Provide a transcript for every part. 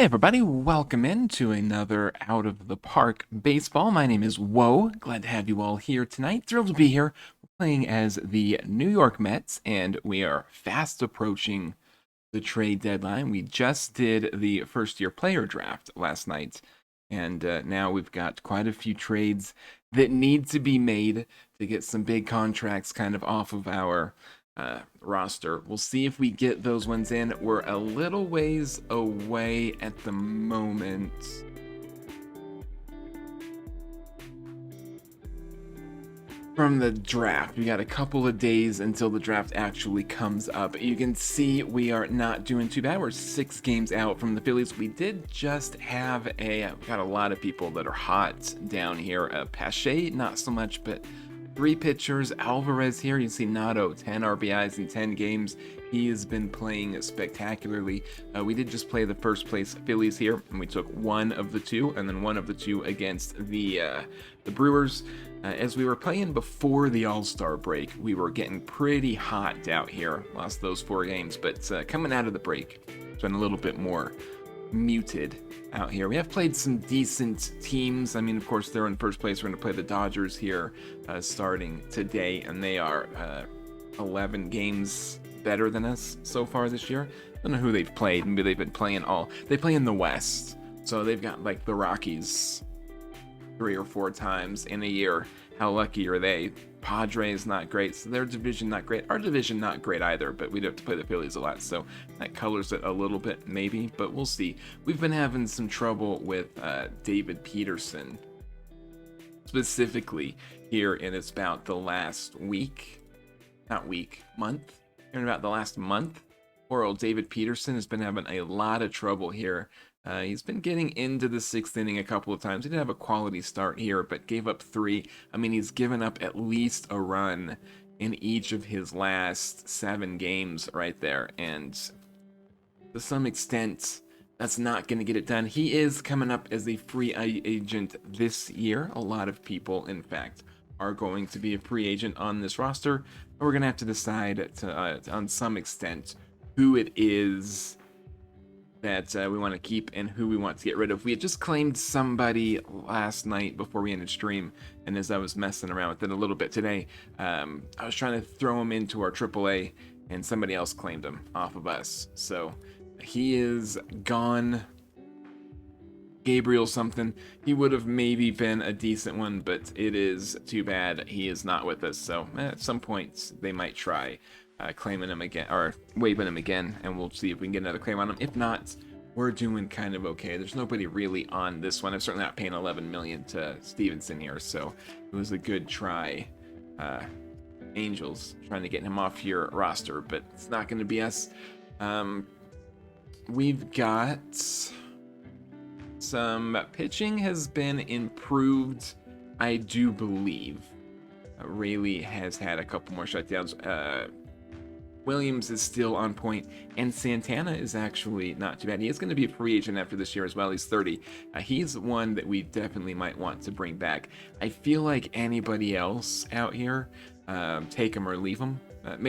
Hey everybody, welcome into another Out of the Park Baseball. My name is Woe. Glad to have you all here tonight. Thrilled to be here. We're playing as the New York Mets, and we are fast approaching the trade deadline. We just did the first year player draft last night, and now we've got quite a few trades that need to be made to get some big contracts kind of off of our roster. We'll see if we get those ones in. We're a little ways away at the moment from the draft. We got a couple of days until the draft actually comes up. You can see we are not doing too bad. We're 6 games out from the Phillies. We did just have got a lot of people that are hot down here. Pache, not so much, but 3 pitchers. Alvarez here, you see Nato, 10 RBIs in 10 games. He has been playing spectacularly. We did just play the first place Phillies here, and we took one of the 2, and then one of the 2 against the Brewers. As we were playing before the All-Star break, we were getting pretty hot out here. Lost those 4 games, but coming out of the break, it's been a little bit more muted out here. We have played some decent teams. I mean, of course, they're in first place. We're going to play the Dodgers here starting today, and they are 11 games better than us so far this year. I don't know who they've played. Maybe they've been playing they play in the West, so they've got like the Rockies 3 or 4 times in a year. How lucky are they? Padres not great, so their division not great. Our division not great either, but we'd have to play the Phillies a lot, so that colors it a little bit maybe, but we'll see. We've been having some trouble with David Peterson, specifically here in about the last month. In about the last month, poor old David Peterson has been having a lot of trouble here. He's been getting into the 6th inning a couple of times. He did have a quality start here, but gave up 3. I mean, he's given up at least a run in each of his last 7 games right there. And to some extent, that's not going to get it done. He is coming up as a free agent this year. A lot of people, in fact, are going to be a free agent on this roster. We're going to have to decide on some extent who it is that we want to keep and who we want to get rid of. We had just claimed somebody last night before we ended stream, and as I was messing around with it a little bit today, I was trying to throw him into our AAA, and somebody else claimed him off of us. So he is gone. Gabriel something. He would have maybe been a decent one, but it is too bad he is not with us. So at some point they might try claiming him again, or waiving him again, and we'll see if we can get another claim on him. If not, we're doing kind of okay. There's nobody really on this one. I'm certainly not paying $11 million to Stevenson here, so it was a good try. Angels trying to get him off your roster, but it's not going to be us. We've got some pitching has been improved, I do believe. Rayleigh has had a couple more shutdowns. Williams is still on point, and Santana is actually not too bad. He is going to be a free agent after this year as well. He's 30. He's one that we definitely might want to bring back. I feel like anybody else out here, take him or leave him,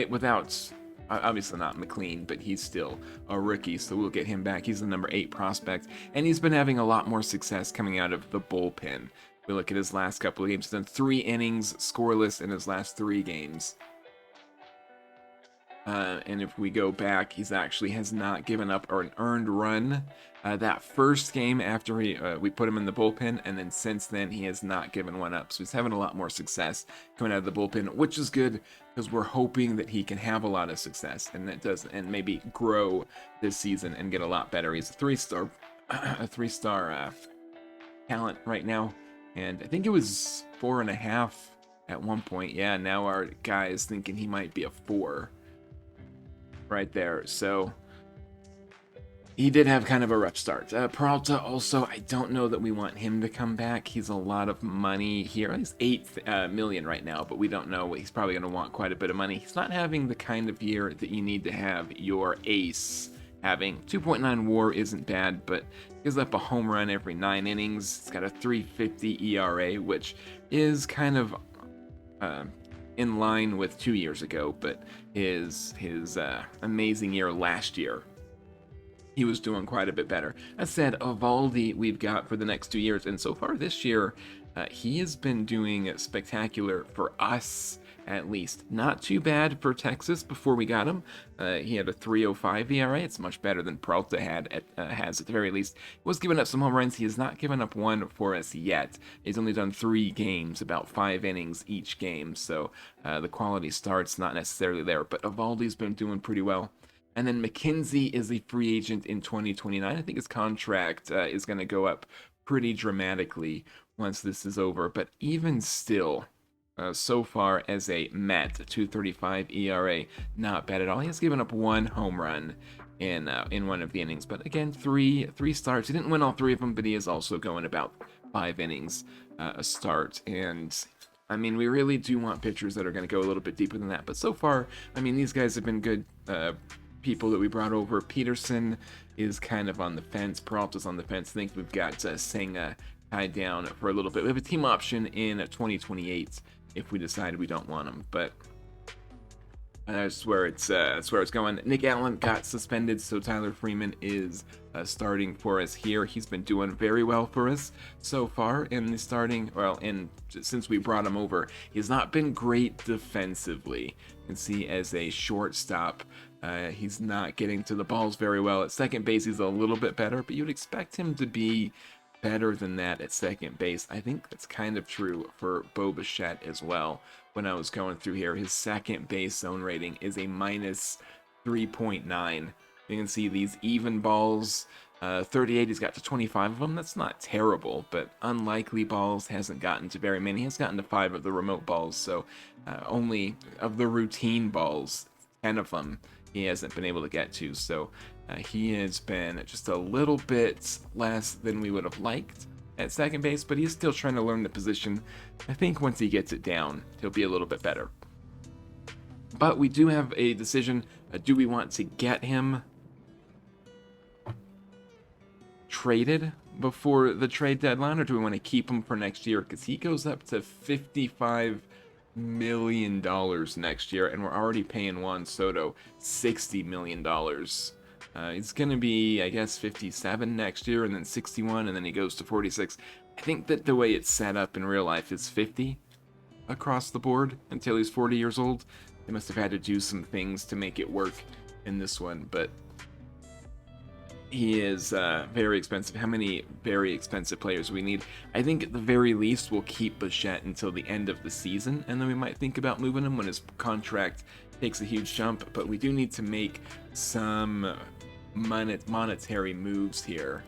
without... Obviously not McLean, but he's still a rookie, so we'll get him back. He's the number 8 prospect, and he's been having a lot more success coming out of the bullpen. We look at his last couple of games. He's done 3 innings scoreless in his last 3 games. And if we go back, he's actually has not given up or an earned run. That first game after we put him in the bullpen, and then since then he has not given one up. So he's having a lot more success coming out of the bullpen, which is good because we're hoping that he can have a lot of success and maybe grow this season and get a lot better. He's a 3-star, a 3-star talent right now, and I think it was 4.5 at one point. Yeah, now our guy is thinking he might be a 4. Right there, so he did have kind of a rough start. Peralta also, I don't know that we want him to come back. He's a lot of money here. He's $8 million right now, but we don't know. He's probably going to want quite a bit of money. He's not having the kind of year that you need to have your ace having. 2.9 WAR isn't bad, but gives up a home run every 9 innings. He's got a 3.50 ERA, which is kind of in line with 2 years ago, but his amazing year last year he was doing quite a bit better. That said, Evaldi we've got for the next 2 years, and so far this year, he has been doing spectacular for us, at least. Not too bad for Texas before we got him. He had a 3.05 ERA. It's much better than Peralta has at the very least. He was giving up some home runs. He has not given up one for us yet. He's only done 3 games, about 5 innings each game, so the quality start's not necessarily there. But Evaldi's been doing pretty well. And then McKenzie is a free agent in 2029. I think his contract is going to go up pretty dramatically once this is over. But even still, so far as a Met, 2.35 ERA, not bad at all. He has given up 1 home run in one of the innings. But again, three starts. He didn't win all 3 of them, but he is also going about 5 innings a start. And I mean, we really do want pitchers that are going to go a little bit deeper than that. But so far, I mean, these guys have been good people that we brought over. Peterson is kind of on the fence. Peralta's on the fence. I think we've got Senga tied down for a little bit. We have a team option in 2028 if we decide we don't want him, but that's where it's going. Nick Allen got suspended, so Tyler Freeman is starting for us here. He's been doing very well for us so far in the starting. Well, since we brought him over, he's not been great defensively. You can see as a shortstop, he's not getting to the balls very well. At second base, he's a little bit better, but you'd expect him to be better than that at second base. I think that's kind of true for Bo Bichette as well. When I was going through here, his second base zone rating is a minus 3.9. You can see these even balls, 38, he's got to 25 of them. That's not terrible, but unlikely balls hasn't gotten to very many. He has gotten to 5 of the remote balls, so only of the routine balls, 10 of them he hasn't been able to get to. So he has been just a little bit less than we would have liked at second base, but he's still trying to learn the position. I think once he gets it down, he'll be a little bit better. But we do have a decision. Do we want to get him traded before the trade deadline, or do we want to keep him for next year? Because he goes up to $55 million next year, and we're already paying Juan Soto $60 million. It's going to be, I guess, 57 next year, and then 61, and then he goes to 46. I think that the way it's set up in real life is 50 across the board until he's 40 years old. They must have had to do some things to make it work in this one, but he is very expensive. How many very expensive players we need? I think at the very least we'll keep Bichette until the end of the season, and then we might think about moving him when his contract takes a huge jump, but we do need to make some monetary moves here,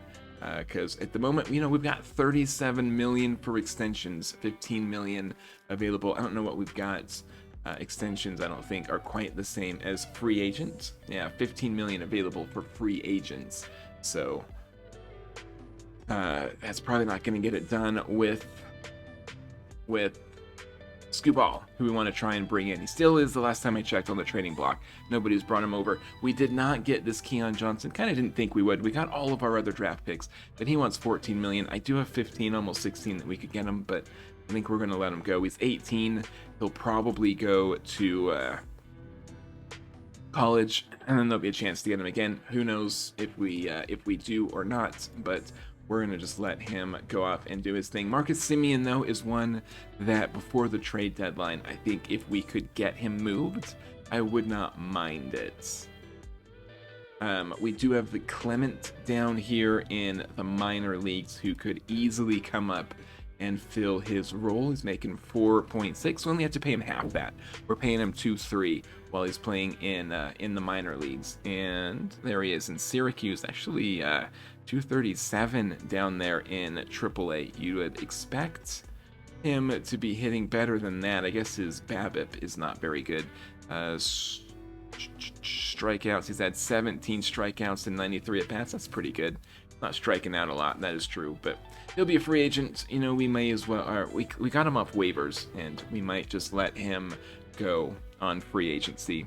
because at the moment, you know, we've got 37 million for extensions, 15 million available. I don't know what we've got. Extensions, I don't think, are quite the same as free agents. Yeah, 15 million available for free agents. So that's probably not going to get it done with Skubal, who we want to try and bring in. He still is, the last time I checked, on the trading block. Nobody's brought him over. We did not get this Keon Johnson. Kind of didn't think we would. We got all of our other draft picks, but he wants 14 million. I do have 15, almost 16 that we could get him, but I think we're going to let him go. He's 18. He'll probably go to college, and then there'll be a chance to get him again. Who knows if we do or not, but we're going to just let him go off and do his thing. Marcus Semien, though, is one that before the trade deadline, I think if we could get him moved, I would not mind it. We do have the Clement down here in the minor leagues who could easily come up and fill his role. He's making 4.6. We only have to pay him half that. We're paying him 2.3 while he's playing in the minor leagues. And there he is in Syracuse. Actually, 237 down there in AAA. You would expect him to be hitting better than that. I guess his BABIP is not very good. Strikeouts. He's had 17 strikeouts and 93 at bats. That's pretty good. Not striking out a lot, that is true, but he'll be a free agent. You know, we may as well, we got him off waivers, and we might just let him go on free agency.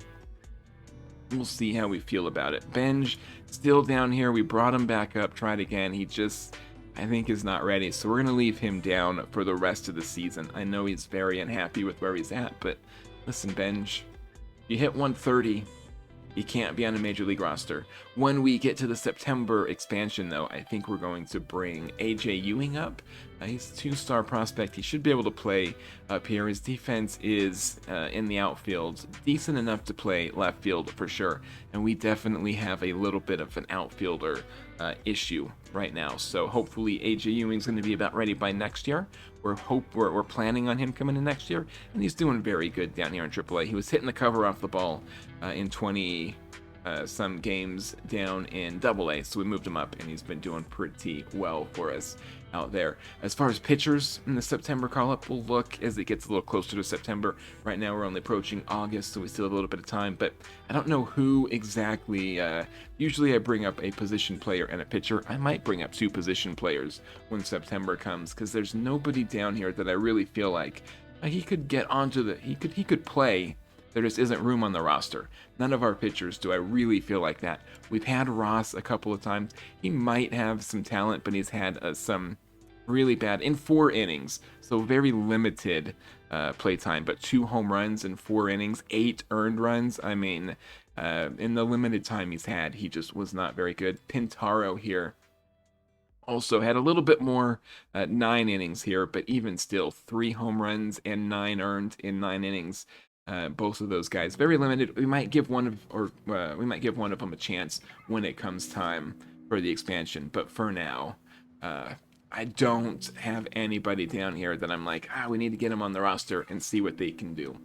We'll see how we feel about it. Benj, still down here. We brought him back up, tried again. He just, I think, is not ready, so we're going to leave him down for the rest of the season. I know he's very unhappy with where he's at, but listen, Benj, you hit 130. He can't be on a major league roster. When we get to the September expansion, though, I think we're going to bring AJ Ewing up. He's a 2-star prospect. He should be able to play up here. His defense is in the outfield decent enough to play left field for sure. And we definitely have a little bit of an outfielder issue right now. So hopefully AJ Ewing's going to be about ready by next year. We're planning on him coming in next year, and he's doing very good down here in AAA. He was hitting the cover off the ball in 20 some games down in AA, so we moved him up, and he's been doing pretty well for us out there. As far as pitchers in the September call-up, we'll look as it gets a little closer to September. Right now we're only approaching August, so we still have a little bit of time, but I don't know who exactly. Usually I bring up a position player and a pitcher. I might bring up 2 position players when September comes, because there's nobody down here that I really feel like he could get onto the he could play. There just isn't room on the roster. None of our pitchers do I really feel like that. We've had Ross a couple of times. He might have some talent, but he's had some really bad in 4 innings. So very limited play time, but 2 home runs in 4 innings, 8 earned runs. I mean, in the limited time he's had, he just was not very good. Pintaro here also had a little bit more, 9 innings here, but even still, 3 home runs and 9 earned in 9 innings. Both of those guys very limited. We might give one of them a chance when it comes time for the expansion. But for now, I don't have anybody down here that I'm like, we need to get them on the roster and see what they can do.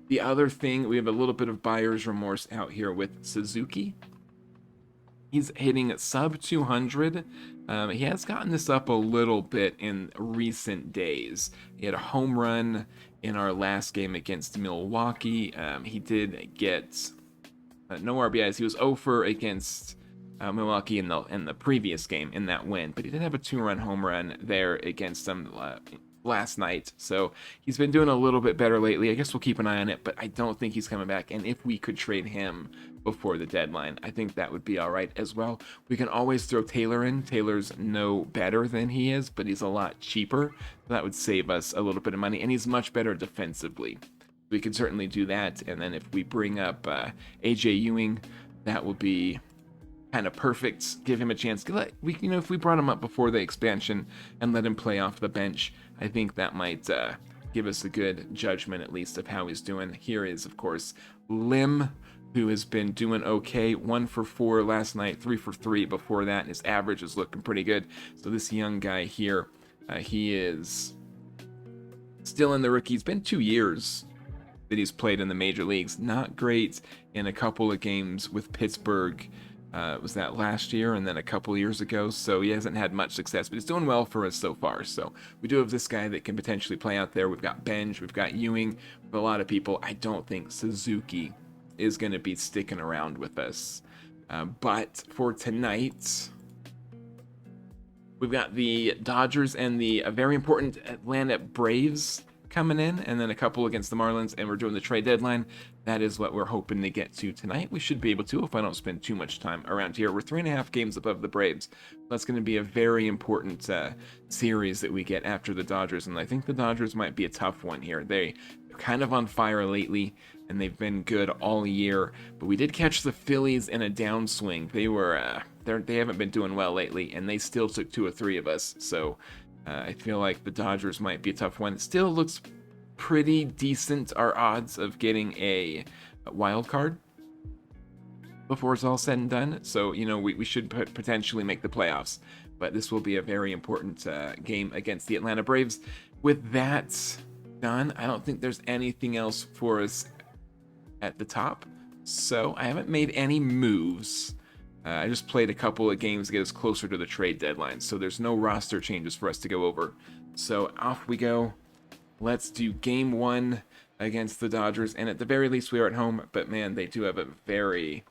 The other thing, we have a little bit of buyer's remorse out here with Suzuki. He's hitting sub 200. He has gotten this up a little bit in recent days. He had a home run in our last game against Milwaukee. He did get no RBIs. He was 0 for against Milwaukee in the previous game in that win, but he did have a 2-run home run there against them last night. So he's been doing a little bit better lately. I guess we'll keep an eye on it, but I don't think he's coming back. And if we could trade him before the deadline, I think that would be all right as well. We can always throw Taylor in. Taylor's no better than he is, but he's a lot cheaper. That would save us a little bit of money, and he's much better defensively. We can certainly do that. And then if we bring up AJ Ewing, that will be kind of perfect. Give him a chance. If we brought him up before the expansion and let him play off the bench, I think that might give us a good judgment at least of how he's doing. Here is, of course, Lim, who has been doing okay. 1 for 4 last night, 3 for 3 before that. His average is looking pretty good. So this young guy here, he is still in the rookie. It's been 2 years that he's played in the major leagues. Not great in a couple of games with Pittsburgh. Was that last year and then a couple years ago, so he hasn't had much success, but he's doing well for us so far. So we do have this guy that can potentially play out there. We've got Benj, we've got Ewing, with a lot of people. I don't think Suzuki is going to be sticking around with us. But for tonight, we've got the Dodgers and the very important Atlanta Braves coming in, and then a couple against the Marlins, and we're doing the trade deadline. That is what we're hoping to get to tonight. We should be able to if I don't spend too much time around here. We're 3.5 games above the Braves. That's going to be a very important series that we get after the Dodgers, and I think the Dodgers might be a tough one here. They're kind of on fire lately, and they've been good all year, but we did catch the Phillies in a downswing. They haven't been doing well lately, and they still took 2 or 3 of us, so I feel like the Dodgers might be a tough one. It still looks pretty decent, our odds of getting a wild card before it's all said and done. So, we should potentially make the playoffs. But this will be a very important game against the Atlanta Braves. With that done, I don't think there's anything else for us at the top. So I haven't made any moves. I just played a couple of games to get us closer to the trade deadline, so there's no roster changes for us to go over. So off we go. Let's do game 1 against the Dodgers, and at the very least we are at home, but man, they do have a very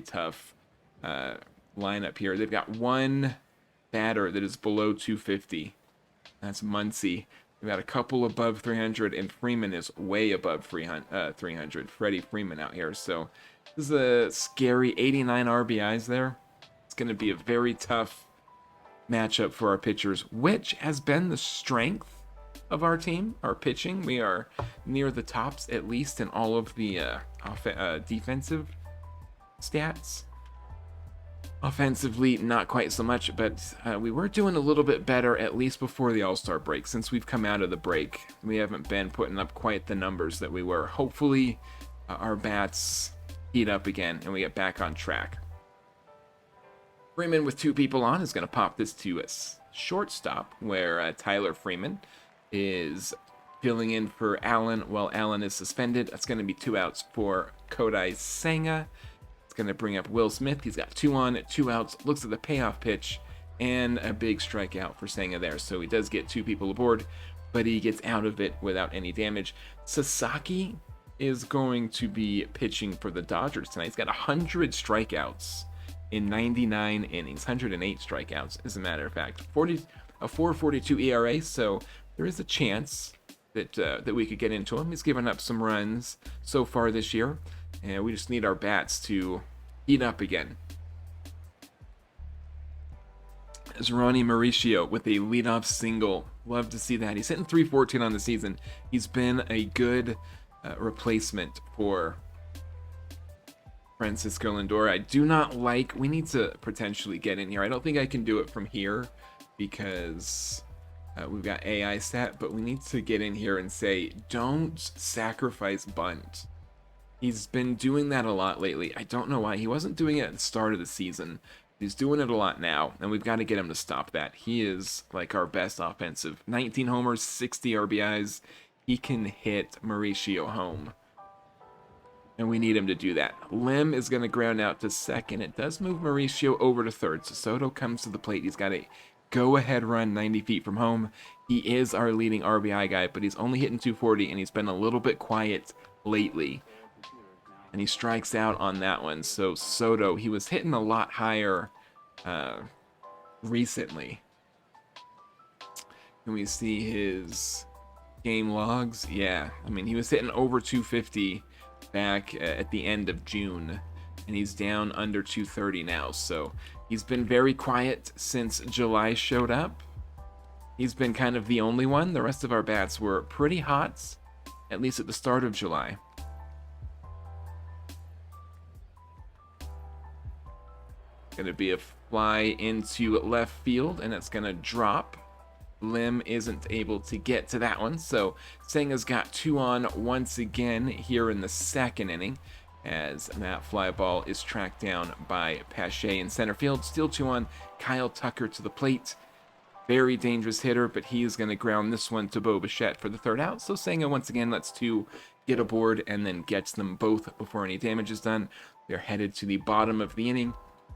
tough lineup here. They've got one batter that is below 250. That's Muncy. We've got a couple above 300, and Freeman is way above 300. Freddie Freeman out here, so this is a scary 89 RBIs there. It's going to be a very tough matchup for our pitchers, which has been the strength of our team, our pitching. We are near the tops, at least in all of the defensive stats. Offensively, not quite so much, but we were doing a little bit better, at least before the All-Star break. Since we've come out of the break, we haven't been putting up quite the numbers that we were. Hopefully, our bats heat up again and we get back on track. Freeman with 2 people on is going to pop this to us shortstop, where Tyler Freeman is filling in for Allen while Allen is suspended. That's going to be 2 outs for Kodai Senga. Going to bring up Will Smith. He's got 2 on, 2 outs. Looks at the payoff pitch and a big strikeout for Senga there. So he does get 2 people aboard, but he gets out of it without any damage. Sasaki is going to be pitching for the Dodgers tonight. He's got 100 strikeouts in 99 innings, 108 strikeouts as a matter of fact. A 4.42 ERA. So there is a chance that we could get into him. He's given up some runs so far this year. And we just need our bats to heat up again. As Ronnie Mauricio with a leadoff single. Love to see that. He's hitting .314 on the season. He's been a good replacement for Francisco Lindor. I do not like... We need to potentially get in here. I don't think I can do it from here because we've got AI set. But we need to get in here and say, don't sacrifice bunt. He's been doing that a lot lately. I don't know why. He wasn't doing it at the start of the season. He's doing it a lot now, and we've got to get him to stop that. He is like our best offensive. 19 homers, 60 RBIs. He can hit Mauricio home. And we need him to do that. Lim is going to ground out to second. It does move Mauricio over to third. So Soto comes to the plate. He's got a go-ahead run 90 feet from home. He is our leading RBI guy, but he's only hitting .240, and he's been a little bit quiet lately. And he strikes out on that one. So Soto, he was hitting a lot higher recently. Can we see his game logs? Yeah, I mean, he was hitting over 250 back at the end of June. And he's down under 230 now. So he's been very quiet since July showed up. He's been kind of the only one. The rest of our bats were pretty hot, at least at the start of July. Going to be a fly into left field, and it's going to drop. Lim isn't able to get to that one, so Senga's got 2 on once again here in the second inning, as that fly ball is tracked down by Pache in center field. Still 2 on. Kyle Tucker to the plate. Very dangerous hitter, but he is going to ground this one to Bo Bichette for the 3rd out. So Senga once again lets 2 get aboard and then gets them both before any damage is done. They're headed to the bottom of the inning,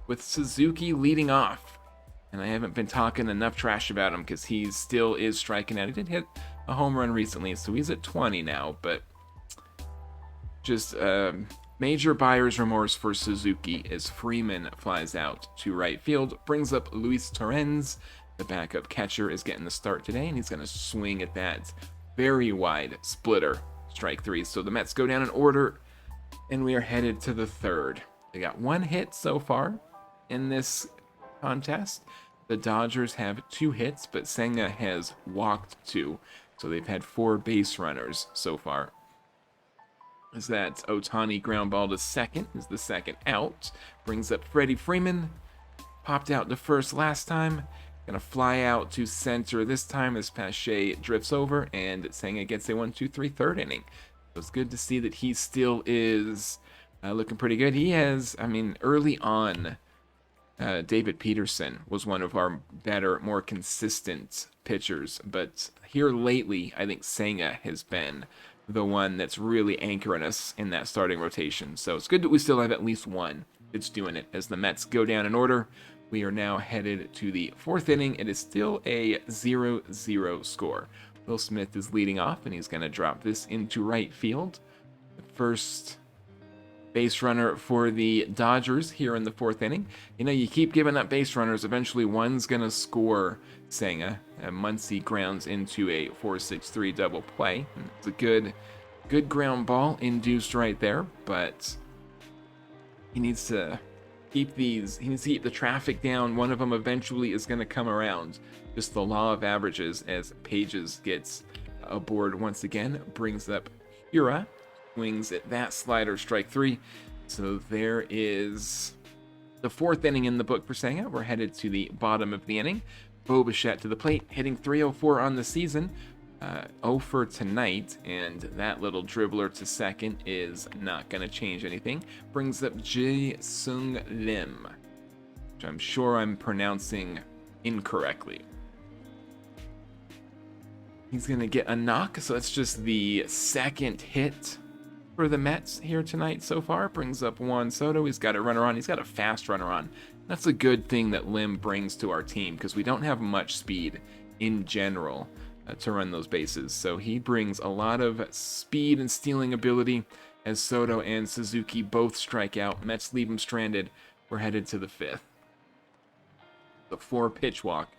with Suzuki leading off. And I haven't been talking enough trash about him because he still is striking out. He did hit a home run recently, so he's at 20 now. But just major buyer's remorse for Suzuki as Freeman flies out to right field. Brings up Luis Torrens. The backup catcher is getting the start today, and he's going to swing at that very wide splitter. Strike 3. So the Mets go down in order, and we are headed to the 3rd. They got 1 hit so far in this contest. The Dodgers have 2 hits, but Senga has walked 2. So they've had 4 base runners so far. As that Ohtani ground ball to second is the 2nd out. Brings up Freddie Freeman. Popped out to first last time. Gonna fly out to center this time as Pache drifts over, and Senga gets a 1-2-3 3rd inning. So it's good to see that he still is looking pretty good. He has, I mean, early on, David Peterson was one of our better, more consistent pitchers. But here lately, I think Senga has been the one that's really anchoring us in that starting rotation. So it's good that we still have at least one that's doing it. As the Mets go down in order, we are now headed to the 4th inning. It is still a 0-0 score. Will Smith is leading off, and he's going to drop this into right field. The first base runner for the Dodgers here in the 4th inning. You know, you keep giving up base runners, eventually one's going to score Senga. And Muncy grounds into a 4-6-3 double play. It's a good ground ball induced right there, but he needs to keep the traffic down. One of them eventually is going to come around. Just the law of averages as Pages gets aboard once again. Brings up Hura. Swings at that slider, strike 3. So there is the fourth inning in the book for Senga. We're headed to the bottom of the inning. Bo Bichette to the plate, hitting 304 on the season. 0 for tonight, and that little dribbler to second is not going to change anything. Brings up Ji-Sung Lim, which I'm sure I'm pronouncing incorrectly. He's going to get a knock, so that's just the second hit for the Mets here tonight so far. Brings up Juan Soto. He's got a runner on. He's got a fast runner on. That's a good thing that Lim brings to our team because we don't have much speed in general to run those bases. So he brings a lot of speed and stealing ability as Soto and Suzuki both strike out. Mets leave him stranded. We're headed to the fifth. The 4-pitch walk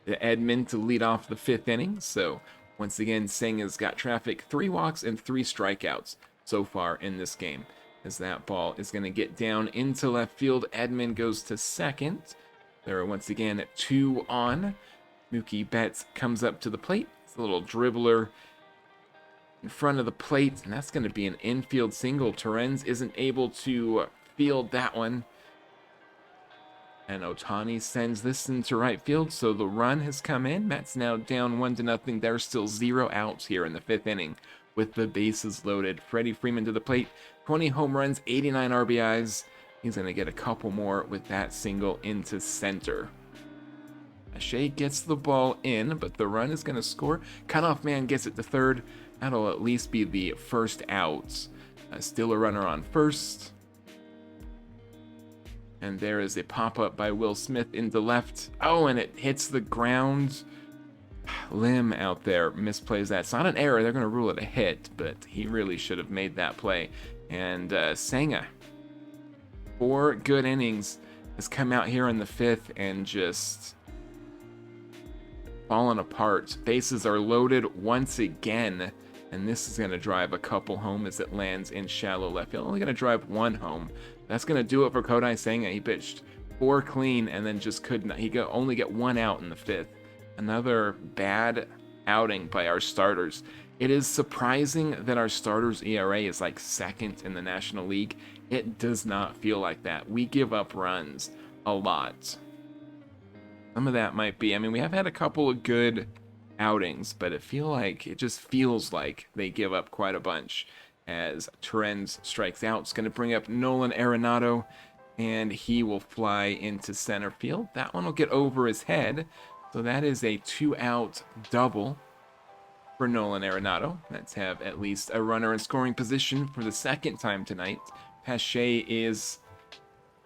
to Edman to lead off the fifth inning. So once again, Senga's got traffic. 3 walks and 3 strikeouts so far in this game. As that ball is going to get down into left field. Edman goes to second. There are once again 2 on. Mookie Betts comes up to the plate. It's a little dribbler in front of the plate, and that's going to be an infield single. Torrens isn't able to field that one. And Ohtani sends this into right field, so the run has come in. Mets now down 1-0. There's still 0 outs here in the 5th inning with the bases loaded. Freddie Freeman to the plate. 20 home runs, 89 RBIs. He's going to get a couple more with that single into center. Shea gets the ball in, but the run is going to score. Cutoff man gets it to third. That'll at least be the first out. Still a runner on first. And there is a pop-up by Will Smith into left. Oh, and it hits the ground. Lim out there misplays that. It's not an error. They're going to rule it a hit, but he really should have made that play. And Senga, 4 good innings, has come out here in the 5th and just fallen apart. Bases are loaded once again, and this is going to drive a couple home as it lands in shallow left field. Only going to drive 1 home. That's going to do it for Kodai Senga. He pitched 4 clean and then just could not. He could only get 1 out in the 5th. Another bad outing by our starters. It is surprising that our starters ERA is like 2nd in the National League. It does not feel like that. We give up runs a lot. Some of that might be, I mean, we have had a couple of good outings, but it just feels like they give up quite a bunch as Torrens strikes out. It's going to bring up Nolan Arenado, and he will fly into center field. That one will get over his head, so that is a 2-out double for Nolan Arenado. Let's have at least a runner in scoring position for the 2nd time tonight. Pache is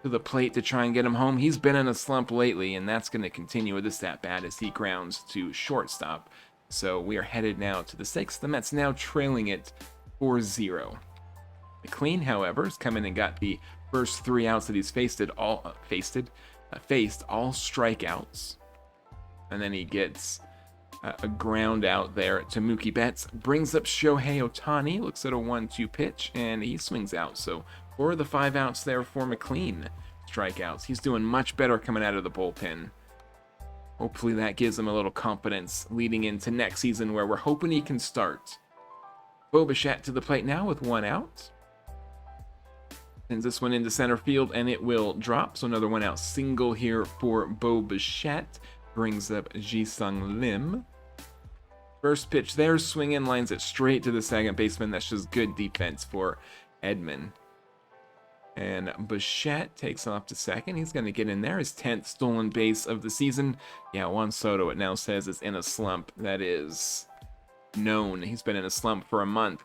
to the plate to try and get him home. He's been in a slump lately, and that's going to continue with this at-bat as he grounds to shortstop. So we are headed now to the 6th. The Mets now trailing it 4-0. McLean, however, has come in and got the first 3 outs that he's faced all strikeouts. And then he gets a ground out there to Mookie Betts. Brings up Shohei Ohtani. Looks at a 1-2 pitch, and he swings out. So 4 of the 5 outs there for McLean. Strikeouts. He's doing much better coming out of the bullpen. Hopefully that gives him a little confidence leading into next season where we're hoping he can start. Bo Bichette to the plate now with 1 out. Sends this one into center field, and it will drop. So another 1 out single here for Bo Bichette. Brings up Ji-Sung Lim. First pitch there, swing in, lines it straight to the second baseman. That's just good defense for Edman. And Bichette takes off to second. He's going to get in there. His 10th stolen base of the season. Yeah, Juan Soto, it now says, is in a slump. That is known. He's been in a slump for a month.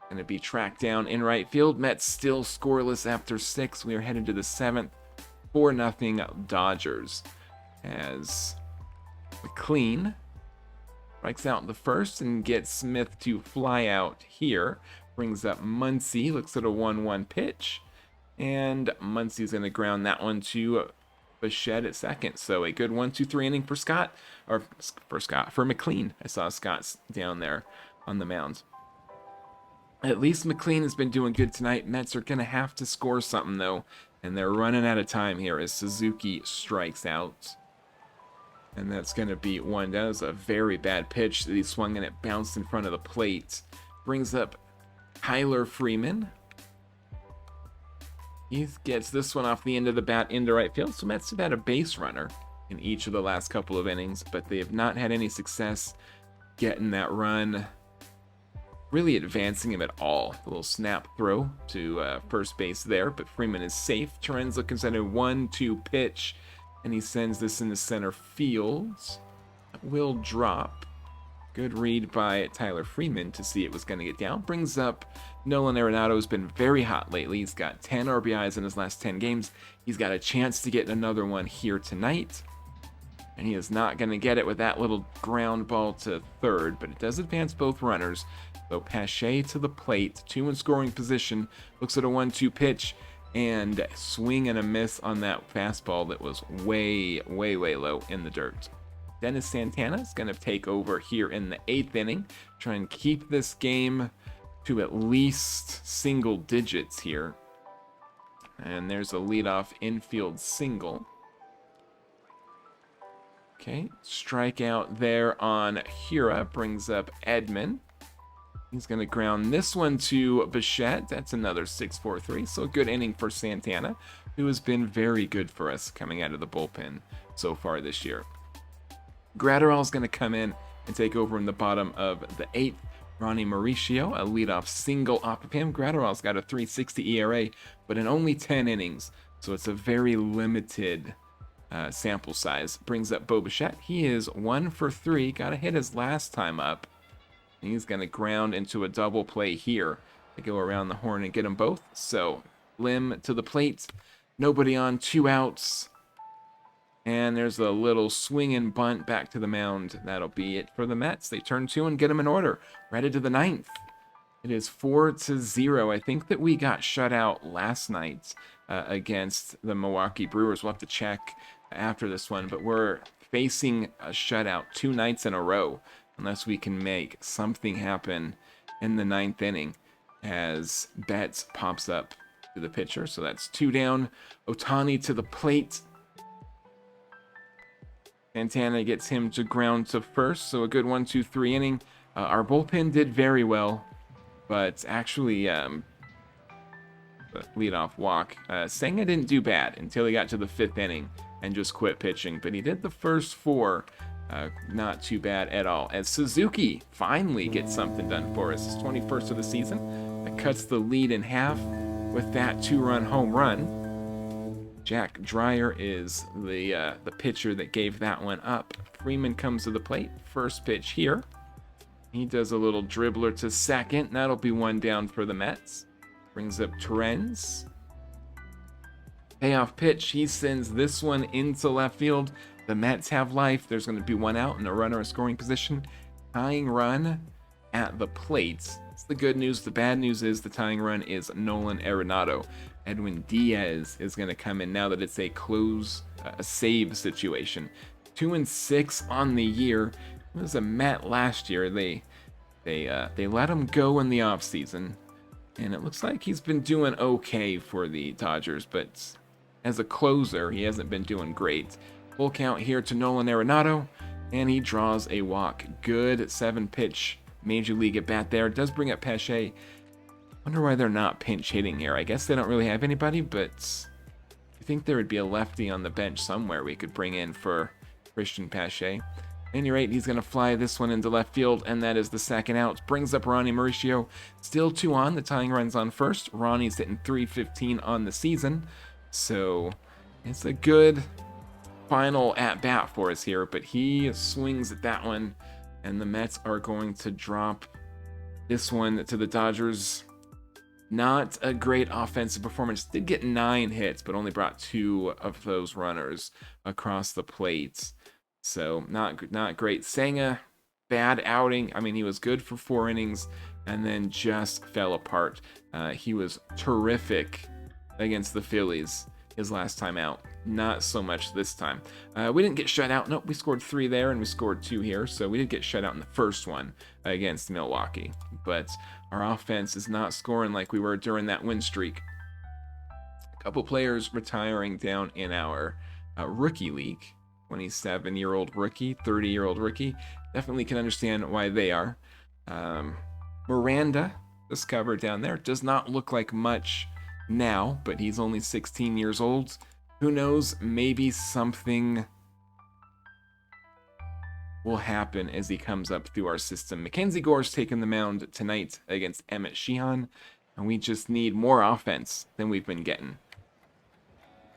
Going to be tracked down in right field. Mets still scoreless after 6. We are headed to the 7th. 4-0 Dodgers. As McLean strikes out the first and gets Smith to fly out here. Brings up Muncy, looks at a 1-1 pitch, and Muncy's going to ground that one to Bichette at second. So a good 1-2-3 inning for McLean. I saw Scott's down there on the mound. At least McLean has been doing good tonight. Mets are going to have to score something, though, and they're running out of time here as Suzuki strikes out. And that's going to be 1 down. That was a very bad pitch that he swung and it bounced in front of the plate. Brings up Tyler Freeman. He gets this one off the end of the bat into right field. So Mets have had a base runner in each of the last couple of innings, but they have not had any success getting that run, really advancing him at all. A little snap throw to first base there, but Freeman is safe. Torrens looking at a 1-2 pitch, and he sends this into center field. Will drop. Good read by Tyler Freeman to see it was going to get down. Brings up Nolan Arenado, has been very hot lately. He's got 10 RBIs in his last 10 games. He's got a chance to get another one here tonight. And he is not going to get it with that little ground ball to third, but it does advance both runners. So Pache to the plate, 2 in scoring position, looks at a 1-2 pitch, and swing and a miss on that fastball that was way, way, way low in the dirt. Dennis Santana is going to take over here in the 8th inning, try and keep this game to at least single digits here. And there's a leadoff infield single. Okay, strikeout there on Hira, brings up Edman. He's going to ground this one to Bichette. That's another 6-4-3. So a good inning for Santana, who has been very good for us coming out of the bullpen so far this year. Gratterall's going to come in and take over in the bottom of the 8th. Ronnie Mauricio, a leadoff single off of him. Gratterall's got a 3.60 ERA, but in only 10 innings, so it's a very limited sample size. Brings up Bo Bichette. He is 1 for 3. Got to hit his last time up. And he's going to ground into a double play here to go around the horn and get them both. So Lim to the plate. Nobody on, 2 outs. And there's a little swing and bunt back to the mound. That'll be it for the Mets. They turn 2 and get them in order. Right into the 9th. It is 4-0. I think that we got shut out last night against the Milwaukee Brewers. We'll have to check after this one, but we're facing a shutout 2 nights in a row unless we can make something happen in the 9th inning as Betts pops up to the pitcher. So that's 2 down. Ohtani to the plate. Santana gets him to ground to first, so a good 1-2-3 inning. Our bullpen did very well, but actually the leadoff walk. Senga didn't do bad until he got to the 5th inning and just quit pitching, but he did the first 4 not too bad at all. As Suzuki finally gets something done for us. His 21st of the season. That cuts the lead in half with that 2-run home run. Jack Dreyer is the pitcher that gave that one up. Freeman comes to the plate. First pitch here. He does a little dribbler to second. That'll be 1 down for the Mets. Brings up Torrens. Payoff pitch. He sends this one into left field. The Mets have life. There's going to be 1 out and a runner in scoring position. Tying run at the plate. That's the good news. The bad news is the tying run is Nolan Arenado. Edwin Diaz is going to come in now that it's a save situation. 2-6 on the year. It was a Met last year. They let him go in the offseason, and it looks like he's been doing okay for the Dodgers, but as a closer, he hasn't been doing great. Full count here to Nolan Arenado, and he draws a walk. Good 7-pitch major league at bat there. It does bring up Pache. Wonder why they're not pinch hitting here. I guess they don't really have anybody, but I think there would be a lefty on the bench somewhere we could bring in for Christian Pache. At any rate, he's going to fly this one into left field, and that is the 2nd out. Brings up Ronnie Mauricio. Still 2 on. The tying run's on first. Ronnie's hitting .315 on the season. So it's a good final at-bat for us here, but he swings at that one, and the Mets are going to drop this one to the Dodgers. Not a great offensive performance. Did get 9 hits, but only brought 2 of those runners across the plate. So not great. Senga, bad outing. I mean, he was good for 4 innings and then just fell apart. He was terrific against the Phillies his last time out. Not so much this time. We didn't get shut out. Nope, we scored 3 there and we scored 2 here. So we did get shut out in the first one against Milwaukee. But our offense is not scoring like we were during that win streak. A couple players retiring down in our rookie league. 27-year-old rookie, 30-year-old rookie. Definitely can understand why they are. Miranda, discovered down there, does not look like much now, but he's only 16 years old. Who knows, maybe something will happen as he comes up through our system. Mackenzie Gore's taking the mound tonight against Emmett Sheehan, and we just need more offense than we've been getting.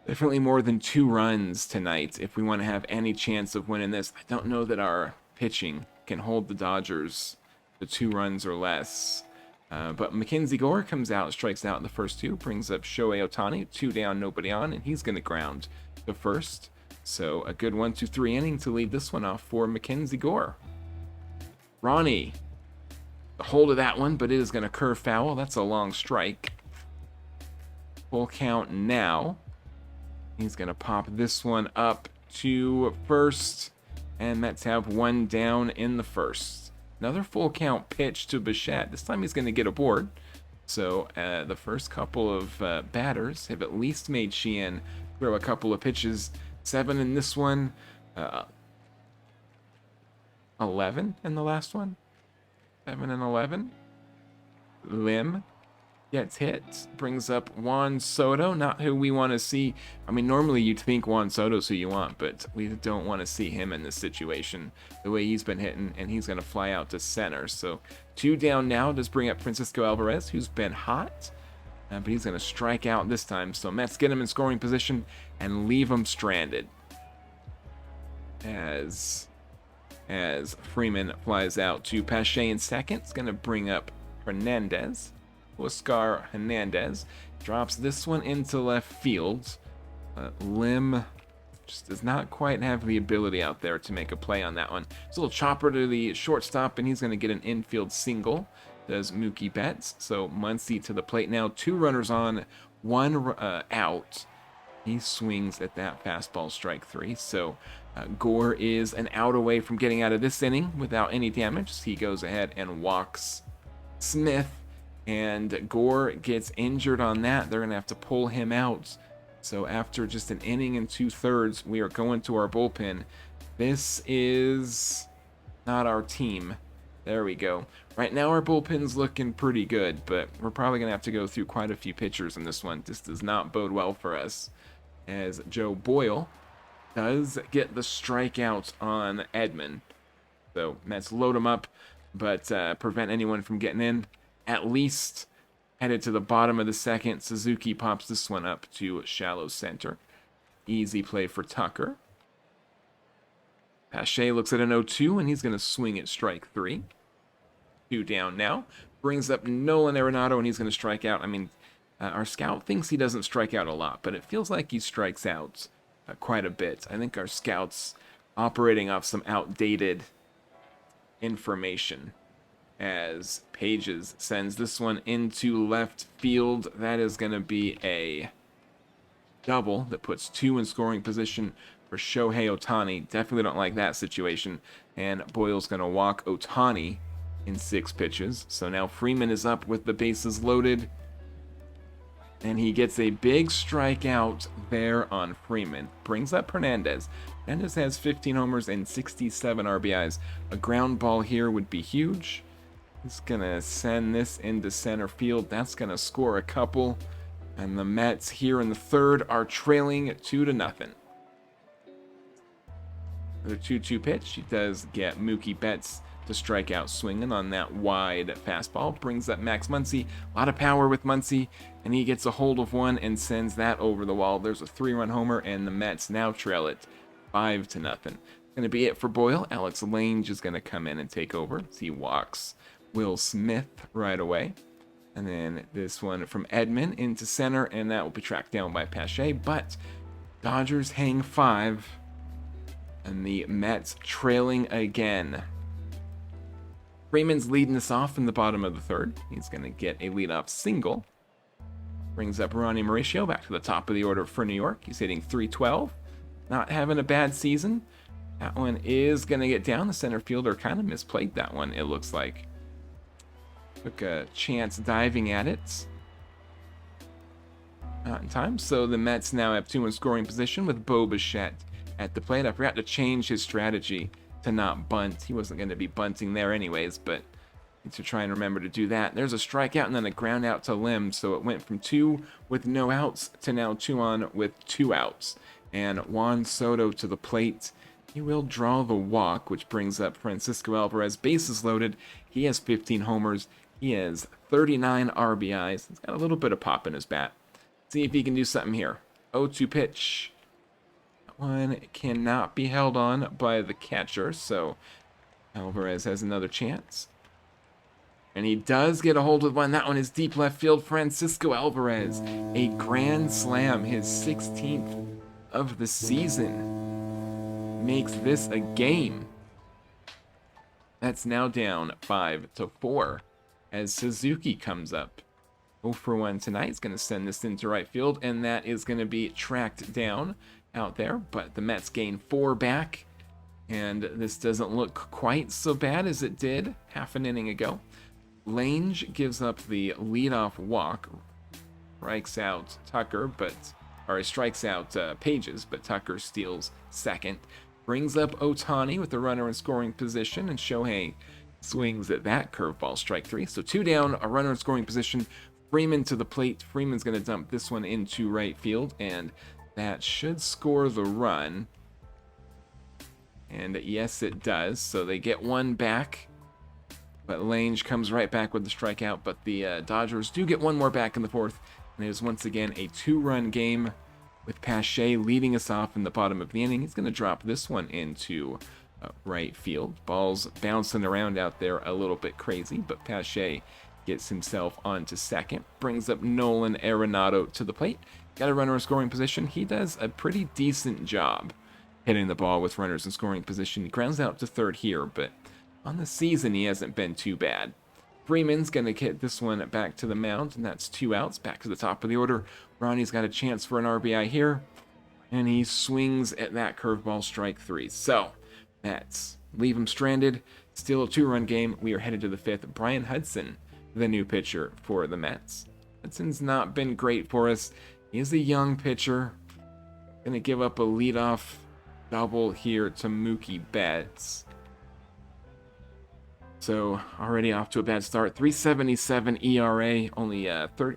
Definitely more than 2 runs tonight if we want to have any chance of winning this. I don't know that our pitching can hold the Dodgers to 2 runs or less. But Mackenzie Gore comes out, strikes out in the first 2, brings up Shohei Ohtani, 2 down, nobody on, and he's going to ground the first. So a good 1-2-3 inning to lead this one off for Mackenzie Gore. Ronnie, the hold of that one, but it is going to curve foul. That's a long strike. Full count now. He's going to pop this one up to first, and Mets have 1 down in the first. Another full count pitch to Bichette. This time he's going to get aboard. So the first couple of batters have at least made Sheehan throw a couple of pitches. 7 in this one, 11 in the last one. 7 and 11. Lim gets hit, brings up Juan Soto, not who we want to see. I mean, normally you'd think Juan Soto's who you want, but we don't want to see him in this situation, the way he's been hitting, and he's going to fly out to center. So 2 down now does bring up Francisco Alvarez, who's been hot, but he's going to strike out this time. So Mets get him in scoring position and leave him stranded as Freeman flies out to Pache in second. It's going to bring up Hernandez. Oscar Hernandez drops this one into left field. Lim just does not quite have the ability out there to make a play on that one. It's a little chopper to the shortstop, and he's going to get an infield single. Does Mookie Betts. So Muncy to the plate now. 2 runners on, 1 out. He swings at that fastball, strike 3. So Gore is an out away from getting out of this inning without any damage. He goes ahead and walks Smith. And Gore gets injured on that. They're going to have to pull him out. So after just an inning and 2/3, we are going to our bullpen. This is not our team. There we go. Right now our bullpen's looking pretty good, but we're probably going to have to go through quite a few pitchers in this one. This does not bode well for us, as Joe Boyle does get the strikeout on Edman. So Mets load him up, but prevent anyone from getting in. At least headed to the bottom of the second. Suzuki pops this one up to shallow center. Easy play for Tucker. Pache looks at an 0-2, and he's going to swing at strike 3. 2 down now. Brings up Nolan Arenado, and he's going to strike out. I mean, our scout thinks he doesn't strike out a lot, but it feels like he strikes out quite a bit. I think our scout's operating off some outdated information, as Pages sends this one into left field. That is going to be a double that puts 2 in scoring position for Shohei Ohtani. Definitely don't like that situation. And Boyle's going to walk Ohtani in 6 pitches. So now Freeman is up with the bases loaded. And he gets a big strikeout there on Freeman. Brings up Hernandez. Hernandez has 15 homers and 67 RBIs. A ground ball here would be huge. He's going to send this into center field. That's going to score a couple. And the Mets here in the 3rd are trailing 2-0. The 2-2 pitch. He does get Mookie Betts to strike out swinging on that wide fastball. Brings up Max Muncy. A lot of power with Muncy. And he gets a hold of one and sends that over the wall. There's a 3-run homer, and the Mets now trail it 5-0. Going to be it for Boyle. Alex Lange is going to come in and take over as he walks Will Smith right away. And then this one from Edman into center, and that will be tracked down by Pache. But Dodgers hang 5, and the Mets trailing again. Freeman's leading us off in the bottom of the 3rd. He's going to get a leadoff single. Brings up Ronnie Mauricio back to the top of the order for New York. He's hitting .312. Not having a bad season. That one is going to get down. The center fielder kind of misplayed that one, it looks like. Took a chance diving at it. Not in time. So the Mets now have 2 in scoring position with Bo Bichette at the plate. I forgot to change his strategy to not bunt. He wasn't going to be bunting there anyways, but Need to try and remember to do that. There's a strikeout and then a ground out to Lim, so it went from 2 with no outs to now 2 on with 2 outs. And Juan Soto to the plate. He will draw the walk, which brings up Francisco Alvarez. Bases loaded. He has 15 homers. He has 39 RBIs. He's got a little bit of pop in his bat. See if he can do something here. 0-2 pitch. That one cannot be held on by the catcher, so Alvarez has another chance. And he does get a hold of one. That one is deep left field. Francisco Alvarez. A grand slam, his 16th of the season. Makes this a game. That's now down 5-4 as Suzuki comes up. 0 for 1 tonight. He's going to send this into right field, and that is going to be tracked down out there. But the Mets gain 4 back, and this doesn't look quite so bad as it did half an inning ago. Lange gives up the leadoff walk, strikes out Tucker, strikes out Pages, but Tucker steals second. Brings up Ohtani with the runner in scoring position, and Shohei swings at that curveball, strike 3. So 2 down, a runner in scoring position. Freeman to the plate. Freeman's going to dump this one into right field, and that should score the run. And yes, it does. So they get 1 back. But Lange comes right back with the strikeout. But the Dodgers do get 1 more back in the 4th. And it is once again a 2-run game with Pache leading us off in the bottom of the inning. He's going to drop this one into right field. Ball's bouncing around out there a little bit crazy. But Pache gets himself onto second. Brings up Nolan Arenado to the plate. Got a runner in scoring position. He does a pretty decent job hitting the ball with runners in scoring position. He grounds out to third here, but on the season he hasn't been too bad. Freeman's going to get this one back to the mound, and that's 2 outs, back to the top of the order. Ronnie's got a chance for an RBI here, and he swings at that curveball, strike 3. So, Mets leave him stranded. Still a 2-run game. We are headed to the 5th. Brian Hudson, the new pitcher for the Mets. Hudson's not been great for us. He's a young pitcher. Going to give up a leadoff double here to Mookie Betts. So already off to a bad start. 3.77 ERA, only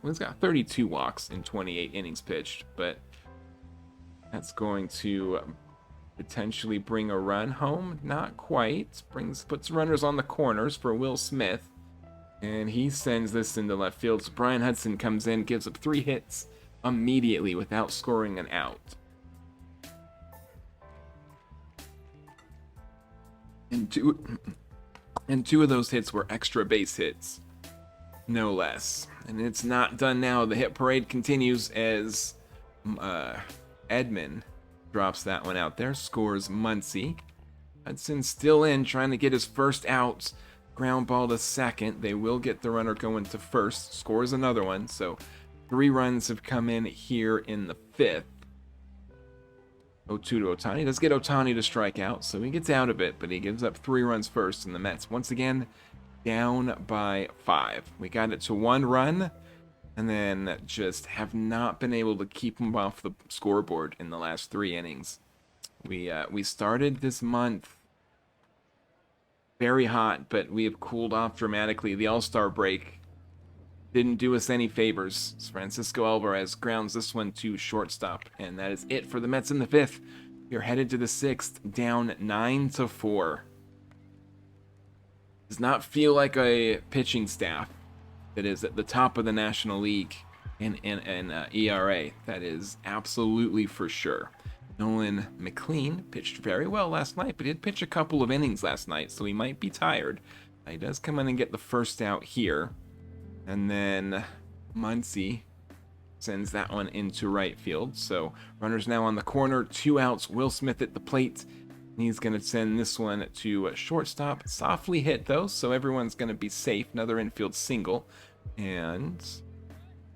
he's got 32 walks in 28 innings pitched, but that's going to potentially bring a run home. Not quite. Puts runners on the corners for Will Smith, and he sends this into left field. So Brian Hudson comes in, gives up 3 hits immediately without scoring an out. And two of those hits were extra base hits, no less. And it's not done now. The hit parade continues as Edman drops that one out there, scores Muncy. Hudson still in, trying to get his first out. Ground ball to second. They will get the runner going to first. Scores another one. So 3 runs have come in here in the 5th. 0-2 to Ohtani. Does get Ohtani to strike out, so he gets out of it, but he gives up 3 runs first, and the Mets once again down by 5. We got it to 1 run, and then just have not been able to keep them off the scoreboard in the last 3 innings. We started this month very hot, but we have cooled off dramatically. The All-Star break didn't do us any favors. Francisco Alvarez grounds this one to shortstop, and that is it for the Mets in the 5th. You're headed to the 6th, down 9-4. Does not feel like a pitching staff that is at the top of the National League in ERA. That is absolutely for sure. Nolan McLean pitched very well last night, but he did pitch a couple of innings last night, so he might be tired. He does come in and get the first out here. And then Muncy sends that one into right field. So runners now on the corner, 2 outs. Will Smith at the plate. He's going to send this one to a shortstop. Softly hit, though, so everyone's going to be safe. Another infield single. And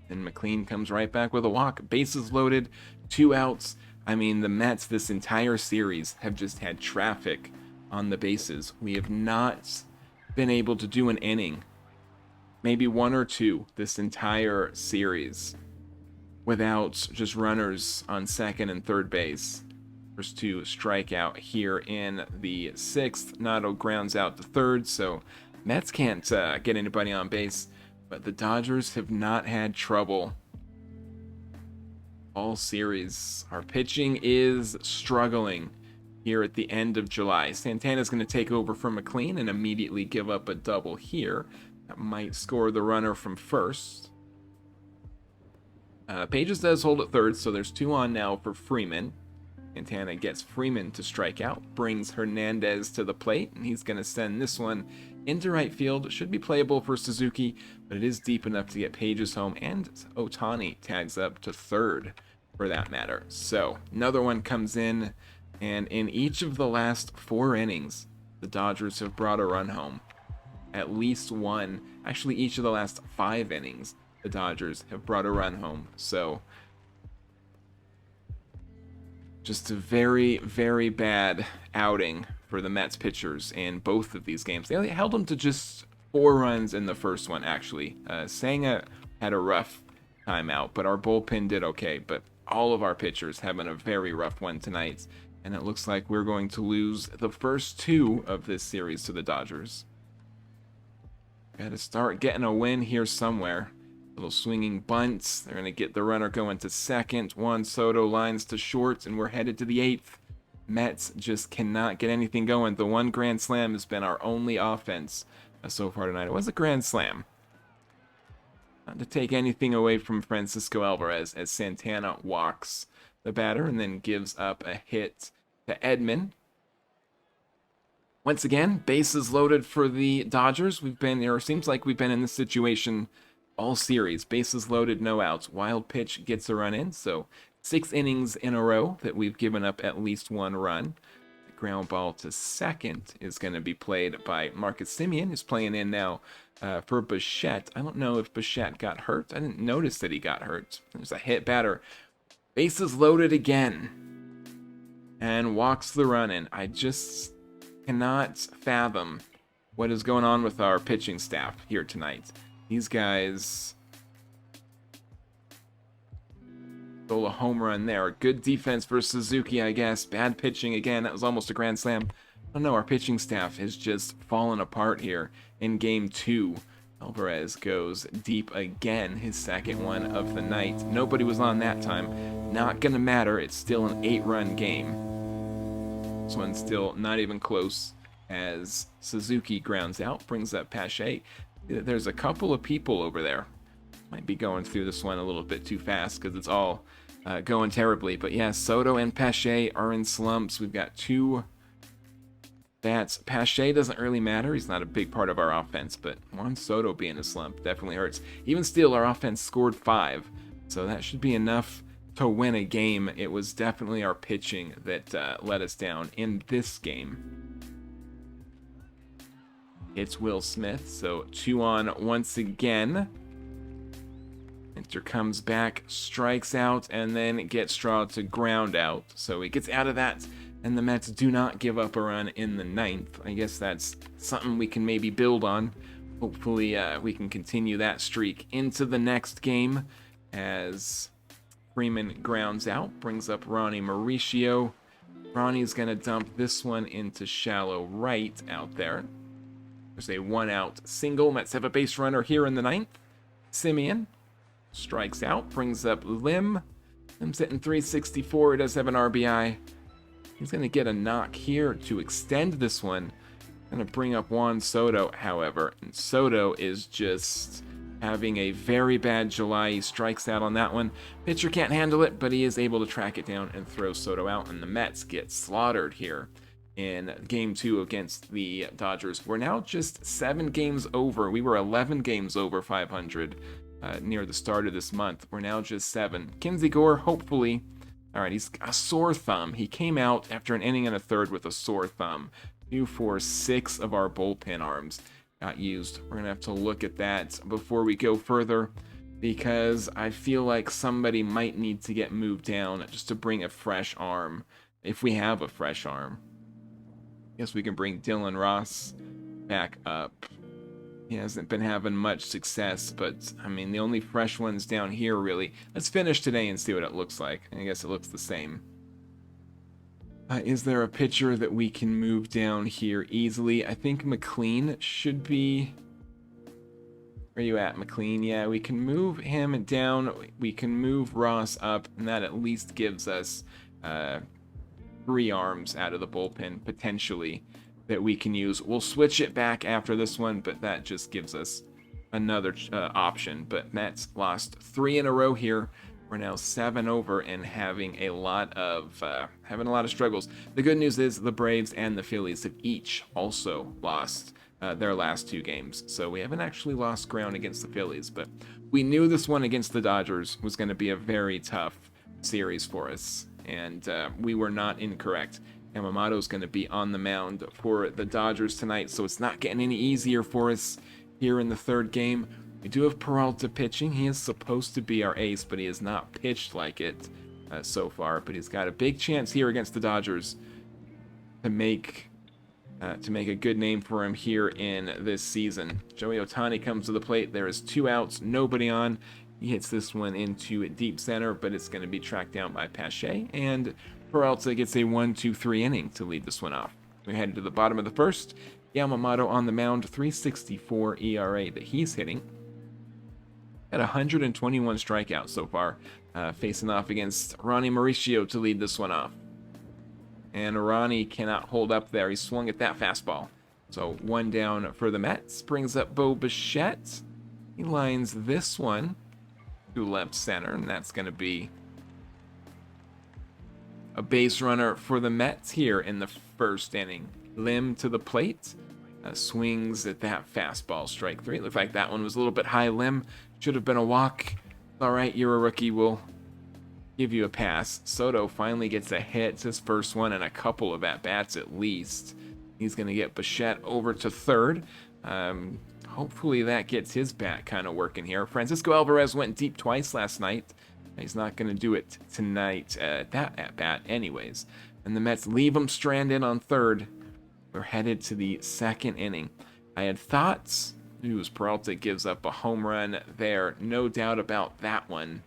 then McLean comes right back with a walk. Bases loaded, 2 outs. I mean, the Mets this entire series have just had traffic on the bases. We have not been able to do an inning, maybe 1 or 2 this entire series, without just runners on second and third base. First 2 strike out here in the 6th. Nato grounds out to third, so Mets can't get anybody on base, but the Dodgers have not had trouble all series. Our pitching is struggling here at the end of July. Santana's going to take over from McLean and immediately give up a double here. That might score the runner from first. Pages does hold at third, so there's 2 on now for Freeman. Santana gets Freeman to strike out, brings Hernandez to the plate, and he's going to send this one into right field. Should be playable for Suzuki, but it is deep enough to get Pages home, and Ohtani tags up to third for that matter. So another one comes in, and in each of the last 4 innings, the Dodgers have brought a run home. At least one. Actually, each of the last 5 innings, the Dodgers have brought a run home. So just a very, very bad outing for the Mets pitchers in both of these games. They only held them to just 4 runs in the first one, actually. Senga had a rough time out, but our bullpen did okay. But all of our pitchers having a very rough one tonight, and it looks like we're going to lose the first 2 of this series to the Dodgers. Got to start getting a win here somewhere. Little swinging bunts. They're going to get the runner going to second. Juan Soto lines to short, and we're headed to the 8th. Mets just cannot get anything going. The one grand slam has been our only offense so far tonight. It was a grand slam. Not to take anything away from Francisco Alvarez, as Santana walks the batter and then gives up a hit to Edman. Once again, bases loaded for the Dodgers. Seems like we've been in this situation all series. Bases loaded, no outs. Wild pitch gets a run in, so 6 innings in a row that we've given up at least 1 run. The ground ball to second is going to be played by Marcus Semien, who's playing in now for Bichette. I don't know if Bichette got hurt. I didn't notice that he got hurt. There's a hit batter. Bases loaded again. And walks the run in. I just cannot fathom what is going on with our pitching staff here tonight. These guys stole a home run there. Good defense for Suzuki, I guess. Bad pitching again. That was almost a grand slam. I don't know. Our pitching staff has just fallen apart here in game 2. Alvarez goes deep again, his second one of the night. Nobody was on that time. Not gonna matter. It's still an 8-run game. This one's still not even close as Suzuki grounds out, brings up Pache. There's a couple of people over there. Might be going through this one a little bit too fast because it's all going terribly. But yeah, Soto and Pache are in slumps. We've got 2 bats. Pache doesn't really matter. He's not a big part of our offense, but Juan Soto being a slump definitely hurts. Even still, our offense scored 5, so that should be enough to win a game. It was definitely our pitching that let us down in this game. It's Will Smith, so 2 on once again. Minter comes back, strikes out, and then gets Straw to ground out. So he gets out of that, and the Mets do not give up a run in the 9th. I guess that's something we can maybe build on. Hopefully we can continue that streak into the next game as Freeman grounds out, brings up Ronnie Mauricio. Ronnie's going to dump this one into shallow right out there. There's a 1-out single. Mets have a base runner here in the 9th. Semien strikes out, brings up Lim. Lim's hitting 364. He does have an RBI. He's going to get a knock here to extend this one. Going to bring up Juan Soto, however. And Soto is just having a very bad July. He strikes out on that one. Pitcher can't handle it, but he is able to track it down and throw Soto out. And the Mets get slaughtered here in game 2 against the Dodgers. We're now just 7 games over. We were 11 games over 500 near the start of this month. We're now just 7. Kinsey Gore, hopefully. All right, he's got a sore thumb. He came out after an inning and a third with a sore thumb. 2, 4, 6 of our bullpen arms got used. We're going to have to look at that before we go further, because I feel like somebody might need to get moved down just to bring a fresh arm, if we have a fresh arm. I guess we can bring Dylan Ross back up. He hasn't been having much success, but I mean, the only fresh ones down here really. Let's finish today and see what it looks like. I guess it looks the same. Is there a pitcher that we can move down here easily? I think McLean should be... Where are you at, McLean? Yeah, we can move him down. We can move Ross up, and that at least gives us 3 arms out of the bullpen, potentially, that we can use. We'll switch it back after this one, but that just gives us another option. But Mets lost 3 in a row here. We're now 7 over and having a lot of struggles. The good news is the Braves and the Phillies have each also lost their last 2 games. So we haven't actually lost ground against the Phillies, but we knew this one against the Dodgers was going to be a very tough series for us, and we were not incorrect. Yamamoto's going to be on the mound for the Dodgers tonight, so it's not getting any easier for us here in the 3rd game. We do have Peralta pitching. He is supposed to be our ace, but he has not pitched like it so far. But he's got a big chance here against the Dodgers to make a good name for him here in this season. Joey Ohtani comes to the plate. There is 2 outs, nobody on. He hits this one into deep center, but it's going to be tracked down by Pache, and Peralta gets a 1-2-3 inning to lead this one off. We're headed to the bottom of the 1st. Yamamoto on the mound, 3.64 ERA that he's hitting. At 121 strikeouts so far, facing off against Ronnie Mauricio to lead this one off. And Ronnie cannot hold up there. He swung at that fastball. So 1 down for the Mets. Brings up Bo Bichette. He lines this one to left center, and that's going to be a base runner for the Mets here in the 1st inning. Lim to the plate. Swings at that fastball, strike 3. It looked like that one was a little bit high. Lim should have been a walk. All right, you're a rookie. We'll give you a pass. Soto finally gets a hit. It's his first one and a couple of at-bats at least. He's going to get Bichette over to 3rd. Hopefully that gets his bat kind of working here. Francisco Alvarez went deep twice last night. He's not going to do it tonight at that at-bat anyways. And the Mets leave him stranded on 3rd. We're headed to the 2nd inning. I had thoughts. Peralta gives up a home run there. No doubt about that one.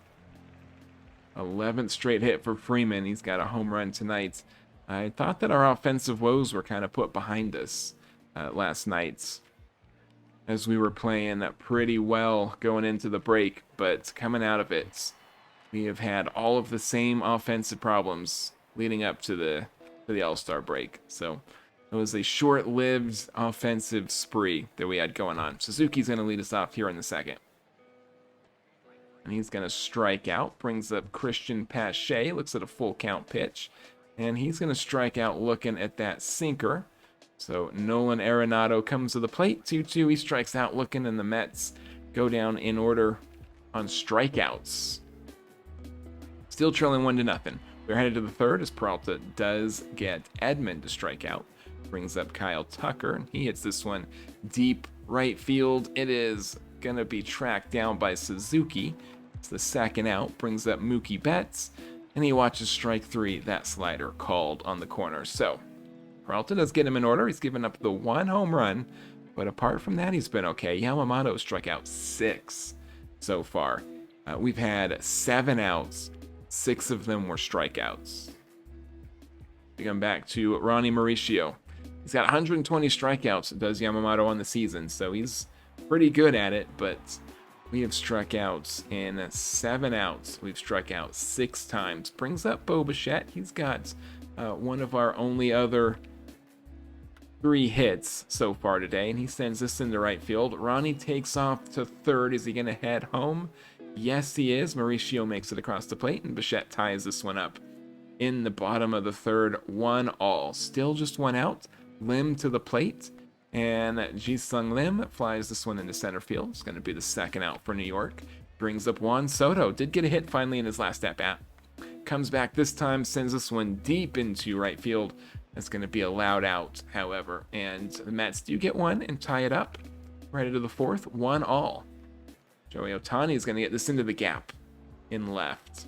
11th straight hit for Freeman. He's got a home run tonight. I thought that our offensive woes were kind of put behind us last night, as we were playing pretty well going into the break, but coming out of it, we have had all of the same offensive problems leading up to the All-Star break. So it was a short-lived offensive spree that we had going on. Suzuki's going to lead us off here in the 2nd. And he's going to strike out. Brings up Christian Pache. Looks at a full count pitch. And he's going to strike out looking at that sinker. So Nolan Arenado comes to the plate. 2-2. He strikes out looking, and the Mets go down in order on strikeouts. Still trailing 1-0. We're headed to the 3rd as Peralta does get Edman to strike out. Brings up Kyle Tucker, and he hits this one deep right field. It is going to be tracked down by Suzuki. It's the 2nd out. Brings up Mookie Betts, and he watches strike 3, that slider called on the corner. So Peralta does get him in order. He's given up the 1 home run, but apart from that, he's been okay. Yamamoto struck out 6 so far. We've had 7 outs. 6 of them were strikeouts. We come back to Ronnie Mauricio. He's got 120 strikeouts, does Yamamoto on the season, so he's pretty good at it, but we have struck out in 7 outs. We've struck out 6 times. Brings up Bo Bichette. He's got one of our only other 3 hits so far today, and he sends this into right field. Ronnie takes off to 3rd. Is he going to head home? Yes, he is. Mauricio makes it across the plate, and Bichette ties this one up in the bottom of the 3rd. 1-all. Still just 1 out. Lim to the plate, and Ji-Sung Lim flies this one into center field. It's going to be the 2nd out for New York. Brings up Juan Soto. Did get a hit finally in his last at-bat. Comes back this time, sends this one deep into right field. That's going to be a loud out, however, and the Mets do get one and tie it up. Right into the 4th, 1-all. Joey Ohtani is going to get this into the gap in left.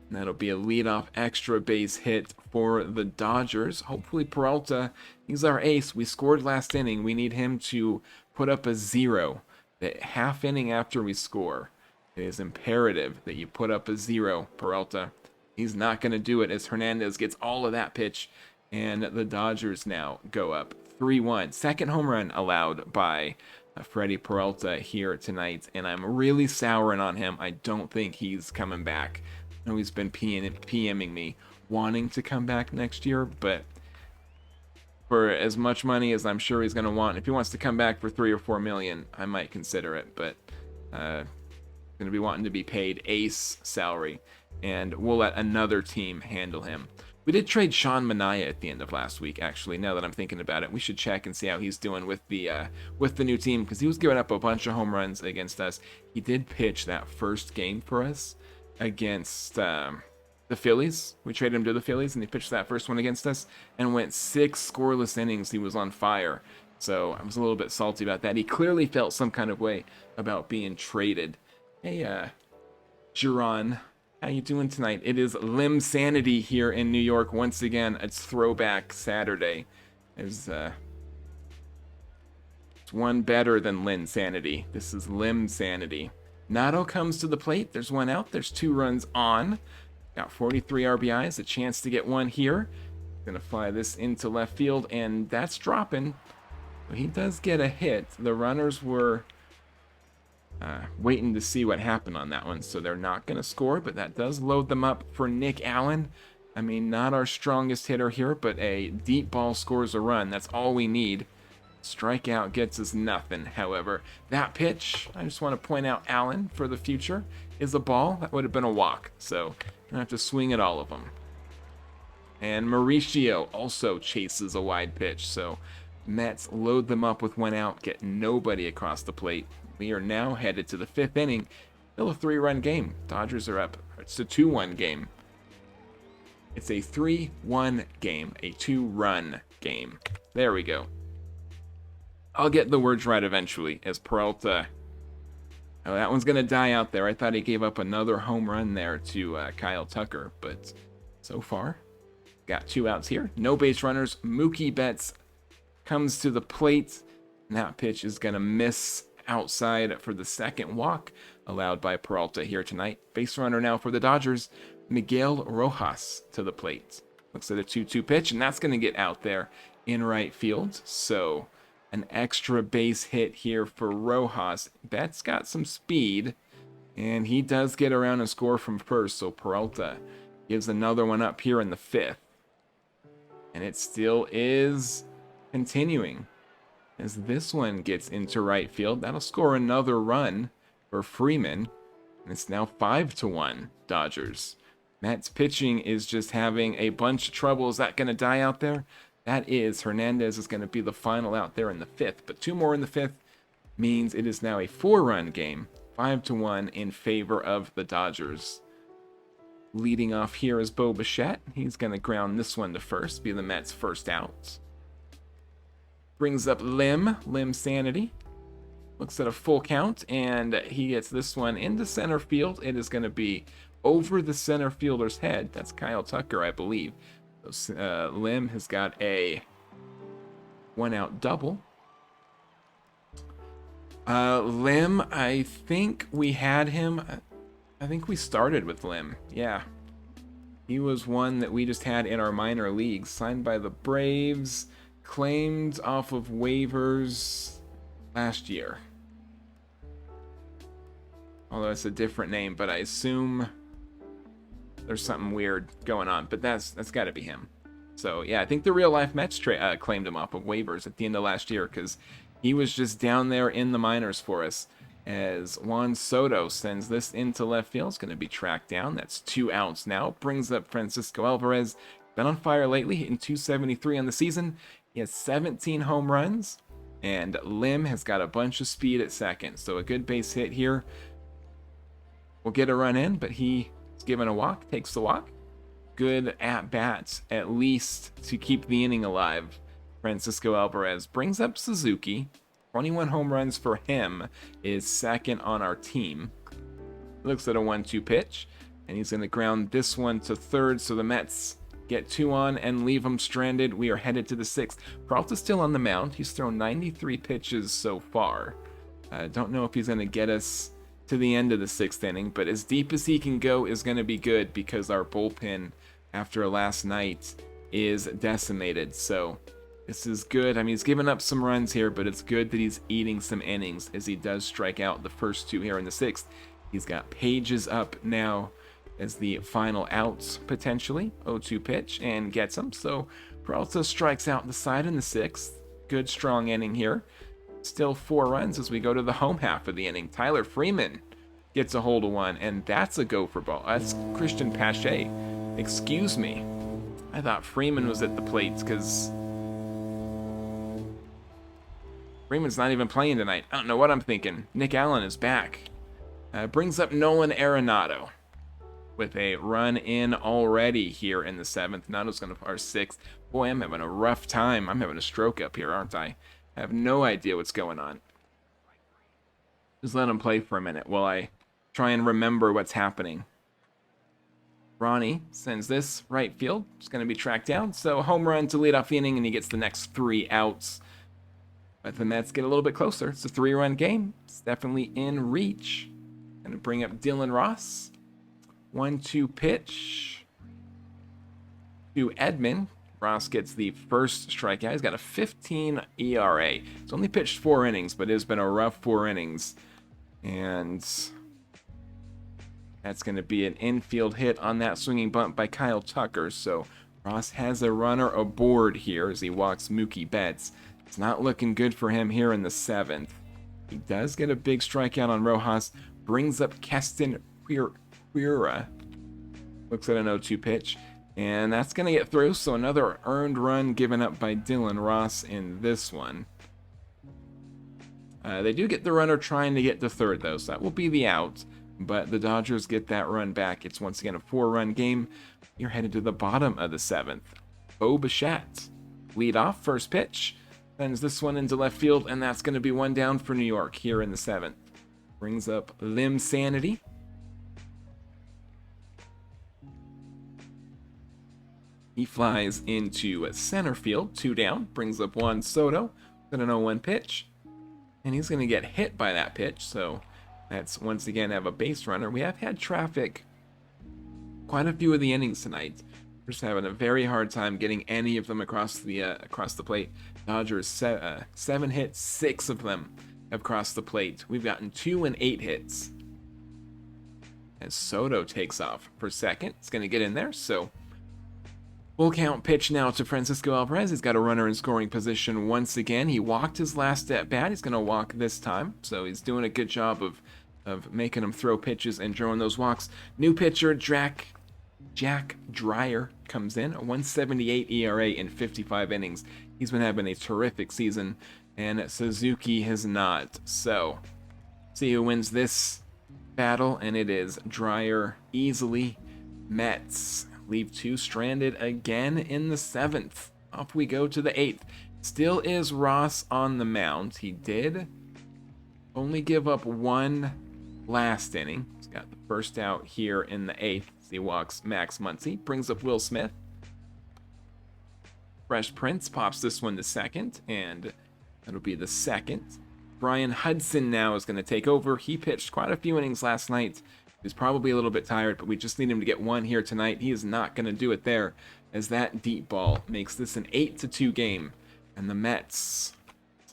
And that'll be a leadoff extra base hit for the Dodgers. Hopefully Peralta, he's our ace. We scored last inning. We need him to put up a 0. The half inning after we score, it is imperative that you put up a 0, Peralta. He's not going to do it as Hernandez gets all of that pitch, and the Dodgers now go up 3-1. Second home run allowed by Freddie Peralta here tonight, and I'm really souring on him. I don't think he's coming back. I know he's been PMing me wanting to come back next year, but for as much money as I'm sure he's going to want, if he wants to come back for $3 or $4 million, I might consider it, but going to be wanting to be paid ace salary, and we'll let another team handle him. We did trade Sean Manaea at the end of last week, actually. Now that I'm thinking about it, we should check and see how he's doing with the new team, because he was giving up a bunch of home runs against us. He did pitch that first game for us against the Phillies. We traded him to the Phillies, and he pitched that first one against us and went 6 scoreless innings. He was on fire, so I was a little bit salty about that. He clearly felt some kind of way about being traded. Hey, Jerron. How you doing tonight? It is Lim Sanity here in New York once again. It's Throwback Saturday. It's one better than Lin Sanity. This is Lim Sanity. Nato comes to the plate. There's one out. There's 2 runs on. Got 43 RBIs. A chance to get one here. Gonna fly this into left field, and that's dropping. He does get a hit. The runners were waiting to see what happened on that one, so they're not going to score, but that does load them up for Nick Allen. I mean, not our strongest hitter here, but a deep ball scores a run. That's all we need. Strikeout gets us nothing. However, that pitch, I just want to point out, Allen, for the future, is a ball. That would have been a walk, so I have to swing at all of them. And Mauricio also chases a wide pitch, so Mets load them up with one out, get nobody across the plate. We are now headed to the 5th inning. Still a 3-run game. Dodgers are up. It's a 2-1 game. It's a 3-1 game. A 2-run game. There we go. I'll get the words right eventually as Peralta. Oh, that one's going to die out there. I thought he gave up another home run there to Kyle Tucker, but so far, got 2 outs here. No base runners. Mookie Betts comes to the plate, and that pitch is going to miss outside for the second walk allowed by Peralta here tonight. Base runner now for the Dodgers, Miguel Rojas to the plate. Looks at a 2-2 pitch, and that's going to get out there in right field. So an extra base hit here for Rojas. Betts got some speed, and he does get around and score from first. So Peralta gives another one up here in the 5th. And it still is continuing. As this one gets into right field, that'll score another run for Freeman. And it's now 5-1 Dodgers. Mets pitching is just having a bunch of trouble. Is that going to die out there? That is. Hernandez is going to be the final out there in the 5th. But 2 more in the 5th means it is now a 4-run game. 5-1 in favor of the Dodgers. Leading off here is Bo Bichette. He's going to ground this one to first, be the Mets' first out. Brings up Lim Sanity. Looks at a full count, and he gets this one into center field. It is going to be over the center fielder's head. That's Kyle Tucker, I believe. So, Lim has got a 1-out double. Lim, I think we had him. I think we started with Lim. Yeah. He was one that we just had in our minor leagues. Signed by the Braves. Claimed off of waivers last year. Although it's a different name, but I assume there's something weird going on. But that's got to be him. So yeah, I think the real life Mets claimed him off of waivers at the end of last year because he was just down there in the minors for us. As Juan Soto sends this into left field, it's going to be tracked down. That's 2 outs now. Brings up Francisco Alvarez. Been on fire lately, hitting .273 on the season. He has 17 home runs, and Lim has got a bunch of speed at second. So a good base hit here. We'll get a run in, but he's given a walk, takes the walk. Good at-bats, at least to keep the inning alive. Francisco Alvarez brings up Suzuki. 21 home runs for him, is second on our team. Looks at a 1-2 pitch, and he's going to ground this one to third, so the Mets get 2 on and leave him stranded. We are headed to the 6th. Peralta's still on the mound. He's thrown 93 pitches so far. I don't know if he's going to get us to the end of the 6th inning, but as deep as he can go is going to be good because our bullpen after last night is decimated. So this is good. I mean, he's given up some runs here, but it's good that he's eating some innings as he does strike out the first 2 here in the 6th. He's got Pages up now as the final outs potentially. 0-2 pitch and gets him. So Peralta strikes out the side in the 6th. Good strong inning here. Still 4 runs as we go to the home half of the inning. Tyler Freeman gets a hold of one, and that's a go for ball. That's Christian Pache. Excuse me. I thought Freeman was at the plate because Freeman's not even playing tonight. I don't know what I'm thinking. Nick Allen is back. Brings up Nolan Arenado with a run in already here in the 7th. Nato's going to our 6th. Boy, I'm having a rough time. I'm having a stroke up here, aren't I? I have no idea what's going on. Just let him play for a minute while I try and remember what's happening. Ronnie sends this right field. It's going to be tracked down. So home run to lead off the inning, and he gets the next 3 outs. But the Mets get a little bit closer. It's a 3-run game. It's definitely in reach. Going to bring up Dylan Ross. 1-2 pitch to Edman. Ross gets the first strikeout. He's got a 15 ERA. He's only pitched 4 innings, but it has been a rough 4 innings. And that's going to be an infield hit on that swinging bunt by Kyle Tucker. So Ross has a runner aboard here as he walks Mookie Betts. It's not looking good for him here in the 7th. He does get a big strikeout on Rojas. Brings up Keston Hiura. Looks at an 0-2 pitch. And that's going to get through, so another earned run given up by Dylan Ross in this one. They do get the runner trying to get to third, though, so that will be the out. But the Dodgers get that run back. It's once again a 4-run game. You're headed to the bottom of the 7th. Bo Bichette, lead off, first pitch. Sends this one into left field, and that's going to be 1 down for New York here in the 7th. Brings up Lim Sanity. He flies into center field, 2 down, brings up Juan Soto, an 0-1 pitch, and he's going to get hit by that pitch, so that's once again have a base runner. We have had traffic quite a few of the innings tonight. We're just having a very hard time getting any of them across the plate. Dodgers 7 hits, 6 of them have crossed the plate. We've gotten 2 and 8 hits. As Soto takes off for second, it's going to get in there, so full count pitch now to Francisco Alvarez. He's got a runner in scoring position once again. He walked his last at bat. He's going to walk this time. So he's doing a good job of making him throw pitches and drawing those walks. New pitcher, Jack Dreyer comes in. A 1.78 ERA in 55 innings. He's been having a terrific season, and Suzuki has not. So, see who wins this battle, and it is Dreyer easily. Mets leave 2 stranded again in the 7th. Off we go to the 8th. Still is Ross on the mound. He did only give up 1 last inning. He's got the first out here in the 8th. He walks Max Muncy. Brings up Will Smith. Fresh Prince pops this one to second, and that'll be the 2nd. Brian Hudson now is going to take over. He pitched quite a few innings last night. He's probably a little bit tired, but we just need him to get 1 here tonight. He is not going to do it there, as that deep ball makes this an 8-2 game. And the Mets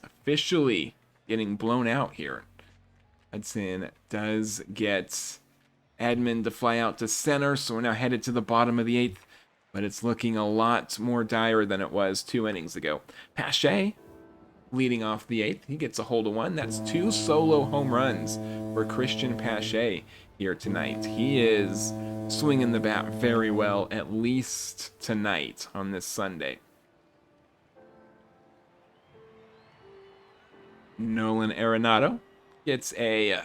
officially getting blown out here. Hudson does get Edman to fly out to center, so we're now headed to the bottom of the 8th. But it's looking a lot more dire than it was 2 innings ago. Pache leading off the 8th. He gets a hold of 1. That's 2 solo home runs for Christian Pache here tonight. He is swinging the bat very well, at least tonight on this Sunday. Nolan Arenado gets a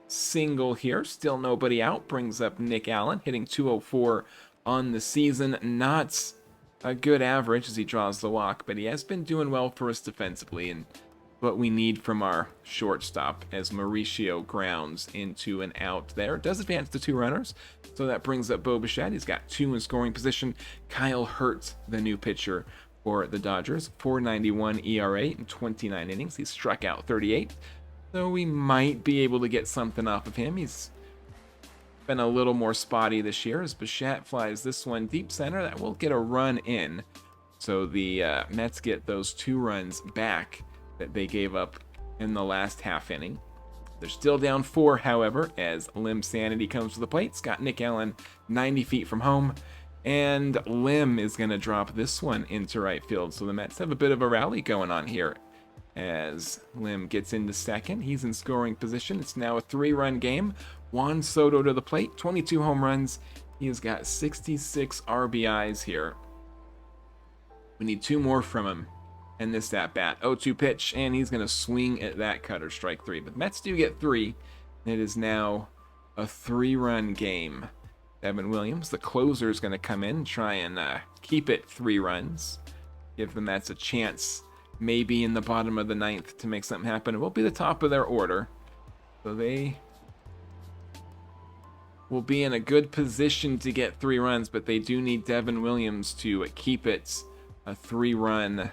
single here. Still nobody out. Brings up Nick Allen, hitting 204 on the season. Not a good average as he draws the walk, but he has been doing well for us defensively, and what we need from our shortstop as Mauricio grounds into an out there. Does advance to 2 runners, so that brings up Bo Bichette. He's got 2 in scoring position. Kyle Hurt, the new pitcher for the Dodgers, 4.91 ERA in 29 innings. He's struck out 38. So we might be able to get something off of him. He's been a little more spotty this year as Bichette flies this one deep center. That will get a run in. So the Mets get those 2 runs back that they gave up in the last half inning. They're still down 4, however, as Lim Sanity comes to the plate. Scott Nick Allen 90 feet from home. And Lim is going to drop this one into right field. So the Mets have a bit of a rally going on here as Lim gets into second. He's in scoring position. It's now a 3-run game. Juan Soto to the plate, 22 home runs. He has got 66 RBIs here. We need 2 more from him in this at-bat. 0-2 pitch, and he's going to swing at that cutter, strike 3. But Mets do get 3. It is now a 3-run game. Devin Williams, the closer, is going to come in and try and keep it 3 runs. Give the Mets a chance, maybe in the bottom of the 9th, to make something happen. It will be the top of their order. So they will be in a good position to get 3 runs, but they do need Devin Williams to keep it a 3-run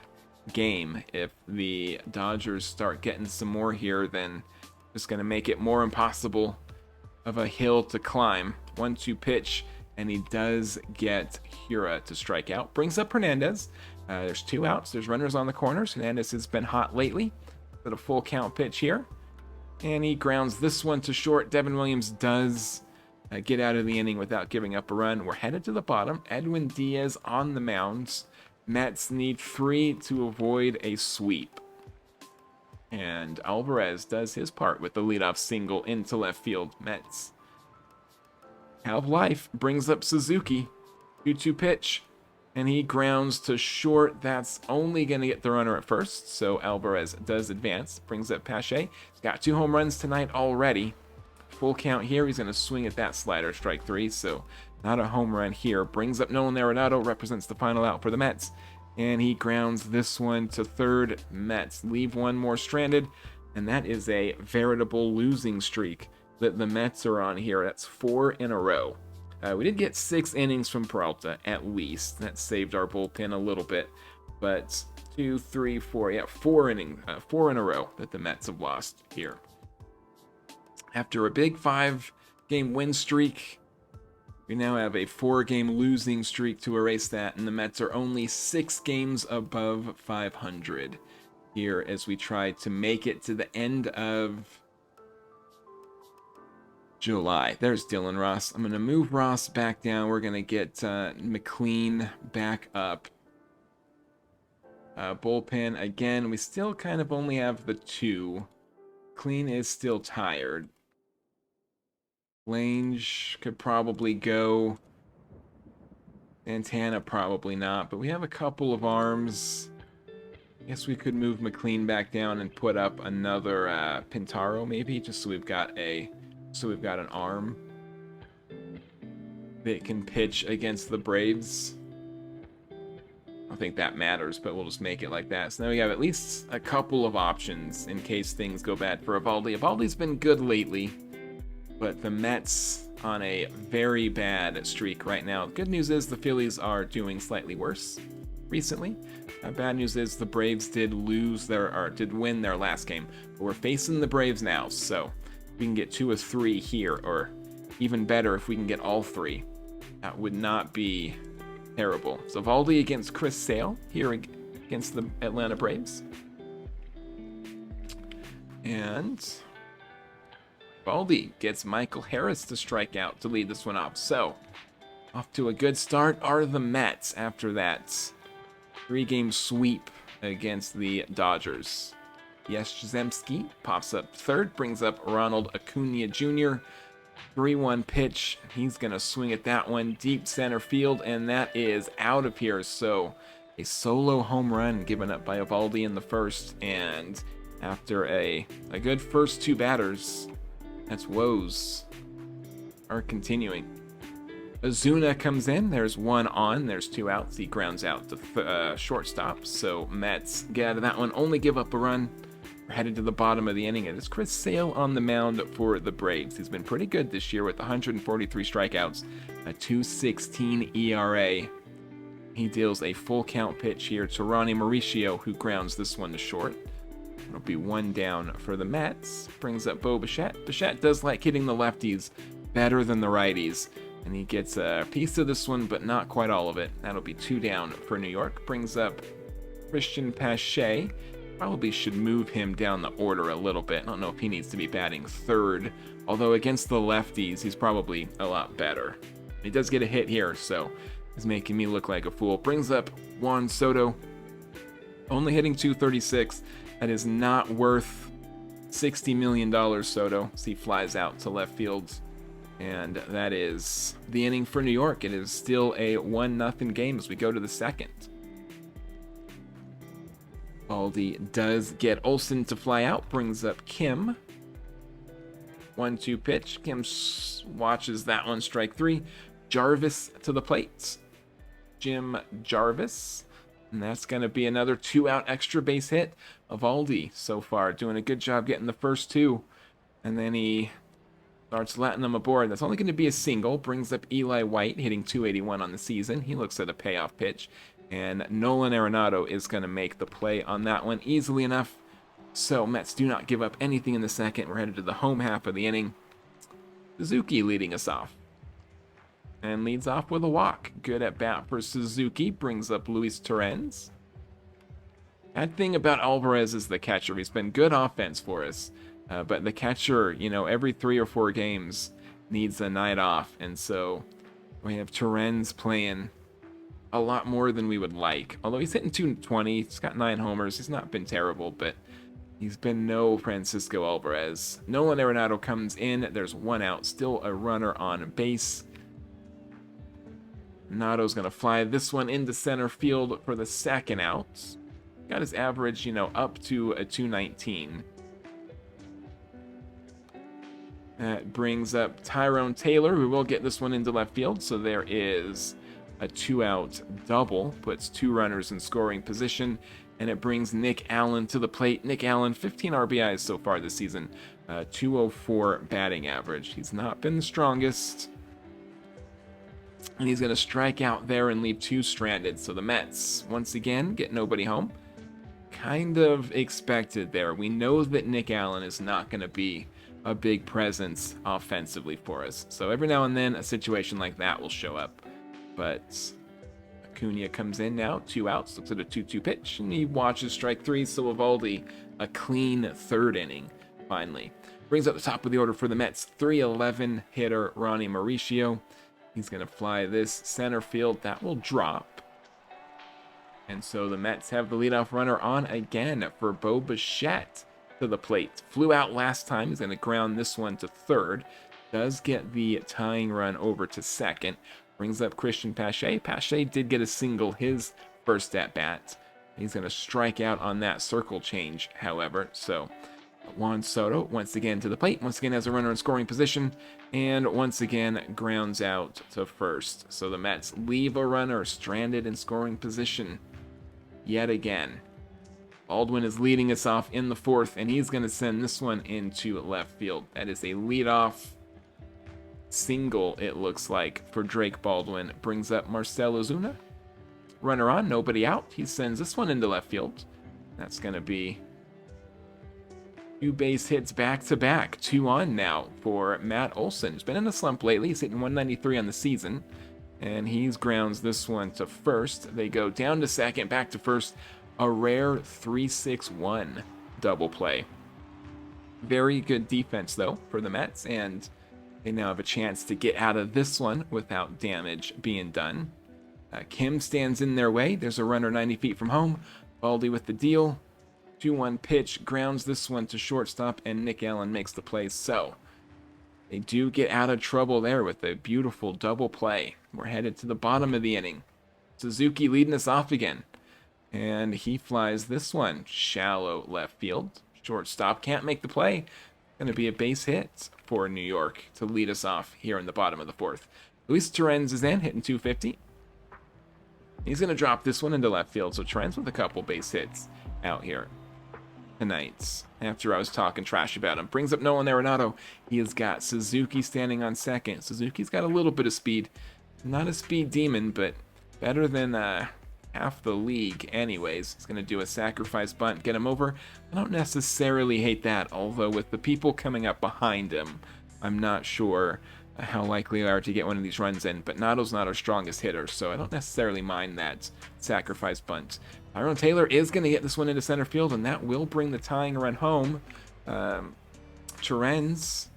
game. If the Dodgers start getting some more here, then it's going to make it more impossible of a hill to climb. 1-2 pitch, and he does get Hura to strike out. Brings up Hernandez. There's 2 outs. There's runners on the corners. Hernandez has been hot lately. Got a full count pitch here, and he grounds this one to short. Devin Williams does get out of the inning without giving up a run. We're headed to the bottom. Edwin Diaz on the mound. Mets need 3 to avoid a sweep. And Alvarez does his part with the leadoff single into left field. Mets have life. Brings up Suzuki. 2-2 pitch. And he grounds to short. That's only going to get the runner at first. So Alvarez does advance. Brings up Pache. He's got 2 home runs tonight already. Full count here. He's going to swing at that slider. Strike 3. So not a home run here. Brings up Nolan Arenado. Represents the final out for the Mets. And he grounds this one to third. Mets leave 1 more stranded. And that is a veritable losing streak that the Mets are on here. That's 4 in a row. We did get 6 innings from Peralta, at least. That saved our bullpen a little bit. But 2, 3, 4, yeah, 4 innings, 4 in a row that the Mets have lost here. After a big 5-game win streak, we now have a 4-game losing streak to erase that, and the Mets are only 6 games above 500 here as we try to make it to the end of July. There's Dylan Ross. I'm going to move Ross back down. We're going to get McLean back up. Bullpen, again, we still kind of only have the 2. McLean is still tired. Lange could probably go. Santana probably not, but we have a couple of arms. I guess we could move McLean back down and put up another Pintaro maybe, just so we've got an arm that can pitch against the Braves. I don't think that matters, but we'll just make it like that. So now we have at least a couple of options in case things go bad for Eovaldi. Eovaldi's been good lately, but the Mets on a very bad streak right now. Good news is the Phillies are doing slightly worse recently. Bad news is the Braves did win their last game, but we're facing the Braves now, so we can get 2 of 3 here, or even better if we can get all 3. That would not be terrible. So Eovaldi against Chris Sale here against the Atlanta Braves. And Eovaldi gets Michael Harris to strike out to lead this one off. So off to a good start are the Mets after that 3-game sweep against the Dodgers. Yastrzemski pops up third, brings up Ronald Acuna Jr. 3-1 pitch. He's going to swing at that one deep center field, and that is out of here. So a solo home run given up by Eovaldi in the first, and after a good first 2 batters, that's woes are continuing. Ozuna comes in. There's 1 on. There's 2 outs. He grounds out to shortstop. So Mets get out of that one. Only give up a run. We're headed to the bottom of the inning. It is Chris Sale on the mound for the Braves. He's been pretty good this year with 143 strikeouts, a 2.16 ERA. He deals a full count pitch here to Ronnie Mauricio, who grounds this one to short. It'll be 1 down for the Mets. Brings up Bo Bichette. Bichette does like hitting the lefties better than the righties, and he gets a piece of this one, but not quite all of it. That'll be 2 down for New York. Brings up Christian Pache. Probably should move him down the order a little bit. I don't know if he needs to be batting third, although against the lefties, he's probably a lot better. He does get a hit here, so he's making me look like a fool. Brings up Juan Soto, only hitting 236. That is not worth $60 million, Soto, as he flies out to left field. And that is the inning for New York. It is still a 1-0 game as we go to the second. Baldy does get Olson to fly out, brings up Kim. 1-2 pitch. Kim watches that one, strike 3. Jarvis to the plate. Jim Jarvis. And that's going to be another 2-out extra base hit. Eovaldi so far doing a good job getting the first 2. And then he starts letting them aboard. That's only going to be a single. Brings up Eli White, hitting 281 on the season. He looks at a payoff pitch. And Nolan Arenado is going to make the play on that one easily enough. So Mets do not give up anything in the second. We're headed to the home half of the inning. Suzuki leading us off. And leads off with a walk. Good at bat for Suzuki. Brings up Luis Torrens. Bad thing about Alvarez is the catcher. He's been good offense for us. But the catcher, every 3 or 4 games needs a night off. And so we have Torrens playing a lot more than we would like. Although he's hitting 220, he's got 9 homers. He's not been terrible, but he's been no Francisco Alvarez. Nolan Arenado comes in. There's 1 out. Still a runner on base. Arenado's going to fly this one into center field for the 2nd out. Got his average, up to a 219. That brings up Tyrone Taylor, who will get this one into left field. So there is a 2-out double, puts 2 runners in scoring position, and it brings Nick Allen to the plate. Nick Allen, 15 RBIs so far this season, 204 batting average. He's not been the strongest, and he's going to strike out there and leave 2 stranded. So the Mets, once again, get nobody home. Kind of expected there. We know that Nick Allen is not going to be a big presence offensively for us. So every now and then, a situation like that will show up. But Acuna comes in now, 2 outs, looks at a 2-2 pitch, and he watches strike 3. So Eovaldi, a clean 3rd inning, finally. Brings up the top of the order for the Mets, 311 hitter Ronnie Mauricio. He's going to fly this center field. That will drop. And so the Mets have the leadoff runner on again for Bo Bichette to the plate. Flew out last time. He's going to ground this one to 3rd. Does get the tying run over to 2nd. Brings up Christian Pache. Pache did get a single his first at-bat. He's going to strike out on that circle change, however. So Juan Soto once again to the plate. Once again has a runner in scoring position. And once again grounds out to 1st. So the Mets leave a runner stranded in scoring position yet again. Baldwin is leading us off in the 4th, and he's going to send this one into left field. That is a leadoff single, it looks like, for Drake Baldwin. Brings up Marcell Ozuna. Runner on, nobody out. He sends this one into left field. That's going to be 2 base hits back-to-back. 2 on now for Matt Olson. He's been in a slump lately. He's hitting 193 on the season. And he's grounds this one to 1st. They go down to 2nd, back to 1st. A rare 3-6-1 double play. Very good defense, though, for the Mets. And they now have a chance to get out of this one without damage being done. Kim stands in their way. There's a runner 90 feet from home. Baldy with the deal. 2-1 pitch. Grounds this one to shortstop, and Nick Allen makes the play. So they do get out of trouble there with a beautiful double play. We're headed to the bottom of the inning. Suzuki leading us off again. And he flies this one shallow left field. Shortstop can't make the play. Going to be a base hit for New York to lead us off here in the bottom of the 4th. Luis Torrens is in, hitting 250. He's going to drop this one into left field. So Torrens with a couple base hits out here tonight. After I was talking trash about him. Brings up Nolan Arenado. He has got Suzuki standing on 2nd. Suzuki's got a little bit of speed. Not a speed demon, but better than half the league anyways. He's going to do a sacrifice bunt, get him over. I don't necessarily hate that, although with the people coming up behind him, I'm not sure how likely they are to get one of these runs in. But Notto's not our strongest hitter, so I don't necessarily mind that sacrifice bunt. Tyrone Taylor is going to get this one into center field, and that will bring the tying run home. Torrens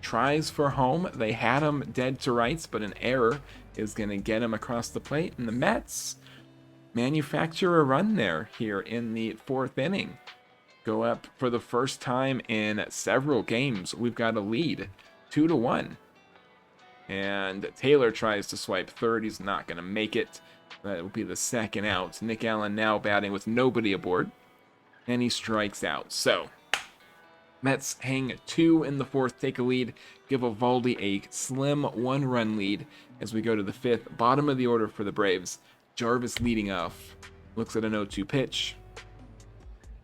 tries for home. They had him dead to rights, but an error is going to get him across the plate. And the Mets manufacture a run there here in the 4th inning. Go up for the first time in several games. We've got a lead, 2-1. And Taylor tries to swipe third. He's not going to make it. That will be the second out. Nick Allen now batting with nobody aboard. And he strikes out. So Mets hang 2 in the 4th, take a lead, give Eovaldi a slim 1-run lead as we go to the 5th. Bottom of the order for the Braves. Jarvis leading off. Looks at an 0-2 pitch.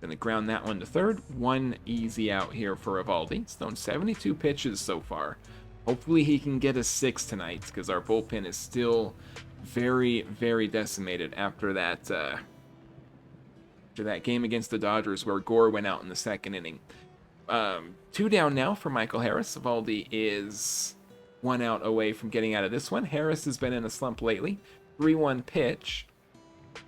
Going to ground that one to third. 1 easy out here for Eovaldi. He's thrown 72 pitches so far. Hopefully he can get a 6 tonight because our bullpen is still very, very decimated after that game against the Dodgers where Gore went out in the 2nd inning. 2 down now for Michael Harris. Eovaldi is 1 out away from getting out of this one. Harris has been in a slump lately. 3-1 pitch.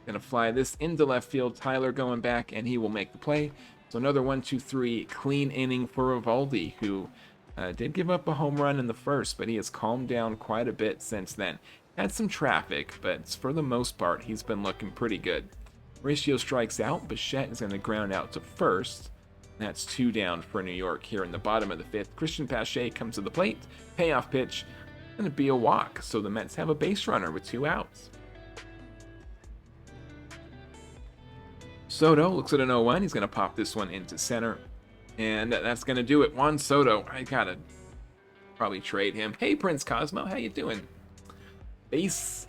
Gonna fly this into left field. Tyler going back, and he will make the play. So another 1-2-3 clean inning for Eovaldi, who did give up a home run in the 1st, but he has calmed down quite a bit since then. Had some traffic, but for the most part, he's been looking pretty good. Mauricio strikes out. Bichette is going to ground out to first. That's 2 down for New York here in the bottom of the 5th. Christian Pache comes to the plate. Payoff pitch. Going to be a walk. So the Mets have a base runner with 2 outs. Soto looks at an 0-1. He's going to pop this one into center. And that's going to do it. Juan Soto. I got to probably trade him. Hey, Prince Cosmo. How you doing? Baseball.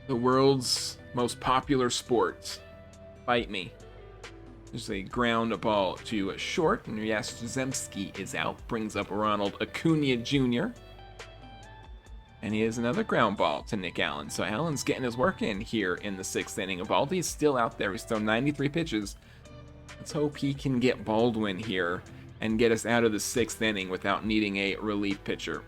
The world's most popular sport. Fight me. There's a ground ball to short, and Yastrzemski is out. Brings up Ronald Acuna Jr. And he has another ground ball to Nick Allen. So Allen's getting his work in here in the 6th inning. Eovaldi's still out there. He's thrown 93 pitches. Let's hope he can get Baldwin here and get us out of the 6th inning without needing a relief pitcher.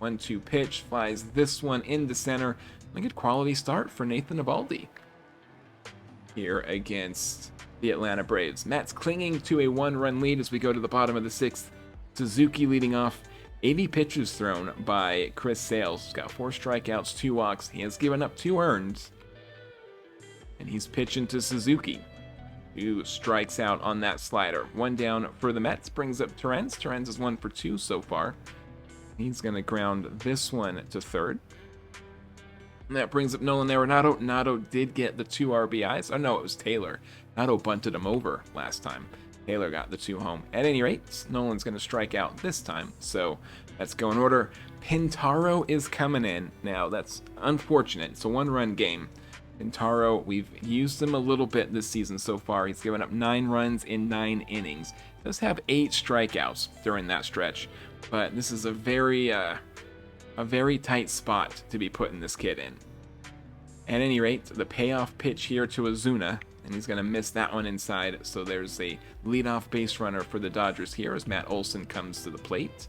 1-2 pitch, flies this one into center. A good quality start for Nathan Eovaldi here against the Atlanta Braves. Mets clinging to a 1-run lead as we go to the bottom of the 6th. Suzuki leading off. 80 pitches thrown by Chris Sales. He's got 4 strikeouts, 2 walks. He has given up 2 earned. And he's pitching to Suzuki, who strikes out on that slider. 1 down for the Mets. Brings up Torrens. Torrens is 1 for 2 so far. He's going to ground this one to third. And that brings up Nolan Arenado. Notto did get the 2 RBIs. Oh, no, it was Taylor. Notto bunted him over last time. Taylor got the 2 home. At any rate, Nolan's going to strike out this time. So let's go in order. Pintaro is coming in. Now, that's unfortunate. It's a 1-run game. Pintaro, we've used him a little bit this season so far. He's given up 9 runs in 9 innings. Does have 8 strikeouts during that stretch. But this is a very tight spot to be putting this kid in. At any rate, the payoff pitch here to Ozuna, and he's going to miss that one inside. So there's a leadoff base runner for the Dodgers here as Matt Olson comes to the plate.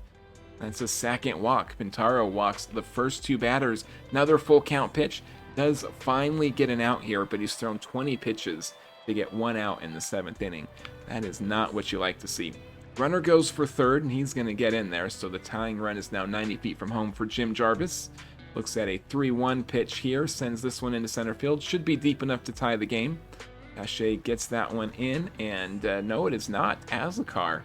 That's a 2nd walk. Pintaro walks the first 2 batters. Another full count pitch. Does finally get an out here, but he's thrown 20 pitches to get 1 out in the 7th inning. That is not what you like to see. Runner goes for third, and he's going to get in there, so the tying run is now 90 feet from home for Jim Jarvis. Looks at a 3-1 pitch here, sends this one into center field. Should be deep enough to tie the game. Pache gets that one in, and no, it is not. Azocar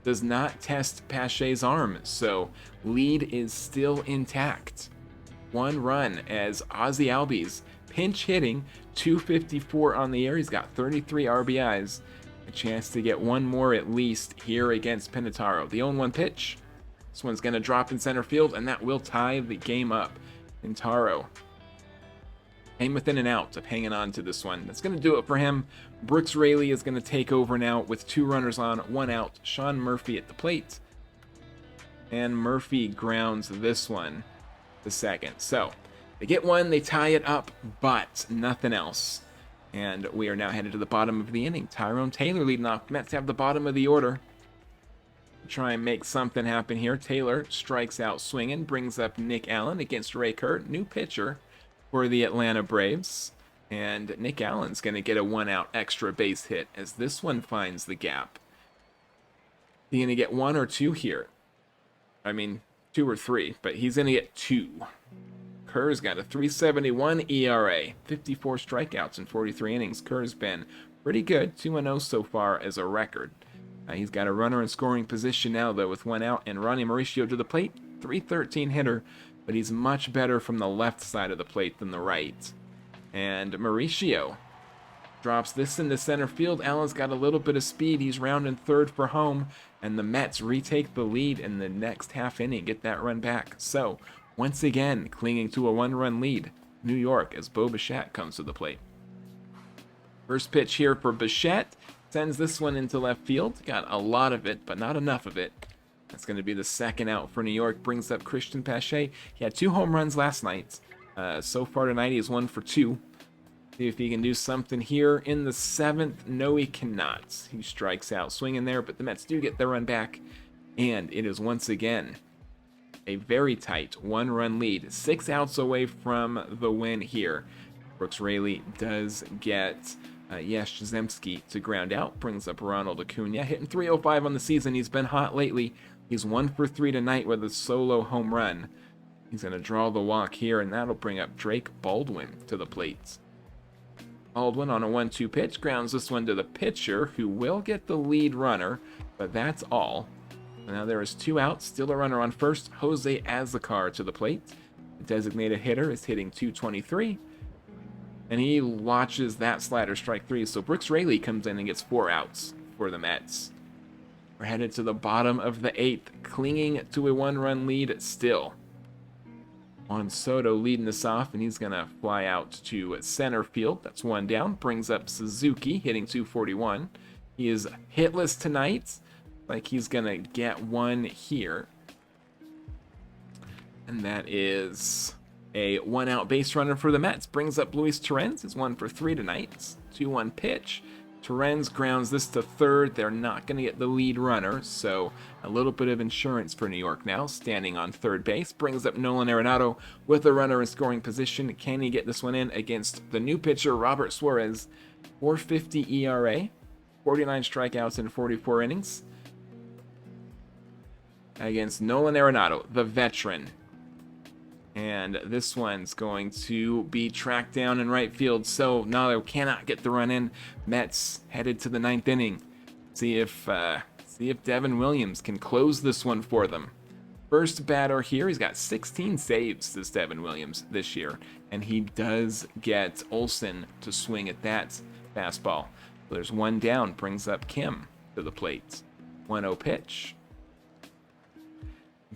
does not test Pache's arm, so lead is still intact. 1 run as Ozzy Albies pinch hitting, 254 on the year. He's got 33 RBIs. A chance to get 1 more at least here against Pintaro. The 0-1 pitch. This one's going to drop in center field, and that will tie the game up. Pintaro came within an out of hanging on to this one. That's going to do it for him. Brooks Raley is going to take over now with 2 runners on, 1 out. Sean Murphy at the plate. And Murphy grounds this one to second. So They get one, they tie it up, but nothing else. And we are now headed to the bottom of the inning. Tyrone Taylor leading off. Mets have the bottom of the order. Try and make something happen here. Taylor strikes out swinging, brings up Nick Allen against Ray Kurt, new pitcher for the Atlanta Braves. And Nick Allen's going to get a 1-out extra base hit as this one finds the gap. He's going to get 1 or 2 here. I mean, 2 or 3, but he's going to get 2. Kerr's got a 3.71 ERA, 54 strikeouts in 43 innings. Kerr's been pretty good, 2-0 so far as a record. He's got a runner in scoring position now, though, with 1 out, and Ronnie Mauricio to the plate, 313 hitter, but he's much better from the left side of the plate than the right. And Mauricio drops this into center field. Allen's got a little bit of speed. He's rounding third for home, and the Mets retake the lead in the next half inning, get that run back. So, once again, clinging to a 1-run lead, New York, as Bo Bichette comes to the plate. First pitch here for Bichette. Sends this one into left field. Got a lot of it, but not enough of it. That's going to be the second out for New York. Brings up Christian Pache. He had 2 home runs last night. So far tonight, he is 1 for 2. See if he can do something here in the 7th. No, he cannot. He strikes out swinging there, but the Mets do get their run back. And it is once again a very tight 1-run lead. 6 outs away from the win here. Brooks Raley does get Yash Zemski to ground out. Brings up Ronald Acuna. Hitting .305 on the season. He's been hot lately. He's 1 for 3 tonight with a solo home run. He's going to draw the walk here, and that'll bring up Drake Baldwin to the plate. Baldwin on a 1-2 pitch grounds this one to the pitcher, who will get the lead runner, but that's all. Now there is 2 outs, still a runner on first. Jose Azocar to the plate. The designated hitter is hitting .223. And he watches that slider strike 3. So Brooks Raley comes in and gets 4 outs for the Mets. We're headed to the bottom of the 8th, clinging to a 1-run lead still. Juan Soto leading this off, and he's going to fly out to center field. That's 1 down. Brings up Suzuki, hitting .241. He is hitless tonight. Like he's going to get 1 here. And that is a 1-out base runner for the Mets. Brings up Luis Torrens. He's 1 for 3 tonight. 2-1 pitch. Torrens grounds this to third. They're not going to get the lead runner, so a little bit of insurance for New York now. Standing on third base. Brings up Nolan Arenado with a runner in scoring position. Can he get this one in against the new pitcher, Robert Suarez? 4.50 ERA. 49 strikeouts in 44 innings. Against Nolan Arenado, the veteran. And this one's going to be tracked down in right field, so Nalo cannot get the run in. Mets headed to the 9th inning. See if Devin Williams can close this one for them. First batter here, he's got 16 saves, this Devin Williams, this year. And he does get Olsen to swing at that fastball. So there's 1 down, brings up Kim to the plate. 1-0 pitch.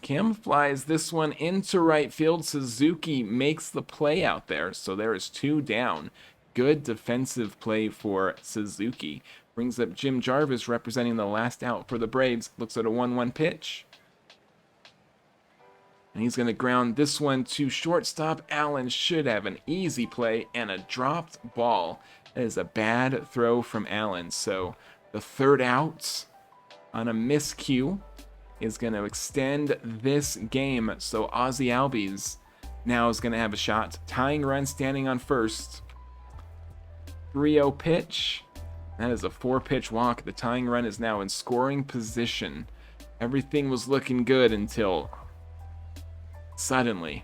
Kim flies this one into right field. Suzuki makes the play out there, so there is 2 down. Good defensive play for Suzuki. Brings up Jim Jarvis representing the last out for the Braves. Looks at a 1-1 pitch. And he's going to ground this one to shortstop. Allen should have an easy play and a dropped ball. That is a bad throw from Allen. So the 3rd out on a miscue is going to extend this game. So Ozzy Albies now is going to have a shot. Tying run standing on first. 3-0 pitch. That is a 4-pitch walk. The tying run is now in scoring position. Everything was looking good until suddenly.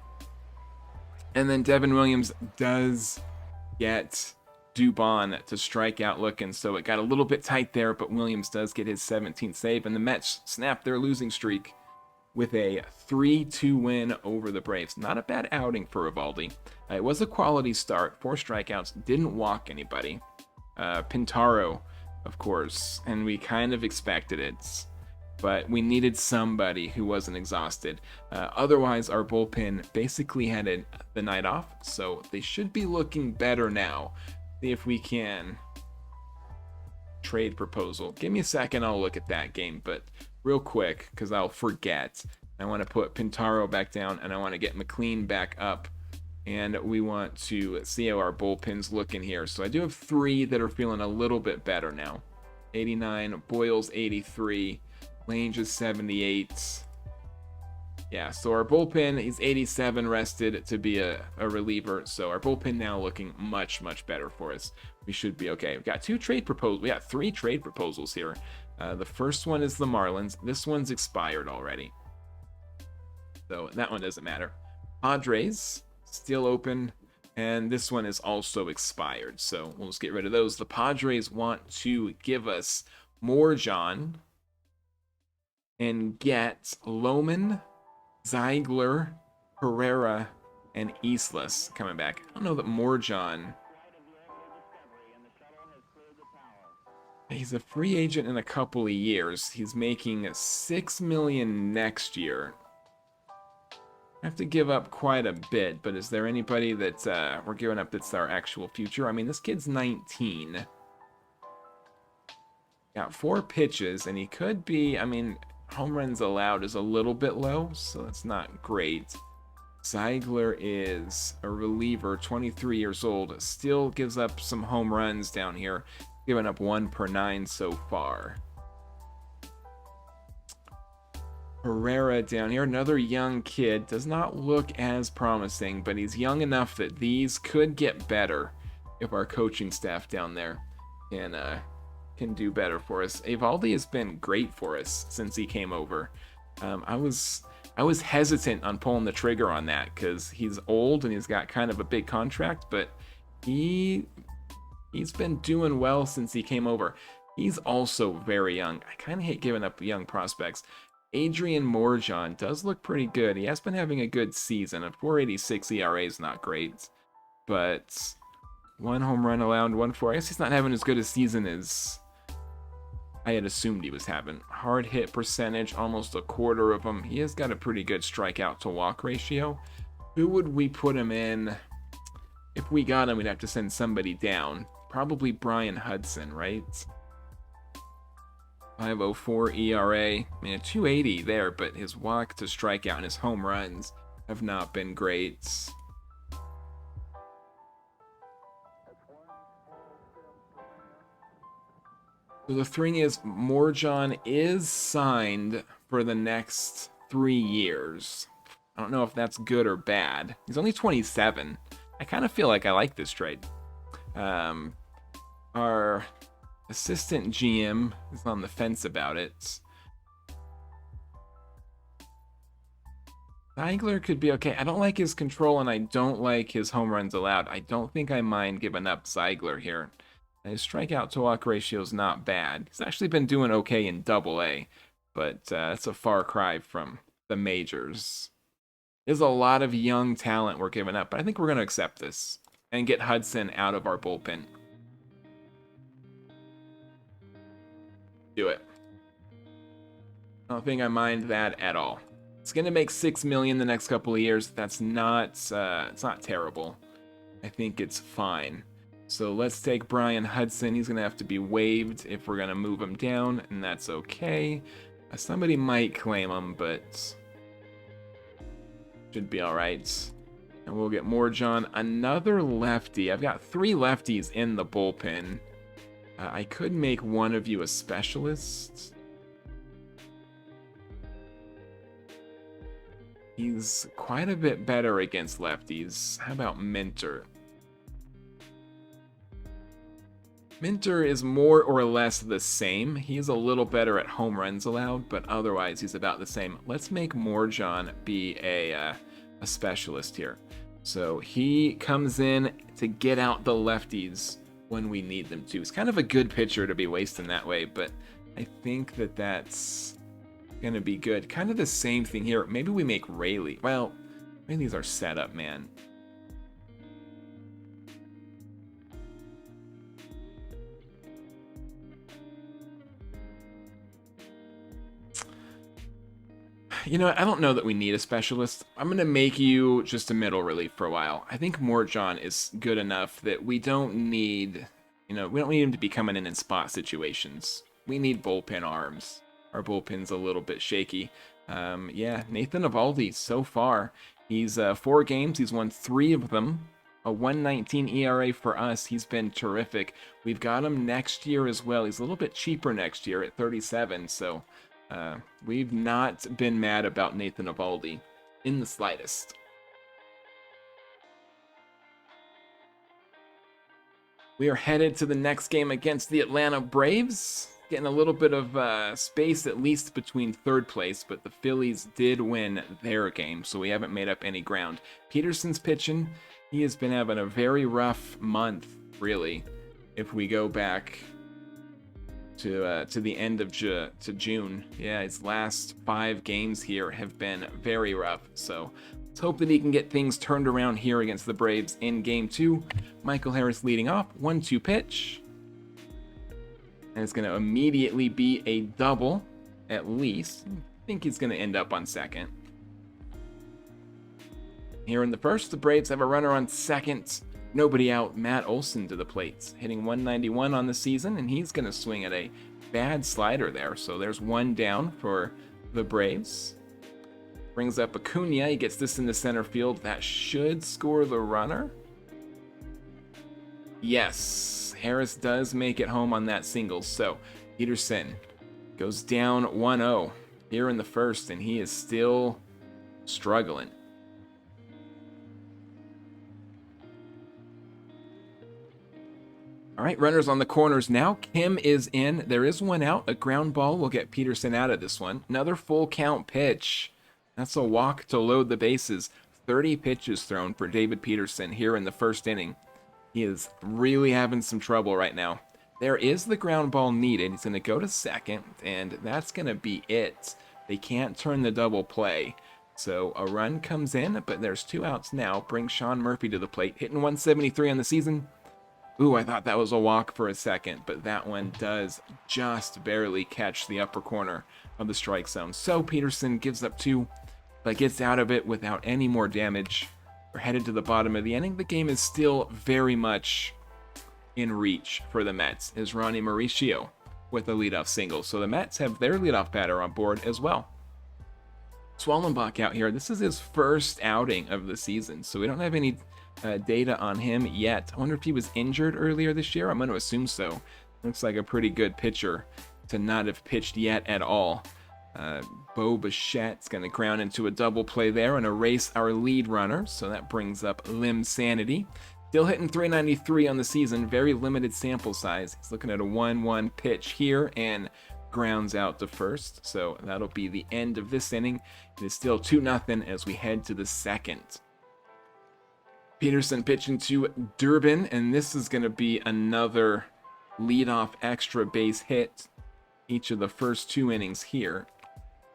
And then Devin Williams does get Dubon to strike out looking, so it got a little bit tight there, but Williams does get his 17th save, and the Mets snap their losing streak with a 3-2 win over the Braves. Not a bad outing for Eovaldi. It was a quality start, 4 strikeouts, didn't walk anybody. Pintaro, of course, and we kind of expected it, but we needed somebody who wasn't exhausted. Otherwise, our bullpen basically had the night off, so they should be looking better now. See if we can trade proposal. Give me a second, I'll look at that game, but real quick, because I'll forget. I want to put Pintaro back down, and I want to get McLean back up And we want to see how our bullpen's looking here. So I do have 3 that are feeling a little bit better now. 89, Boyle's 83, Lange is 78. Yeah, so our bullpen, he's 87 rested to be a reliever. So our bullpen now looking much, much better for us. We should be okay. We've got 2 trade proposals. We got 3 trade proposals here. The first one is the Marlins. This one's expired already, so that one doesn't matter. Padres, still open, and this one is also expired, so we'll just get rid of those. The Padres want to give us Morjon and get Lohman, Ziegler, Herrera, and Islas coming back. I don't know that Morjon... He's a free agent in a couple of years. He's making $6 million next year. I have to give up quite a bit, but is there anybody that we're giving up that's our actual future? I mean, this kid's 19. Got 4 pitches, and he could be, I mean, home runs allowed is a little bit low, so that's not great. Ziegler is a reliever, 23 years old, still gives up some home runs down here. Giving up 1 per 9 so far. Herrera down here, another young kid. Does not look as promising, but he's young enough that these could get better if our coaching staff down there can do better for us. Evaldi has been great for us since he came over. I was hesitant on pulling the trigger on that because he's old and he's got kind of a big contract, but he's been doing well since he came over. He's also very young. I kind of hate giving up young prospects. Adrian Morjon does look pretty good. He has been having a good season. A 4.86 ERA is not great, but 1 home run allowed, 1-4. I guess he's not having as good a season as I had assumed he was having. Hard hit percentage, almost a quarter of them. He has got a pretty good strikeout to walk ratio. Who would we put him in? If we got him, we'd have to send somebody down. Probably Brian Hudson, right? 5.04 ERA. I mean, a 2.80 there, but his walk to strikeout and his home runs have not been great. So the thing is, Morjon is signed for the next 3 years. I don't know if that's good or bad. He's only 27. I kind of feel like I like this trade. Our assistant GM is on the fence about it. Ziegler could be okay. I don't like his control, and I don't like his home runs allowed. I don't think I mind giving up Ziegler here. His strikeout to walk ratio is not bad. He's actually been doing okay in Double-A, but it's a far cry from the majors. There's a lot of young talent we're giving up, but I think we're going to accept this and get Hudson out of our bullpen. Do it. I don't think I mind that at all. It's going to make $6 million the next couple of years. That's not, it's not terrible. I think it's fine. So let's take Brian Hudson. He's going to have to be waived if we're going to move him down, and that's okay. Somebody might claim him, but should be all right. And we'll get Morjon, another lefty. I've got 3 lefties in the bullpen. I could make one of you a specialist. He's quite a bit better against lefties. How about Minter? Minter is more or less the same. He's a little better at home runs allowed, but otherwise he's about the same. Let's make Morjon be a specialist here. So he comes in to get out the lefties when we need them to. It's kind of a good pitcher to be wasting that way, but I think that that's going to be good. Kind of the same thing here. Maybe we make Rayleigh. Well, Rayleigh's our setup, man. You know, I don't know that we need a specialist. I'm going to make you just a middle relief for a while. I think Morjon is good enough that we don't need, we don't need him to be coming in spot situations. We need bullpen arms. Our bullpen's a little bit shaky. Yeah, Nathan Eovaldi, so far, He's 4 games. He's won 3 of them. A 1.19 ERA for us. He's been terrific. We've got him next year as well. He's a little bit cheaper next year at 37. So we've not been mad about Nathan Eovaldi in the slightest. We are headed to the next game against the Atlanta Braves. Getting a little bit of space at least between third place, but the Phillies did win their game, so we haven't made up any ground. Peterson's pitching. He has been having a very rough month, really. If we go back to the end of June, yeah, his last 5 games here have been very rough. So let's hope that he can get things turned around here against the Braves in Game 2. Michael Harris leading off, 1-2 pitch. And it's going to immediately be a double, at least. I think he's going to end up on second. Here in the first, the Braves have a runner on second. Nobody out. Matt Olson to the plate, hitting 191 on the season, and he's going to swing at a bad slider there. So there's 1 down for the Braves. Brings up Acuna. He gets this in the center field. That should score the runner. Yes, Harris does make it home on that single. So Peterson goes down 1-0 here in the first, and he is still struggling. All right, runners on the corners now. Kim is in. There is 1 out. A ground ball will get Peterson out of this one. Another full count pitch. That's a walk to load the bases. 30 pitches thrown for David Peterson here in the first inning. He is really having some trouble right now. There is the ground ball needed. He's going to go to second, and that's going to be it. They can't turn the double play. So a run comes in, but there's 2 outs now. Bring Sean Murphy to the plate. Hitting 173 on the season. Ooh, I thought that was a walk for a second, but that one does just barely catch the upper corner of the strike zone. So Peterson gives up 2, but gets out of it without any more damage. We're headed to the bottom of the inning. The game is still very much in reach for the Mets, is Ronnie Mauricio with a leadoff single. So the Mets have their leadoff batter on board as well. Swallenbach out here. This is his first outing of the season, so we don't have any data on him yet. I wonder if he was injured earlier this year. I'm going to assume so. Looks like a pretty good pitcher to not have pitched yet at all. Bo Bichette's going to ground into a double play there and erase our lead runner, so that brings up Lim Sanity. Still hitting 393 on the season, very limited sample size. He's looking at a 1-1 pitch here and grounds out to first, so that'll be the end of this inning. It is still 2-0 as we head to the second. Peterson pitching to Durbin, and this is going to be another leadoff extra base hit each of the first 2 innings here.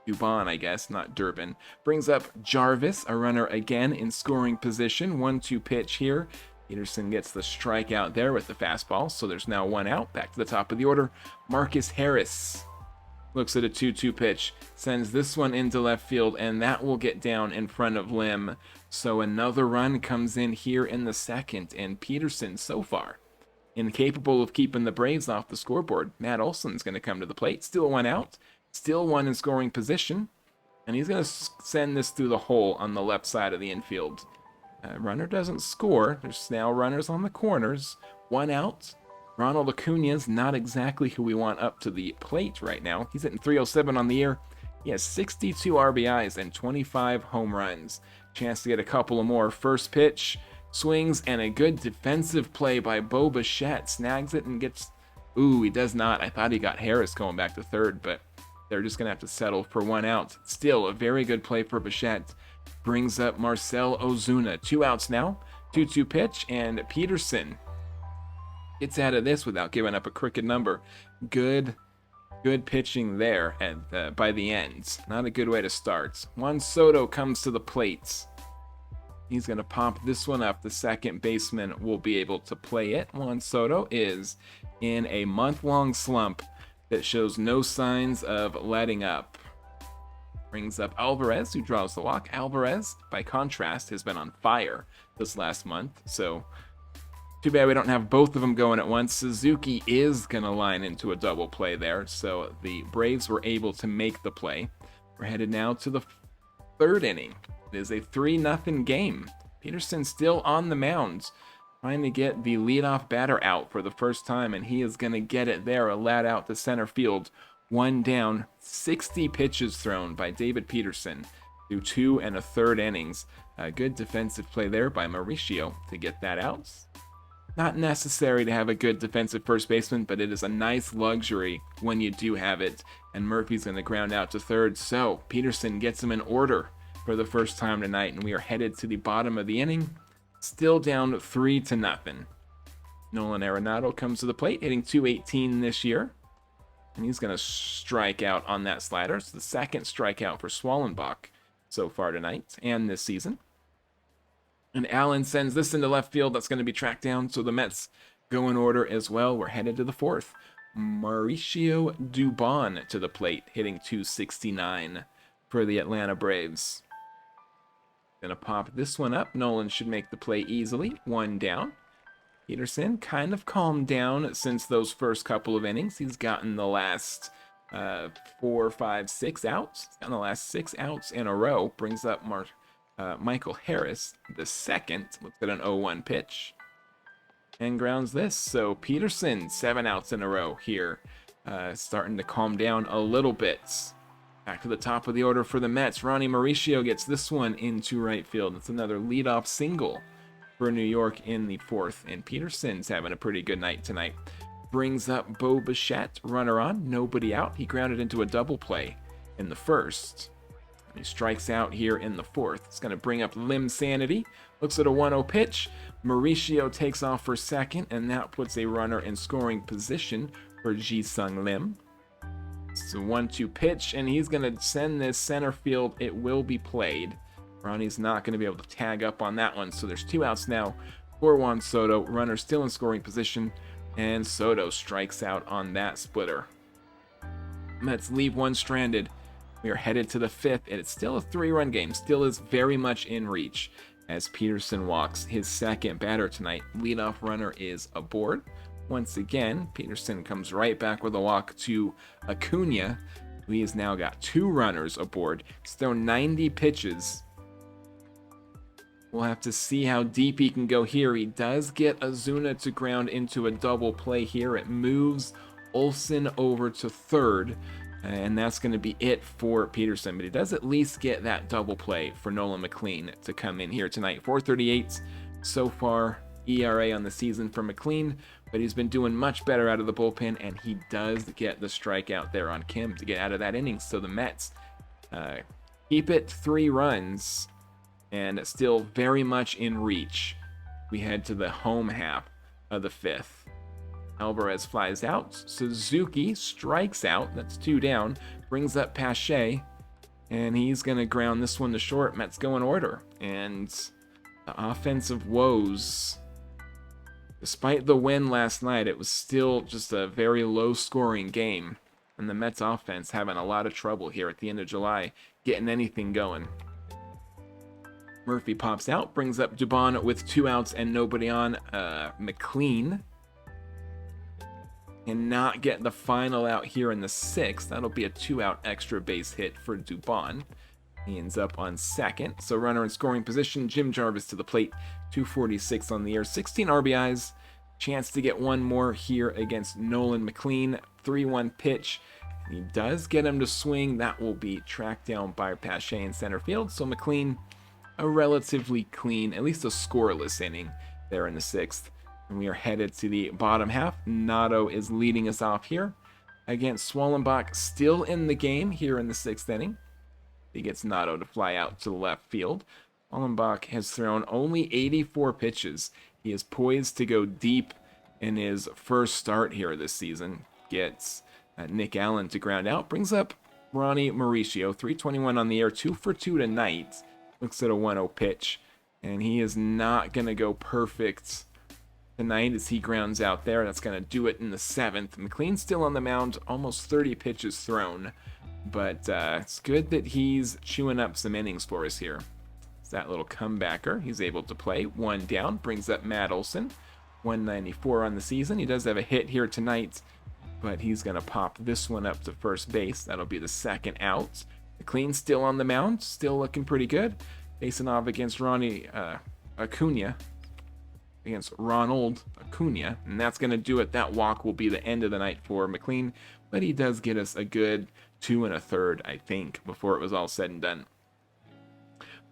Dubon, I guess, not Durbin. Brings up Jarvis, a runner again in scoring position. 1-2 pitch here. Peterson gets the strikeout there with the fastball, so there's now 1 out. Back to the top of the order. Marcus Harris looks at a 2-2 pitch, sends this one into left field, and that will get down in front of Lim. So another run comes in here in the second, and Peterson so far incapable of keeping the Braves off the scoreboard. Matt Olson's going to come to the plate. Still 1 out, still 1 in scoring position, and he's going to send this through the hole on the left side of the infield. Runner doesn't score. There's now runners on the corners. 1 out. Ronald Acuna's not exactly who we want up to the plate right now. He's hitting 307 on the year. He has 62 RBIs and 25 home runs. Chance to get a couple of more. First pitch, swings, and a good defensive play by Bo Bichette. Snags it and gets... Ooh, he does not. I thought he got Harris going back to third, but they're just going to have to settle for 1 out. Still a very good play for Bichette. Brings up Marcell Ozuna. 2 outs now. 2-2 pitch, and Peterson gets out of this without giving up a crooked number. Good pitching there by the end. Not a good way to start. Juan Soto comes to the plate. He's going to pop this one up. The second baseman will be able to play it. Juan Soto is in a month-long slump that shows no signs of letting up. Brings up Alvarez, who draws the walk. Alvarez, by contrast, has been on fire this last month, so too bad we don't have both of them going at once. Suzuki is going to line into a double play there, so the Braves were able to make the play. We're headed now to the third inning. It is a 3-0 game. Peterson still on the mound, trying to get the leadoff batter out for the first time, and he is going to get it there. A lad out to center field. One down, 60 pitches thrown by David Peterson through 2 1/3 innings. A good defensive play there by Mauricio to get that out. Not necessary to have a good defensive first baseman, but it is a nice luxury when you do have it. And Murphy's going to ground out to third, so Peterson gets him in order for the first time tonight, and we are headed to the bottom of the inning. Still down 3-0. Nolan Arenado comes to the plate, hitting .218 this year. And he's going to strike out on that slider. It's the second strikeout for Swallenbach so far tonight and this season. And Allen sends this into left field. That's going to be tracked down. So the Mets go in order as well. We're headed to the fourth. Mauricio Dubon to the plate, hitting .269 for the Atlanta Braves. Going to pop this one up. Nolan should make the play easily. One down. Peterson kind of calmed down since those first couple of innings. He's gotten the last 4, 5, 6 outs. He's gotten the last 6 outs in a row. Brings up Michael Harris, the second. Looks at an 0-1 pitch. And grounds this. So Peterson, 7 outs in a row here. Starting to calm down a little bit. Back to the top of the order for the Mets. Ronnie Mauricio gets this one into right field. It's another leadoff single for New York in the fourth, and Peterson's having a pretty good night tonight. Brings up Bo Bichette, runner on, nobody out. He grounded into a double play in the first. And he strikes out here in the fourth. It's going to bring up Lim Sanity. Looks at a 1-0 pitch. Mauricio takes off for second, and that puts a runner in scoring position for Ji-Sung Lim. It's a 1-2 pitch, and he's going to send this center field. It will be played. Ronnie's not going to be able to tag up on that one, so there's 2 outs now for Juan Soto. Runner still in scoring position, and Soto strikes out on that splitter. Mets leave one stranded. We are headed to the fifth, and it's still a 3-run game. Still is very much in reach as Peterson walks his second batter tonight. Leadoff runner is aboard. Once again, Peterson comes right back with a walk to Acuna. He has now got 2 runners aboard. He's thrown 90 pitches. We'll have to see how deep he can go here. He does get Ozuna to ground into a double play here. It moves Olsen over to third, and that's going to be it for Peterson. But he does at least get that double play for Nolan McLean to come in here tonight. 4.38 so far ERA on the season for McLean, but he's been doing much better out of the bullpen, and he does get the strikeout there on Kim to get out of that inning. So the Mets keep it 3 runs. And still very much in reach. We head to the home half of the fifth. Alvarez flies out. Suzuki strikes out. That's 2 down. Brings up Pache. And he's going to ground this one to short. Mets go in order. And the offensive woes. Despite the win last night, it was still just a very low-scoring game. And the Mets offense having a lot of trouble here at the end of July getting anything going. Murphy pops out, brings up Dubon with 2 outs and nobody on. McLean cannot get the final out here in the 6th. That'll be a 2-out extra base hit for Dubon. He ends up on second. So runner in scoring position. Jim Jarvis to the plate. 246 on the year. 16 RBIs. Chance to get one more here against Nolan McLean. 3-1 pitch. And he does get him to swing. That will be tracked down by Pache in center field. So McLean, a relatively clean, at least a scoreless inning there in the 6th. And we are headed to the bottom half. Nato is leading us off here against Swallenbach, still in the game here in the 6th inning. He gets Nato to fly out to the left field. Swallenbach has thrown only 84 pitches. He is poised to go deep in his first start here this season. Gets Nick Allen to ground out. Brings up Ronnie Mauricio. 321 on the air, 2 for 2 tonight. Looks at a 1-0 pitch, and he is not going to go perfect tonight as he grounds out there. That's going to do it in the 7th. McLean's still on the mound, almost 30 pitches thrown, but it's good that he's chewing up some innings for us here. It's that little comebacker. He's able to play. 1 down, brings up Matt Olson. 194 on the season. He does have a hit here tonight, but he's going to pop this one up to first base. That'll be the 2nd out McLean still on the mound, still looking pretty good. Facing off against Ronald Acuna, and that's going to do it. That walk will be the end of the night for McLean, but he does get us a good 2 1/3, I think, before it was all said and done.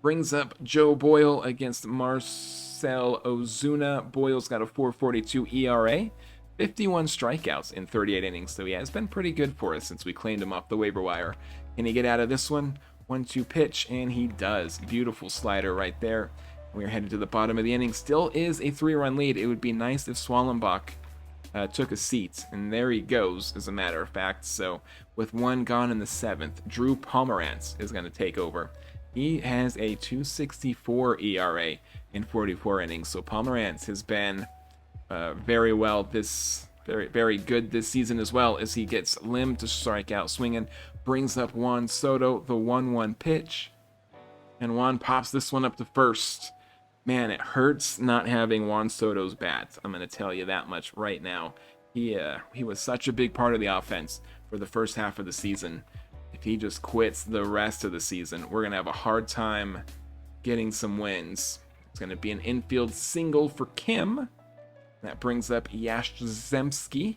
Brings up Joe Boyle against Marcell Ozuna. Boyle's got a 4.42 ERA, 51 strikeouts in 38 innings, so he has been pretty good for us since we claimed him off the waiver wire. Can he get out of this one? 1-2 pitch, and he does. Beautiful slider right there. We're headed to the bottom of the inning. Still is a 3-run lead. It would be nice if Swallenbach took a seat, and there he goes, as a matter of fact. So with one gone in the 7th, Drew Pomeranz is going to take over. He has a 2.64 ERA in 44 innings. So Pomeranz has been very good this season, as well as he gets Lim to strike out swinging. Brings up Juan Soto, the 1-1 pitch, and Juan pops this one up to first. Man, it hurts not having Juan Soto's bat. I'm going to tell you that much right now. He was such a big part of the offense for the first half of the season. If he just quits the rest of the season, we're going to have a hard time getting some wins. It's going to be an infield single for Kim. That brings up Yastrzemski.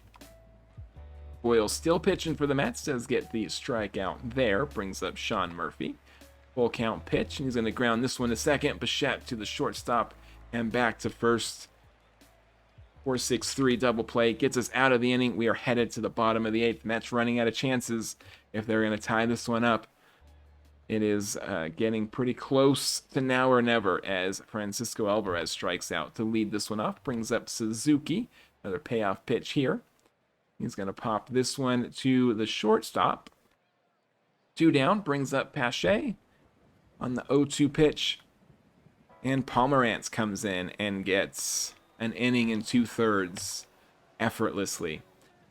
Boyle still pitching for the Mets, does get the strikeout there. Brings up Sean Murphy. Full count pitch, and he's going to ground this one to second. Bichette to the shortstop and back to first. 4-6-3 double play gets us out of the inning. We are headed to the bottom of the 8th. Mets running out of chances if they're going to tie this one up. It is getting pretty close to now or never as Francisco Alvarez strikes out to lead this one off. Brings up Suzuki. Another payoff pitch here. He's going to pop this one to the shortstop. 2 down. Brings up Pache on the 0-2 pitch. And Pomeranz comes in and gets an inning in 2/3 effortlessly.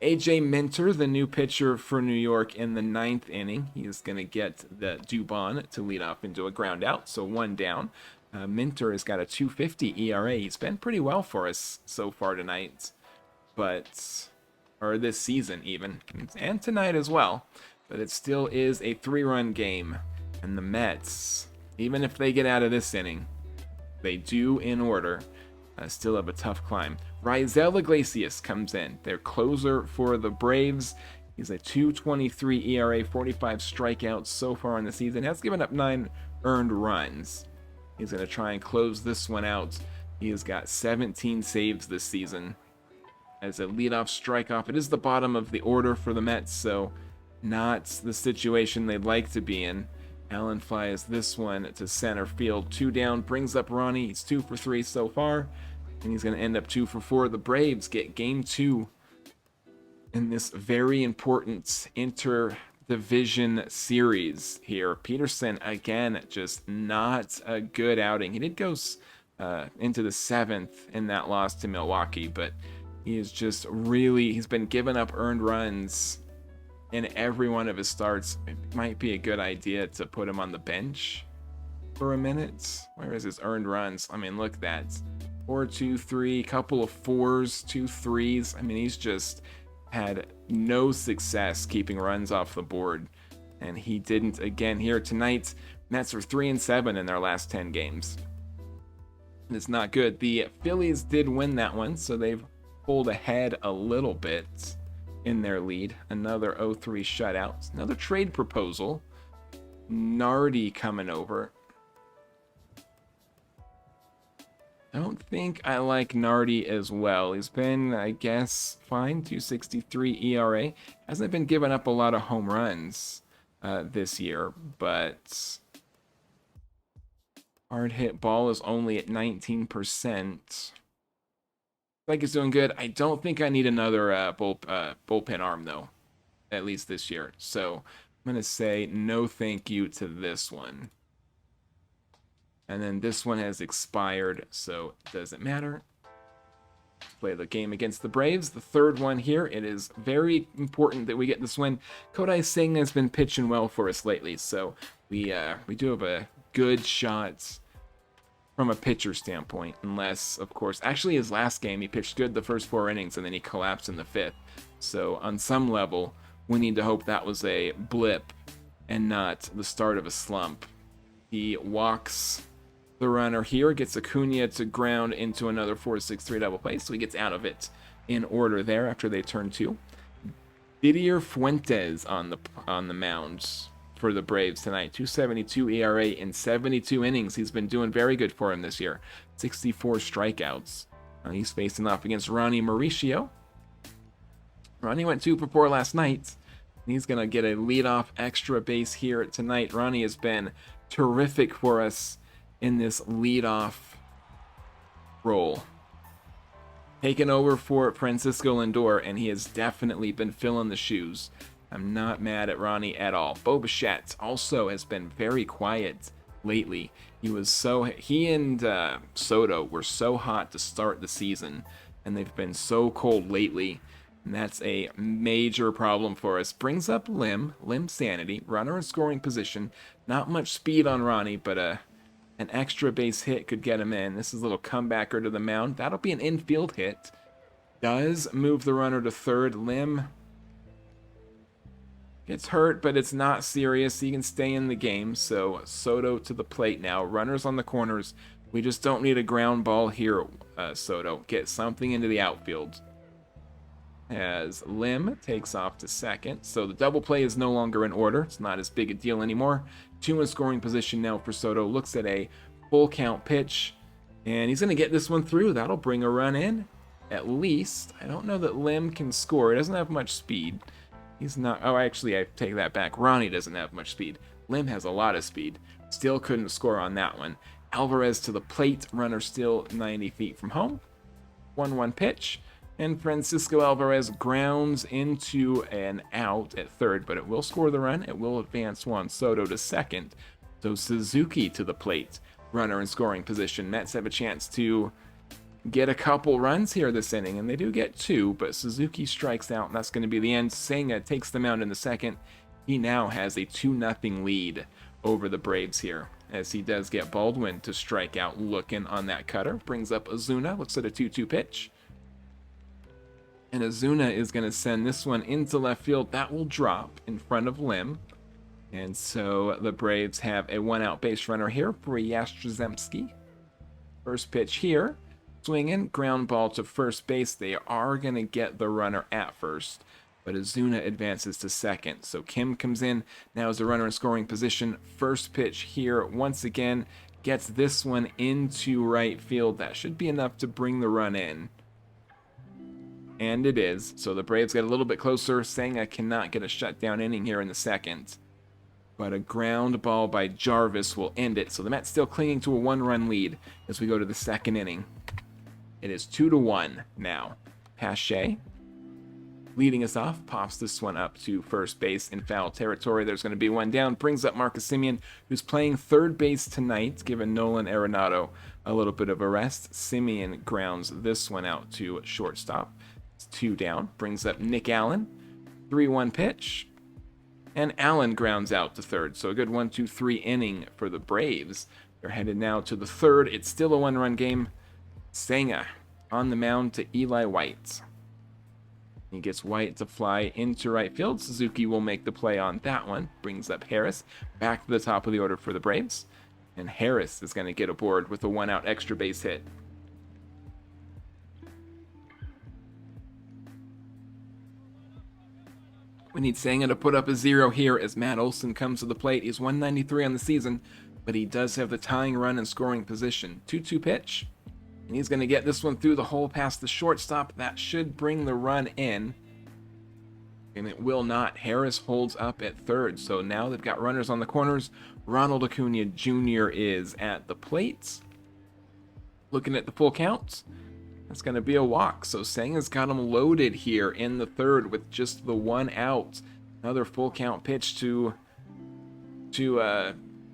AJ Minter, the new pitcher for New York, in the 9th inning. He is going to get the Dubon to lead off into a ground out, so 1 down. Minter has got a 2.50 ERA. He's been pretty well for us so far tonight, or this season even, and tonight as well. But it still is a 3-run game, and the Mets, even if they get out of this inning, they do in order. Still have a tough climb. Raisel Iglesias comes in, their closer for the Braves. He's a 2.23 ERA, 45 strikeouts so far in the season. Has given up 9 earned runs. He's going to try and close this one out. He has got 17 saves this season. As a leadoff strikeoff, it is the bottom of the order for the Mets, so not the situation they'd like to be in. Allen flies this one to center field. 2 down, brings up Ronnie. He's 2 for 3 so far, and he's going to end up 2 for 4. The Braves get game 2 in this very important interdivision series here. Peterson, again, just not a good outing. He did go into the 7th in that loss to Milwaukee, but he is just really, he's been giving up earned runs in every one of his starts. It might be a good idea to put him on the bench for a minute. Where is his earned runs? I mean, look at that. 4, 2, 3, couple of 4s, 2 3s. I mean, he's just had no success keeping runs off the board. And he didn't again here tonight. Mets are 3-7 in their last 10 games. It's not good. The Phillies did win that one, so they've pulled ahead a little bit in their lead. Another 0-3 shutout. Another trade proposal. Nardi coming over. I don't think I like Nardi as well. He's been, I guess, fine. 2.63 ERA. Hasn't been giving up a lot of home runs this year, but hard hit ball is only at 19%. Like he's doing good. I don't think I need another bullpen arm though, at least this year. So I'm gonna say no thank you to this one. And then this one has expired, so it doesn't matter. Play the game against the Braves. The third one here. It is very important that we get this win. Kodai Singh has been pitching well for us lately, so we do have a good shot from a pitcher standpoint, unless, of course, actually his last game, he pitched good the first 4 innings, and then he collapsed in the 5th. So on some level, we need to hope that was a blip, and not the start of a slump. He walks the runner here, gets Acuna to ground into another 4-6-3 double play, so he gets out of it in order there after they turn 2. Didier Fuentes on the mound for the Braves tonight. 2.72 ERA in 72 innings. He's been doing very good for him this year. 64 strikeouts. He's facing off against Ronnie Mauricio. Ronnie went 2 for 4 last night. He's going to get a leadoff extra base here tonight. Ronnie has been terrific for us in this leadoff role. Taken over for Francisco Lindor, and he has definitely been filling the shoes. I'm not mad at Ronnie at all. Bo Bichette also has been very quiet lately. He and Soto were so hot to start the season, and they've been so cold lately. And that's a major problem for us. Brings up Lim sanity, runner in scoring position. Not much speed on Ronnie, but an extra base hit could get him in. This is a little comebacker to the mound. That'll be an infield hit. Does move the runner to third. Lim gets hurt, but it's not serious. He can stay in the game. So Soto to the plate now. Runners on the corners. We just don't need a ground ball here, Soto. Get something into the outfield. As Lim takes off to second. So the double play is no longer in order. It's not as big a deal anymore. 2 in scoring position now for Soto. Looks at a full count pitch. And he's going to get this one through. That'll bring a run in. At least. I don't know that Lim can score. He doesn't have much speed. He's not... Oh, actually, I take that back. Ronnie doesn't have much speed. Lim has a lot of speed. Still couldn't score on that one. Alvarez to the plate. Runner still 90 feet from home. 1-1 pitch. And Francisco Alvarez grounds into an out at third, but it will score the run. It will advance Juan Soto to second. So Suzuki to the plate. Runner in scoring position. Mets have a chance to get a couple runs here this inning, and they do get 2, but Suzuki strikes out, and that's going to be the end. Senga takes the mound in the second. He now has a 2-0 lead over the Braves here, as he does get Baldwin to strike out looking on that cutter. Brings up Ozuna, looks at a 2-2 pitch. And Ozuna is going to send this one into left field. That will drop in front of Lim. And so the Braves have a 1-out base runner here for Yastrzemski. First pitch here. Swinging, ground ball to first base. They are going to get the runner at first. But Ozuna advances to second. So Kim comes in. Now is the runner in scoring position. First pitch here once again. Gets this one into right field. That should be enough to bring the run in. And it is. So the Braves get a little bit closer. Senga cannot get a shutdown inning here in the second. But a ground ball by Jarvis will end it. So the Mets still clinging to a 1-run lead as we go to the second inning. It is 2-1 now. Pache leading us off. Pops this one up to first base in foul territory. There's going to be one down. Brings up Marcus Semien, who's playing third base tonight, giving Nolan Arenado a little bit of a rest. Semien grounds this one out to shortstop. 2 down. Brings up Nick Allen. 3-1 pitch. And Allen grounds out to third. So a good 1-2-3 inning for the Braves. They're headed now to the third. It's still a 1-run game. Senga on the mound to Eli White. He gets White to fly into right field. Suzuki will make the play on that one. Brings up Harris back to the top of the order for the Braves. And Harris is going to get aboard with a 1-out extra base hit. We need Senga to put up a 0 here as Matt Olson comes to the plate. He's 193 on the season, but he does have the tying run in scoring position. 2-2 pitch, and he's going to get this one through the hole past the shortstop. That should bring the run in, and it will not. Harris holds up at third, so now they've got runners on the corners. Ronald Acuna Jr. is at the plate. Looking at the full count. That's going to be a walk. So Senga's got him loaded here in the third with just the 1 out. Another full count pitch to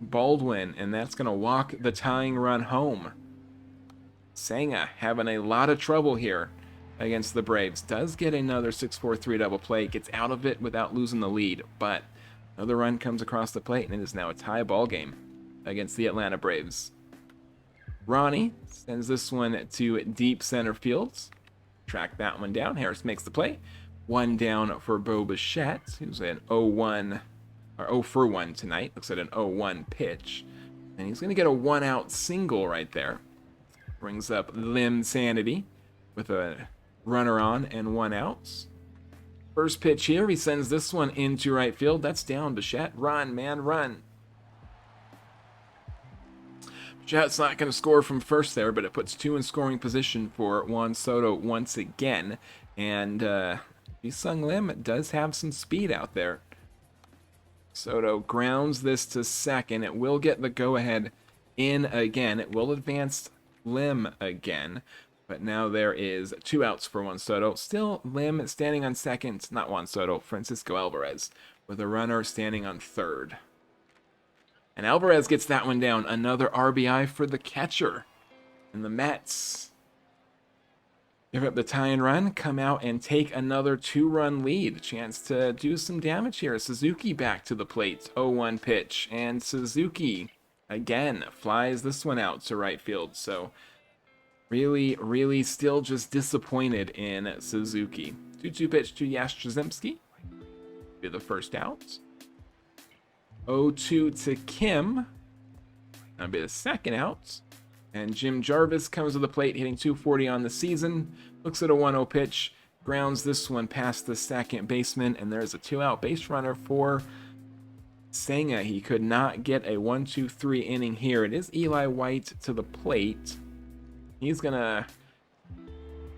Baldwin, and that's going to walk the tying run home. Senga having a lot of trouble here against the Braves. Does get another 6-4-3 double play. Gets out of it without losing the lead, but another run comes across the plate, and it is now a tie ball game against the Atlanta Braves. Ronnie sends this one to deep center field. Track that one down. Harris makes the play. 1 down for Bo Bichette, who's an 0-1 or 0 for 1 tonight. Looks at an 0-1 pitch. And he's going to get a 1-out single right there. Brings up Lim Sanity with a runner on and 1 out. First pitch here, he sends this one into right field. That's down. Bichette, run, man, run. Bichette's not going to score from first there, but it puts 2 in scoring position for Juan Soto once again. And Ji-Sung Lim does have some speed out there. Soto grounds this to second. It will get the go-ahead in again. It will advance Lim again. But now there is 2 outs for Juan Soto. Still Lim standing on second. Not Juan Soto, Francisco Alvarez, with a runner standing on third. And Alvarez gets that one down. Another RBI for the catcher. And the Mets give up the tie and run, come out and take another 2-run lead. Chance to do some damage here. Suzuki back to the plate. 0-1 pitch. And Suzuki, again, flies this one out to right field. So really still just disappointed in Suzuki. 2-2 pitch to Yastrzemski. Be the first out. 0-2 to Kim. That'll be the second out. And Jim Jarvis comes to the plate, hitting .240 on the season. Looks at a 1-0 pitch. Grounds this one past the second baseman. And there's a 2-out base runner for Senga. He could not get a 1-2-3 inning here. It is Eli White to the plate. He's gonna...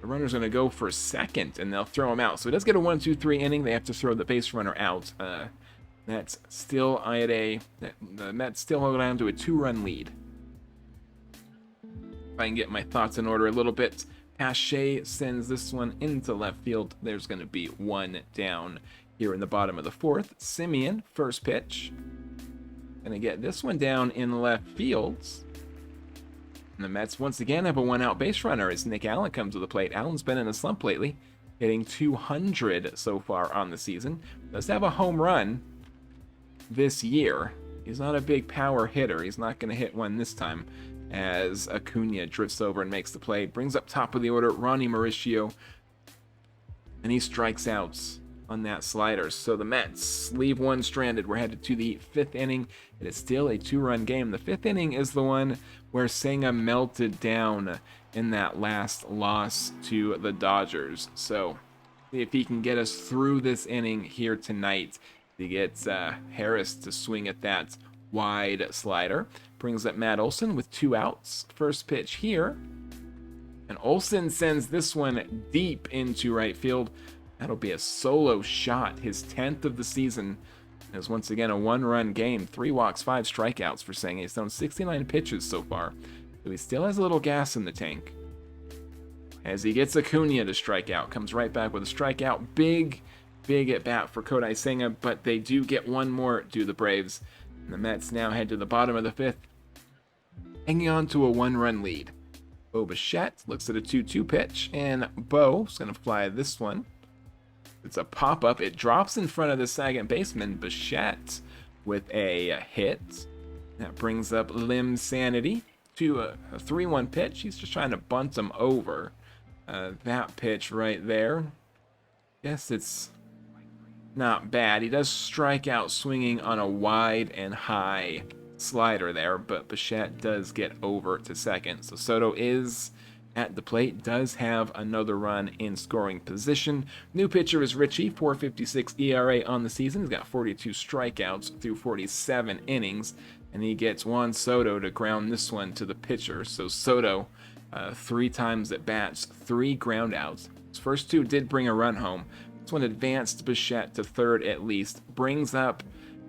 The runner's gonna go for second, and they'll throw him out. So he does get a 1-2-3 inning. They have to throw the base runner out. That's still the Mets still hold on to a 2-run lead. If I can get my thoughts in order a little bit. Pache sends this one into left field. There's going to be 1 down here in the bottom of the 4th. Simeon, first pitch. Going to get this one down in left field. And the Mets once again have a 1-out base runner as Nick Allen comes to the plate. Allen's been in a slump lately, hitting .200 so far on the season. Does have a home run this year. He's not a big power hitter. He's not going to hit one this time as Acuna drifts over and makes the play. Brings up top of the order Ronnie Mauricio, and he strikes out on that slider. So the Mets leave one stranded. We're headed to the 5th inning. It is still a 2-run game. The 5th inning is the one where Senga melted down in that last loss to the Dodgers. So see if he can get us through this inning here tonight. He gets Harris to swing at that wide slider. Brings up Matt Olson with 2 outs. First pitch here. And Olson sends this one deep into right field. That'll be a solo shot, his 10th of the season. As once again a 1-run game. 3 walks, 5 strikeouts for Senga. He's thrown 69 pitches so far. So he still has a little gas in the tank. As he gets Acuna to strike out. Comes right back with a strikeout. Big at bat for Kodai Senga, but they do get one more, do the Braves. And the Mets now head to the bottom of the 5th, hanging on to a 1-run lead. Bo Bichette looks at a 2-2 pitch, and Bo's going to fly this one. It's a pop-up. It drops in front of the second baseman, Bichette, with a hit. That brings up Lim Sanity to a 3-1 pitch. He's just trying to bunt him over. That pitch right there. Guess it's not bad. He does strike out swinging on a wide and high slider there, but Bichette does get over to second. So Soto is at the plate, does have another run in scoring position. New pitcher is Richie, 4.56 ERA on the season. He's got 42 strikeouts through 47 innings, and he gets Juan Soto to ground this one to the pitcher. So Soto, 3 times at bats, 3 ground outs. His first 2 did bring a run home. This one advanced Bichette to third at least. Brings up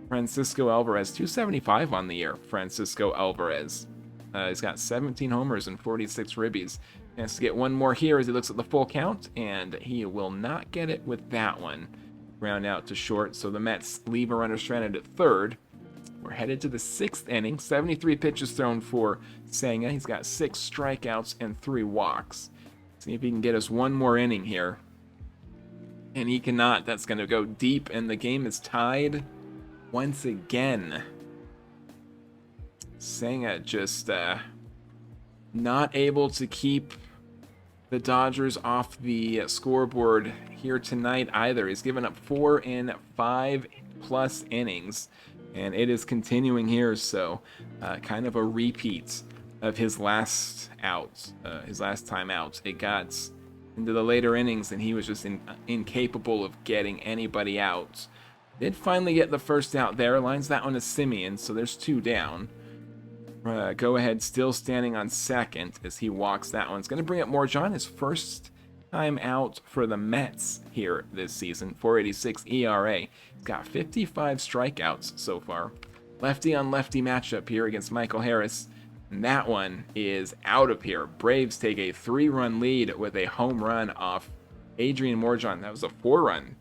Francisco Alvarez, 275 on the year. Francisco Alvarez. He's got 17 homers and 46 ribbies. He has to get one more here as he looks at the full count, and he will not get it with that one. Ground out to short, so the Mets leave a runner stranded at third. We're headed to the 6th inning. 73 pitches thrown for Senga. He's got 6 strikeouts and 3 walks. See if he can get us one more inning here. And he cannot. That's going to go deep, and the game is tied once again. Senga just not able to keep the Dodgers off the scoreboard here tonight either. He's given up 4 in 5 plus innings, and it is continuing here. So kind of a repeat of his last time out. It got into the later innings, and he was just incapable of getting anybody out. Did finally get the first out there, lines that one to Simeon, so there's 2 down. Go ahead, still standing on second as he walks that one. It's going to bring up Morjon, his first time out for the Mets here this season. 4.86 ERA. He's got 55 strikeouts so far. Lefty on lefty matchup here against Michael Harris. And that one is out of here. Braves take a 3-run lead with a home run off Adrian Morjon. That was a 4-run.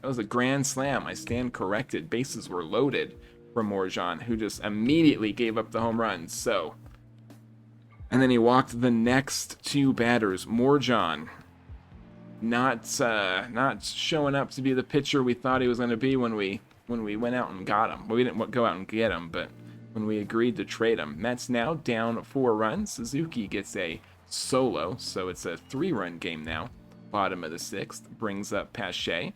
That was a grand slam. I stand corrected. Bases were loaded for Morjon, who just immediately gave up the home run. So, and then he walked the next 2 batters. Morjon not showing up to be the pitcher we thought he was going to be when we went out and got him. Well, we didn't go out and get him, but when we agreed to trade him. Mets now down 4 runs. Suzuki gets a solo, so it's a 3-run game now. Bottom of the 6th brings up Pache.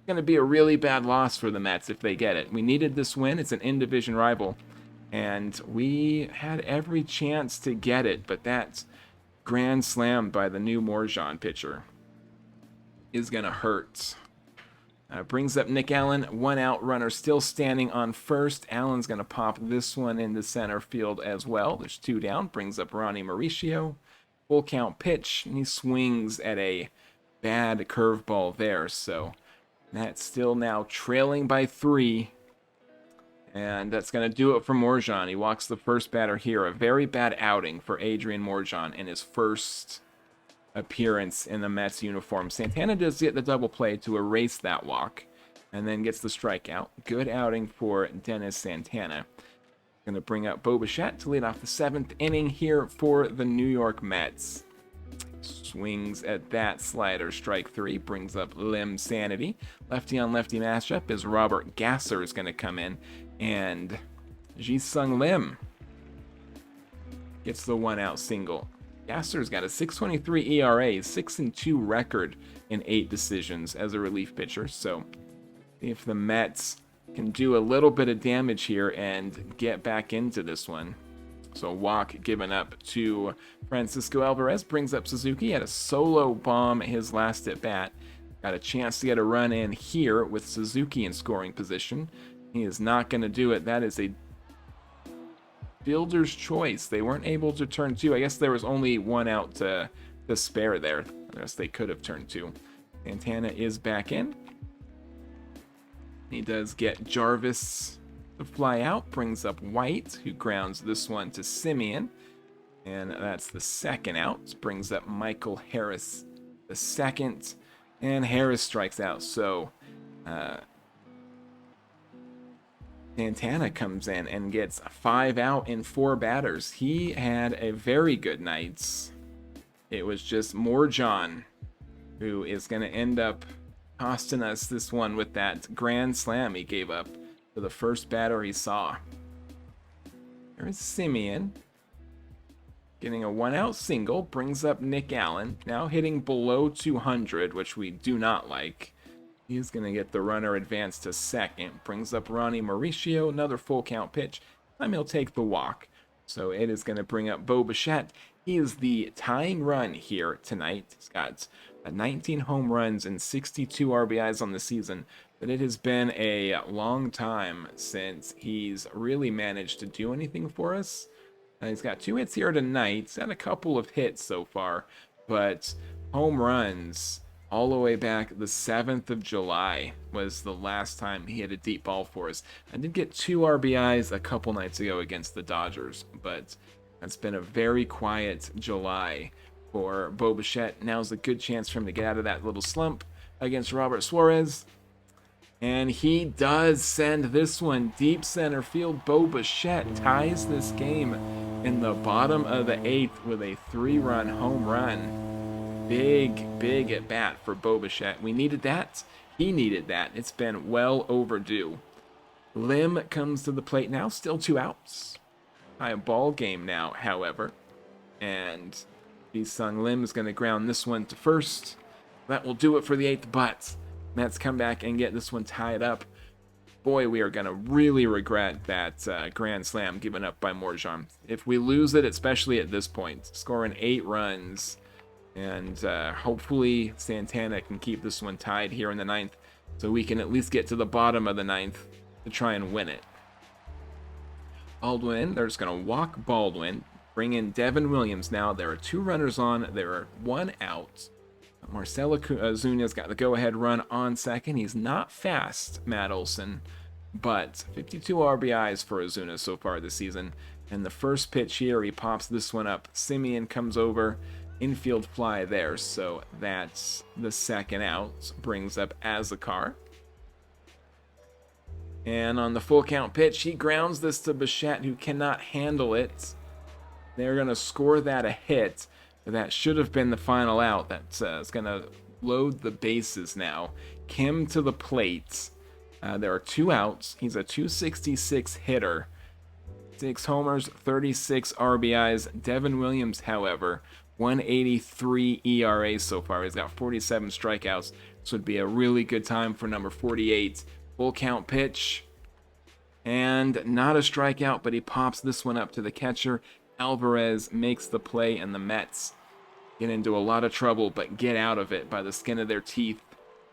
Going to be a really bad loss for the Mets if they get it. We needed this win. It's an in-division rival, and we had every chance to get it, but that grand slam by the new Morjon pitcher is going to hurt. Brings up Nick Allen. 1 out, runner still standing on first. Allen's going to pop this one into center field as well. There's 2 down. Brings up Ronnie Mauricio. Full count pitch, and he swings at a bad curveball there, so That's still now trailing by 3. And that's going to do it for Morjon. He walks the first batter here. A very bad outing for Adrian Morjon in his first appearance in the Mets uniform. Santana does get the double play to erase that walk and then gets the strikeout. Good outing for Dennis Santana. Going to bring up Bo Bichette to lead off the 7th inning here for the New York Mets. Swings at that slider, strike 3, brings up Lim Sanity. Lefty on lefty matchup is Robert Gasser is going to come in, and Ji-Sung Lim gets the 1-out single. Gasser's got a 6.23 ERA, 6-2 record in 8 decisions as a relief pitcher. So if the Mets can do a little bit of damage here and get back into this one. So walk given up to Francisco Alvarez, brings up Suzuki. Had a solo bomb his last at bat. Got a chance to get a run in here with Suzuki in scoring position. He is not going to do it. That is a fielder's choice. They weren't able to turn 2. I guess there was only 1 out to spare there. I guess they could have turned 2. Santana is back in. He does get Jarvis to fly out, brings up White, who grounds this one to Simeon, and that's the 2nd out. Brings up Michael Harris the 2nd, and Harris strikes out. So Santana comes in and gets 5 out in 4 batters. He had a very good night. It was just Morjon who is going to end up costing us this one with that grand slam he gave up for the first batter he saw. There's Simeon getting a 1-out single, brings up Nick Allen, now hitting below 200, which we do not like. He's going to get the runner advanced to 2nd, brings up Ronnie Mauricio, another full count pitch. Time he'll take the walk. So it is going to bring up Bo Bichette. He is the tying run here tonight. He's got 19 home runs and 62 RBIs on the season, but it has been a long time since he's really managed to do anything for us. He's got 2 hits here tonight. He's had a couple of hits so far, but home runs all the way back the 7th of July was the last time he hit a deep ball for us. I did get 2 RBIs a couple nights ago against the Dodgers, but it's been a very quiet July for Bo Bichette. Now's a good chance for him to get out of that little slump against Robert Suarez. And he does send this one deep center field. Bo Bichette ties this game in the bottom of the 8th with a 3-run home run. Big at bat for Bo Bichette. We needed that. He needed that. It's been well overdue. Lim comes to the plate now. Still 2 outs. High ball game now, however. And Ji-Sung Lim is going to ground this one to first. That will do it for the 8th, but Mets come back and get this one tied up. boy, we are going to really regret that grand slam given up by Morjan. If we lose it, especially at this point, scoring 8 runs, and hopefully Santana can keep this one tied here in the 9th, so we can at least get to the bottom of the 9th to try and win it. Baldwin, they're just going to walk Baldwin, bring in Devin Williams now. There are 2 runners on, there are 1 out. Marcelo Zuna's got the go-ahead run on second. He's not fast, Matt Olson, but 52 RBIs for Ozuna so far this season. And the first pitch here, he pops this one up. Simeon comes over, infield fly there, so that's the second out. Brings up Azakar. And on the full count pitch, he grounds this to Bichette, who cannot handle it. They're going to score that a hit. That should have been the final out. That's going to load the bases now. Kim to the plate. There are 2 outs. He's a 266 hitter. 6 homers, 36 RBIs. Devin Williams, however, 183 ERA so far. He's got 47 strikeouts. This would be a really good time for number 48. Full count pitch. And not a strikeout, but he pops this one up to the catcher. Alvarez makes the play, and the Mets get into a lot of trouble, but get out of it by the skin of their teeth.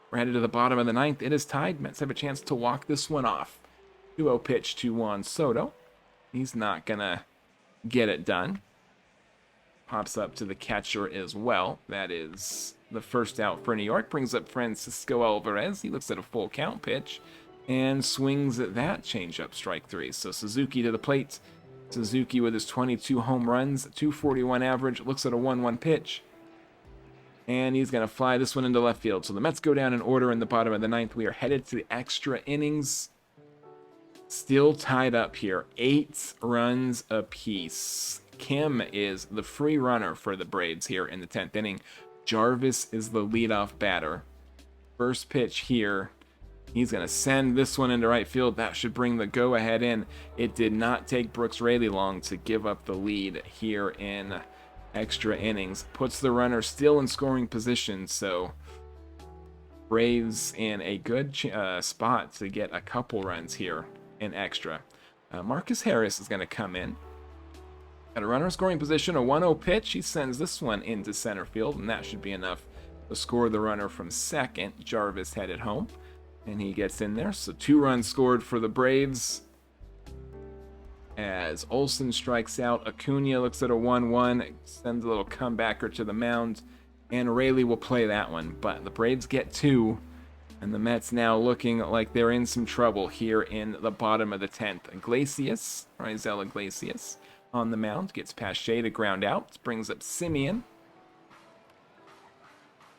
We're headed to the bottom of the 9th. It is tied. Mets have a chance to walk this one off. 2-0 pitch to Juan Soto. He's not going to get it done. Pops up to the catcher as well. That is the first out for New York. Brings up Francisco Alvarez. He looks at a full count pitch and swings at that changeup, strike 3. So Suzuki to the plate. Suzuki with his 22 home runs, 241 average, looks at a 1-1 pitch. And he's going to fly this one into left field. So the Mets go down in order in the bottom of the 9th. We are headed to the extra innings. Still tied up here, 8 runs apiece. Kim is the free runner for the Braves here in the 10th inning. Jarvis is the leadoff batter. First pitch here. He's going to send this one into right field. That should bring the go-ahead in. It did not take Brooks Raley long to give up the lead here in extra innings. Puts the runner still in scoring position, so Braves in a good spot to get a couple runs here in extra. Marcus Harris is going to come in. Got a runner in scoring position, a 1-0 pitch. He sends this one into center field, and that should be enough to score the runner from second. Jarvis headed home. And he gets in there. So 2 runs scored for the Braves. As Olson strikes out, Acuna looks at a 1-1, sends a little comebacker to the mound, and Raley will play that one. But the Braves get 2, and the Mets now looking like they're in some trouble here in the bottom of the 10th. Iglesias, Raisel Iglesias, on the mound, gets past Shea to ground out, brings up Simeon.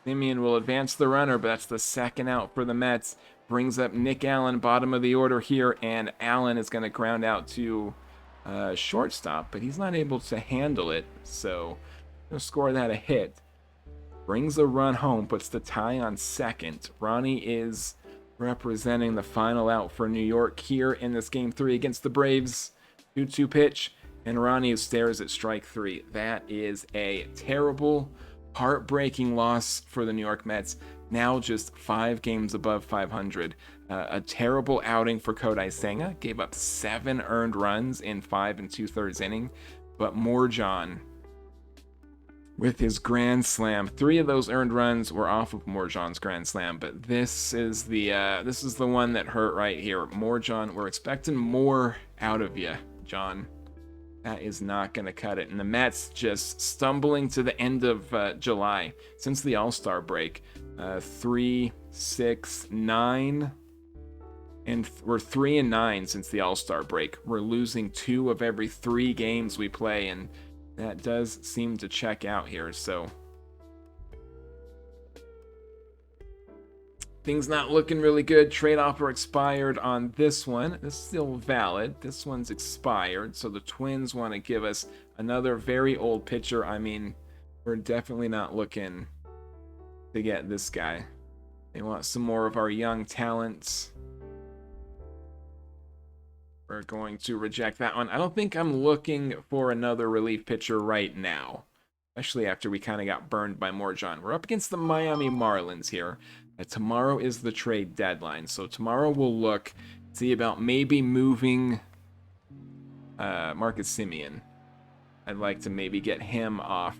Simeon will advance the runner, but that's the second out for the Mets. Brings up Nick Allen, bottom of the order here, and Allen is going to ground out to shortstop, but he's not able to handle it, so going to score that a hit. Brings a run home, puts the tie on second. Ronnie is representing the final out for New York here in this Game 3 against the Braves. 2-2 pitch, and Ronnie stares at strike 3. That is a terrible, heartbreaking loss for the New York Mets. Now just 5 games above 500. A terrible outing for Kodai Senga. Gave up 7 earned runs in 5 2/3 inning. But Morjan, with his grand slam, 3 of those earned runs were off of Morjan's grand slam. But this is the one that hurt right here. Morjan, we're expecting more out of you, John. That is not going to cut it. And the Mets just stumbling to the end of July since the All-Star break. 3, 6, 9, and we're 3-9 since the All-Star break. We're losing 2 of every 3 games we play, and that does seem to check out here. So things not looking really good. Trade offer expired on this one. This is still valid. This one's expired, so the Twins want to give us another very old pitcher. I mean, we're definitely not looking to get this guy. They want some more of our young talents. We're going to reject that one. I don't think I'm looking for another relief pitcher right now, especially after we kind of got burned by Morjan. We're up against the Miami Marlins here. Tomorrow is the trade deadline, so tomorrow we'll look see about maybe moving Marcus Semien. I'd like to maybe get him off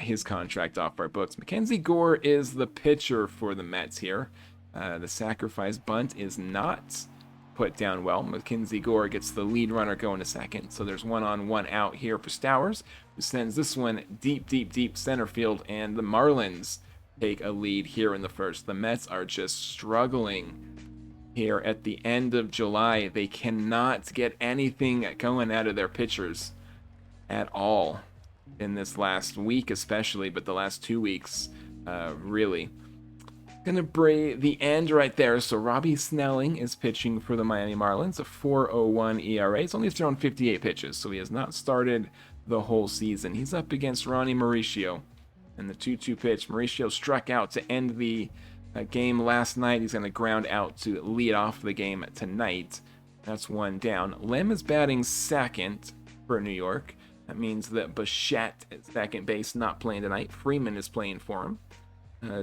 his contract off our books. Mackenzie Gore is the pitcher for the Mets here. The sacrifice bunt is not put down well. Mackenzie Gore gets the lead runner going to second. So there's 1 on 1 out here for Stowers, who sends this one deep, deep, deep center field. And the Marlins take a lead here in the first. The Mets are just struggling here at the end of July. They cannot get anything going out of their pitchers at all in this last week especially, but the last 2 weeks really. Gonna bring the end right there. So Robbie Snelling is pitching for the Miami Marlins, a 4.01 ERA. He's only thrown 58 pitches, so he has not started the whole season. He's up against Ronnie Mauricio, and the 2-2 pitch. Mauricio struck out to end the game last night. He's going to ground out to lead off the game tonight. That's 1 down. Lim is batting second for New York. That means that Bichette at second base not playing tonight. Freeman is playing for him.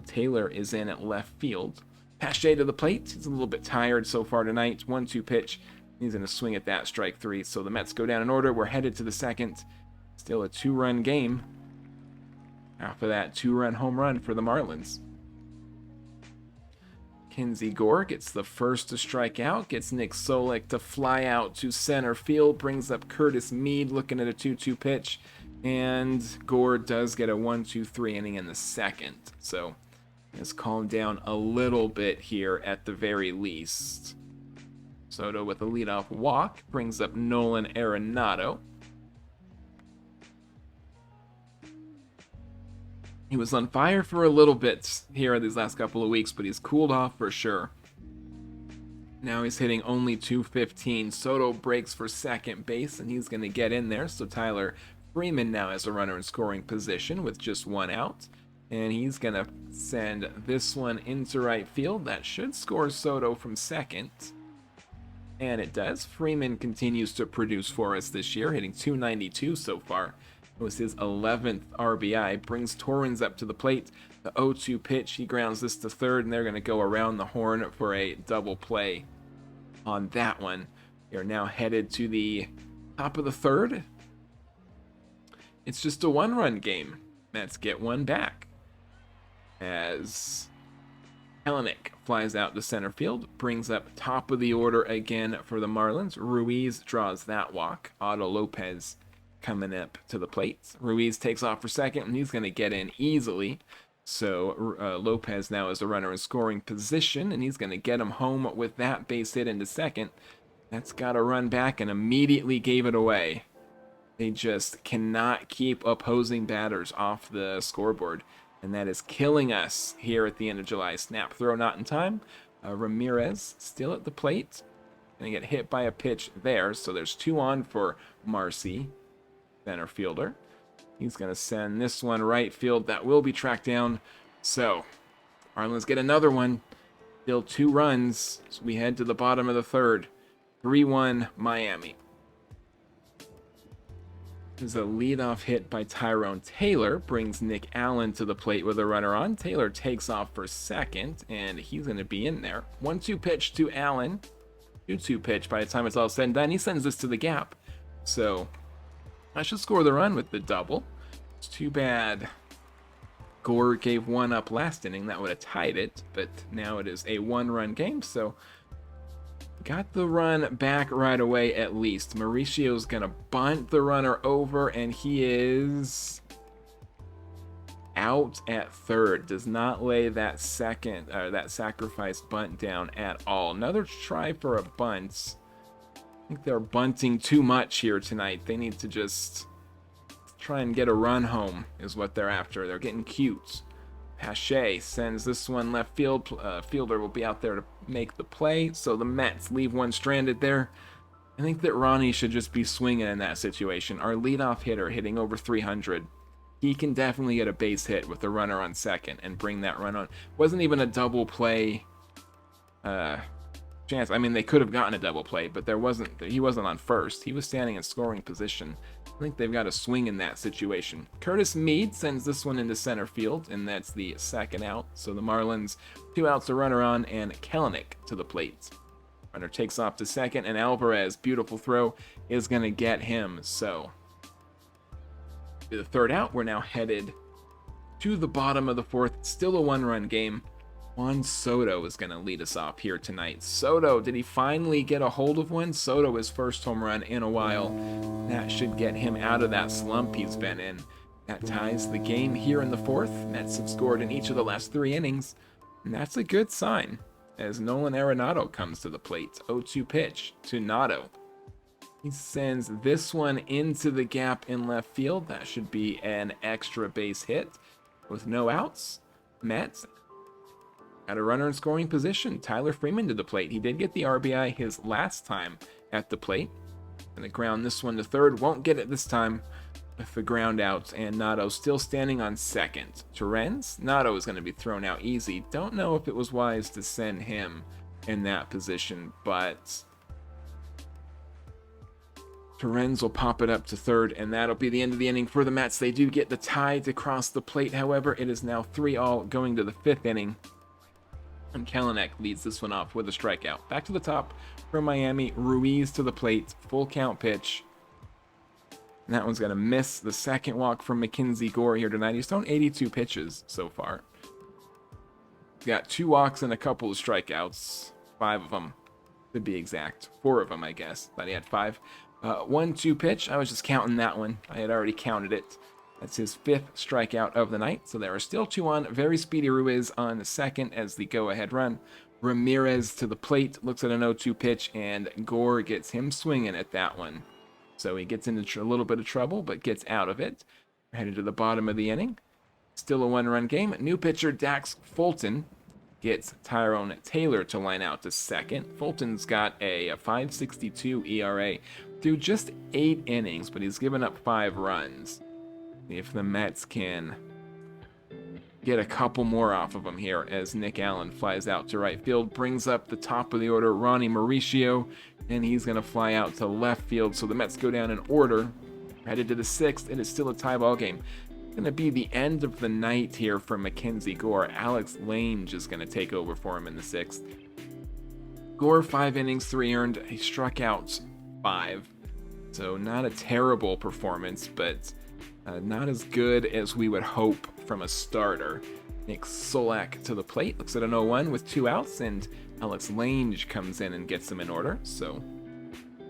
Taylor is in at left field. Pache to the plate. He's a little bit tired so far tonight. 1-2 pitch. He's going to swing at that, strike 3. So the Mets go down in order. We're headed to the second. Still a 2-run game. After that 2-run home run for the Marlins. Mackenzie Gore gets the first to strike out, gets Nick Solak to fly out to center field, brings up Curtis Mead looking at a 2-2 pitch, and Gore does get a 1-2-3 inning in the second. So it's calmed down a little bit here at the very least. Soto with a leadoff walk brings up Nolan Arenado. He was on fire for a little bit here these last couple of weeks, but he's cooled off for sure. Now he's hitting only .215. Soto breaks for second base, and he's going to get in there. So Tyler Freeman now has a runner in scoring position with just 1 out. And he's going to send this one into right field. That should score Soto from second. And it does. Freeman continues to produce for us this year, hitting .292 so far. It was his 11th RBI. Brings Torrens up to the plate. The 0-2 pitch, he grounds this to third, and they're going to go around the horn for a double play on that one. They're now headed to the top of the third. It's just a 1-run game. Mets get 1 back. As Kelenic flies out to center field, brings up top of the order again for the Marlins. Ruiz draws that walk. Otto Lopez coming up to the plate. Ruiz takes off for second, and he's going to get in easily. So Lopez now is a runner in scoring position, and he's going to get him home with that base hit into second. That's got to run back, and immediately gave it away. They just cannot keep opposing batters off the scoreboard, and that is killing us here at the end of July. Snap throw not in time. Ramirez still at the plate. Going to get hit by a pitch there, so there's 2 on for Marcy, center fielder. He's going to send this one right field. That will be tracked down. So, Marlins get another one. Still 2 runs. So we head to the bottom of the third. 3-1 Miami. There's a leadoff hit by Tyrone Taylor. Brings Nick Allen to the plate with a runner on. Taylor takes off for second, and he's going to be in there. 1-2 pitch to Allen. 2-2 pitch by the time it's all said and done. He sends this to the gap. So I should score the run with the double. It's too bad Gore gave 1 up last inning. That would have tied it, but now it is a 1-run game, so got the run back right away at least. Mauricio's going to bunt the runner over, and he is out at third. Does not lay that sacrifice bunt down at all. Another try for a bunt. I think they're bunting too much here tonight. They need to just try and get a run home is what they're after. They're getting cute. Pache sends this one left field. Fielder will be out there to make the play. So the Mets leave one stranded there. I think that Ronnie should just be swinging in that situation. Our leadoff hitter hitting over 300. He can definitely get a base hit with the runner on second and bring that run on. Wasn't even a double play chance. I mean, they could have gotten a double play, but he wasn't on first. He was standing in scoring position. I think they've got a swing in that situation. Curtis Mead sends this one into center field, and that's the second out. So the Marlins, 2 outs, a runner on, and Kelenic to the plate. Runner takes off to second, and Alvarez, beautiful throw, is going to get him. So, the third out, we're now headed to the bottom of the fourth. Still a one-run game. Juan Soto is going to lead us off here tonight. Soto, did he finally get a hold of one? Soto, his first home run in a while. That should get him out of that slump he's been in. That ties the game here in the fourth. Mets have scored in each of the last 3 innings, and that's a good sign as Nolan Arenado comes to the plate. 0-2 pitch to Nato. He sends this one into the gap in left field. That should be an extra base hit. With no outs, Mets got a runner in scoring position. Tyler Freeman to the plate. He did get the RBI his last time at the plate. And the ground this one to third. Won't get it this time with the ground out. And Nato still standing on second. Torrens, Nato is going to be thrown out easy. Don't know if it was wise to send him in that position, but Torrens will pop it up to third, and that'll be the end of the inning for the Mets. They do get the tie to cross the plate, however. It is now 3-all going to the 5th inning. And Kelenic leads this one off with a strikeout. Back to the top from Miami. Ruiz to the plate. Full count pitch. And that one's going to miss. The second walk from Mackenzie Gore here tonight. He's thrown 82 pitches so far. He's got 2 walks and a couple of strikeouts. 5 of them, to be exact. 4 of them, I guess. Thought he had 5. 1-2 pitch. I was just counting that one. I had already counted it. That's his 5th strikeout of the night. So there are still 2 on. Very speedy Ruiz on the second as the go-ahead run. Ramirez to the plate. Looks at an 0-2 pitch, and Gore gets him swinging at that one. So he gets into a little bit of trouble, but gets out of it. We're headed to the bottom of the inning. Still a 1-run game. New pitcher Dax Fulton gets Tyrone Taylor to line out to second. Fulton's got a 5.62 ERA through just 8 innings, but he's given up 5 runs. If the Mets can get a couple more off of him here as Nick Allen flies out to right field, brings up the top of the order, Ronnie Mauricio, and he's going to fly out to left field. So the Mets go down in order. Headed to the 6th, it is still a tie ball game. It's going to be the end of the night here for Mackenzie Gore. Alex Lange is going to take over for him in the 6th. Gore, 5 innings, 3 earned. He struck out 5. So not a terrible performance, but not as good as we would hope from a starter. Nick Solak to the plate. Looks at an 0-1 with 2 outs, and Alex Lange comes in and gets him in order. So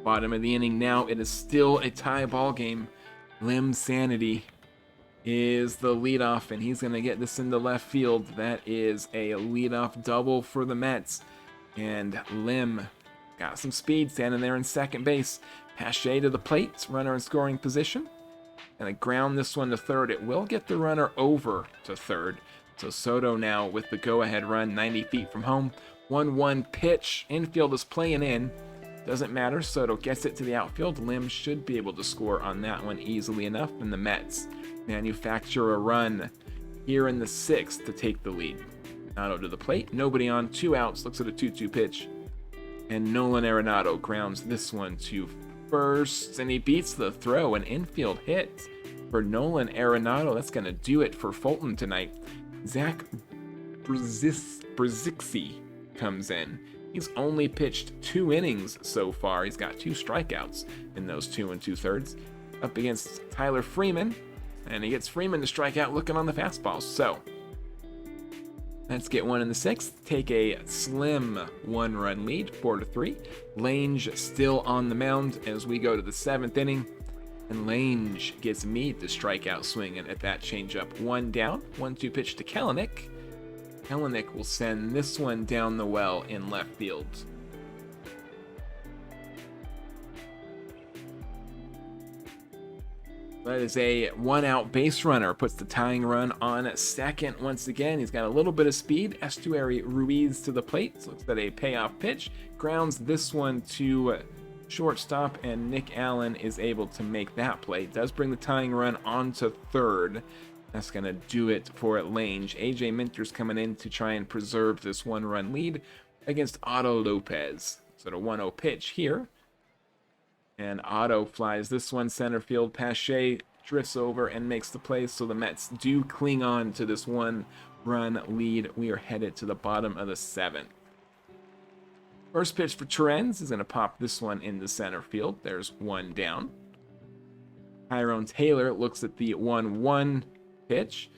bottom of the inning now. It is still a tie ball game. Lim Sanity is the leadoff, and he's going to get this into left field. That is a leadoff double for the Mets. And Lim got some speed standing there in second base. Pache to the plate, runner in scoring position. Gonna ground this one to third. It will get the runner over to third. So Soto now with the go-ahead run 90 feet from home. 1-1 pitch. Infield is playing in. Doesn't matter. Soto gets it to the outfield. Lim should be able to score on that one easily enough. And the Mets manufacture a run here in the 6th to take the lead. Nato to the plate. Nobody on. 2 outs. Looks at a 2-2 pitch. And Nolan Arenado grounds this one to first. And he beats the throw. An infield hit for Nolan Arenado. That's going to do it for Fulton tonight. Zach Brzezicki comes in. He's only pitched 2 innings so far. He's got 2 strikeouts in those 2 2/3 up against Tyler Freeman. And he gets Freeman to strike out looking on the fastball. So let's get one in the 6th. Take a slim 1-run lead, 4-3. Lange still on the mound as we go to the 7th inning. And Lange gets me to strike out swinging at that changeup. 1 down, 1-2 pitch to Kelenic. Kelenic will send this one down the well in left field. That is a 1-out base runner. Puts the tying run on second once again. He's got a little bit of speed. Estuary Ruiz to the plate. Looks at a payoff pitch. Grounds this one to shortstop, and Nick Allen is able to make that play. Does bring the tying run onto third. That's going to do it for Lange. AJ Minter's coming in to try and preserve this 1-run lead against Otto Lopez. So the 1-0 pitch here. And Otto flies this one center field. Pache drifts over and makes the play. So the Mets do cling on to this 1-run lead. We are headed to the bottom of the 7th. First pitch for Torrens is going to pop this one into center field. There's one down. Tyrone Taylor looks at the 1-1 pitch.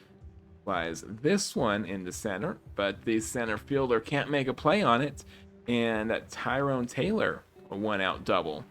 Flies this one into center, but the center fielder can't make a play on it. And Tyrone Taylor, a 1-out double.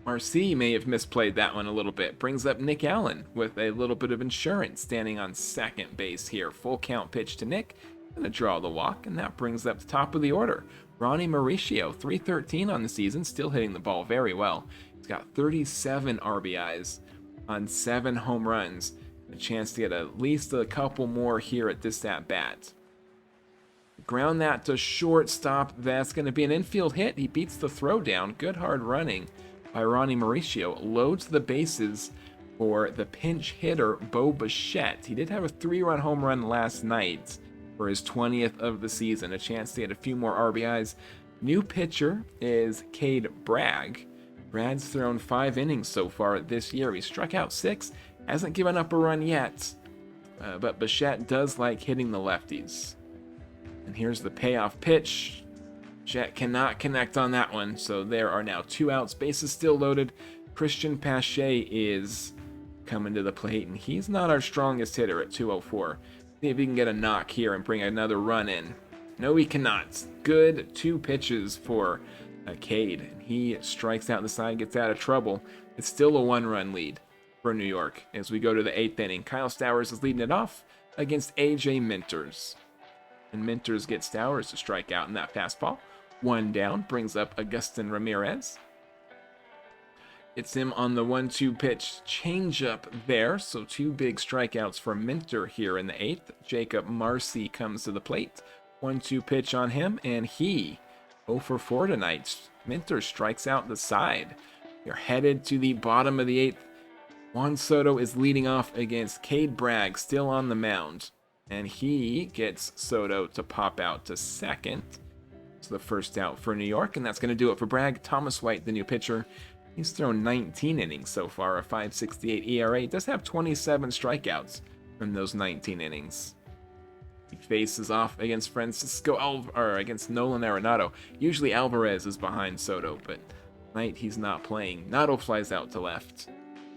Marcy may have misplayed that one a little bit. Brings up Nick Allen with a little bit of insurance standing on second base here. Full count pitch to Nick. Gonna draw the walk, and that brings up the top of the order. Ronnie Mauricio, 313 on the season, still hitting the ball very well. He's got 37 RBIs on 7 home runs. A chance to get at least a couple more here at this at-bat. Ground that to shortstop. That's going to be an infield hit. He beats the throw down. Good hard running by Ronnie Mauricio. Loads the bases for the pinch hitter, Bo Bichette. He did have a 3-run home run last night for his 20th of the season. A chance to get a few more RBIs. New pitcher is Cade Bragg. Brad's thrown 5 innings so far this year. He struck out 6. Hasn't given up a run yet. But Bichette does like hitting the lefties. And here's the payoff pitch. Bichette cannot connect on that one. So there are now 2 outs. Bases still loaded. Christian Pache is coming to the plate. And he's not our strongest hitter at 204. See if he can get a knock here and bring another run in. No, he cannot. Good 2 pitches for Cade. And he strikes out the side, gets out of trouble. It's still a 1-run lead for New York as we go to the 8th inning. Kyle Stowers is leading it off against AJ Minters. And Minters gets Stowers to strike out in that fastball. 1 down, brings up Agustin Ramirez. It's him on the 1-2 pitch changeup there. So 2 big strikeouts for Minter here in the 8th. Jacob Marcy comes to the plate. 1-2 pitch on him, and he 0 for 4 tonight. Minter strikes out the side. You're headed to the bottom of the 8th. Juan Soto is leading off against Cade Bragg, still on the mound. And he gets Soto to pop out to second. So the first out for New York, and that's going to do it for Bragg. Thomas White, the new pitcher. He's thrown 19 innings so far, a 5.68 ERA. He does have 27 strikeouts from those 19 innings. He faces off against against Nolan Arenado. Usually Alvarez is behind Soto, but tonight he's not playing. Nato flies out to left.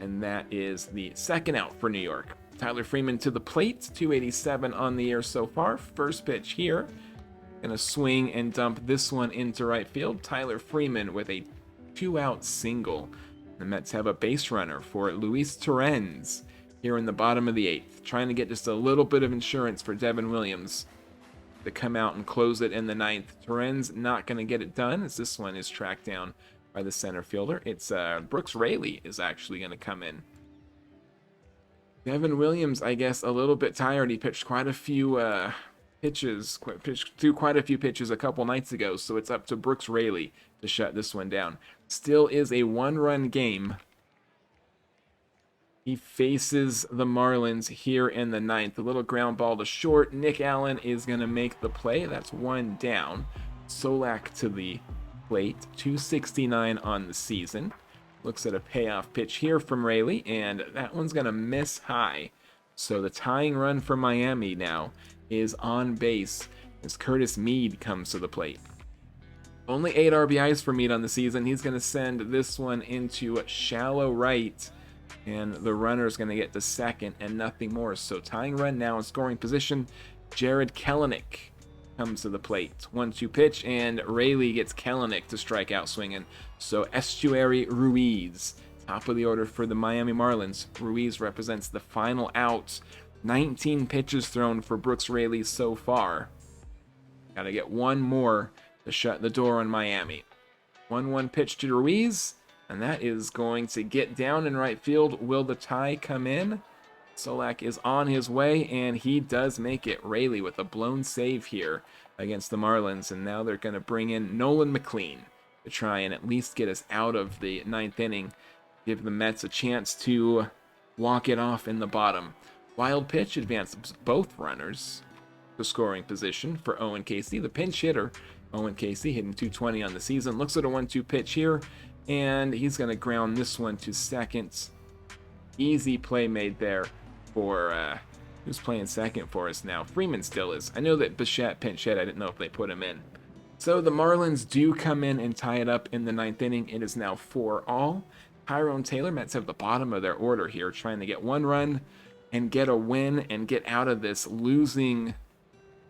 And that is the second out for New York. Tyler Freeman to the plate, 287 on the year so far. First pitch here. Gonna swing and dump this one into right field. Tyler Freeman with a 2-out single. The Mets have a base runner for Luis Torrens here in the bottom of the 8th. Trying to get just a little bit of insurance for Devin Williams to come out and close it in the 9th. Torrens not gonna get it done as this one is tracked down by the center fielder. It's Brooks Raley is actually going to come in. Devin Williams, I guess, a little bit tired. He pitched quite a few pitched quite a few pitches a couple nights ago, so it's up to Brooks Raley to shut this one down. Still is a 1-run game. He faces the Marlins here in the 9th. A little ground ball to short. Nick Allen is going to make the play. That's 1 down. Solak to the plate, 269 on the season. Looks at a payoff pitch here from Raley, and that one's going to miss high. So the tying run for Miami now is on base as Curtis Mead comes to the plate. Only 8 RBIs for Mead on the season. He's going to send this one into shallow right, and the runner's going to get to second and nothing more. So tying run now in scoring position. Jared Kelenic comes to the plate. 1-2 pitch, and Raley gets Kelenic to strike out swinging. So Estuary Ruiz, top of the order for the Miami Marlins. Ruiz represents the final out. 19 pitches thrown for Brooks Raley so far. Got to get one more to shut the door on Miami. 1-1 pitch to Ruiz, and that is going to get down in right field. Will the tie come in? Solak is on his way, and he does make it. Raley with a blown save here against the Marlins, and now they're going to bring in Nolan McLean to try and at least get us out of the 9th inning, give the Mets a chance to walk it off in the bottom. Wild pitch advances both runners to scoring position for Owen Casey. The pinch hitter, Owen Casey, hitting 220 on the season, looks at a 1-2 pitch here, and he's going to ground this one to second. Easy play made there for who's playing second for us now. Freeman still is. I know that Bichette pinch hit. I didn't know if they put him in. So the Marlins do come in and tie it up in the ninth inning. It is now 4-all. Tyrone Taylor, Mets have the bottom of their order here, trying to get one run and get a win and get out of this losing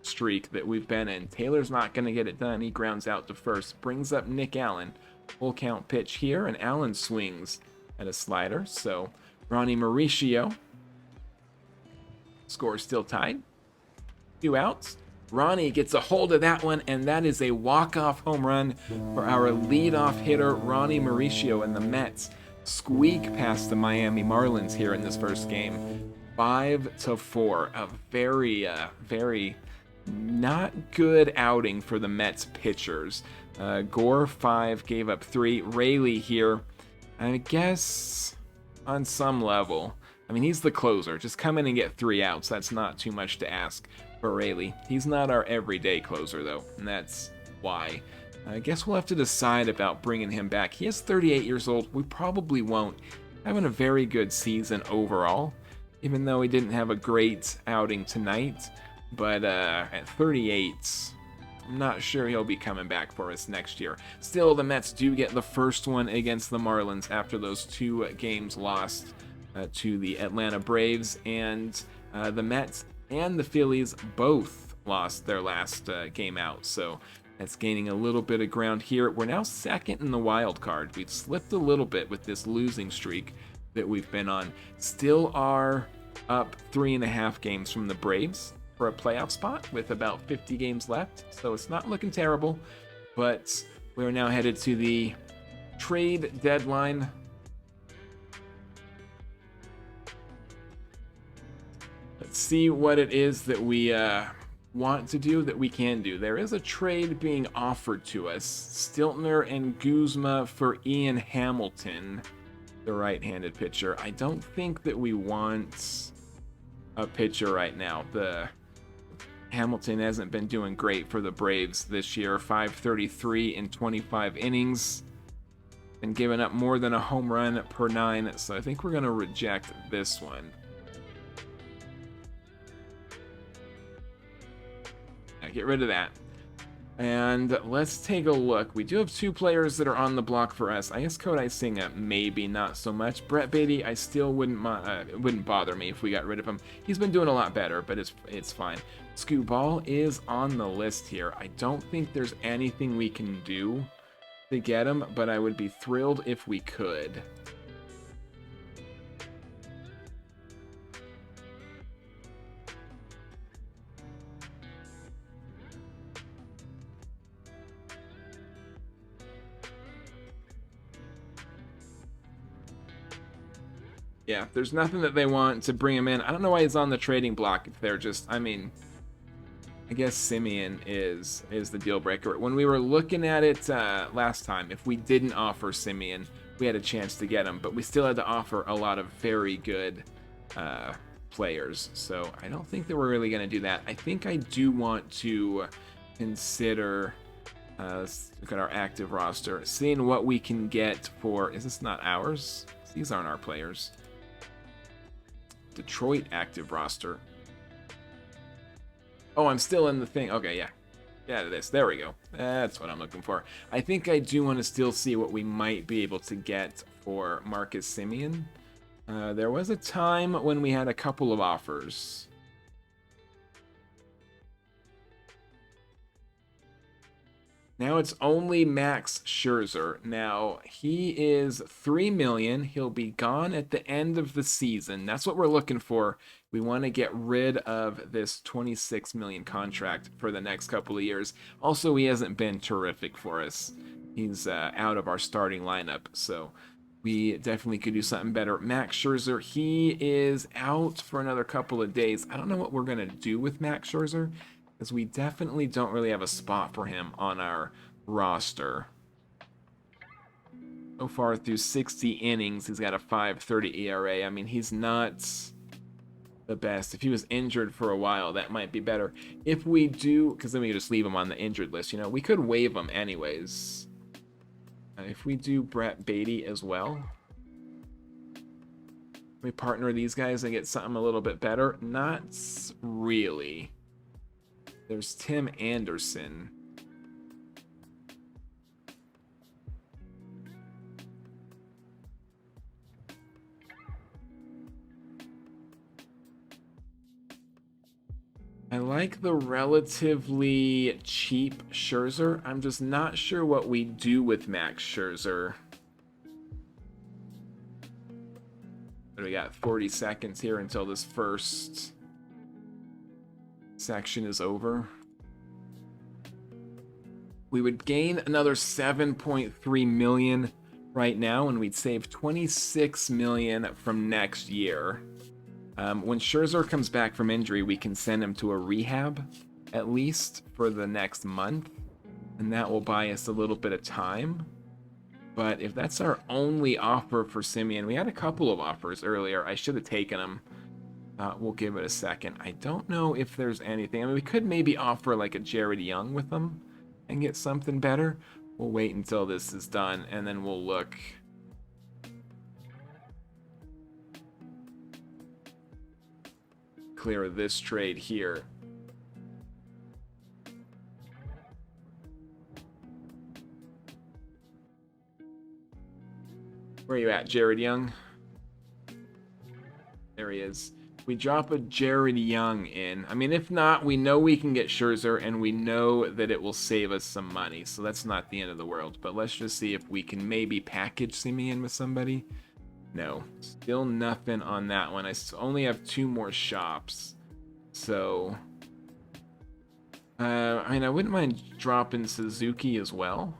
streak that we've been in. Taylor's not going to get it done. He grounds out to first, brings up Nick Allen. Full count pitch here, and Allen swings at a slider. So Ronnie Mauricio, score still tied. 2 outs. Ronnie gets a hold of that one, and that is a walk-off home run for our leadoff hitter, Ronnie Mauricio, and the Mets squeak past the Miami Marlins here in this first game. 5-4. A very not good outing for the Mets pitchers. Gore 5, gave up 3. Raley here, I guess on some level, I mean, he's the closer. Just come in and get 3 outs. That's not too much to ask for Raley. He's not our everyday closer, though, and that's why. I guess we'll have to decide about bringing him back. He is 38 years old. We probably won't. Having a very good season overall, even though he didn't have a great outing tonight. But at 38, I'm not sure he'll be coming back for us next year. Still, the Mets do get the first one against the Marlins after those 2 games lost to the Atlanta Braves. And the Mets and the Phillies both lost their last game out. So that's gaining a little bit of ground here. We're now second in the wild card. We've slipped a little bit with this losing streak that we've been on. Still are up 3.5 games from the Braves for a playoff spot with about 50 games left. So it's not looking terrible, but we're now headed to the trade deadline. Let's see what it is that we want to do, that we can do. There is a trade being offered to us. Stiltner and Guzma for Ian Hamilton, the right-handed pitcher. I don't think that we want a pitcher right now. The Hamilton hasn't been doing great for the Braves this year. 533 in 25 innings. Been giving up more than a home run per 9, so I think we're going to reject this one. Get rid of that. And let's take a look. We do have 2 players that are on the block for us. I guess Kodai Senga, maybe not so much. Brett Beatty, I still wouldn't bother me if we got rid of him. He's been doing a lot better, but it's fine. Scoot Ball is on the list here. I don't think there's anything we can do to get him, but I would be thrilled if we could. Yeah, there's nothing that they want to bring him in. I don't know why he's on the trading block if they're just, I mean, I guess Simeon is the deal breaker. When we were looking at it last time, if we didn't offer Simeon, we had a chance to get him, but we still had to offer a lot of very good players. So I don't think that we're really going to do that. I think I do want to consider, let's look at our active roster, seeing what we can get for, is this not ours? These aren't our players. Detroit active roster. Oh, I'm still in the thing. Okay, yeah. Get out of this. There we go. That's what I'm looking for. I think I do want to still see what we might be able to get for Marcus Simeon. There was a time when we had a couple of offers. Now it's only Max Scherzer. Now, he is $3 million. He'll be gone at the end of the season. That's what we're looking for. We want to get rid of this $26 million contract for the next couple of years. Also, he hasn't been terrific for us. He's out of our starting lineup, so we definitely could do something better. Max Scherzer, he is out for another couple of days. I don't know what we're going to do with Max Scherzer, because we definitely don't really have a spot for him on our roster. So far through 60 innings, he's got a 5.30 ERA. I mean, he's not the best. If he was injured for a while, that might be better. If we do, because then we could just leave him on the injured list. You know, we could waive him anyways. If we do Brett Beatty as well, we partner these guys and get something a little bit better. Not really. There's Tim Anderson. I like the relatively cheap Scherzer. I'm just not sure what we do with Max Scherzer. We got 40 seconds here until this first section is over. We would gain another 7.3 million right now, and we'd save 26 million from next year. When Scherzer comes back from injury, we can send him to a rehab, at least for the next month, and that will buy us a little bit of time. But if that's our only offer for Semien, we had a couple of offers earlier. I should have taken them. We'll give it a second. I don't know if there's anything. I mean, we could maybe offer like a Jared Young with them and get something better. We'll wait until this is done, and then we'll look. Clear this trade here. Where are you at, Jared Young? There he is. We drop a Jared Young in. I mean, if not, we know we can get Scherzer, and we know that it will save us some money. So that's not the end of the world. But let's just see if we can maybe package Semien with somebody. No, still nothing on that one. I only have 2 more shops. So, I mean, I wouldn't mind dropping Suzuki as well.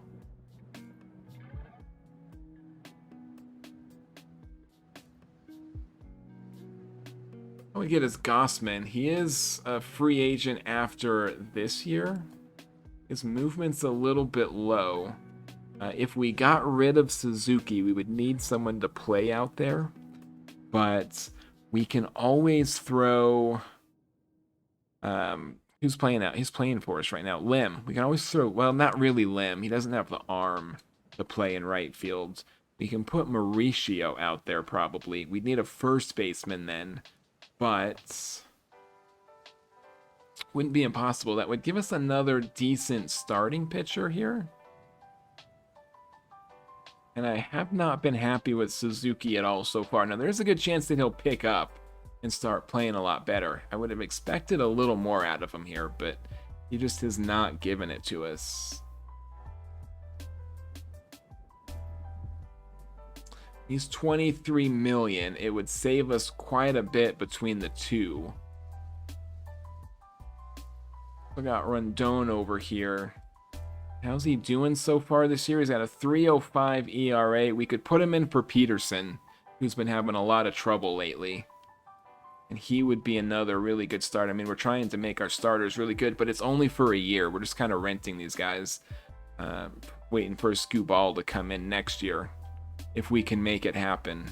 What we get is Gausman. He is a free agent after this year. His movement's a little bit low. If we got rid of Suzuki, we would need someone to play out there. But we can always throw... who's playing out? He's playing for us right now. Lim. We can always throw... Well, not really Lim. He doesn't have the arm to play in right field. We can put Mauricio out there probably. We'd need a first baseman then. But... wouldn't be impossible. That would give us another decent starting pitcher here. And I have not been happy with Suzuki at all so far. Now, there's a good chance that he'll pick up and start playing a lot better. I would have expected a little more out of him here, but he just has not given it to us. He's 23 million. It would save us quite a bit between the two. We got Rondon over here. How's he doing so far this year? He's at a 3.05 ERA. We could put him in for Peterson, who's been having a lot of trouble lately. And he would be another really good start. I mean, we're trying to make our starters really good, but it's only for a year. We're just kind of renting these guys, waiting for Skubal to come in next year, if we can make it happen.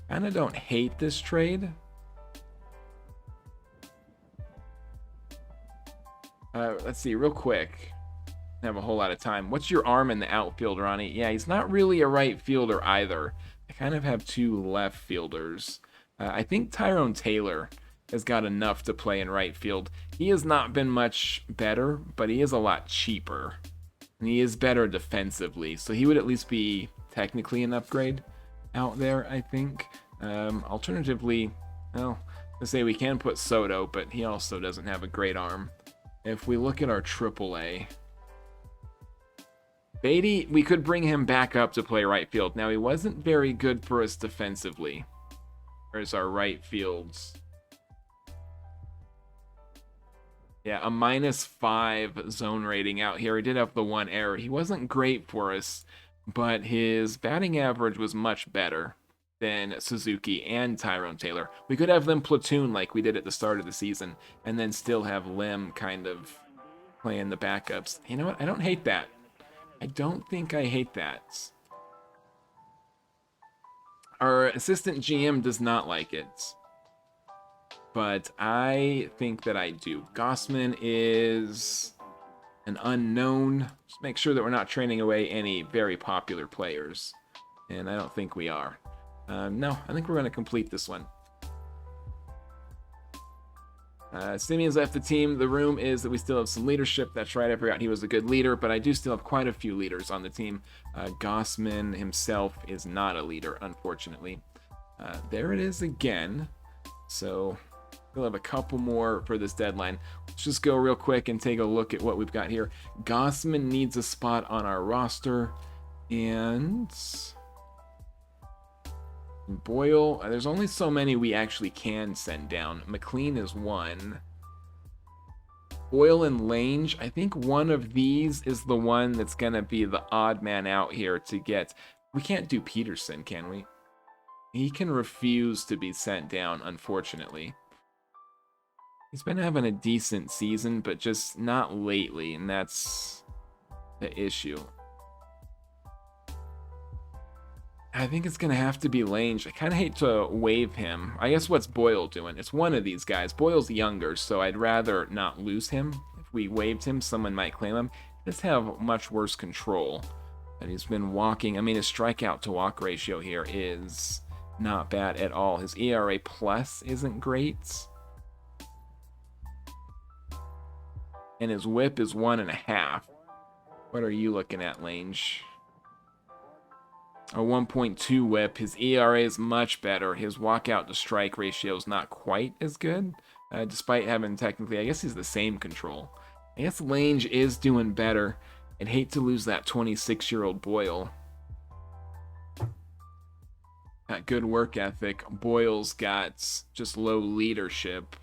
Kind of don't hate this trade. Let's see, real quick. I have a whole lot of time. What's your arm in the outfield, Ronnie? Yeah, he's not really a right fielder either. I kind of have 2 left fielders. I think Tyrone Taylor has got enough to play in right field. He has not been much better, but he is a lot cheaper. And he is better defensively, so he would at least be technically an upgrade out there, I think. Alternatively, well, let's say we can put Soto, but he also doesn't have a great arm. If we look at our AAA, Beatty, we could bring him back up to play right field. Now, he wasn't very good for us defensively. There's our right fields. Yeah, a -5 zone rating out here. He did have the 1 error. He wasn't great for us, but his batting average was much better than Suzuki and Tyrone Taylor. We could have them platoon like we did at the start of the season, and then still have Lim kind of playing the backups. You know what? I don't hate that. I don't think I hate that. Our assistant GM does not like it, but I think that I do. Gausman is an unknown. Just make sure that we're not training away any very popular players, and I don't think we are. No, I think we're going to complete this one. Semien's left the team. The room is that we still have some leadership. That's right, I forgot he was a good leader, but I do still have quite a few leaders on the team. Gausman himself is not a leader, unfortunately. There it is again. So We'll have a couple more for this deadline. Let's just go real quick and take a look at what we've got here. Gausman needs a spot on our roster. And Boyle, there's only so many we actually can send down. McLean is one. Boyle and Lange, I think one of these is the one that's going to be the odd man out here to get. We can't do Peterson, can we? He can refuse to be sent down, unfortunately. He's been having a decent season, but just not lately, and that's the issue. I think it's going to have to be Lange. I kind of hate to waive him. I guess what's Boyle doing? It's one of these guys. Boyle's younger, so I'd rather not lose him. If we waived him, someone might claim him. He does have much worse control. And he's been walking. I mean, his strikeout to walk ratio here is not bad at all. His ERA plus isn't great. And his whip is 1.5. What are you looking at, Lange? A 1.2 whip. His ERA is much better. His walkout to strike ratio is not quite as good, despite having technically, I guess he's the same control. I guess Lange is doing better. I'd hate to lose that 26-year-old Boyle. That good work ethic. Boyle's got just low leadership.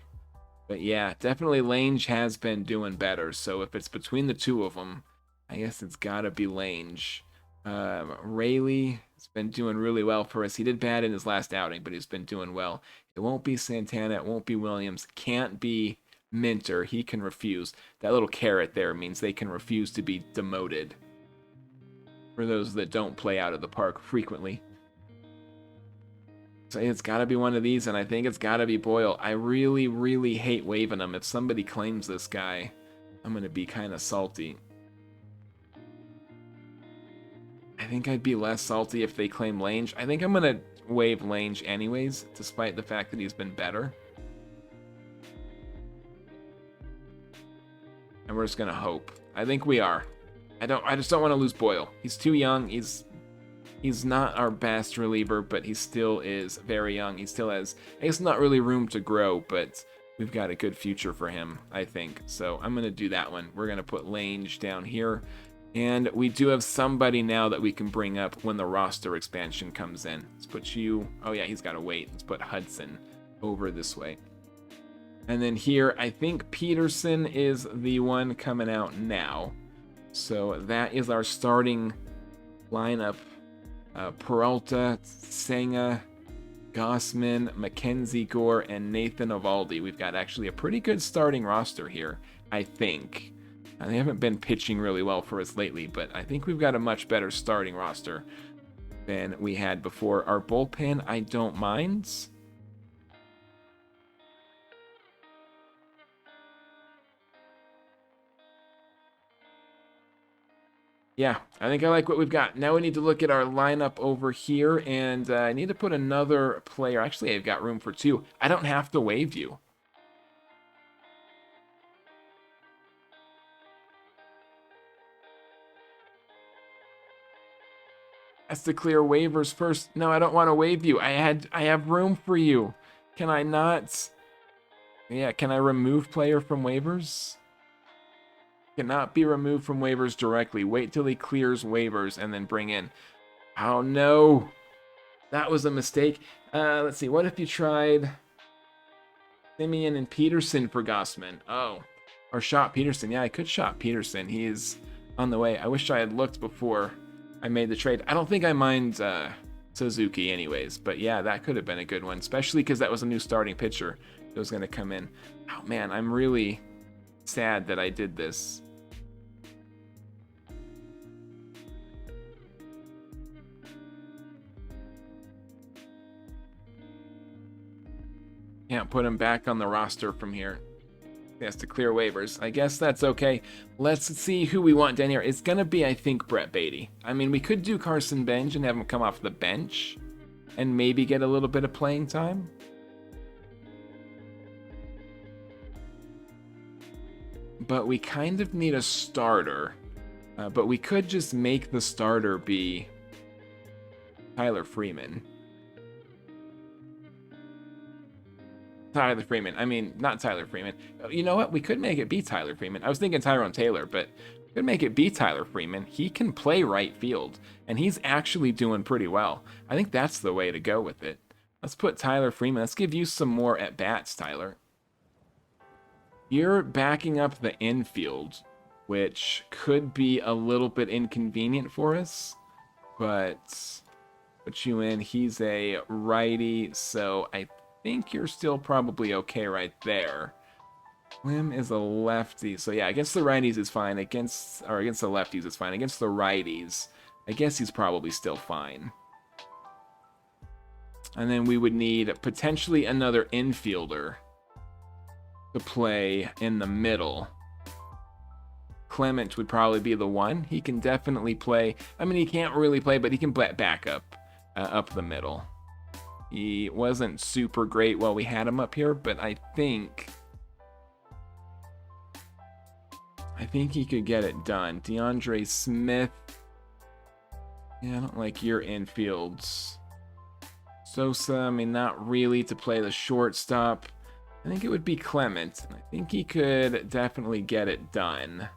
But yeah, definitely Lange has been doing better. So if it's between the two of them, I guess it's got to be Lange. Rayleigh has been doing really well for us. He did bad in his last outing, but he's been doing well. It won't be Santana. It won't be Williams. Can't be Minter. He can refuse. That little carrot there means they can refuse to be demoted. For those that don't play out of the park frequently. So it's got to be one of these, and I think it's got to be Boyle. I really, really hate waiving him. If somebody claims this guy, I'm going to be kind of salty. I think I'd be less salty if they claim Lange. I think I'm going to waive Lange anyways, despite the fact that he's been better. And we're just going to hope. I think we are. I just don't want to lose Boyle. He's too young. He's not our best reliever, but he still is very young. He still has, I guess, not really room to grow, but we've got a good future for him, I think. So I'm going to do that one. We're going to put Lange down here. And we do have somebody now that we can bring up when the roster expansion comes in. Let's put you, oh yeah, he's got to wait. Let's put Hudson over this way. And then here, I think Peterson is the one coming out now. So that is our starting lineup. Peralta, Senga, Gausman, Mackenzie Gore, and Nathan Eovaldi. We've got actually a pretty good starting roster here, I think. They haven't been pitching really well for us lately, but I think we've got a much better starting roster than we had before. Our bullpen, I don't mind. Yeah, I think I like what we've got. Now we need to look at our lineup over here, and I need to put another player. Actually, I've got room for two. I don't have to waive you. Has to clear waivers first. No, I don't want to waive you. I have room for you. Can I not? Yeah, can I remove player from waivers? Cannot be removed from waivers directly. Wait till he clears waivers and then bring in. Oh no, that was a mistake. Let's see. What if you tried Simeon and Peterson for Gausman? Oh, or shot Peterson. Yeah, I could shot Peterson. He is on the way. I wish I had looked before I made the trade. I don't think I mind Suzuki anyways, but yeah, that could have been a good one, especially because that was a new starting pitcher that was going to come in. Oh man, I'm really sad that I did this. Can't put him back on the roster from here. He has to clear waivers. I guess that's okay. Let's see who we want down here. It's going to be, I think, Brett Beatty. I mean, we could do Carson Bench and have him come off the bench and maybe get a little bit of playing time. But we kind of need a starter. But we could just make the starter be Tyler Freeman. Tyler Freeman. I mean, not Tyler Freeman. You know what? We could make it be Tyler Freeman. I was thinking Tyrone Taylor, but we could make it be Tyler Freeman. He can play right field, and he's actually doing pretty well. I think that's the way to go with it. Let's put Tyler Freeman. Let's give you some more at-bats, Tyler. You're backing up the infield, which could be a little bit inconvenient for us, but put you in. He's a righty, so I think you're still probably okay right there. Lim is a lefty, so yeah, against the righties is fine. Against the lefties is fine. Against the righties, I guess he's probably still fine. And then we would need potentially another infielder to play in the middle. Clement would probably be the one. He can definitely play. I mean, he can't really play, but he can back up the middle. He wasn't super great while we had him up here, but I think he could get it done. DeAndre Smith. Yeah, I don't like your infields. Sosa, I mean, not really to play the shortstop. I think it would be Clement. I think he could definitely get it done.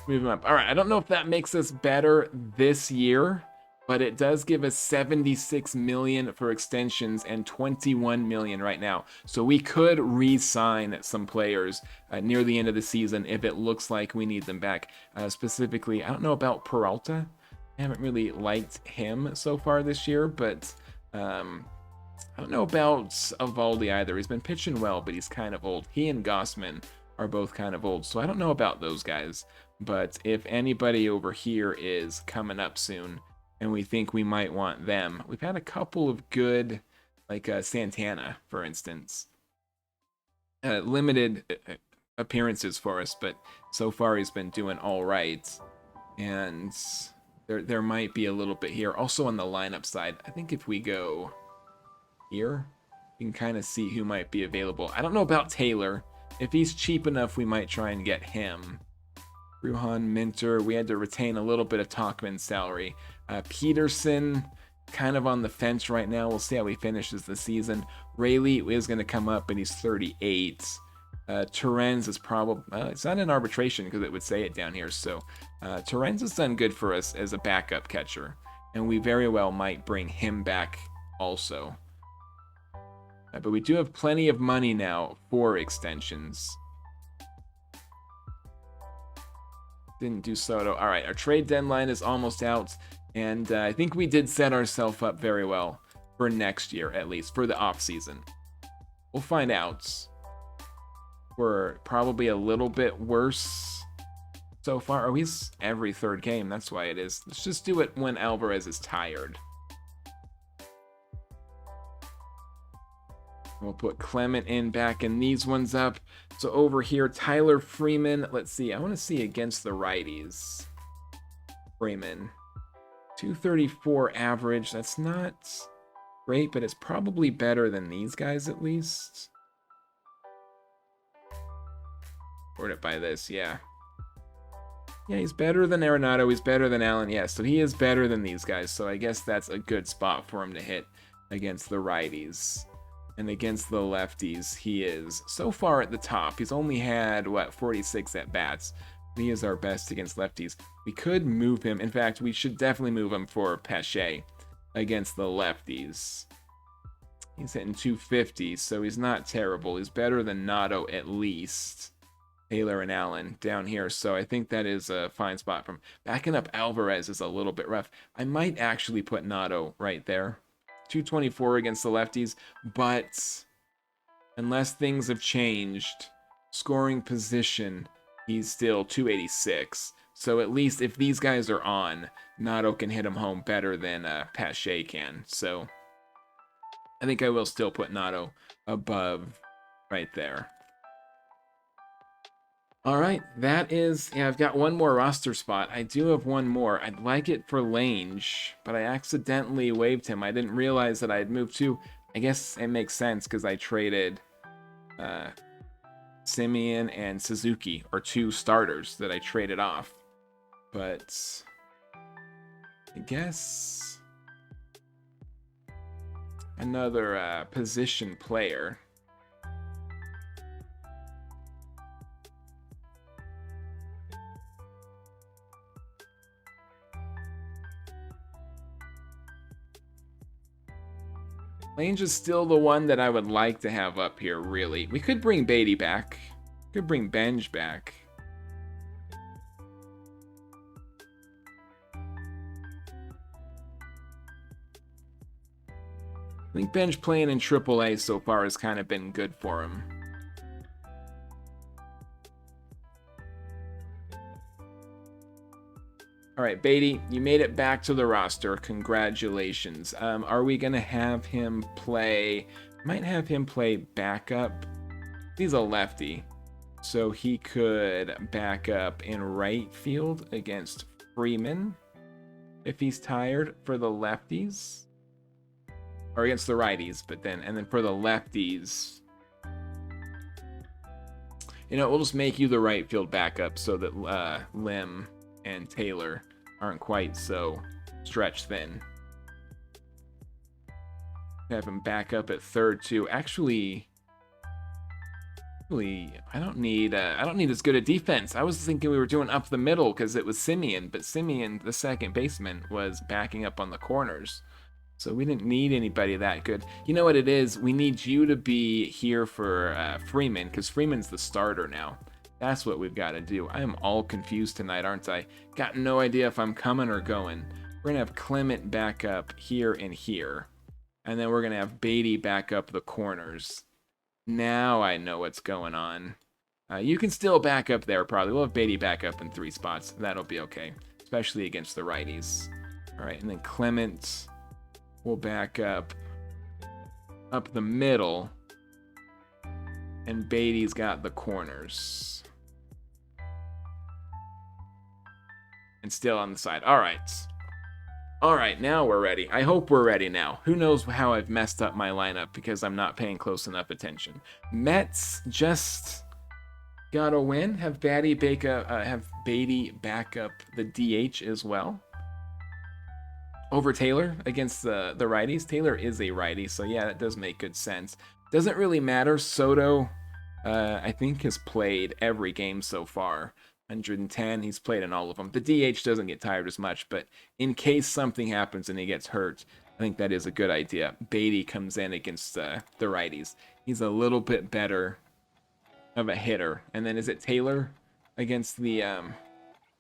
Move him up. All right, I don't know if that makes us better this year, but it does give us 76 million for extensions and 21 million right now. So we could re-sign some players near the end of the season if it looks like we need them back. Specifically, I don't know about Peralta. I haven't really liked him so far this year, but I don't know about Eovaldi either. He's been pitching well, but he's kind of old. He and Gossman are both kind of old, so I don't know about those guys. But if anybody over here is coming up soon, and we think we might want them. We've had a couple of good, like Santana, for instance. Limited appearances for us, but so far he's been doing all right. And there might be a little bit here. Also on the lineup side, I think if we go here, you can kind of see who might be available. I don't know about Taylor. If he's cheap enough, we might try and get him. Ruhan Minter, we had to retain a little bit of Tauchman's salary. Peterson, kind of on the fence right now. We'll see how he finishes the season. Rayleigh is going to come up, and he's 38. Terens is probably... it's not in arbitration because it would say it down here. So Terens has done good for us as a backup catcher, and we very well might bring him back also. But we do have plenty of money now for extensions. Didn't do Soto. All right, our trade deadline is almost out, and I think we did set ourselves up very well for next year, at least for the off season. We'll find out. We're probably a little bit worse so far. Oh, he's every third game. That's why it is. Let's just do it when Alvarez is tired. We'll put Clement in back and these ones up. So over here, Tyler Freeman. Let's see. I want to see against the righties. Freeman. 234 average. That's not great, but it's probably better than these guys at least. Sort it by this, yeah. Yeah, he's better than Arenado. He's better than Allen. Yeah, so he is better than these guys. So I guess that's a good spot for him to hit against the righties. And against the lefties, he is so far at the top. He's only had, 46 at-bats. He is our best against lefties. We could move him. In fact, we should definitely move him for Pache against the lefties. He's hitting 250, so he's not terrible. He's better than Nato at least. Taylor and Allen down here, so I think that is a fine spot from. Backing up Alvarez is a little bit rough. I might actually put Nato right there. 224 against the lefties, but unless things have changed, scoring position, he's still 286. So at least if these guys are on, Nato can hit him home better than Pache can. So I think I will still put Nato above right there. All right, that is, yeah, I've got one more roster spot. I do have one more. I'd like it for Lange, but I accidentally waived him. I didn't realize that I had moved to. I guess it makes sense because I traded Simeon and Suzuki are 2 starters that I traded off. But I guess another position player. Lange is still the one that I would like to have up here, really. We could bring Beatty back. Could bring Benj back. I think Benj playing in AAA so far has kind of been good for him. All right, Beatty, you made it back to the roster. Congratulations. Are we going to have him play... Might have him play backup. He's a lefty, so he could back up in right field against Freeman if he's tired for the lefties. Or against the righties, but then... And then for the lefties... You know, we'll just make you the right field backup so that Lim and Taylor aren't quite so stretched thin. Have him back up at third too. Actually, I don't need as good a defense. I was thinking we were doing up the middle because it was Simeon, but Simeon, the second baseman, was backing up on the corners. So we didn't need anybody that good. You know what it is? We need you to be here for Freeman, because Freeman's the starter now. That's what we've got to do. I am all confused tonight, aren't I? Got no idea if I'm coming or going. We're going to have Clement back up here and here. And then we're going to have Beatty back up the corners. Now I know what's going on. You can still back up there, probably. We'll have Beatty back up in 3 spots. That'll be okay, especially against the righties. All right, and then Clement will back up the middle. And Beatty's got the corners. And still on the side. All right. All right, now we're ready. I hope we're ready now. Who knows how I've messed up my lineup because I'm not paying close enough attention. Mets just got a win. Have Beatty back up the DH as well. Over Taylor against the righties. Taylor is a righty, so yeah, that does make good sense. Doesn't really matter. Soto, I think, has played every game so far. 110, he's played in all of them. The DH doesn't get tired as much, but in case something happens and he gets hurt, I think that is a good idea. Beatty comes in against the righties. He's a little bit better of a hitter. And then is it Taylor against the on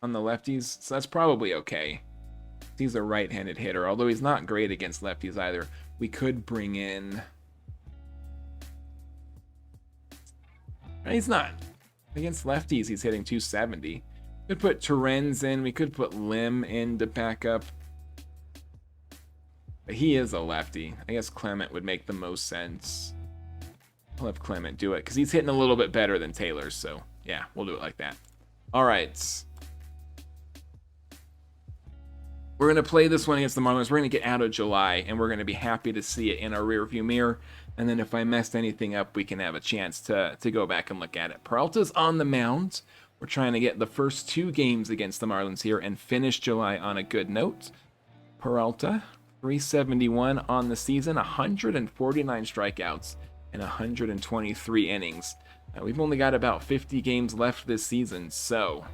the lefties? So that's probably okay. He's a right-handed hitter, although he's not great against lefties either. We could bring in... He's not. Against lefties, he's hitting 270. Could put Terens in. We could put Lim in to back up. But he is a lefty. I guess Clement would make the most sense. I'll have Clement do it because he's hitting a little bit better than Taylor. So, yeah, we'll do it like that. All right. We're going to play this one against the Marlins. We're going to get out of July, and we're going to be happy to see it in our rearview mirror. And then if I messed anything up, we can have a chance to go back and look at it. Peralta's on the mound. We're trying to get the first 2 games against the Marlins here and finish July on a good note. Peralta, 371 on the season, 149 strikeouts, and 123 innings. We've only got about 50 games left this season, so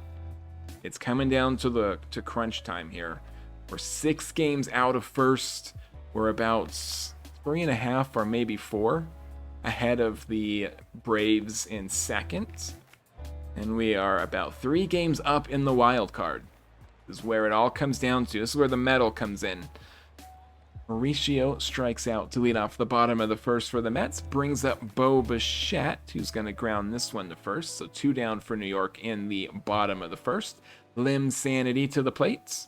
it's coming down to crunch time here. We're 6 games out of first. We're about 3.5 or maybe 4 ahead of the Braves in second. And we are about 3 games up in the wild card. This is where it all comes down to. This is where the medal comes in. Mauricio strikes out to lead off the bottom of the first for the Mets. Brings up Bo Bichette, who's going to ground this one to first. So 2 down for New York in the bottom of the first. Lim Sanity to the plate.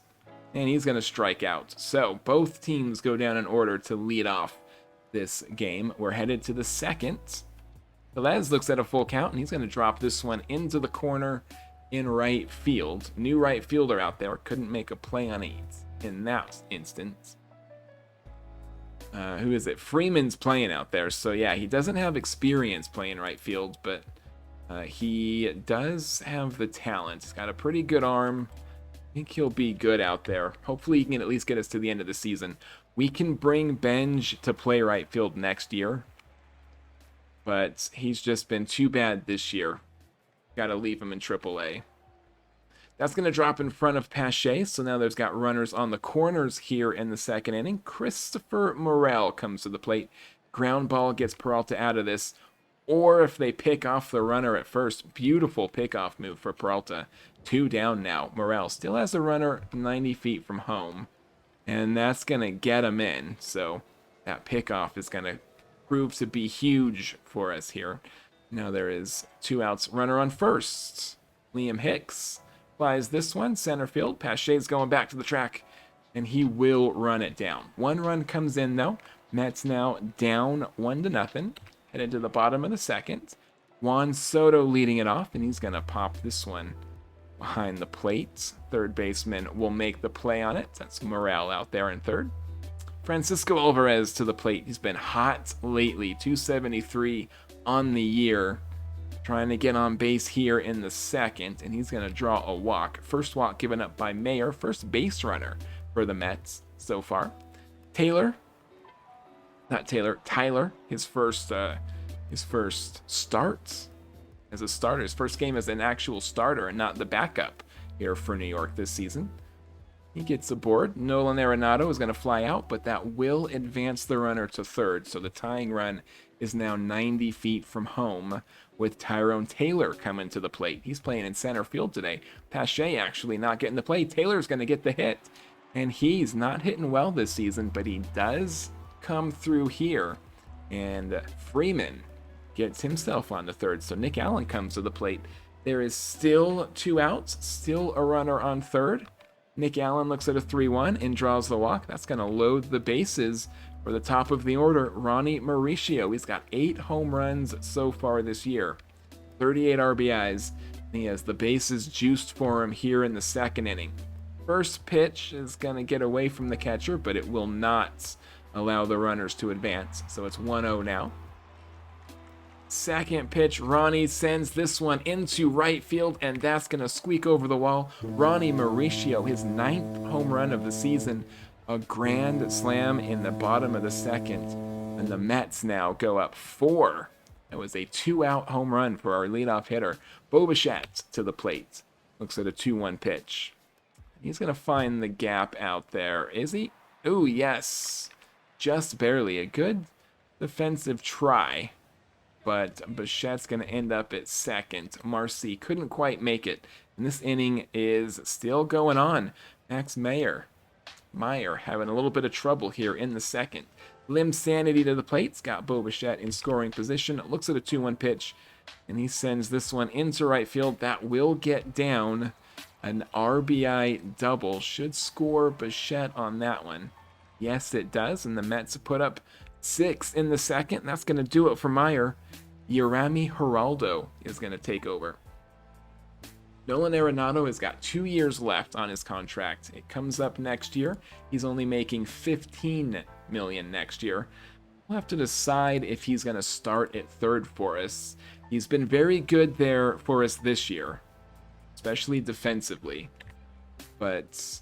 And he's going to strike out. So both teams go down in order to lead off this game. We're headed to the second. Velez looks at a full count, and he's going to drop this one into the corner in right field. New right fielder out there. Couldn't make a play on it in that instance. Who is it? Freeman's playing out there. So, yeah, he doesn't have experience playing right field, but He does have the talent. He's got a pretty good arm. I think he'll be good out there. Hopefully he can at least get us to the end of the season. We can bring Benj to play right field next year, but he's just been too bad this year. Got to leave him in AAA. That's going to drop in front of Pache, so now there's got runners on the corners here in the second inning. Christopher Morel comes to the plate. Ground ball gets Peralta out of this. Or if they pick off the runner at first, beautiful pickoff move for Peralta. 2 down now. Morel still has a runner 90 feet from home, and that's going to get him in. So that pickoff is going to prove to be huge for us here. Now there is 2 outs, runner on first. Liam Hicks flies this one, center field. Pache's going back to the track, and he will run it down. 1 run comes in, though. Mets now down 1-0. Headed to the bottom of the second. Juan Soto leading it off, and he's going to pop this one behind the plate. Third baseman will make the play on it. That's Morel out there in third. Francisco Alvarez to the plate. He's been hot lately. 273 on the year. Trying to get on base here in the second, and he's going to draw a walk. First walk given up by Mayer, first base runner for the Mets so far. Tyler, his first start as a starter, his first game as an actual starter and not the backup here for New York this season. He gets aboard. Nolan Arenado is going to fly out, but that will advance the runner to third, so the tying run is now 90 feet from home with Tyrone Taylor coming to the plate. He's playing in center field today. Pache actually not getting the play. Taylor's going to get the hit, and he's not hitting well this season, but he does come through here, and Freeman gets himself on the third, so Nick Allen comes to the plate. There is still 2 outs, still a runner on third. Nick Allen looks at a 3-1 and draws the walk. That's going to load the bases for the top of the order, Ronnie Mauricio. He's got 8 home runs so far this year, 38 RBIs. He has the bases juiced for him here in the second inning. First pitch is going to get away from the catcher, but it will not allow the runners to advance. So it's 1-0 now. Second pitch, Ronnie sends this one into right field, and that's going to squeak over the wall. Ronnie Mauricio, his 9th home run of the season, a grand slam in the bottom of the second, and the Mets now go up 4. That was a 2-out home run for our leadoff hitter. Bo Bichette to the plate. Looks at a 2-1 pitch. He's going to find the gap out there. Is he? Oh, yes. Just barely. A good defensive try, but Bichette's going to end up at second. Marcy couldn't quite make it, and this inning is still going on. Max Meyer having a little bit of trouble here in the second. Lim Sanity to the plate. Got Bo Bichette in scoring position. Looks at a 2-1 pitch, and he sends this one into right field. That will get down. An RBI double. Should score Bichette on that one. Yes, it does, and the Mets put up 6 in the second. That's going to do it for Meyer. Yeramy Geraldo is going to take over. Nolan Arenado has got 2 years left on his contract. It comes up next year. He's only making $15 million next year. We'll have to decide if he's going to start at third for us. He's been very good there for us this year, especially defensively. But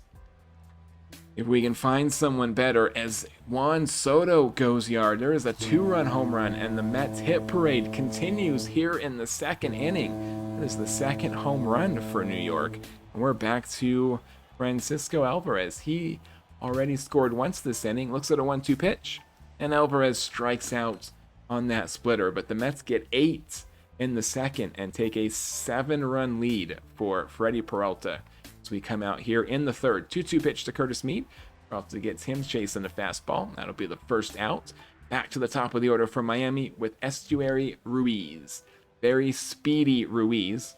if we can find someone better, as Juan Soto goes yard, there is a 2-run home run, and the Mets hit parade continues here in the second inning. That is the second home run for New York. And we're back to Francisco Alvarez. He already scored once this inning. Looks at a 1-2 pitch, and Alvarez strikes out on that splitter. But the Mets get 8 in the second and take a 7-run lead for Freddie Peralta. So we come out here in the third. 2-2 pitch to Curtis Mead. Peralta gets him chasing a fastball. That'll be the first out. Back to the top of the order for Miami with Estuary Ruiz. Very speedy Ruiz.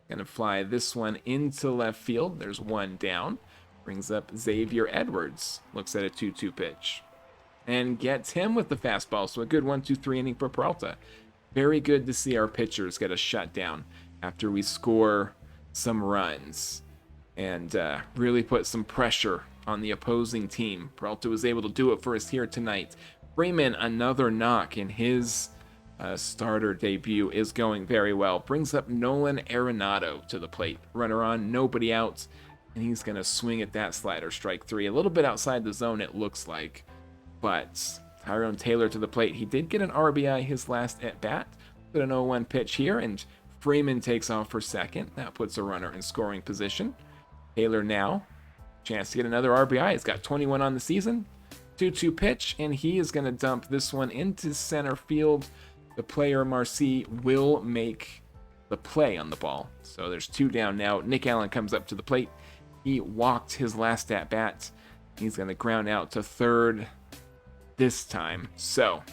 Gonna fly this one into left field. There's 1 down. Brings up Xavier Edwards. Looks at a 2-2 pitch. And gets him with the fastball. So a good 1-2-3 inning for Peralta. Very good to see our pitchers get a shutdown after we score some runs. And really put some pressure on the opposing team. Peralta was able to do it for us here tonight. Freeman, another knock in his starter debut is going very well. Brings up Nolan Arenado to the plate. Runner on, nobody out, and he's going to swing at that slider. Strike 3. A little bit outside the zone, it looks like. But Tyrone Taylor to the plate. He did get an RBI his last at-bat. Put an 0-1 pitch here, and Freeman takes off for second. That puts a runner in scoring position. Taylor now, chance to get another RBI. He's got 21 on the season. 2-2 pitch, and he is going to dump this one into center field. The player, Marcy, will make the play on the ball. So there's 2 down now. Nick Allen comes up to the plate. He walked his last at-bat. He's going to ground out to third this time. So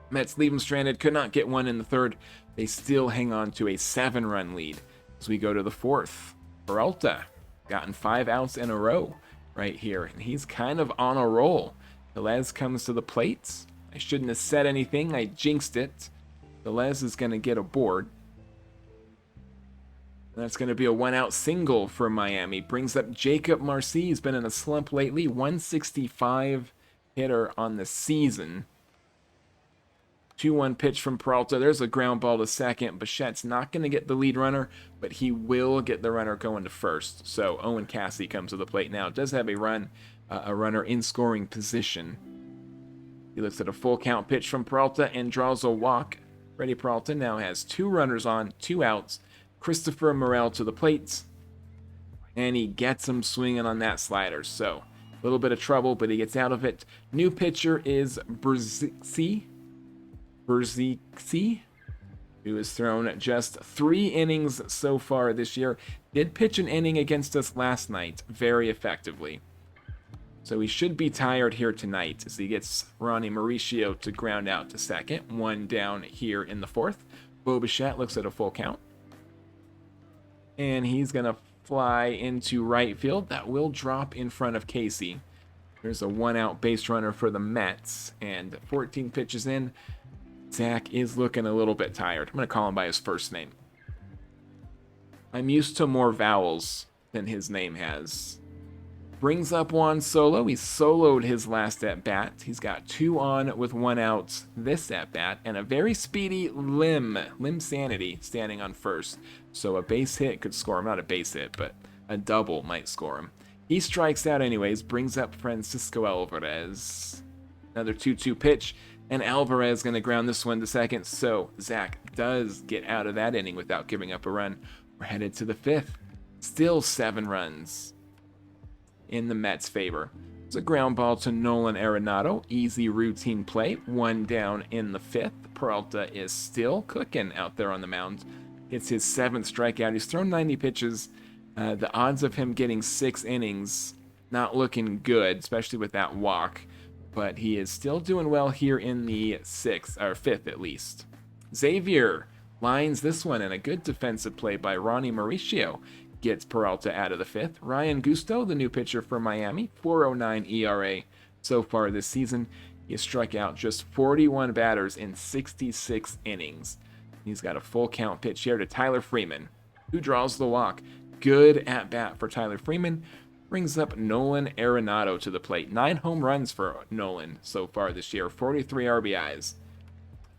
Mets leave him stranded. Could not get one in the third. They still hang on to a 7-run lead as we go to the fourth. Peralta gotten 5 outs in a row right here, and he's kind of on a roll. Velez comes to the plate. I shouldn't have said anything. I jinxed it. Velez is going to get aboard. That's going to be a 1-out single for Miami. Brings up Jacob Marcy. He's been in a slump lately. 165 hitter on the season. 2-1 pitch from Peralta. There's a ground ball to second. Bichette's not going to get the lead runner, but he will get the runner going to first. So Owen Cassidy comes to the plate now. Does have a runner in scoring position. He looks at a full count pitch from Peralta and draws a walk. Freddie Peralta now has 2 runners on, 2 outs. Christopher Morel to the plate, and he gets him swinging on that slider. So a little bit of trouble, but he gets out of it. New pitcher is Berzixi, who has thrown just 3 innings so far this year. Did pitch an inning against us last night very effectively. So he should be tired here tonight as he gets Ronnie Mauricio to ground out to second. 1 down here in the fourth. Bo Bichette looks at a full count. And he's going to fly into right field. That will drop in front of Casey. There's a 1-out base runner for the Mets. And 14 pitches in. Zach is looking a little bit tired. I'm going to call him by his first name. I'm used to more vowels than his name has. Brings up Juan Solo. He soloed his last at-bat. He's got 2 on with 1 out this at-bat. And a very speedy Lim Sanity standing on first. So a base hit could score him. Not a base hit, but a double might score him. He strikes out anyways. Brings up Francisco Alvarez. Another 2-2 pitch. And Alvarez going to ground this one to second. So Zach does get out of that inning without giving up a run. We're headed to the 5th. Still 7 runs in the Mets' favor. It's a ground ball to Nolan Arenado. Easy routine play. 1 down in the 5th. Peralta is still cooking out there on the mound. It's his 7th strikeout. He's thrown 90 pitches. The odds of him getting 6 innings, not looking good, especially with that walk. But he is still doing well here in the 6th, or 5th at least. Xavier lines this one, and a good defensive play by Ronnie Mauricio gets Peralta out of the 5th. Ryan Gusto, the new pitcher for Miami, 4.09 ERA so far this season. He has struck out just 41 batters in 66 innings. He's got a full count pitch here to Tyler Freeman, who draws the walk. Good at bat for Tyler Freeman. Brings up Nolan Arenado to the plate. 9 home runs for Nolan so far this year, 43 RBIs.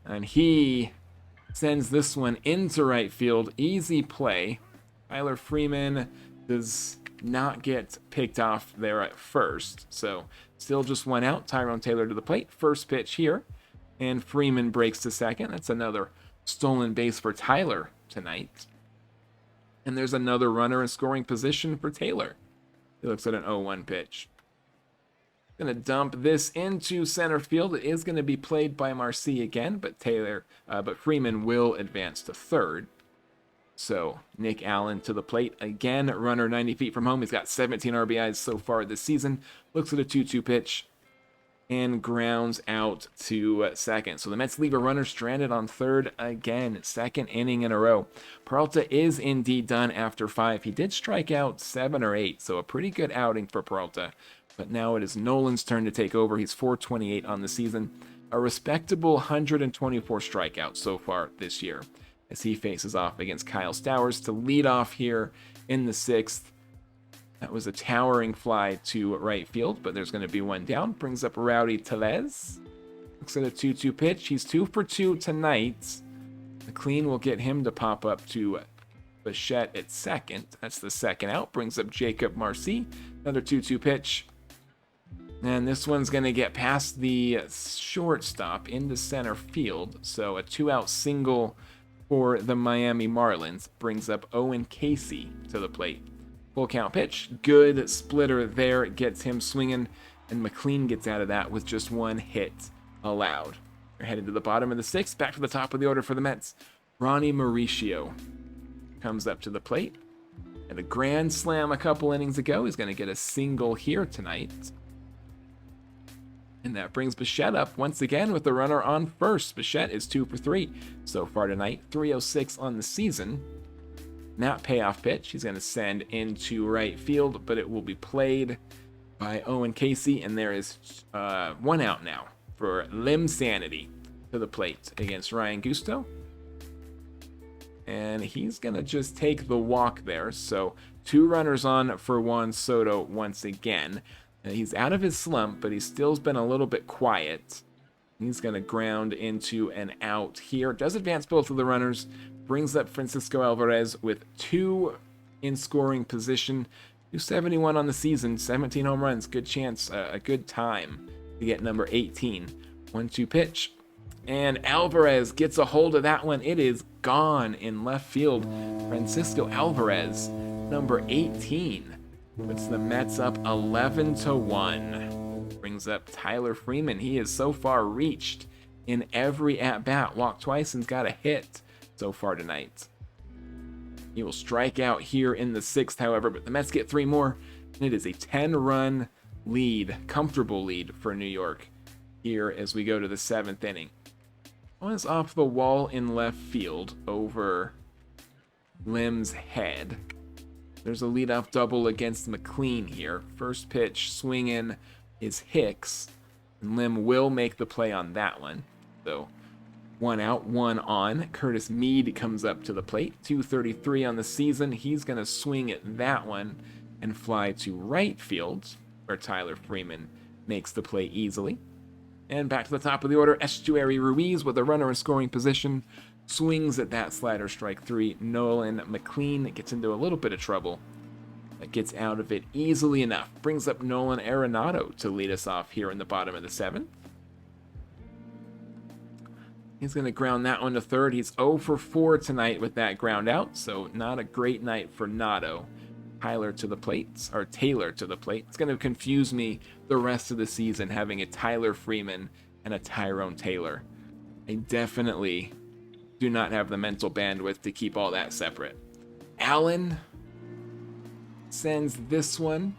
And he sends this one into right field. Easy play. Tyler Freeman does not get picked off there at first. So still just 1 out. Tyrone Taylor to the plate. First pitch here. And Freeman breaks to second. That's another stolen base for Tyler tonight. And there's another runner in scoring position for Taylor. He looks at an 0-1 pitch. Going to dump this into center field. It is going to be played by Marcy again, but Freeman will advance to third. So Nick Allen to the plate again. Runner 90 feet from home. He's got 17 RBIs so far this season. Looks at a 2-2 pitch and grounds out to second. So the Mets leave a runner stranded on third again. 2nd inning in a row. Peralta is indeed done after 5. He did strike out 7 or 8, so a pretty good outing for Peralta. But now it is Nolan's turn to take over. He's 428 on the season. A respectable 124 strikeouts so far this year, as he faces off against Kyle Stowers to lead off here in the 6th. That was a towering fly to right field, but there's going to be 1 down. Brings up Rowdy Tellez. Looks at a 2-2 pitch. He's 2 for 2 tonight. McLean will get him to pop up to Bichette at second. That's the second out. Brings up Jacob Marcy. Another 2-2 pitch. And this one's going to get past the shortstop into center field. So a 2-out single for the Miami Marlins brings up Owen Casey to the plate. Full count pitch. Good splitter there. Gets him swinging. And McLean gets out of that with just one hit allowed. We're headed to the bottom of the sixth. Back to the top of the order for the Mets. Ronnie Mauricio comes up to the plate. Had a grand slam a couple innings ago. He's going to get a single here tonight. And that brings Bichette up once again with the runner on first. Bichette is 2 for 3 so far tonight. 306 on the season. That payoff pitch he's going to send into right field, but it will be played by Owen Casey. And there is 1 out now for Lim Sanity to the plate against Ryan Gusto. And he's going to just take the walk there. So 2 runners on for Juan Soto once again. He's out of his slump, but he still's been a little bit quiet. He's going to ground into an out here. Does advance both of the runners. Brings up Francisco Alvarez with 2 in scoring position. 271 on the season, 17 home runs. Good chance, a good time to get number 18. 1-2 pitch. And Alvarez gets a hold of that one. It is gone in left field. Francisco Alvarez, number 18. Puts the Mets up 11-1. Brings up Tyler Freeman. He has so far reached in every at-bat. Walked twice and's got a hit so far tonight. He will strike out here in the 6th, however, but the Mets get 3 more. And it is a 10-run lead, comfortable lead for New York here as we go to the 7th inning. One is off the wall in left field over Lim's head. There's a leadoff double against McLean here. First pitch swinging is Hicks. And Lim will make the play on that one. So 1 out, 1 on. Curtis Mead comes up to the plate. 233 on the season. He's going to swing at that one and fly to right field, where Tyler Freeman makes the play easily. And back to the top of the order, Estuary Ruiz with a runner in scoring position. Swings at that slider, strike 3. Nolan McLean gets into a little bit of trouble, but gets out of it easily enough. Brings up Nolan Arenado to lead us off here in the bottom of the 7th. He's going to ground that one to third. He's 0 for 4 tonight with that ground out, so not a great night for Nado. Taylor to the plate. It's going to confuse me the rest of the season having a Tyler Freeman and a Tyrone Taylor. I definitely do not have the mental bandwidth to keep all that separate. Allen sends this one.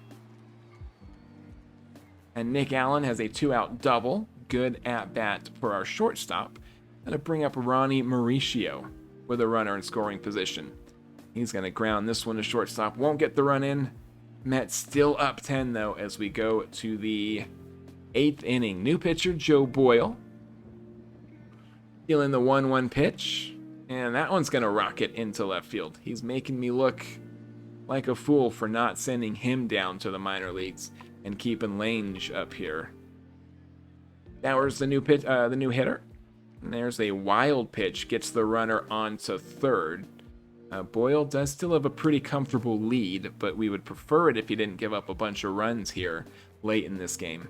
And Nick Allen has a 2-out double. Good at bat for our shortstop. Going to bring up Ronnie Mauricio with a runner in scoring position. He's going to ground this one to shortstop. Won't get the run in. Mets still up 10, though, as we go to the 8th inning. New pitcher, Joe Boyle. Feeling the 1-1 pitch. And that one's going to rocket into left field. He's making me look like a fool for not sending him down to the minor leagues and keeping Lange up here. Bauer's the new hitter. And there's a wild pitch. Gets the runner onto third. Boyle does still have a pretty comfortable lead, but we would prefer it if he didn't give up a bunch of runs here late in this game.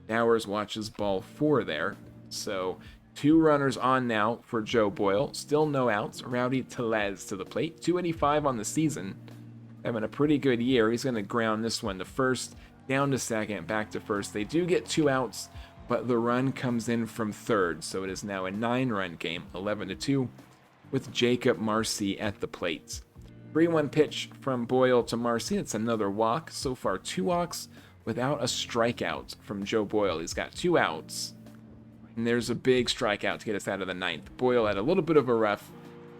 Bowers watches ball 4 there. So 2 runners on now for Joe Boyle. Still no outs. Rowdy Tellez to the plate. 285 on the season. Having a pretty good year. He's going to ground this one to first, down to second, back to first. They do get 2 outs, but the run comes in from third. So it is now a 9-run game, 11-2. With Jacob Marcy at the plate. 3-1 pitch from Boyle to Marcy. It's another walk. So far, 2 walks without a strikeout from Joe Boyle. He's got 2 outs. And there's a big strikeout to get us out of the 9th. Boyle had a little bit of a rough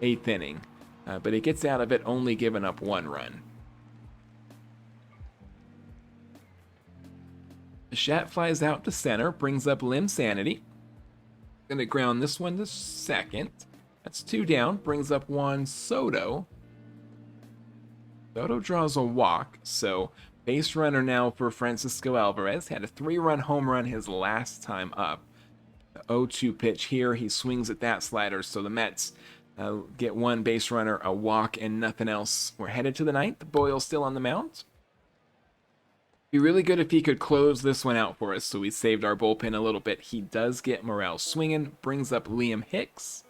8th inning, but he gets out of it only giving up 1 run. Bichette flies out to center, brings up Lim Sanity. Going to ground this one to second. That's 2 down, brings up Juan Soto. Soto draws a walk, so base runner now for Francisco Alvarez. Had a 3-run home run his last time up. The 0-2 pitch here. He swings at that slider, so the Mets get one base runner, a walk, and nothing else. We're headed to the ninth. Boyle still on the mound. Be really good if he could close this one out for us, so we saved our bullpen a little bit. He does get Morel swinging, brings up Liam Hicks.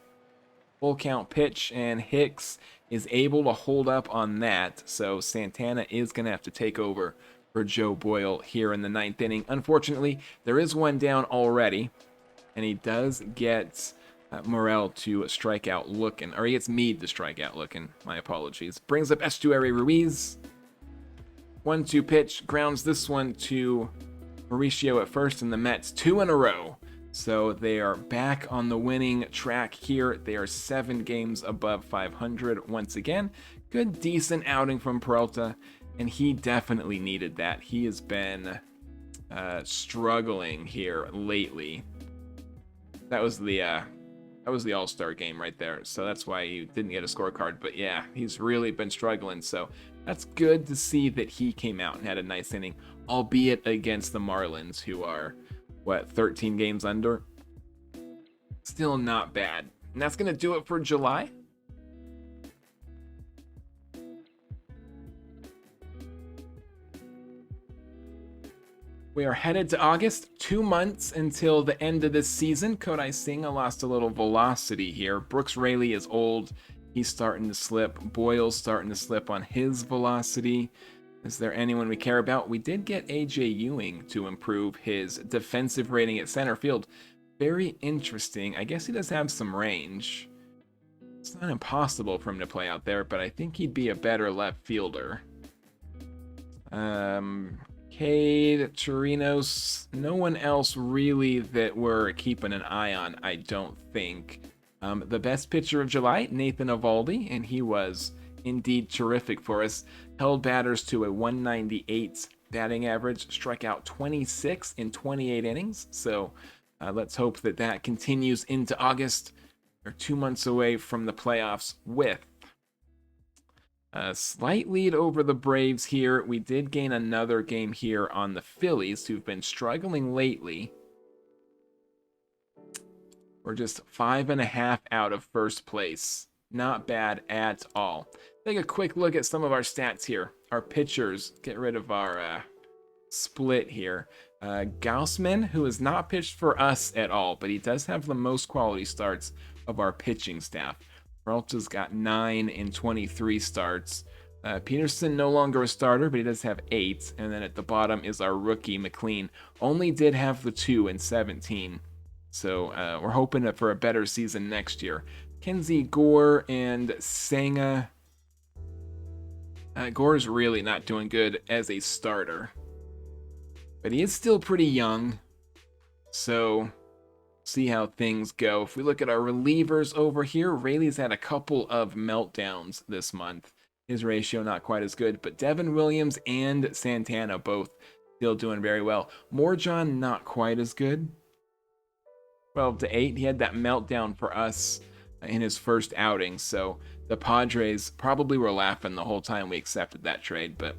Full count pitch, and Hicks is able to hold up on that, so Santana is going to have to take over for Joe Boyle here in the ninth inning. Unfortunately, there is one down already, and he does get Morel to strike out looking, or he gets Mead to strike out looking. My apologies. Brings up Estuary Ruiz. 1-2 pitch, grounds this one to Mauricio at first, and the Mets 2 in a row. So they are back on the winning track here. They are 7 games above 500 once again. Good, decent outing from Peralta, and he definitely needed that. He has been struggling here lately. That was the All-Star game right there, so that's why he didn't get a scorecard. But yeah, he's really been struggling, so that's good to see that he came out and had a nice inning, albeit against the Marlins, who are, 13 games under? Still not bad. And that's going to do it for July. We are headed to August, 2 months until the end of this season. Kodai Senga lost a little velocity here. Brooks Raley is old. He's starting to slip. Boyle's starting to slip on his velocity. Is there anyone we care about? We did get AJ Ewing to improve his defensive rating at center field. Very interesting. I guess he does have some range. It's not impossible for him to play out there, but I think he'd be a better left fielder. Cade, Chirinos, no one else really that we're keeping an eye on, I don't think. The best pitcher of July, Nathan Eovaldi, and he was indeed terrific for us. Held batters to a 198 batting average, struck out 26 in 28 innings. So let's hope that that continues into August. We're 2 months away from the playoffs with a slight lead over the Braves here. We did gain another game here on the Phillies, who've been struggling lately. We're just 5.5 out of first place. Not bad at all. Take a quick look at some of our stats here. Our pitchers, get rid of our split here. Gaussman, who has not pitched for us at all, but he does have the most quality starts of our pitching staff. Peralta's got 9 in 23 starts. Peterson no longer a starter, but he does have 8. And then at the bottom is our rookie, McLean. Only did have the 2 in 17. So we're hoping for a better season next year. Kenzie Gore and Senga. Gore's really not doing good as a starter, but he is still pretty young, so see how things go. If we look at our relievers over here, Rayleigh's had a couple of meltdowns this month. His ratio not quite as good, but Devin Williams and Santana both still doing very well. Morjon not quite as good. 12-8. He had that meltdown for us in his first outing, so the Padres probably were laughing the whole time we accepted that trade, but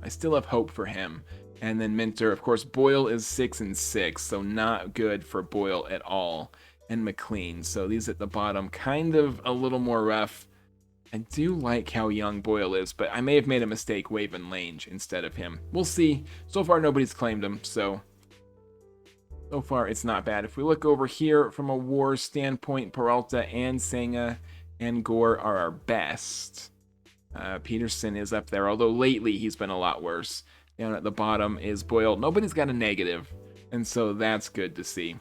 I still have hope for him. And then Minter, of course, Boyle is 6-6, so not good for Boyle at all. And McLean, so these at the bottom, kind of a little more rough. I do like how young Boyle is, but I may have made a mistake waiving Lange instead of him. We'll see. So far, nobody's claimed him, so far it's not bad. If we look over here from a WAR standpoint, Peralta and Senga and Gore are our best. Peterson is up there, although lately he's been a lot worse. Down at the bottom is Boyle. Nobody's got a negative, and so that's good to see.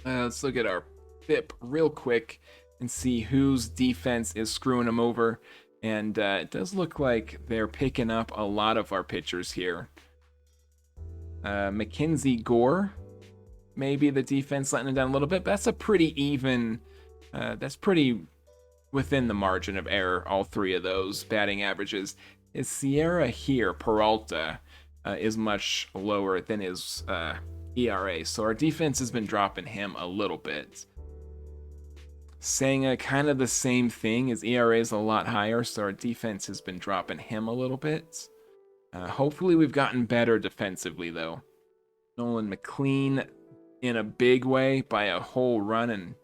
Let's look at our FIP real quick and see whose defense is screwing them over. And it does look like they're picking up a lot of our pitchers here. Mackenzie Gore, maybe the defense letting them down a little bit, but that's a pretty even, that's pretty within the margin of error, all three of those batting averages. Is Sierra here, Peralta, is much lower than his ERA, so our defense has been dropping him a little bit. Senga, kind of the same thing. His ERA is a lot higher, so our defense has been dropping him a little bit. Hopefully we've gotten better defensively, though. Nolan McLean in a big way by a whole run and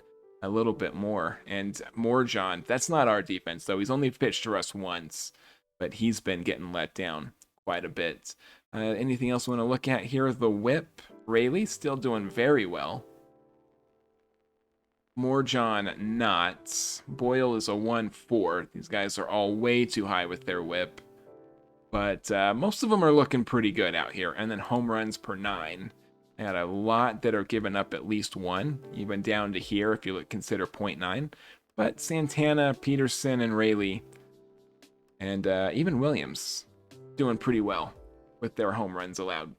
a little bit more. And Morjon, that's not our defense, though. He's only pitched to us once, but he's been getting let down quite a bit. Anything else we want to look at here? The whip. Rayleigh still doing very well. Morjon not. Boyle is a 1-4. These guys are all way too high with their whip. But most of them are looking pretty good out here. And then home runs per 9. I got a lot that are giving up at least 1, even down to here if you consider 0.9. But Santana, Peterson, and Rayleigh, and even Williams doing pretty well with their home runs allowed.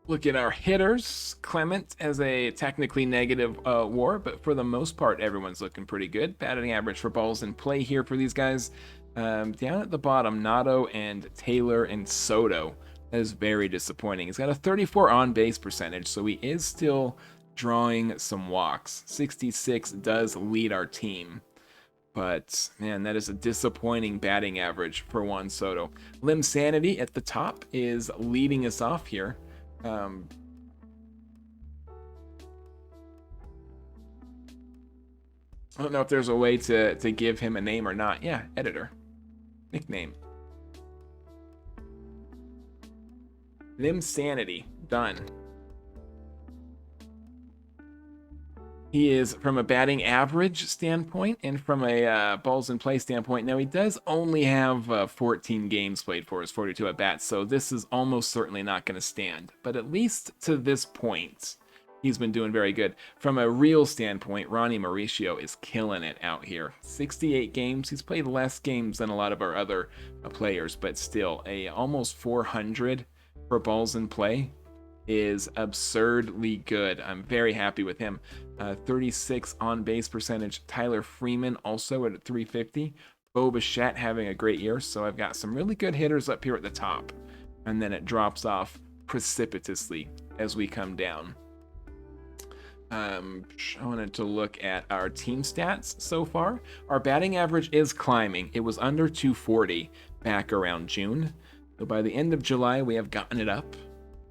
Look at our hitters. Clement has a technically negative WAR, but for the most part, everyone's looking pretty good. Batting average for balls in play here for these guys. Down at the bottom, Nato and Taylor and Soto. That is very disappointing. He's got a 34 on-base percentage, so he is still drawing some walks. 66 does lead our team. But, man, that is a disappointing batting average for Juan Soto. Lim Sanity at the top is leading us off here. I don't know if there's a way to give him a name or not. Yeah, editor. Nickname. Lim Sanity. Done. He is from a batting average standpoint and from a balls in play standpoint. Now, he does only have 14 games played for his 42 at-bats, so this is almost certainly not going to stand. But at least to this point, he's been doing very good. From a real standpoint, Ronnie Mauricio is killing it out here. 68 games. He's played less games than a lot of our other players, but still, almost 400 for balls in play is absurdly good. I'm very happy with him. 36 on-base percentage. Tyler Freeman also at 350. Bo Bichette having a great year. So I've got some really good hitters up here at the top. And then it drops off precipitously as we come down. I wanted to look at our team stats so far. Our batting average is climbing. It was under 240 back around June. So by the end of July, we have gotten it up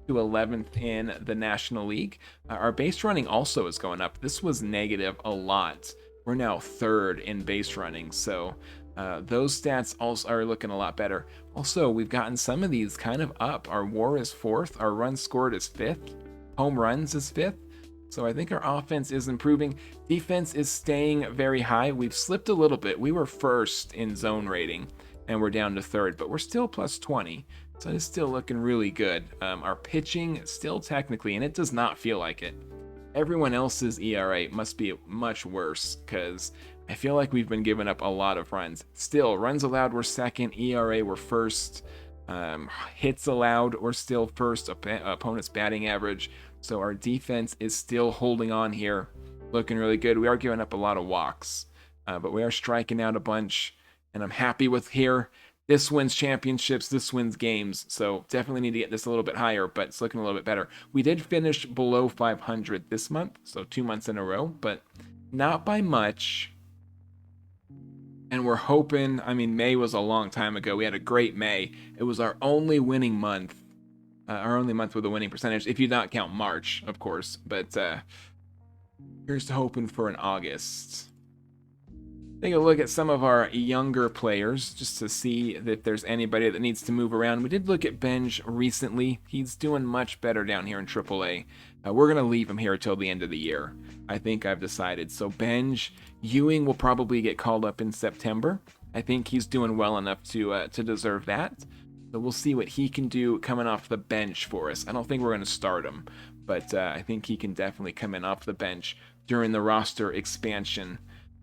to 11th in the National League. Our base running also is going up. This was negative a lot. We're now 3rd in base running, so those stats also are looking a lot better. Also, we've gotten some of these kind of up. Our WAR is 4th. Our runs scored is 5th. Home runs is 5th. So I think our offense is improving. Defense is staying very high. We've slipped a little bit. We were 1st in zone rating, and we're down to 3rd, but we're still plus 20. So it's still looking really good. Our pitching still technically, and it does not feel like it. Everyone else's ERA must be much worse because I feel like we've been giving up a lot of runs. Still, runs allowed we're 2nd, ERA we're 1st, hits allowed we're still 1st, opponent's batting average. So our defense is still holding on here, looking really good. We are giving up a lot of walks, but we are striking out a bunch, and I'm happy with here. This wins championships, this wins games, so definitely need to get this a little bit higher, but it's looking a little bit better. We did finish below 500 this month, so 2 months in a row, but not by much. And we're hoping, I mean, May was a long time ago. We had a great May. It was our only winning month, our only month with a winning percentage, if you not count March, of course. But here's to hoping for an August. Take a look at some of our younger players just to see if there's anybody that needs to move around. We did look at Benj recently. He's doing much better down here in AAA. We're going to leave him here until the end of the year. I think I've decided. So Benj, Ewing will probably get called up in September. I think he's doing well enough to deserve that. So we'll see what he can do coming off the bench for us. I don't think we're going to start him, but I think he can definitely come in off the bench during the roster expansion.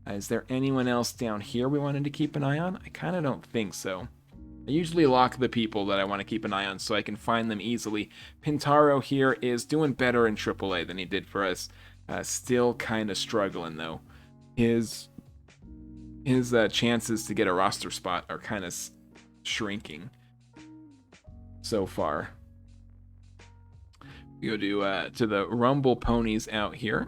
Is there anyone else down here we wanted to keep an eye on? I kind of don't think so. I usually lock the people that I want to keep an eye on so I can find them easily. Pintaro here is doing better in AAA than he did for us. Still kind of struggling, though. His chances to get a roster spot are kind of shrinking so far. We go to the Rumble Ponies out here.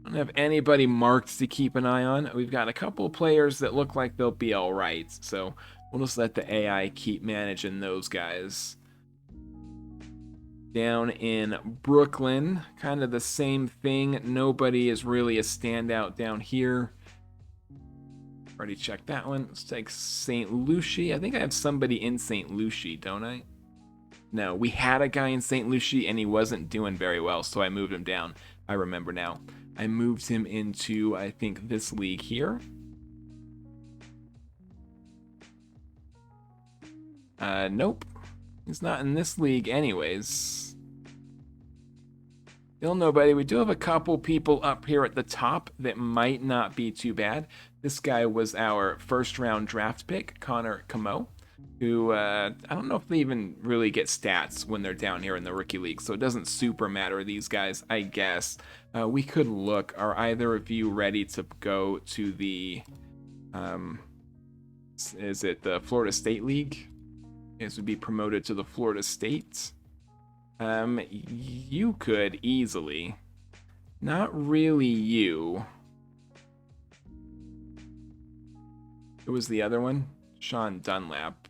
Don't have anybody marked to keep an eye on. We've got a couple players that look like they'll be all right, so we'll just let the AI keep managing those guys. Down in Brooklyn, kind of the same thing. Nobody is really a standout down here. Already checked that one. Let's take St. Lucie. I think I have somebody in St. Lucie, don't I? No, we had a guy in St. Lucie and he wasn't doing very well, so I moved him down. I remember now. I moved him into, I think, this league here. Nope. He's not in this league anyways. Still nobody. We do have a couple people up here at the top that might not be too bad. This guy was our first round draft pick, Connor Camo, who I don't know if they even really get stats when they're down here in the rookie league, so it doesn't super matter, these guys, I guess. We could look. Are either of you ready to go to the, is it the Florida State League? This would be promoted to the Florida State. You could easily. Not really you. Who was the other one? Sean Dunlap.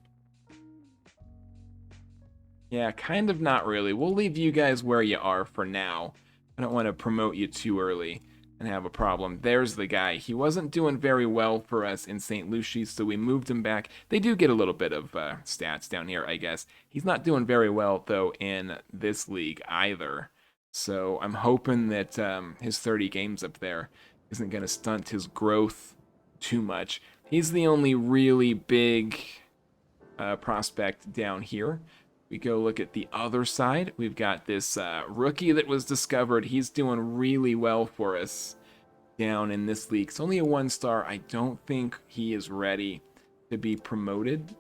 Yeah, kind of not really. We'll leave you guys where you are for now. I don't want to promote you too early and have a problem. There's the guy. He wasn't doing very well for us in St. Lucie, so we moved him back. They do get a little bit of stats down here, I guess. He's not doing very well, though, in this league either. So I'm hoping that his 30 games up there isn't going to stunt his growth too much. He's the only really big prospect down here. We go look at the other side. We've got this rookie that was discovered. He's doing really well for us down in this league. It's only a 1-star. I don't think he is ready to be promoted.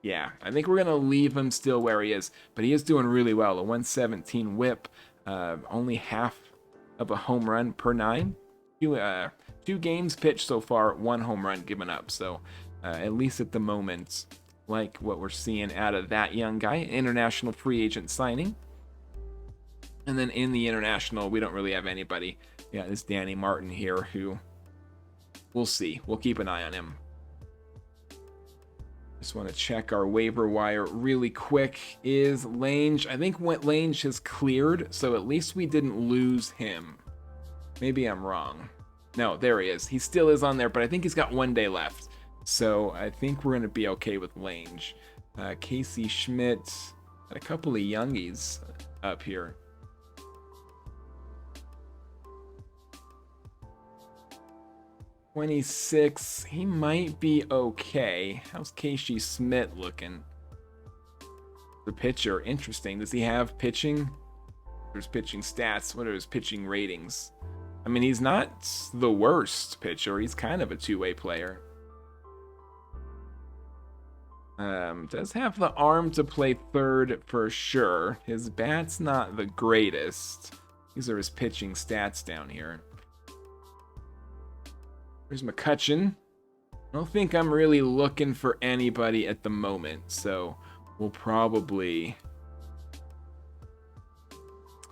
Yeah, I think we're going to leave him still where he is. But he is doing really well. A 117 whip. Only half of a home run per 9. Two games pitched so far. 1 home run given up. So at least at the moment, like what we're seeing out of that young guy. International free agent signing. And then in the international, we don't really have anybody. Yeah, this Danny Martin here who we'll see. We'll keep an eye on him. Just want to check our waiver wire really quick. Is Lange, I think Lange has cleared, so at least we didn't lose him. Maybe I'm wrong. No, there he is. He still is on there, but I think he's got 1 day left. So I think we're going to be okay with Lange. Casey Schmidt. Got a couple of youngies up here. $26. He might be okay. How's Casey Schmidt looking? The pitcher. Interesting. Does he have pitching? There's pitching stats. What are his pitching ratings? I mean, he's not the worst pitcher. He's kind of a two-way player. Does have the arm to play third for sure. His bat's not the greatest. These are his pitching stats down here. There's McCutcheon. I don't think I'm really looking for anybody at the moment, so we'll probably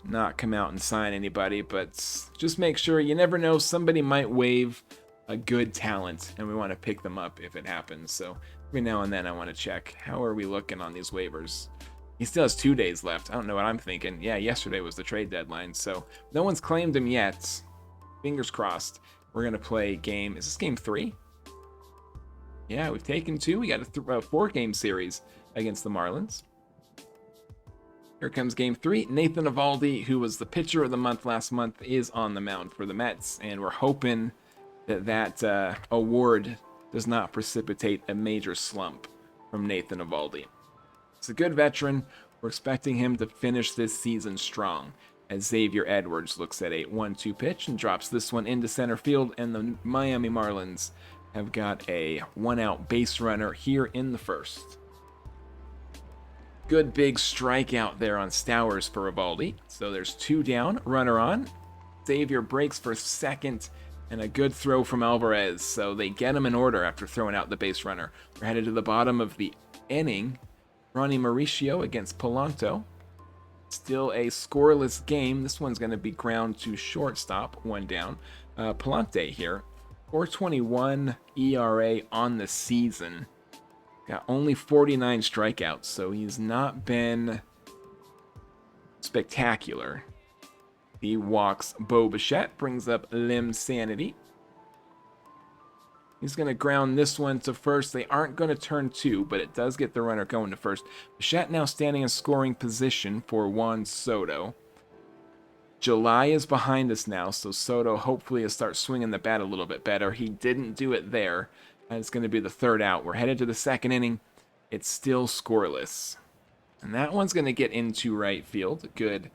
not come out and sign anybody, but just make sure. You never know, somebody might waive a good talent, and we want to pick them up if it happens. So every now and then I want to check, how are we looking on these waivers? He still has 2 days left. I don't know what I'm thinking. Yeah, yesterday was the trade deadline, so no one's claimed him yet. Fingers crossed. We're going to play game, is this game 3? Yeah, we've taken 2. We got a 4-game series against the Marlins. Here comes game 3. Nathan Eovaldi, who was the pitcher of the month last month, is on the mound for the Mets, and we're hoping that award does not precipitate a major slump from Nathan Eovaldi. He's a good veteran. We're expecting him to finish this season strong, as Xavier Edwards looks at a 1-2 pitch and drops this one into center field, and the Miami Marlins have got a 1-out base runner here in the first. Good big strikeout there on Stowers for Eovaldi. So there's 2 down, runner on. Xavier breaks for second, and a good throw from Alvarez. So they get him in order after throwing out the base runner. We're headed to the bottom of the inning. Ronnie Mauricio against Polanco. Still a scoreless game. This one's going to be ground to shortstop, 1 down. Palante here, 4.21 ERA on the season. Got only 49 strikeouts, so he's not been spectacular. He walks Bo Bichette, brings up Lim Sanity. He's going to ground this one to first. They aren't going to turn 2, but it does get the runner going to first. Bichette now standing in scoring position for Juan Soto. July is behind us now, so Soto hopefully will start swinging the bat a little bit better. He didn't do it there. It's going to be the third out. We're headed to the second inning. It's still scoreless. And that one's going to get into right field. A good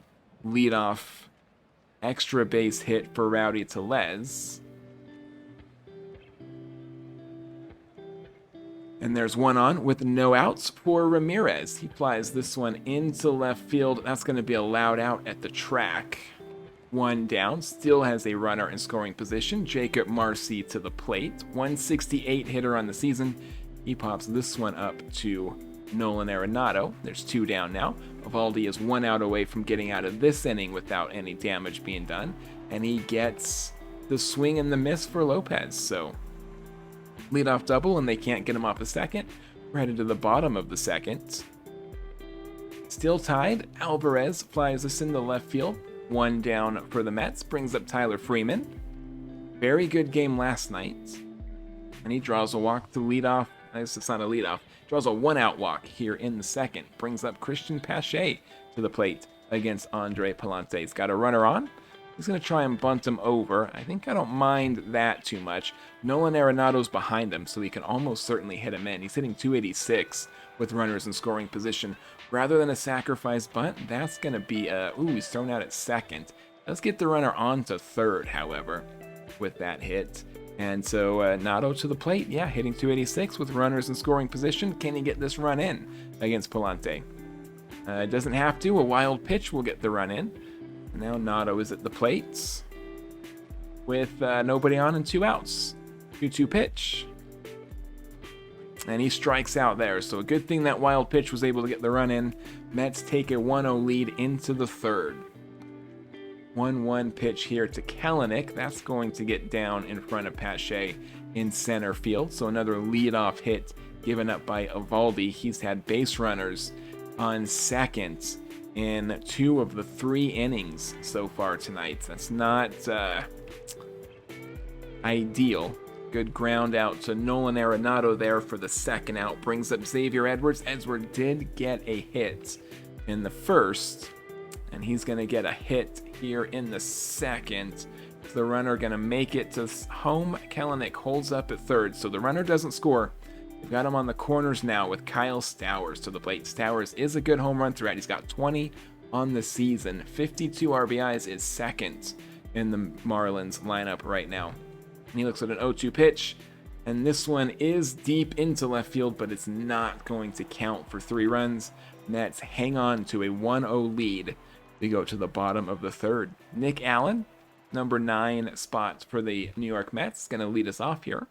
leadoff extra base hit for Rowdy Tellez. And there's one on with no outs for Ramirez. He flies this one into left field. That's going to be a loud out at the track. One down, still has a runner in scoring position. Jacob Marcy to the plate. 168 hitter on the season. He pops this one up to Nolan Arenado. There's 2 down now. Eovaldi is 1 out away from getting out of this inning without any damage being done. And he gets the swing and the miss for Lopez. So leadoff double, and they can't get him off the second. We're headed to the bottom of the second. Still tied. Alvarez flies this into left field. 1 down for the Mets. Brings up Tyler Freeman. Very good game last night. And he draws a walk to lead off. I guess it's not a leadoff. Draws a 1-out walk here in the second. Brings up Christian Pache to the plate against Andre Palante. He's got a runner on. He's going to try and bunt him over. I think I don't mind that too much. Nolan Arenado's behind him, so he can almost certainly hit him in. He's hitting 286 with runners in scoring position. Rather than a sacrifice bunt, that's going to be he's thrown out at second. Let's get the runner on to third, however, with that hit. And so Nato to the plate, hitting 286 with runners in scoring position. Can he get this run in against Palante? Doesn't have to. A wild pitch will get the run in. Now Nato is at the plate with nobody on and 2 outs. 2-2 pitch. And he strikes out there. So a good thing that wild pitch was able to get the run in. Mets take a 1-0 lead into the third. 1-1 pitch here to Kelenic. That's going to get down in front of Pache in center field. So another leadoff hit given up by Eovaldi. He's had base runners on second in 2 of the 3 innings so far tonight. That's not ideal. Good ground out to Nolan Arenado there for the second out. Brings up Xavier Edwards. Edwards did get a hit in the first, and he's going to get a hit here in the second. The runner going to make it to home. Kelenic holds up at third, so the runner doesn't score. We've got him on the corners now with Kyle Stowers to the plate. Stowers is a good home run threat. He's got 20 on the season. 52 RBIs, is second in the Marlins lineup right now. And he looks at an 0-2 pitch, and this one is deep into left field, but it's not going to count for 3 runs. Mets hang on to a 1-0 lead. We go to the bottom of the third. Nick Allen, number 9 spot for the New York Mets, going to lead us off here.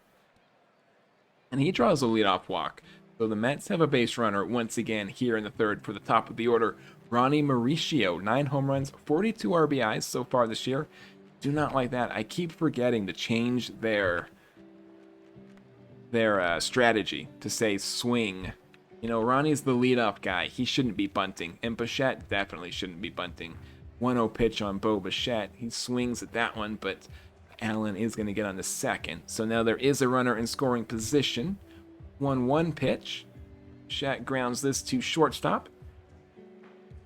And he draws a leadoff walk. So the Mets have a base runner once again here in the third for the top of the order. Ronnie Mauricio, 9 home runs, 42 RBIs so far this year. Do not like that. I keep forgetting to change their strategy to say swing. You know, Ronnie's the leadoff guy. He shouldn't be bunting. And Bichette definitely shouldn't be bunting. 1-0 pitch on Bo Bichette. He swings at that one, but Allen is going to get on the second. So now there is a runner in scoring position. 1-1 pitch. Bichette grounds this to shortstop.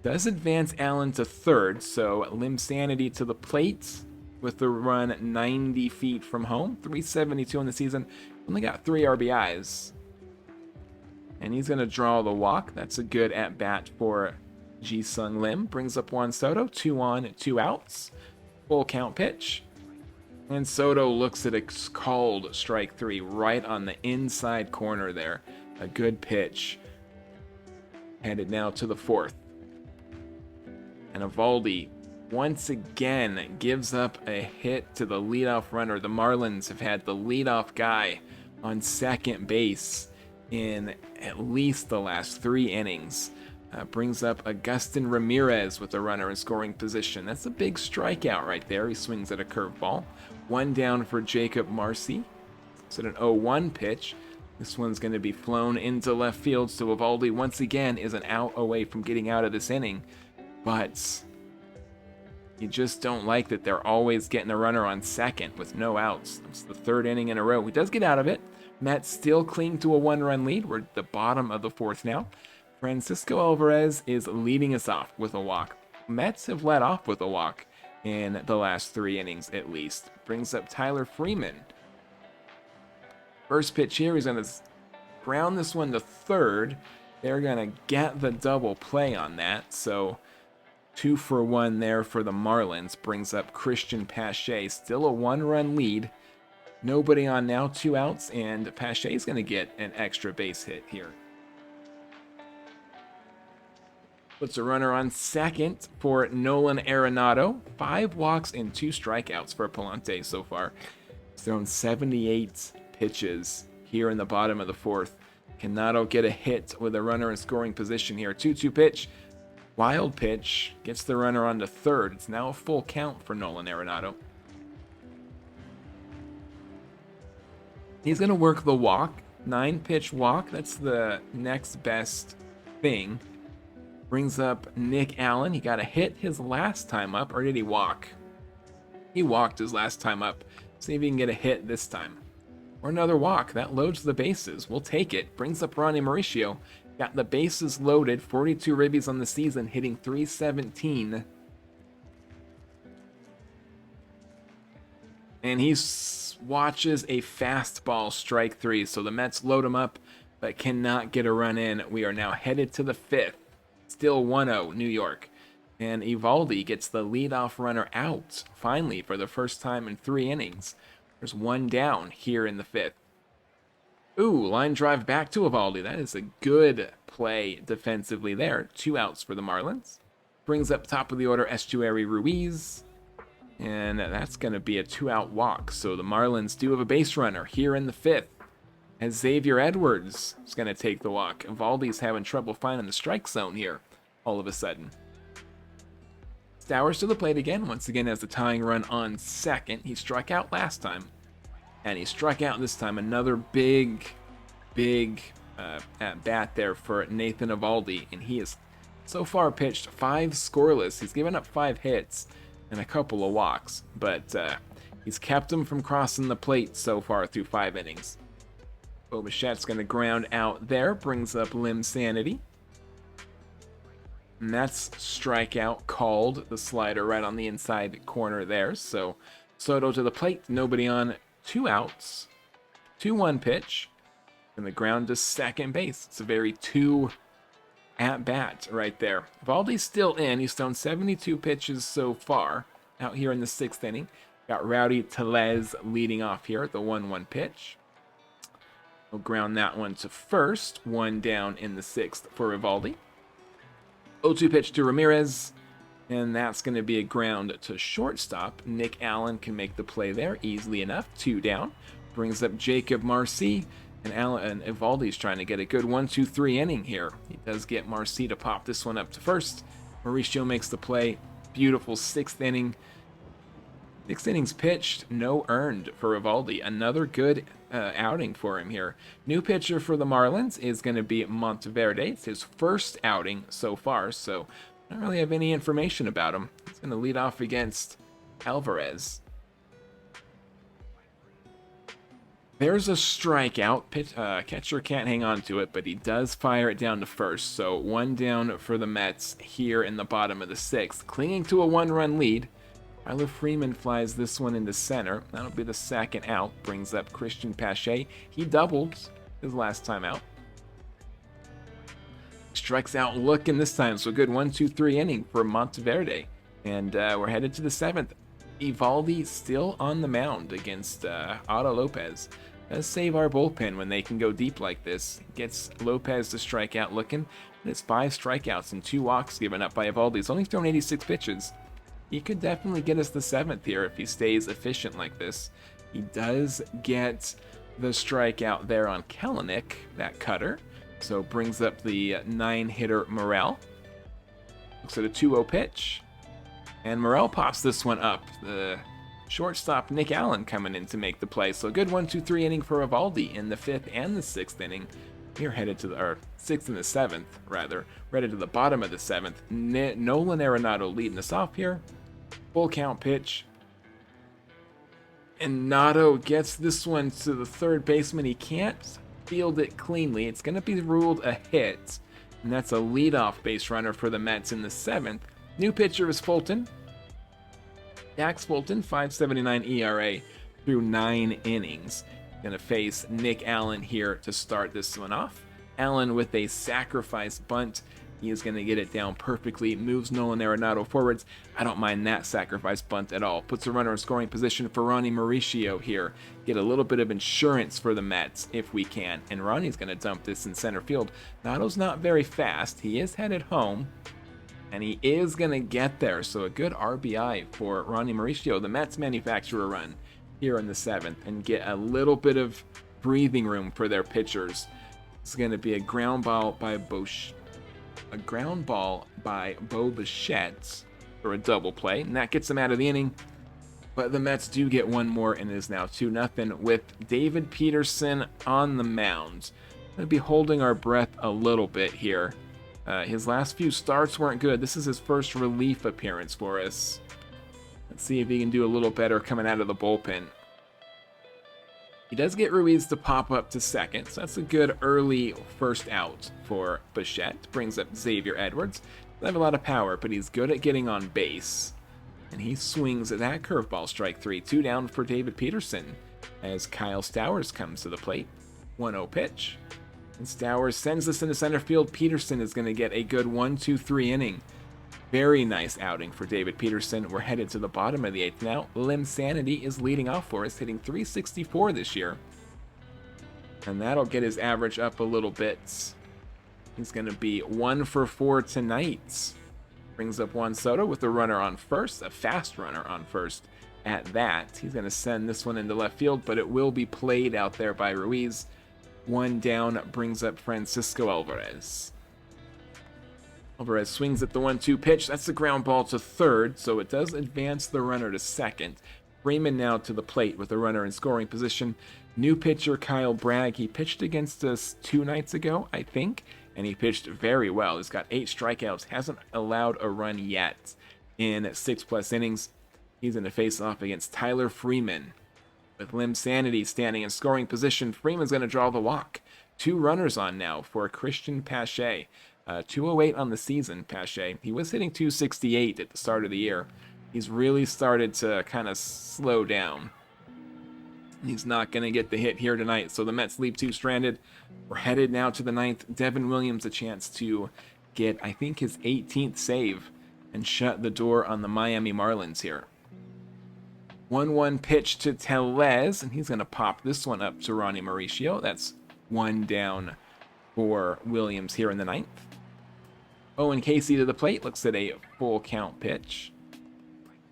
Does advance Allen to third, so Lim Sanity to the plate with the run 90 feet from home. 372 in the season. Only got 3 RBIs. And he's going to draw the walk. That's a good at-bat for Ji-Sung Lim. Brings up Juan Soto. 2 on, 2 outs. Full count pitch. And Soto looks at a called strike 3 right on the inside corner there. A good pitch. Headed now to the fourth. And Eovaldi once again gives up a hit to the leadoff runner. The Marlins have had the leadoff guy on second base in at least the last 3 innings. Brings up Agustin Ramirez with a runner in scoring position. That's a big strikeout right there. He swings at a curveball. 1 down for Jacob Marcy. It's at an 0-1 pitch. This one's going to be flown into left field, so Eovaldi once again is an out away from getting out of this inning. but you just don't like that they're always getting a runner on second with no outs. It's the third inning in a row. He does get out of it. Mets still cling to a 1-run lead. We're at the bottom of the fourth now. Francisco Alvarez is leading us off with a walk. Mets have led off with a walk in the last 3 innings at least. Brings up Tyler Freeman. First pitch here, he's going to ground this one to third. They're going to get the double play on that. So 2 for 1 there for the Marlins. Brings up Christian Pache. Still a 1-run lead. Nobody on now, 2 outs, and Pache's going to get an extra base hit here. Puts a runner on second for Nolan Arenado. 5 walks and 2 strikeouts for Palante so far. He's thrown 78 pitches here in the bottom of the fourth. Cannot get a hit with a runner in scoring position here. 2-2 pitch. Wild pitch. Gets the runner on to third. It's now a full count for Nolan Arenado. He's going to work the walk. 9-pitch walk. That's the next best thing. Brings up Nick Allen. He got a hit his last time up, or did he walk? He walked his last time up. See if he can get a hit this time. Or another walk. That loads the bases. We'll take it. Brings up Ronnie Mauricio. Got the bases loaded. 42 ribbies on the season, hitting .317. And he watches a fastball strike 3. So the Mets load him up, but cannot get a run in. We are now headed to the 5th. Still 1-0 New York. And Eovaldi gets the leadoff runner out, finally, for the first time in 3 innings. There's 1 down here in the 5th. Ooh, line drive back to Eovaldi. That is a good play defensively there. 2 outs for the Marlins. Brings up top of the order Estuary Ruiz. And that's going to be a 2-out walk. So the Marlins do have a base runner here in the 5th. As Xavier Edwards is going to take the walk. Eovaldi's having trouble finding the strike zone here all of a sudden. Stowers to the plate again. Once again has the tying run on second. He struck out last time. And he struck out this time. Another big at bat there for Nathan Eovaldi. And he has so far pitched 5 scoreless. He's given up 5 hits and a couple of walks. But he's kept them from crossing the plate so far through 5 innings. Bo Bichette's going to ground out there. Brings up Lim Sanity. And that's strikeout called. The slider right on the inside corner there. So Soto to the plate. Nobody on. 2 outs. 2-1 pitch. And the ground to second base. It's a very 2 at bat right there. Eovaldi's still in. He's thrown 72 pitches so far out here in the 6th inning. Got Rowdy Tellez leading off here at the 1-1 pitch. We'll ground that one to first. 1 down in the 6th for Eovaldi. 0-2 pitch to Ramirez. And that's going to be a ground to shortstop. Nick Allen can make the play there easily enough. 2 down. Brings up Jacob Marcy. And Eovaldi's trying to get a good 1-2-3 inning here. He does get Marcy to pop this one up to first. Mauricio makes the play. Beautiful 6th inning. 6 innings pitched, no earned for Eovaldi. Another good outing for him here. New pitcher for the Marlins is going to be Monteverde. It's his first outing so far, so I don't really have any information about him. He's going to lead off against Alvarez. There's a strikeout. Catcher can't hang on to it, but he does fire it down to first. So 1 down for the Mets here in the bottom of the 6th. Clinging to a 1-run lead. Tyler Freeman flies this one into center. That'll be the 2nd out. Brings up Christian Pache. He doubled his last time out. Strikes out looking this time. So a good 1-2-3 inning for Monteverde. And we're headed to the 7th. Eovaldi still on the mound against Otto Lopez. Does save our bullpen when they can go deep like this. Gets Lopez to strike out looking. And it's 5 strikeouts and 2 walks given up by Eovaldi. He's only thrown 86 pitches. He could definitely get us the 7th here if he stays efficient like this. He does get the strikeout there on Kelenic, that cutter. So brings up the 9-hitter Morel. Looks at a 2-0 pitch. And Morel pops this one up. The shortstop Nick Allen coming in to make the play. So a good 1-2-3 inning for Eovaldi in the 5th and the 6th inning. We're headed to the, or 6th and the 7th, rather. We're headed to the bottom of the 7th. Nolan Arenado leading us off here. Full count pitch. And Nato gets this one to the third baseman. He can't field it cleanly. It's going to be ruled a hit. And that's a leadoff base runner for the Mets in the 7th. New pitcher is Fulton. Dax Fulton, 5.79 ERA through 9 innings. Going to face Nick Allen here to start this one off. Allen with a sacrifice bunt. He is going to get it down perfectly. Moves Nolan Arenado forwards. I don't mind that sacrifice bunt at all. Puts a runner in scoring position for Ronnie Mauricio here. Get a little bit of insurance for the Mets if we can. And Ronnie's going to dump this in center field. Nato's not very fast. He is headed home. And he is going to get there. So a good RBI for Ronnie Mauricio. The Mets manufacture a run here in the 7th and get a little bit of breathing room for their pitchers. It's going to be a ground ball by Bo Bichette for a double play, and that gets them out of the inning. But the Mets do get one more, and it is now 2-0 with David Peterson on the mound. Going to be holding our breath a little bit here. His last few starts weren't good. This is his first relief appearance for us. Let's see if he can do a little better coming out of the bullpen. He does get Ruiz to pop up to second, so that's a good early first out for Bichette. Brings up Xavier Edwards. Doesn't have a lot of power, but he's good at getting on base. And he swings at that curveball, strike 3. 2 down for David Peterson as Kyle Stowers comes to the plate. 1-0 pitch. And Stowers sends this into center field. Peterson is going to get a good 1-2-3 inning. Very nice outing for David Peterson. We're headed to the bottom of the 8th now. Lim Sanity is leading off for us, hitting .364 this year. And that'll get his average up a little bit. He's going to be 1 for 4 tonight. Brings up Juan Soto with a runner on first, a fast runner on first at that. He's going to send this one into left field, but it will be played out there by Ruiz. 1 down brings up Francisco Alvarez. Alvarez swings at the 1-2 pitch. That's the ground ball to third, so it does advance the runner to second. Freeman now to the plate with a runner in scoring position. New pitcher Kyle Bragg. He pitched against us 2 nights ago, I think, and he pitched very well. He's got 8 strikeouts, hasn't allowed a run yet in 6+ innings. He's going to face off against Tyler Freeman. With Lim Sanity standing in scoring position, Freeman's going to draw the walk. 2 runners on now for Christian Pache. 208 on the season, Pache. He was hitting 268 at the start of the year. He's really started to kind of slow down. He's not going to get the hit here tonight, so the Mets leave 2 stranded. We're headed now to the 9th. Devin Williams a chance to get, I think, his 18th save and shut the door on the Miami Marlins here. 1-1 pitch to Tellez, and he's going to pop this one up to Ronnie Mauricio. That's 1 down for Williams here in the 9th. Owen Casey to the plate, looks at a full count pitch.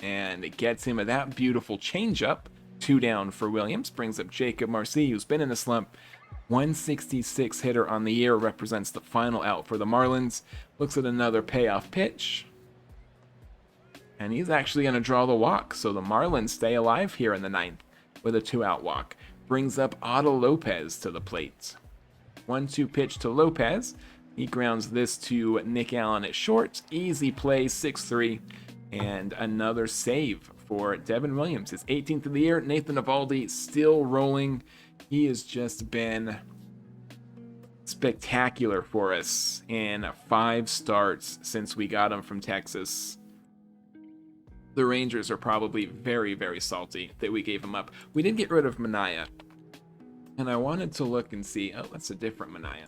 And it gets him at that beautiful changeup. 2 down for Williams. Brings up Jacob Marcy, who's been in a slump. 166 hitter on the year, represents the final out for the Marlins. Looks at another payoff pitch. And he's actually going to draw the walk. So the Marlins stay alive here in the 9th with a 2-out walk. Brings up Otto Lopez to the plate. 1-2 pitch to Lopez. He grounds this to Nick Allen at short. Easy play, 6-3. And another save for Devin Williams. His 18th of the year. Nathan Eovaldi still rolling. He has just been spectacular for us in 5 starts since we got him from Texas. The Rangers are probably very, very salty that we gave him up. We did get rid of Manaea. And I wanted to look and see. Oh, that's a different Manaea.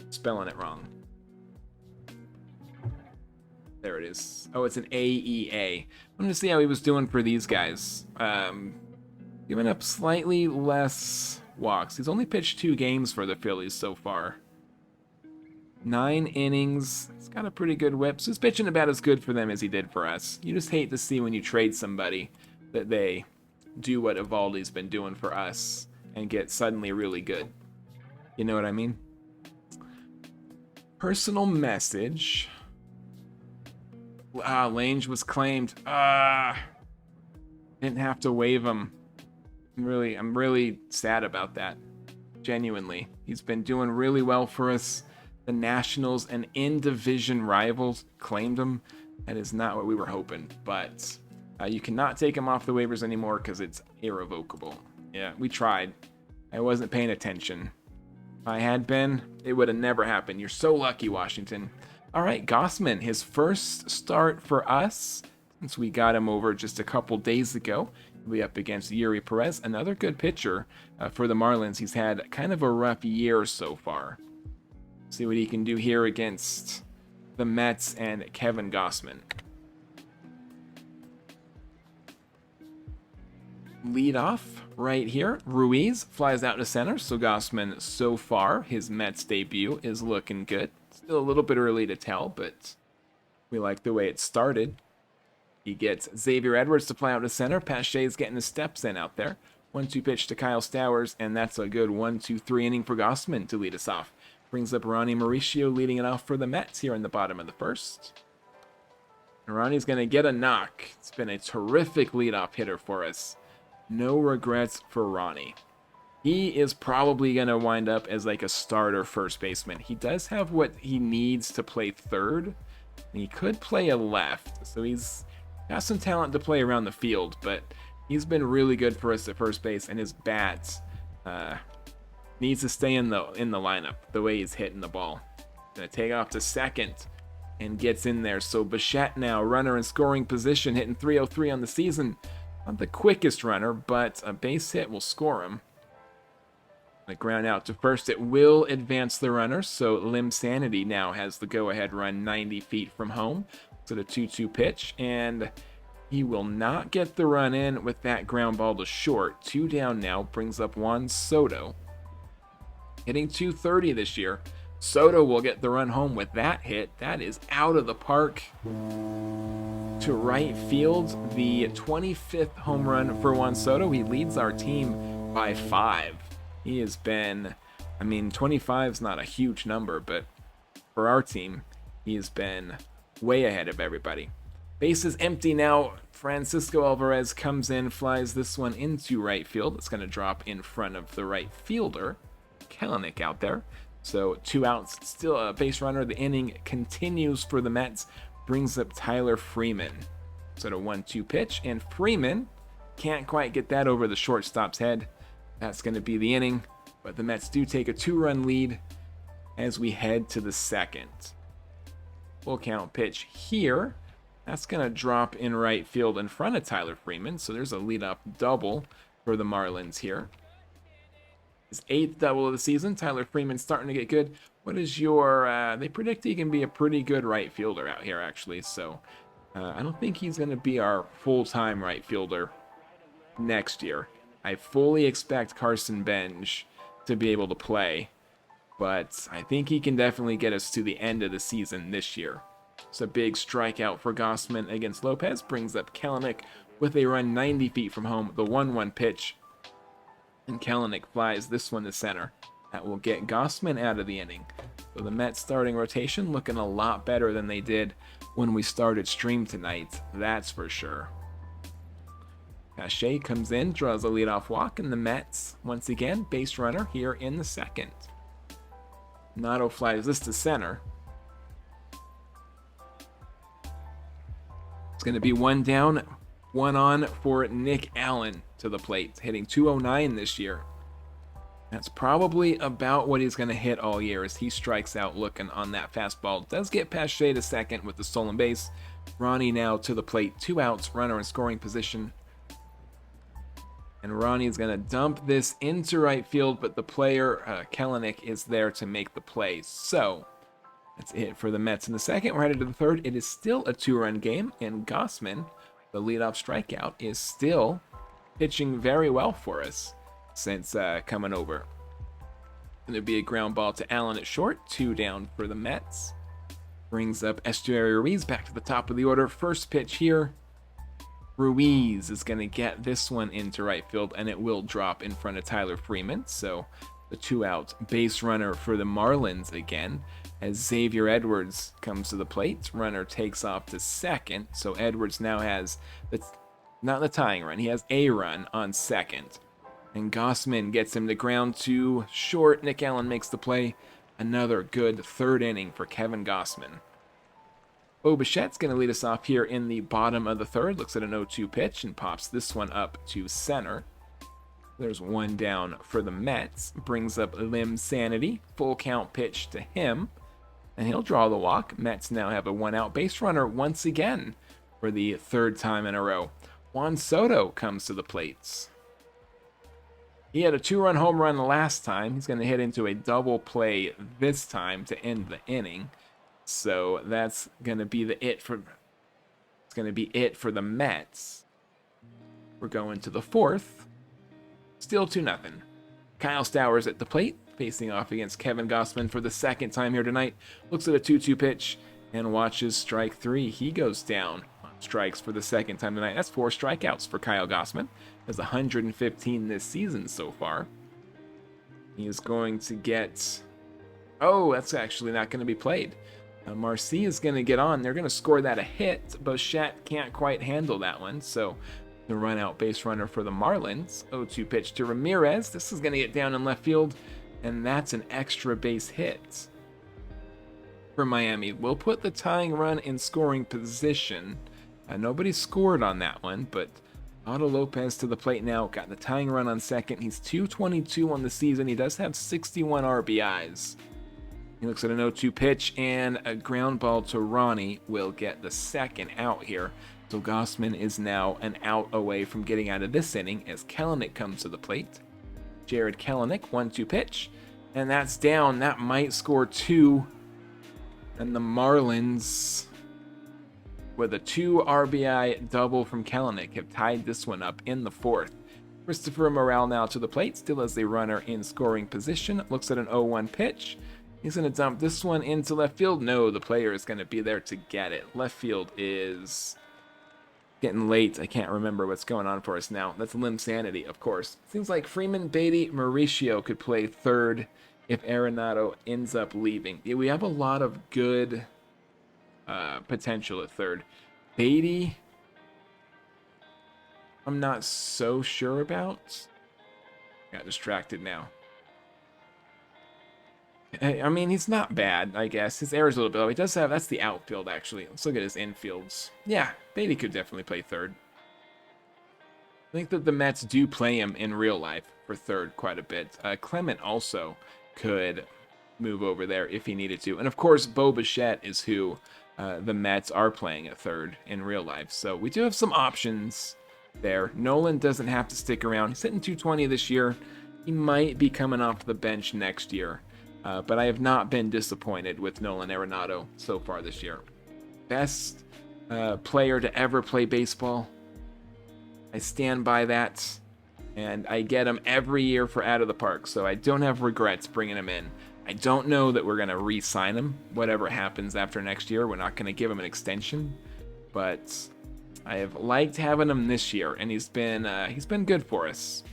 Spelling it wrong. There it is. Oh, it's an AEA. I wanted to see how he was doing for these guys. Giving up slightly less walks. He's only pitched 2 games for the Phillies so far. 9 innings. He's got a pretty good whip. So he's pitching about as good for them as he did for us. You just hate to see when you trade somebody that they do what Eovaldi's been doing for us and get suddenly really good. You know what I mean? Personal message. Lange was claimed. Didn't have to waive him. I'm really sad about that. Genuinely. He's been doing really well for us. The Nationals and in-division rivals claimed him. That is not what we were hoping, but you cannot take him off the waivers anymore because it's irrevocable. Yeah, we tried. I wasn't paying attention. If I had been, it would have never happened. You're so lucky, Washington. All right, Gausman, his first start for us since we got him over just a couple days ago. He'll be up against Yuri Perez, another good pitcher for the Marlins. He's had kind of a rough year so far. See what he can do here against the Mets and Kevin Gausman. Lead off right here. Ruiz flies out to center, so Gausman, so far, his Mets debut is looking good. Still a little bit early to tell, but we like the way it started. He gets Xavier Edwards to fly out to center. Pache's getting the steps in out there. 1-2 pitch to Kyle Stowers, and that's a good 1-2-3 inning for Gausman to lead us off. Brings up Ronnie Mauricio, leading it off for the Mets here in the bottom of the first. And Ronnie's going to get a knock. It's been a terrific leadoff hitter for us. No regrets for Ronnie. He is probably going to wind up as like a starter first baseman. He does have what he needs to play third. And he could play a left. So he's got some talent to play around the field. But he's been really good for us at first base. And his bat needs to stay in the lineup the way he's hitting the ball. Going to take off to second and gets in there. So Bichette now, runner in scoring position, hitting 303 on the season. Not the quickest runner, but a base hit will score him. The ground out to first, it will advance the runner, so Lim Sanity now has the go-ahead run 90 feet from home. So the 2-2 pitch, and he will not get the run in with that ground ball to short. 2 down now, brings up Juan Soto. Hitting 230 this year. Soto will get the run home with that hit. That is out of the park to right field. The 25th home run for Juan Soto. He leads our team by 5. He has been, 25 is not a huge number, but for our team, he has been way ahead of everybody. Base is empty now. Francisco Alvarez comes in, flies this one into right field. It's going to drop in front of the right fielder, Kelenic, out there. So 2 outs, still a base runner. The inning continues for the Mets. Brings up Tyler Freeman. So the 1-2 pitch, and Freeman can't quite get that over the shortstop's head. That's going to be the inning, but the Mets do take a 2-run lead as we head to the second. Full count pitch here. That's going to drop in right field in front of Tyler Freeman, so there's a leadoff double for the Marlins here. His 8th double of the season. Tyler Freeman starting to get good. What is your... they predict he can be a pretty good right fielder out here, actually, so I don't think he's going to be our full-time right fielder next year. I fully expect Carson Bench to be able to play, but I think he can definitely get us to the end of the season this year. It's a big strikeout for Gausman against Lopez. Brings up Kelenic with a run 90 feet from home. The 1-1 pitch. And Kelenic flies this one to center. That will get Gausman out of the inning. So the Mets starting rotation looking a lot better than they did when we started stream tonight. That's for sure. Pache comes in, draws a leadoff walk, and the Mets, once again, base runner here in the second. Nato flies this to center. It's going to be 1 down, 1 on for Nick Allen to the plate, hitting 209 this year. That's probably about what he's going to hit all year as he strikes out looking on that fastball. Does get Pache to second with the stolen base. Ronnie now to the plate, 2 outs, runner in scoring position. And Ronnie's going to dump this into right field, but the player, Kelenic, is there to make the play. So, that's it for the Mets in the second. We're headed to the third. It is still a 2-run game, and Gausman, the leadoff strikeout, is still pitching very well for us since coming over. Going to be a ground ball to Allen at short. 2 down for the Mets. Brings up Estuary Ruiz back to the top of the order. First pitch here. Ruiz is going to get this one into right field, and it will drop in front of Tyler Freeman. So the 2-out base runner for the Marlins again, as Xavier Edwards comes to the plate. Runner takes off to second. So Edwards now has, not the tying run, he has a run on second. And Gossman gets him to ground to short. Nick Allen makes the play. Another good third inning for Kevin Gossman. Bo Bichette's going to lead us off here in the bottom of the third. Looks at an 0-2 pitch and pops this one up to center. There's one down for the Mets. Brings up Lim Sanity. Full count pitch to him. And he'll draw the walk. Mets now have a 1-out base runner once again for the third time in a row. Juan Soto comes to the plates. He had a 2-run home run last time. He's going to hit into a double play this time to end the inning. So that's going to be it for the Mets. We're going to the fourth. Still 2-0. Kyle Stowers at the plate, facing off against Kevin Gossman for the second time here tonight. Looks at a 2-2 pitch and watches strike 3. He goes down on strikes for the second time tonight. That's 4 strikeouts for Kyle Gossman. Has 115 this season so far. He is going to get... Oh, that's actually not going to be played. Marcy is going to get on. They're going to score that a hit. Bichette can't quite handle that one, so the run-out base runner for the Marlins. 0-2 pitch to Ramirez. This is going to get down in left field, and that's an extra base hit for Miami. We'll put the tying run in scoring position. Nobody scored on that one, but Otto Lopez to the plate now. Got the tying run on second. He's 222 on the season. He does have 61 RBIs. He looks at an 0-2 pitch, and a ground ball to Ronnie will get the second out here. So Gossman is now an out away from getting out of this inning as Kelenic comes to the plate. Jared Kelenic, 1-2 pitch, and that's down. That might score 2. And the Marlins, with a 2 RBI double from Kelenic, have tied this one up in the fourth. Christopher Morel now to the plate, still as a runner in scoring position. Looks at an 0-1 pitch. He's going to dump this one into left field. No, the player is going to be there to get it. Left field is getting late. I can't remember what's going on for us now. That's Lim Sanity, of course. Seems like Freeman, Beatty, Mauricio could play third if Arenado ends up leaving. Yeah, we have a lot of good potential at third. Beatty, I'm not so sure about. Got distracted now. I mean, he's not bad, I guess. His error's a little bit low. He does have... That's the outfield, actually. Let's look at his infields. Yeah, Beatty could definitely play third. I think that the Mets do play him in real life for third quite a bit. Clement also could move over there if he needed to. And, of course, Bo Bichette is who the Mets are playing at third in real life. So we do have some options there. Nolan doesn't have to stick around. He's hitting 220 this year. He might be coming off the bench next year. But I have not been disappointed with Nolan Arenado so far this year. Best player to ever play baseball. I stand by that. And I get him every year for Out of the Park. So I don't have regrets bringing him in. I don't know that we're going to re-sign him. Whatever happens after next year, we're not going to give him an extension. But I have liked having him this year. And he's been good for us.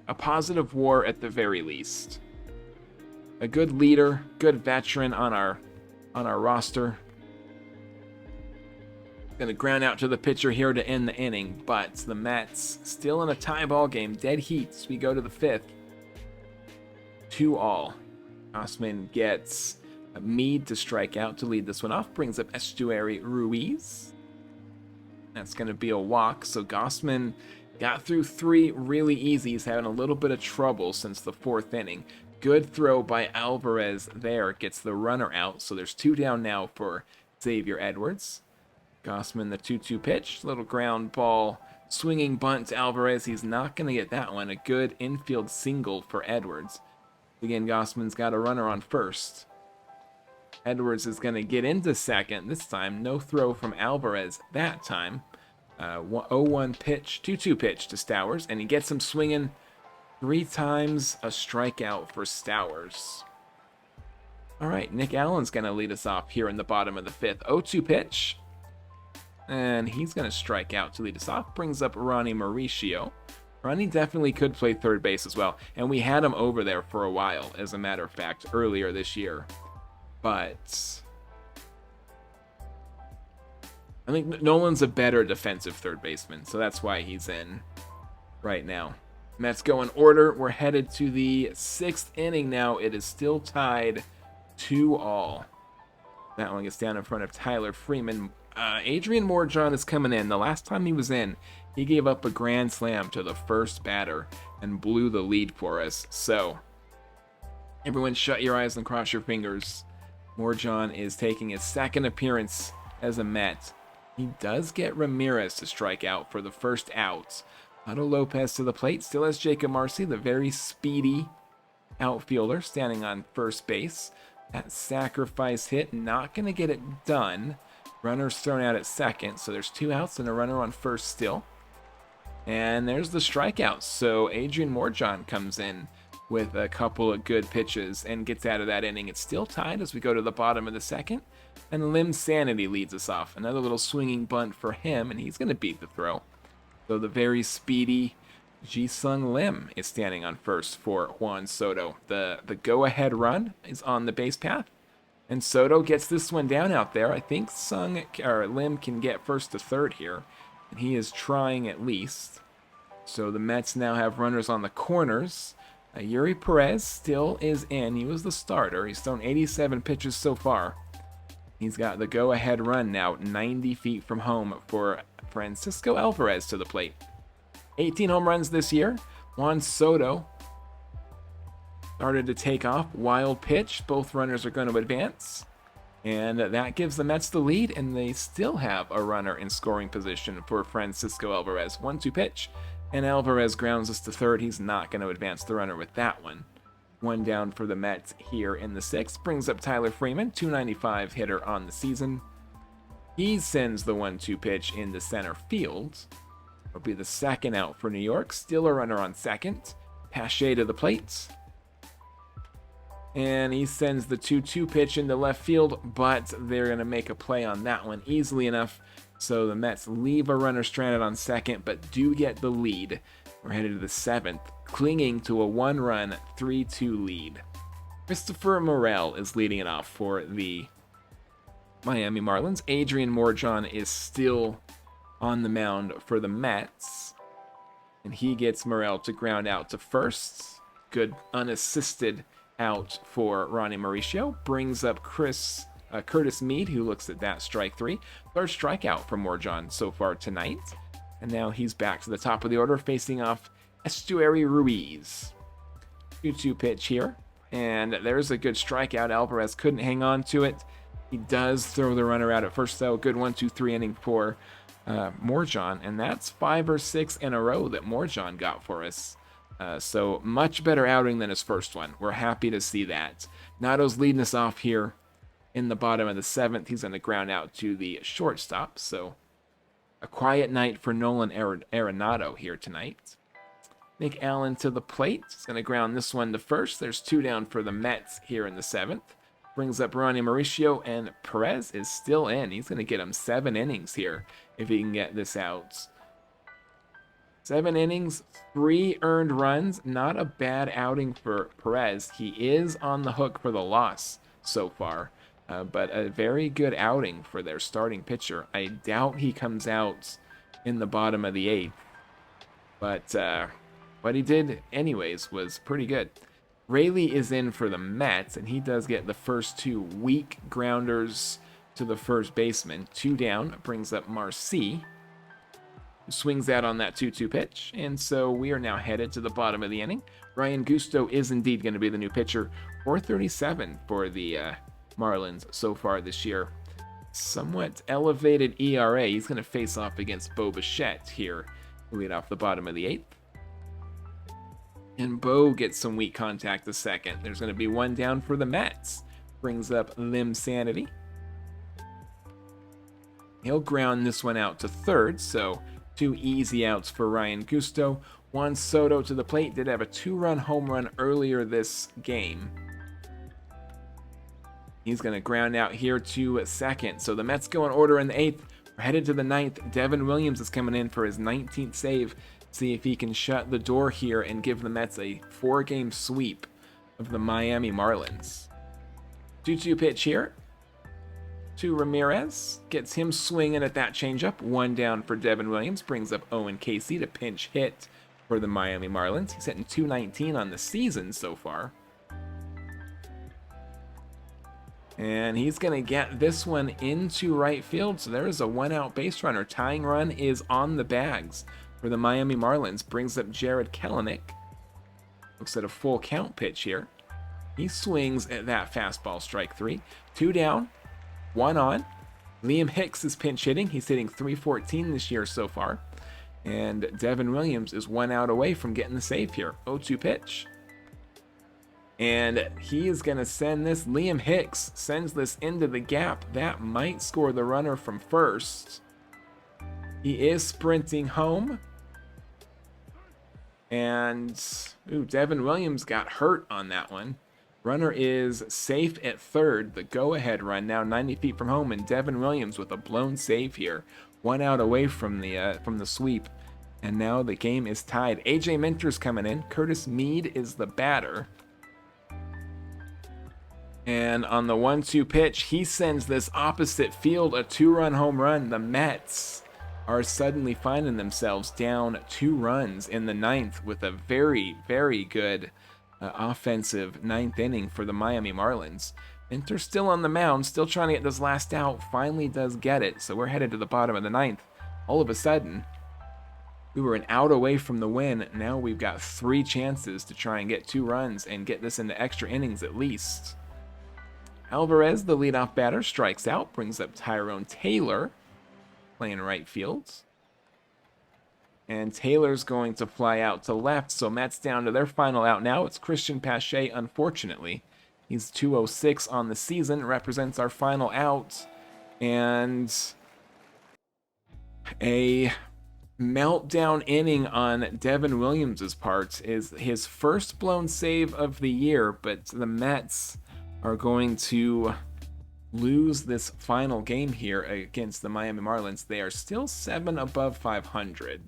A positive WAR at the very least. A good leader, good veteran on our roster. Going to ground out to the pitcher here to end the inning, but the Mets still in a tie ball game, dead heat. We go to the fifth. 2-2. Gossman gets Mead to strike out to lead this one off. Brings up Estuary Ruiz. That's going to be a walk. So Gossman got through 3 really easy. He's having a little bit of trouble since the 4th inning. Good throw by Alvarez there. Gets the runner out. So there's 2 down now for Xavier Edwards. Gossman, the 2-2 pitch. Little ground ball. Swinging bunt to Alvarez. He's not going to get that one. A good infield single for Edwards. Again, Gossman's got a runner on first. Edwards is going to get into second this time. No throw from Alvarez that time. 0-1 pitch. 2-2 pitch to Stowers. And he gets him swinging 3 times. A strikeout for Stowers. All right, Nick Allen's going to lead us off here in the bottom of the 5th. 0-2 pitch. And he's going to strike out to lead us off. Brings up Ronnie Mauricio. Ronnie definitely could play third base as well. And we had him over there for a while, as a matter of fact, earlier this year. But I think Nolan's a better defensive third baseman, so that's why he's in right now. Mets go in order. We're headed to the 6th inning now. It is still tied 2-all. That one gets down in front of Tyler Freeman. Adrian Morejon is coming in. The last time he was in, he gave up a grand slam to the first batter and blew the lead for us. So, everyone shut your eyes and cross your fingers. Morejon is taking his second appearance as a Met. He does get Ramirez to strike out for the first out. Otto Lopez to the plate. Still has Jacob Marcy, the very speedy outfielder, standing on first base. That sacrifice hit, not going to get it done. Runner's thrown out at second, so there's 2 outs and a runner on first still. And there's the strikeout. So Adrian Morejon comes in with a couple of good pitches and gets out of that inning. It's still tied as we go to the bottom of the second. And Lim Sanity leads us off. Another little swinging bunt for him, and he's going to beat the throw. So the very speedy Ji-Sung Lim is standing on first for Juan Soto. The go-ahead run is on the base path. And Soto gets this one down out there. I think Lim can get first to third here. And he is trying at least. So the Mets now have runners on the corners. Yuri Perez still is in. He was the starter. He's thrown 87 pitches so far. He's got the go-ahead run now 90 feet from home for Francisco Alvarez to the plate. 18 home runs this year. Juan Soto started to take off. Wild pitch. Both runners are going to advance. And that gives the Mets the lead, and they still have a runner in scoring position for Francisco Alvarez. 1-2 pitch, and Alvarez grounds us to third. He's not going to advance the runner with that one. One down for the Mets here in the 6th. Brings up Tyler Freeman, 295 hitter on the season. He sends the 1-2 pitch into center field. It'll be the second out for New York. Still a runner on second. Pache to the plate. And he sends the 2-2 pitch into left field, but they're going to make a play on that one easily enough. So the Mets leave a runner stranded on second, but do get the lead. We're headed to the 7th, clinging to a 1-run, 3-2 lead. Christopher Morel is leading it off for the Miami Marlins. Adrian Morejon is still on the mound for the Mets. And he gets Morel to ground out to first. Good unassisted out for Ronnie Mauricio. Brings up Curtis Mead, who looks at that strike 3. Third strikeout from Morejon so far tonight. And now he's back to the top of the order, facing off Estuary Ruiz. 2-2 pitch here. And there's a good strikeout. Alvarez couldn't hang on to it. He does throw the runner out at first, though. Good 1-2-3 inning for Morejon. And that's 5 or 6 in a row that Morejon got for us. So much better outing than his first one. We're happy to see that. Nato's leading us off here in the bottom of the 7th. He's going to ground out to the shortstop. So a quiet night for Nolan Arenado here tonight. Nick Allen to the plate. He's going to ground this one to first. There's 2 down for the Mets here in the 7th. Brings up Ronnie Mauricio, and Perez is still in. He's going to get him 7 innings here if he can get this out. 7 innings, 3 earned runs. Not a bad outing for Perez. He is on the hook for the loss so far, but a very good outing for their starting pitcher. I doubt he comes out in the bottom of the 8th, but what he did anyways was pretty good. Rayleigh is in for the Mets, and he does get the first 2 weak grounders to the first baseman. 2 down, brings up Marcy, who swings out on that 2-2 pitch. And so we are now headed to the bottom of the inning. Ryan Gusto is indeed going to be the new pitcher. 4.37 for the Marlins so far this year. Somewhat elevated ERA. He's going to face off against Bo Bichette here, lead off the bottom of the 8th. And Bo gets some weak contact to second. There's going to be 1 down for the Mets. Brings up Lim Sanity. He'll ground this one out to third, so 2 easy outs for Ryan Gusto. Juan Soto to the plate. Did have a 2-run home run earlier this game. He's going to ground out here to second. So the Mets go in order in the 8th. We're headed to the 9th. Devin Williams is coming in for his 19th save. See if he can shut the door here and give the Mets a 4-game sweep of the Miami Marlins. 2-2 pitch here to Ramirez. Gets him swinging at that changeup. 1 down for Devin Williams. Brings up Owen Casey to pinch hit for the Miami Marlins. He's hitting 219 on the season so far. And he's going to get this one into right field. So there is a 1-out base runner. Tying run is on the bags for the Miami Marlins. Brings up Jarred Kelenic. Looks at a full count pitch here. He swings at that fastball, strike 3. 2 down, 1 on. Liam Hicks is pinch hitting. He's hitting .314 this year so far. And Devin Williams is 1 out away from getting the save here. 0-2 pitch. And he is going to send this. Liam Hicks sends this into the gap. That might score the runner from first. He is sprinting home. And Devin Williams got hurt on that one. Runner is safe at third. The go-ahead run now 90 feet from home. And Devin Williams with a blown save here. 1 out away from the sweep. And now the game is tied. AJ Minter's coming in. Curtis Mead is the batter. And on the 1-2 pitch, he sends this opposite field, a 2-run home run. The Mets are suddenly finding themselves down 2 runs in the 9th with a very, very good offensive 9th inning for the Miami Marlins. Minter's still on the mound, still trying to get this last out. Finally does get it, so we're headed to the bottom of the 9th. All of a sudden, we were an out away from the win. Now we've got 3 chances to try and get 2 runs and get this into extra innings at least. Alvarez, the leadoff batter, strikes out, brings up Tyrone Taylor, playing right field. And Taylor's going to fly out to left, so Mets down to their final out now. It's Christian Pache, unfortunately. He's 206 on the season, represents our final out. And a meltdown inning on Devin Williams' part is his first blown save of the year, but the Mets are going to lose this final game here against the Miami Marlins. They are still 7 above 500.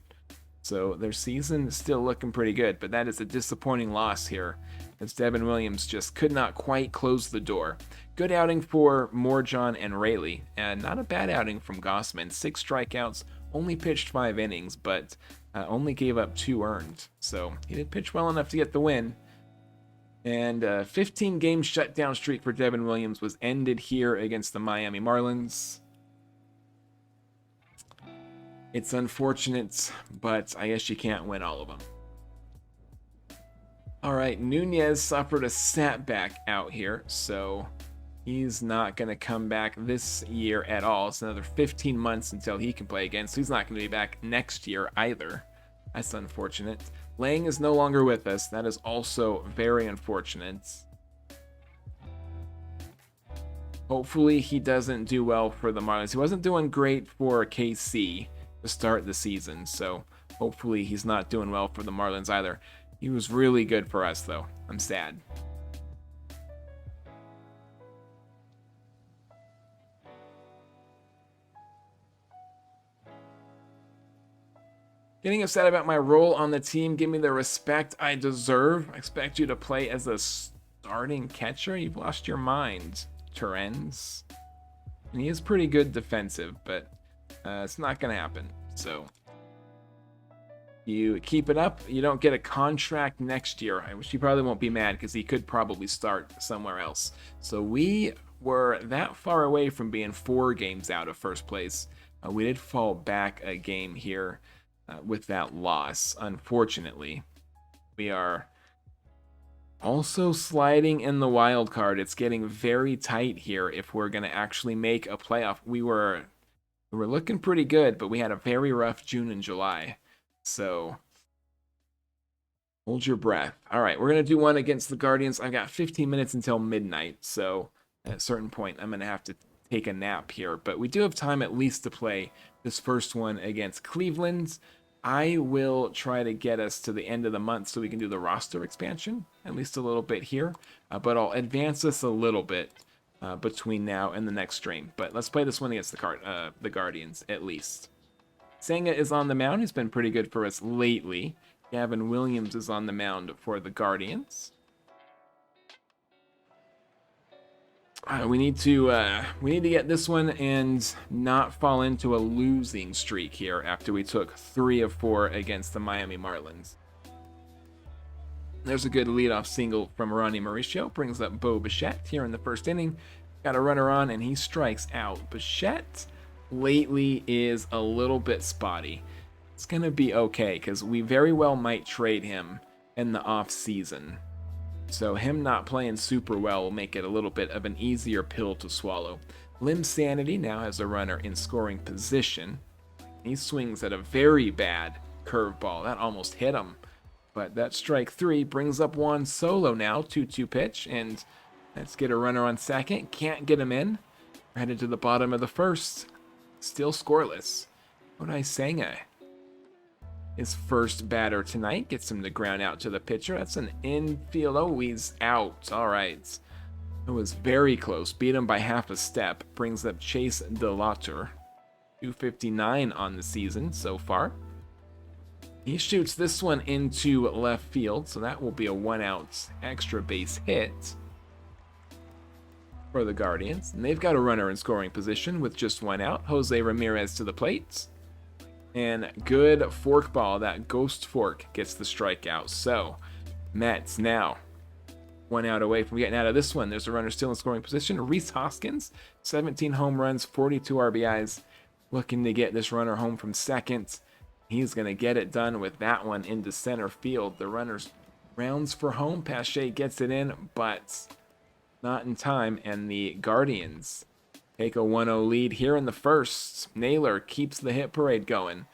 So their season is still looking pretty good, but that is a disappointing loss here as Devin Williams just could not quite close the door. Good outing for Morjon and Raley, and not a bad outing from Gausman. 6 strikeouts, only pitched 5 innings, but only gave up 2 earned. So he did pitch well enough to get the win. And 15-game shutdown streak for Devin Williams was ended here against the Miami Marlins. It's unfortunate, but I guess you can't win all of them. All right, Nunez suffered a setback out here, so he's not going to come back this year at all. It's another 15 months until he can play again, so he's not going to be back next year either. That's unfortunate. Lang is no longer with us. That is also very unfortunate. Hopefully he doesn't do well for the Marlins. He wasn't doing great for KC to start the season, so hopefully he's not doing well for the Marlins either. He was really good for us, though. I'm sad. Getting upset about my role on the team. Give me the respect I deserve. I expect you to play as a starting catcher. You've lost your mind, Terens. And he is pretty good defensive, but it's not going to happen. So you keep it up. You don't get a contract next year, which you probably won't be mad because he could probably start somewhere else. So we were that far away from being 4 games out of first place. We did fall back a game here. With that loss, unfortunately. We are also sliding in the wild card. It's getting very tight here if we're going to actually make a playoff. We were looking pretty good, but we had a very rough June and July. So hold your breath. All right, we're going to do one against the Guardians. I've got 15 minutes until midnight, so at a certain point I'm going to have to take a nap here, but we do have time at least to play this first one against Cleveland. I will try to get us to the end of the month so we can do the roster expansion, at least a little bit here, but I'll advance us a little bit between now and the next stream. But let's play this one against the Guardians, at least. Senga is on the mound. He's been pretty good for us lately. Gavin Williams is on the mound for the Guardians. We need to get this one and not fall into a losing streak here after we took 3 of 4 against the Miami Marlins. There's a good leadoff single from Ronnie Mauricio. Brings up Bo Bichette here in the first inning. Got a runner on, and he strikes out. Bichette lately is a little bit spotty. It's going to be okay, because we very well might trade him in the off season. So him not playing super well will make it a little bit of an easier pill to swallow. Lim Sanity now has a runner in scoring position. He swings at a very bad curveball. That almost hit him. But that strike 3 brings up Juan Solo now, 2-2 pitch, and let's get a runner on second. Can't get him in. We're headed to the bottom of the first. Still scoreless. Kodai Senga, his first batter tonight, gets him to ground out to the pitcher. That's an infield. Oh, he's out. All right. It was very close. Beat him by half a step. Brings up Chase DeLauter. 259 on the season so far. He shoots this one into left field, so that will be a 1-out extra base hit for the Guardians. And they've got a runner in scoring position with just 1 out. Jose Ramirez to the plate. And good forkball. That ghost fork gets the strikeout. So, Mets now 1 out away from getting out of this one. There's a runner still in scoring position. Rhys Hoskins, 17 home runs, 42 RBIs. Looking to get this runner home from second. He's going to get it done with that one into center field. The runner's rounds for home. Pache gets it in, but not in time. And the Guardians take a 1-0 lead here in the first. Naylor keeps the hit parade going.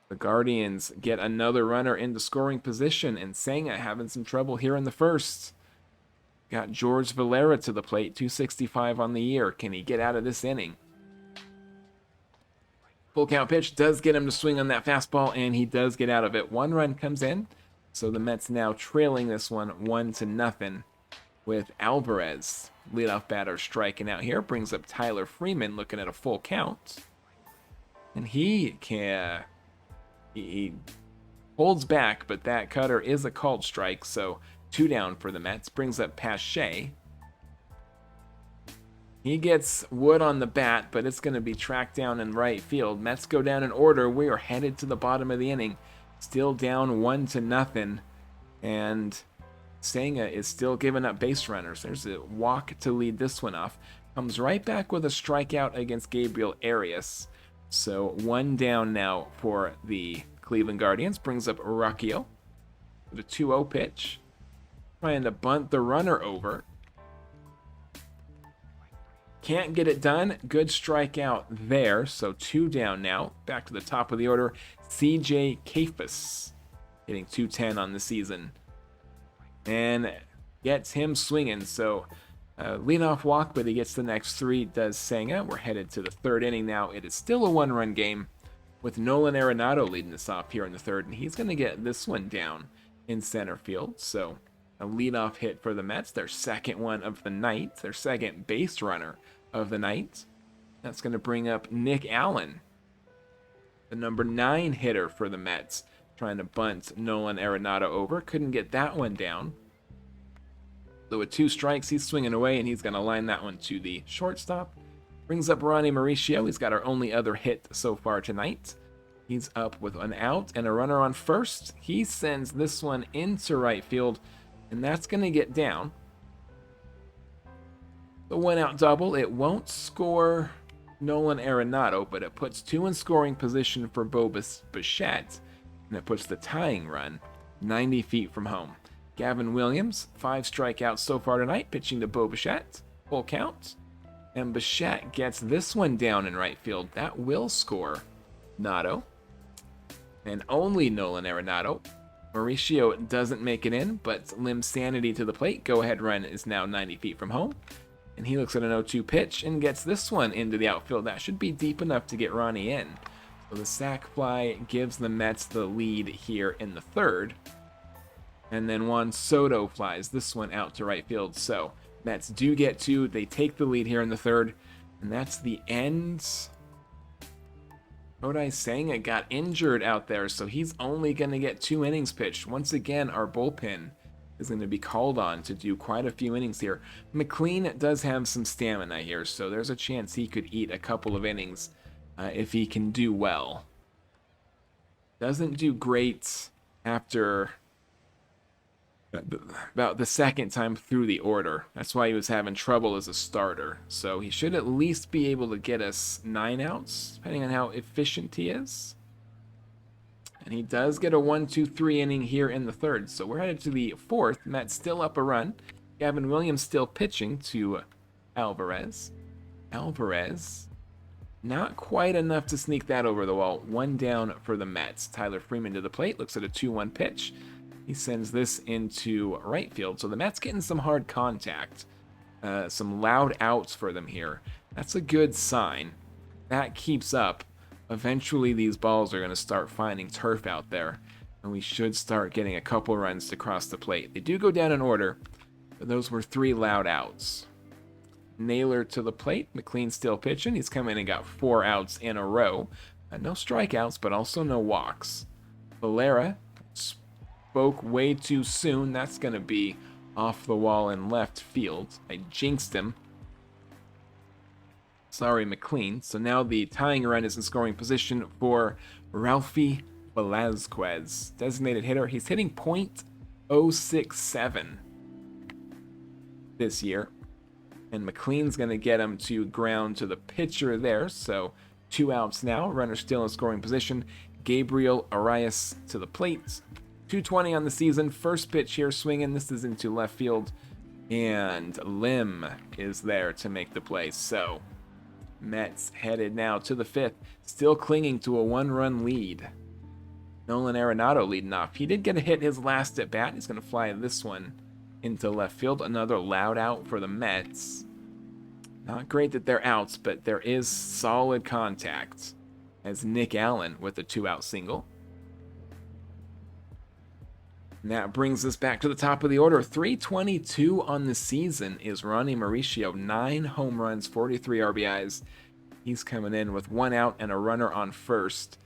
The Guardians get another runner into scoring position, and Senga having some trouble here in the first. Got George Valera to the plate, 265 on the year. Can he get out of this inning? Full count pitch does get him to swing on that fastball, and he does get out of it. 1 run comes in, so the Mets now trailing this one 1-0 with Alvarez, leadoff batter, striking out here. Brings up Tyler Freeman, looking at a full count, and he holds back, but that cutter is a called strike, so 2 down for the Mets. Brings up Pache. He gets Wood on the bat, but it's going to be tracked down in right field. Mets go down in order. We are headed to the bottom of the inning. Still down 1-0. And Senga is still giving up base runners. There's a walk to lead this one off. Comes right back with a strikeout against Gabriel Arias. So 1 down now for the Cleveland Guardians. Brings up Rocchio with a 2-0 pitch. Trying to bunt the runner over. Can't get it done. Good strikeout there. So 2 down now. Back to the top of the order. CJ Kayfus hitting 210 on the season. And gets him swinging. So leadoff walk, but he gets the next 3. Does Senga. We're headed to the 3rd inning now. It is still a 1-run game with Nolan Arenado leading us off here in the 3rd. And he's going to get this one down in center field. So a leadoff hit for the Mets, their second one of the night, their second base runner of the night. That's going to bring up Nick Allen, the number 9 hitter for the Mets, trying to bunt Nolan Arenado over. Couldn't get that one down. So with 2 strikes, he's swinging away, and he's going to line that one to the shortstop. Brings up Ronnie Mauricio. He's got our only other hit so far tonight. He's up with an out and a runner on first. He sends this one into right field, and that's going to get down. The 1-out double. It won't score Nolan Arenado, but it puts 2 in scoring position for Bo Bichette, and it puts the tying run 90 feet from home. Gavin Williams, 5 strikeouts so far tonight, pitching to Bo Bichette. Full count. And Bichette gets this one down in right field. That will score Nato. And only Nolan Arenado. Mauricio doesn't make it in, but Lim Sanity to the plate. Go-ahead run is now 90 feet from home. And he looks at an 0-2 pitch and gets this one into the outfield. That should be deep enough to get Ronnie in. So the sac fly gives the Mets the lead here in the 3rd. And then Juan Soto flies this one out to right field. So Mets do get 2. They take the lead here in the 3rd. And that's the end. Kodai Senga got injured out there, so he's only going to get 2 innings pitched. Once again, our bullpen is going to be called on to do quite a few innings here. McLean does have some stamina here, so there's a chance he could eat a couple of innings if he can do well. Doesn't do great after about the second time through the order. That's why he was having trouble as a starter. So he should at least be able to get us 9 outs, depending on how efficient he is. And he does get a 1-2-3 inning here in the third. So we're headed to the fourth. Matt's still up a run. Gavin Williams still pitching to Alvarez. Alvarez, not quite enough to sneak that over the wall. 1 down for the Mets. Tyler Freeman to the plate. Looks at a 2-1 pitch. He sends this into right field. So the Mets getting some hard contact. Some loud outs for them here. That's a good sign. That keeps up. Eventually these balls are going to start finding turf out there. And we should start getting a couple runs to cross the plate. They do go down in order. But those were 3 loud outs. Naylor to the plate. McLean still pitching. He's come in and got 4 outs in a row. No strikeouts, but also no walks. Valera spoke way too soon. That's going to be off the wall in left field. I jinxed him. Sorry, McLean. So now the tying run is in scoring position for Ralphie Velazquez. Designated hitter. He's hitting .067 this year. And McLean's going to get him to ground to the pitcher there. So 2 outs now. Runner still in scoring position. Gabriel Arias to the plate. 220 on the season. First pitch here swinging. This is into left field. And Lim is there to make the play. So Mets headed now to the 5th. Still clinging to a 1-run lead. Nolan Arenado leading off. He did get a hit his last at bat. He's going to fly this one into left field. Another loud out for the Mets. Not great that they're outs, but there is solid contact. As Nick Allen with a 2-out single. And that brings us back to the top of the order. 322 on the season is Ronnie Mauricio. 9 home runs, 43 RBIs. He's coming in with 1 out and a runner on first.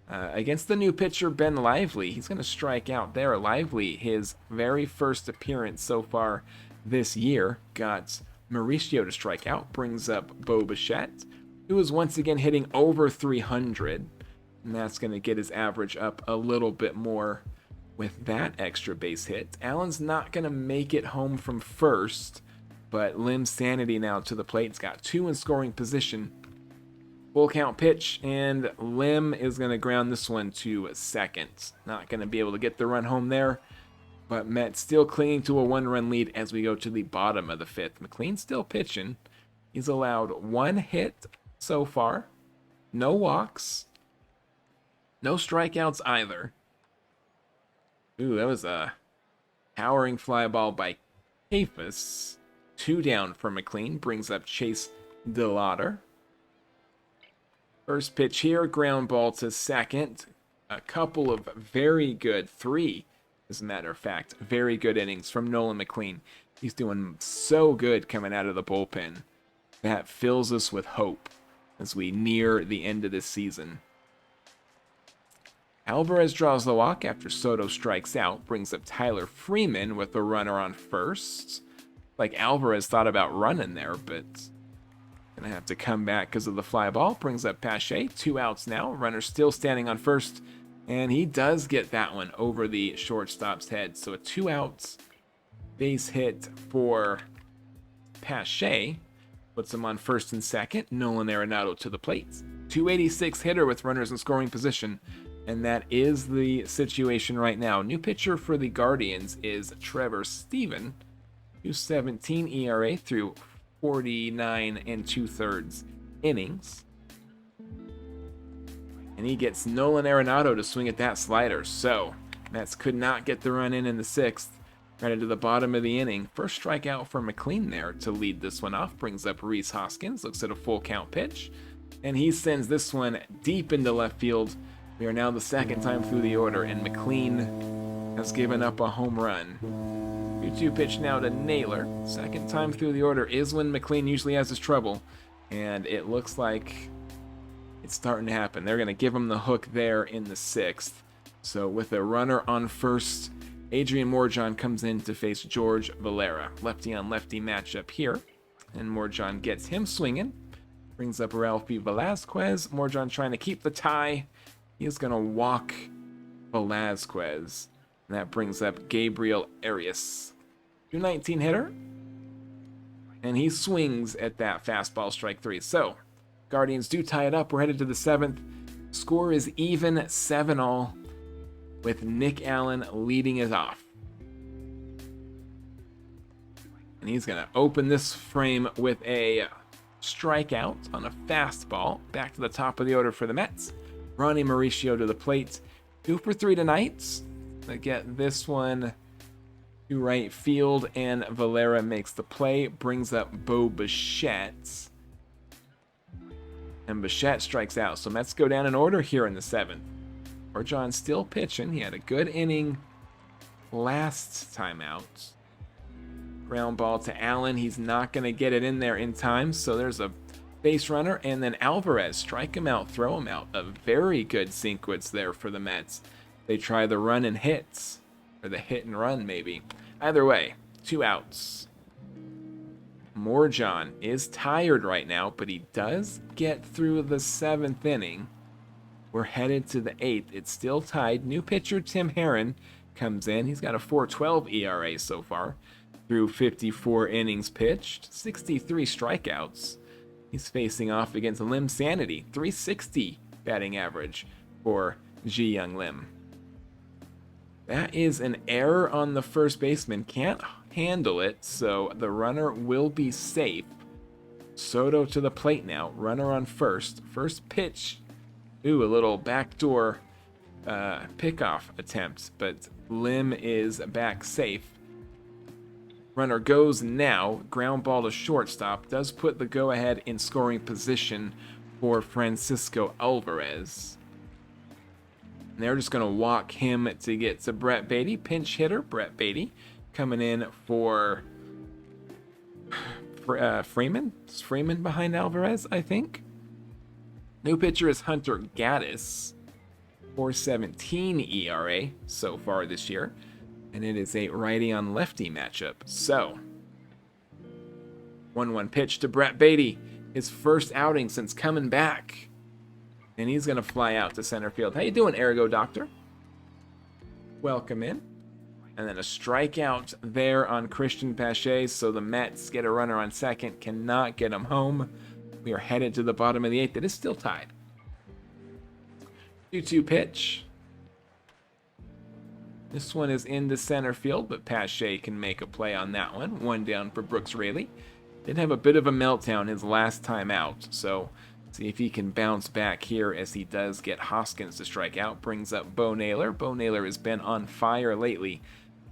Against the new pitcher, Ben Lively. He's going to strike out there. Lively, his very first appearance so far this year, got Mauricio to strike out. Brings up Bo Bichette, who is once again hitting over 300. And that's going to get his average up a little bit more with that extra base hit. Allen's not going to make it home from first, but Lim's sanity now to the plate. He's got 2 in scoring position. Full count pitch, and Lim is going to ground this one to second. Not going to be able to get the run home there, but Mets still clinging to a 1-run lead as we go to the bottom of the 5th. McLean still pitching. He's allowed 1 hit so far. No walks. No strikeouts either. Ooh, that was a towering fly ball by Kefus. 2 down for McLean. Brings up Chase DeLauder. First pitch here, ground ball to second. A couple of very good, 3, as a matter of fact, very good innings from Nolan McLean. He's doing so good coming out of the bullpen. That fills us with hope as we near the end of this season. Alvarez draws the walk after Soto strikes out, brings up Tyler Freeman with the runner on first. Like Alvarez thought about running there, but gonna have to come back because of the fly ball. Brings up Pache, 2 outs now. Runner still standing on first, and he does get that one over the shortstop's head. So a 2-out base hit for Pache puts him on first and second. Nolan Arenado to the plate. 286 hitter with runners in scoring position. And that is the situation right now. New pitcher for the Guardians is Trevor Stephan. 2.17 ERA through 49 2/3 innings. And he gets Nolan Arenado to swing at that slider. So, Mets could not get the run in the 6th. Right into the bottom of the inning. First strikeout for McLean there to lead this one off. Brings up Rhys Hoskins. Looks at a full count pitch. And he sends this one deep into left field. We are now the 2nd time through the order, and McLean has given up a home run. 2-2 pitch now to Naylor. 2nd time through the order is when McLean usually has his trouble, and it looks like it's starting to happen. They're going to give him the hook there in the 6th. So with a runner on first, Adrian Morejon comes in to face George Valera. Lefty on lefty matchup here, and Morejon gets him swinging. Brings up Ralphie Velazquez. Morejon trying to keep the tie. He is going to walk Velazquez. And that brings up Gabriel Arias. 219 hitter. And he swings at that fastball, strike 3. So, Guardians do tie it up. We're headed to the 7th. Score is even, 7-all, with Nick Allen leading it off. And he's going to open this frame with a strikeout on a fastball. Back to the top of the order for the Mets. Ronnie Mauricio to the plate. 2 for 3 tonight. They get this one to right field, and Valera makes the play. Brings up Bo Bichette. And Bichette strikes out. So Mets go down in order here in the 7th. Orjon still pitching. He had a good inning last time out. Ground ball to Allen. He's not going to get it in there in time. So there's a base runner. And then Alvarez, strike him out, throw him out. A very good sequence there for the Mets. They try the run and hits. Or the hit and run, maybe. Either way, 2 outs. Morjon is tired right now, but he does get through the 7th inning. We're headed to the 8th. It's still tied. New pitcher Tim Herrin comes in. He's got a 4.12 ERA so far through 54 innings pitched, 63 strikeouts. He's facing off against Lim Sanity, 360 batting average for Ji Young Lim. That is an error on the first baseman. Can't handle it, so the runner will be safe. Soto to the plate now. Runner on first. First pitch. Ooh, a little backdoor pickoff attempt, but Lim is back safe. Runner goes now. Ground ball to shortstop. Does put the go-ahead in scoring position for Francisco Alvarez. And they're just going to walk him to get to Brett Baty. Pinch hitter, Brett Baty, coming in for Freeman. Is Freeman behind Alvarez, I think? New pitcher is Hunter Gaddis. 4.17 ERA so far this year. And it is a righty on lefty matchup. So, 1-1 pitch to Brett Baty. His first outing since coming back. And he's going to fly out to center field. How you doing, Ergo Doctor? Welcome in. And then a strikeout there on Christian Pache. So the Mets get a runner on second. Cannot get him home. We are headed to the bottom of the 8th. It is still tied. 2-2 pitch. This one is into center field, but Pache can make a play on that one. 1 down for Brooks Raley. Did have a bit of a meltdown his last time out, so see if he can bounce back here as he does get Hoskins to strike out. Brings up Bo Naylor. Bo Naylor has been on fire lately.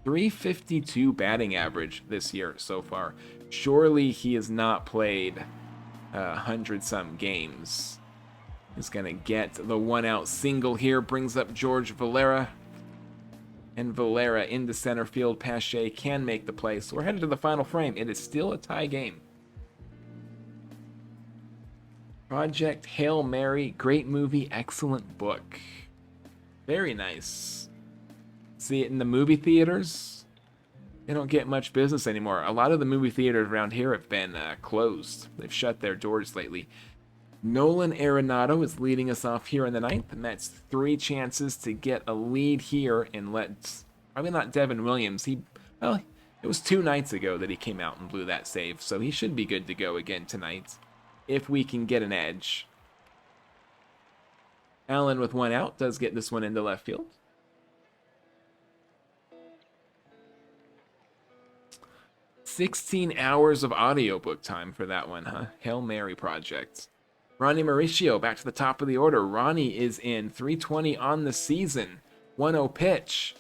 352 batting average this year so far. Surely he has not played 100-some games. He's going to get the 1-out single here. Brings up George Valera. And Valera into center field. Pache can make the play. So we're headed to the final frame. It is still a tie game. Project Hail Mary. Great movie. Excellent book. Very nice. See it in the movie theaters. They don't get much business anymore. A lot of the movie theaters around here have been closed. They've shut their doors lately. Nolan Arenado is leading us off here in the 9th. The Mets 3 chances to get a lead here and let, probably not Devin Williams. It was 2 nights ago that he came out and blew that save, so he should be good to go again tonight if we can get an edge. Allen with 1 out does get this one into left field. "16 hours of audiobook time for that one, huh? Hail Mary Project. Ronnie Mauricio back to the top of the order. Ronnie is in 320 on the season. 1-0 pitch.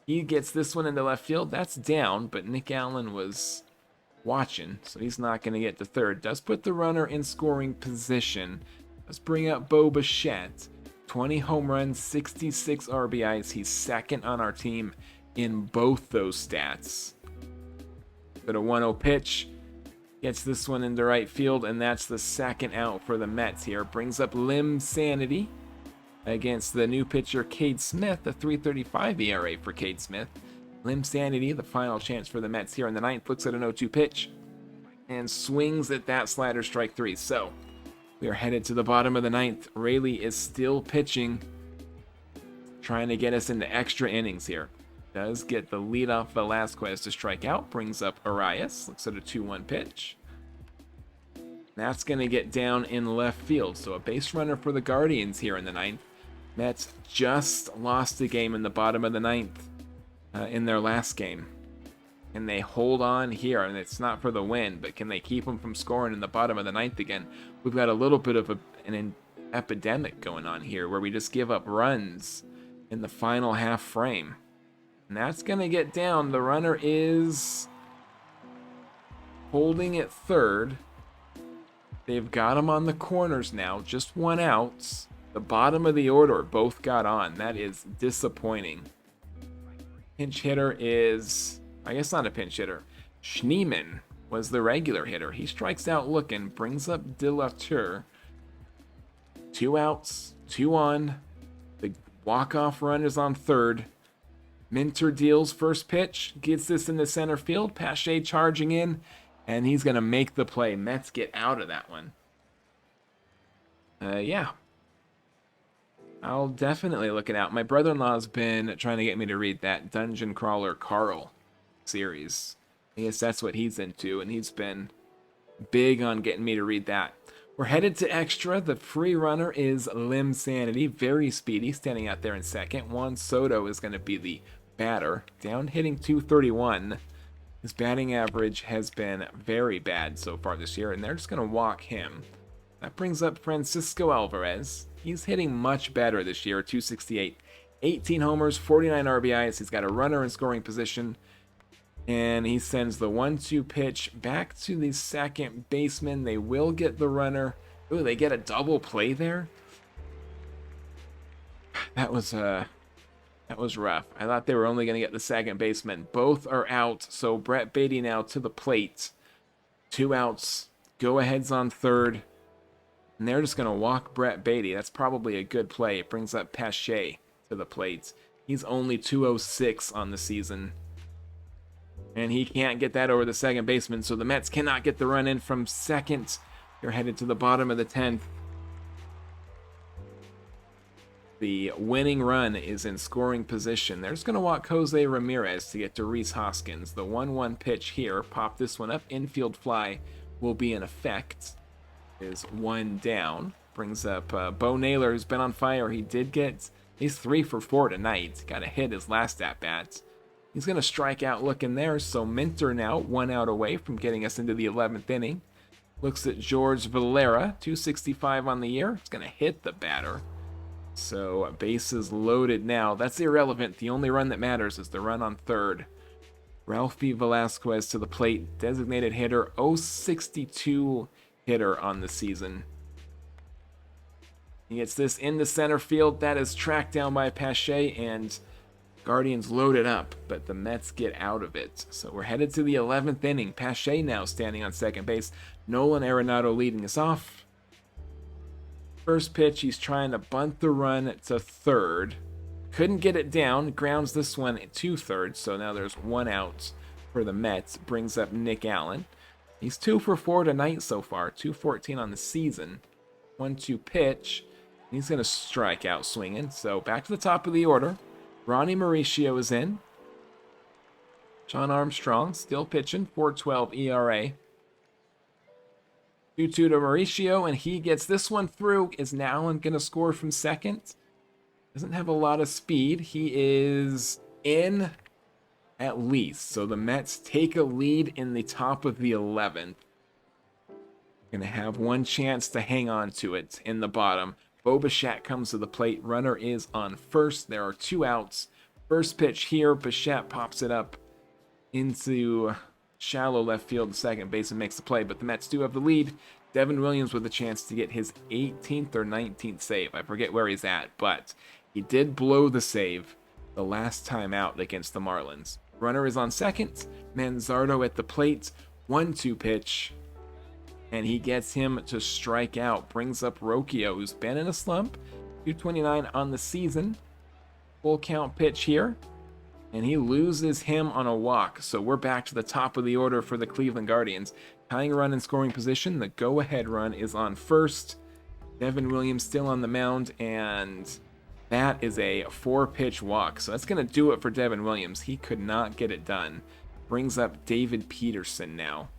He gets this one into left field. That's down, but Nick Allen was watching, so he's not going to get to third. Does put the runner in scoring position. Let's bring up Bo Bichette. 20 home runs, 66 RBIs. He's second on our team in both those stats. But a 1-0 pitch. Gets this one into right field, and that's the 2nd out for the Mets here. Brings up Lim Sanity against the new pitcher, Cade Smith, a 3.35 ERA for Cade Smith. Lim Sanity, the final chance for the Mets here in the 9th, looks at an 0-2 pitch and swings at that slider, strike 3. So we are headed to the bottom of the 9th. Raley is still pitching, trying to get us into extra innings here. Does get the lead off Velasquez to strike out. Brings up Arias. Looks at a 2-1 pitch. That's going to get down in left field. So a base runner for the Guardians here in the ninth. Mets just lost a game in the bottom of the ninth in their last game. Can they hold on here? And it's not for the win, but can they keep them from scoring in the bottom of the ninth again? We've got a little bit of an epidemic going on here where we just give up runs in the final half frame. And that's going to get down. The runner is holding at third. They've got him on the corners now. Just 1 out. The bottom of the order both got on. That is disappointing. Pinch hitter is, I guess not a pinch hitter. Schneemann was the regular hitter. He strikes out looking, brings up De La Tour. 2 outs, 2 on. The walk-off run is on third. Minter deals first pitch, gets this into center field. Pache charging in, and he's going to make the play. Mets get out of that one. Yeah. I'll definitely look it out. My brother-in-law's been trying to get me to read that Dungeon Crawler Carl series. I guess that's what he's into, and he's been big on getting me to read that. We're headed to extra. The free runner is Lim Sanity, very speedy, standing out there in second. Juan Soto is going to be the batter, down hitting .231. His batting average has been very bad so far this year, and they're just going to walk him. That brings up Francisco Alvarez. He's hitting much better this year, .268. 18 homers, 49 RBIs. He's got a runner in scoring position. And he sends the 1-2 pitch back to the second baseman. They will get the runner. Ooh, they get a double play there. That was rough. I thought they were only going to get the second baseman. Both are out, so Brett Baty now to the plate. 2 outs. Go-aheads on third. And they're just going to walk Brett Baty. That's probably a good play. It brings up Pache to the plate. He's only .206 on the season. And he can't get that over the second baseman, so the Mets cannot get the run in from second. They're headed to the bottom of the 10th. The winning run is in scoring position. They're just going to walk Jose Ramirez to get to Rhys Hoskins. The 1-1 pitch here. Pop this one up. Infield fly will be in effect. Is 1 down. Brings up Bo Naylor, who's been on fire. He's 3 for 4 tonight. Got a hit his last at-bat. He's going to strike out looking there, so Minter now 1 out away from getting us into the 11th inning. Looks at George Valera, .265 on the year. It's going to hit the batter. So bases loaded now. That's irrelevant. The only run that matters is the run on third. Ralphie Velasquez to the plate. Designated hitter, .062 hitter on the season. He gets this into center field. That is tracked down by Pache, and Guardians loaded up, but the Mets get out of it. So we're headed to the 11th inning. Pache now standing on second base. Nolan Arenado leading us off. First pitch, he's trying to bunt the run to third. Couldn't get it down. Grounds this one to third, so now there's 1 out for the Mets. Brings up Nick Allen. He's 2 for 4 tonight so far. .214 on the season. 1-2 pitch. He's going to strike out swinging. So back to the top of the order. Ronnie Mauricio is in. John Armstrong still pitching, .412 ERA. 2-2 to Mauricio, and he gets this one through. Is Allen going to score from second? Doesn't have a lot of speed. He is in at least. So the Mets take a lead in the top of the 11th. Going to have one chance to hang on to it in the bottom. Bo Bichette comes to the plate. Runner is on first. There are 2 outs. First pitch here. Bichette pops it up into shallow left field. The second baseman makes the play, but the Mets do have the lead. Devin Williams with a chance to get his 18th or 19th save. I forget where he's at, but he did blow the save the last time out against the Marlins. Runner is on second. Manzardo at the plate. 1-2 pitch. And he gets him to strike out. Brings up Rocchio, who's been in a slump. .229 on the season. Full count pitch here. And he loses him on a walk. So we're back to the top of the order for the Cleveland Guardians. Tying a run in scoring position. The go-ahead run is on first. Devin Williams still on the mound. And That is a 4-pitch walk. So that's going to do it for Devin Williams. He could not get it done. Brings up David Peterson now.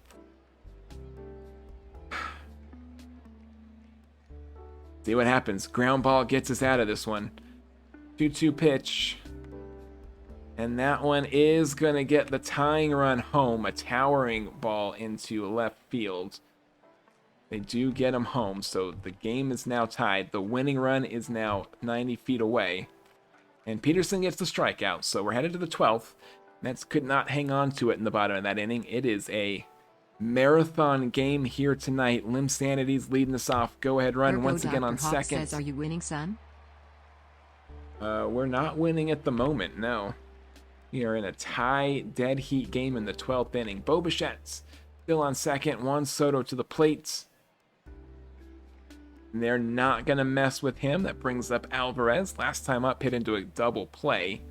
See what happens. Ground ball gets us out of this one. 2-2 pitch. And that one is going to get the tying run home. A towering ball into left field. They do get him home, so the game is now tied. The winning run is now 90 feet away. And Peterson gets the strikeout, so we're headed to the 12th. Mets could not hang on to it in the bottom of that inning. It is a marathon game here tonight. Lim Sanity's leading us off. Go-ahead run once again on second. Says, are you winning, son? We're not winning at the moment, no. We are in a tie dead heat game in the 12th inning. Bo Bichette's still on second. Juan Soto to the plate. They're not going to mess with him. That brings up Alvarez. Last time up, hit into a double play.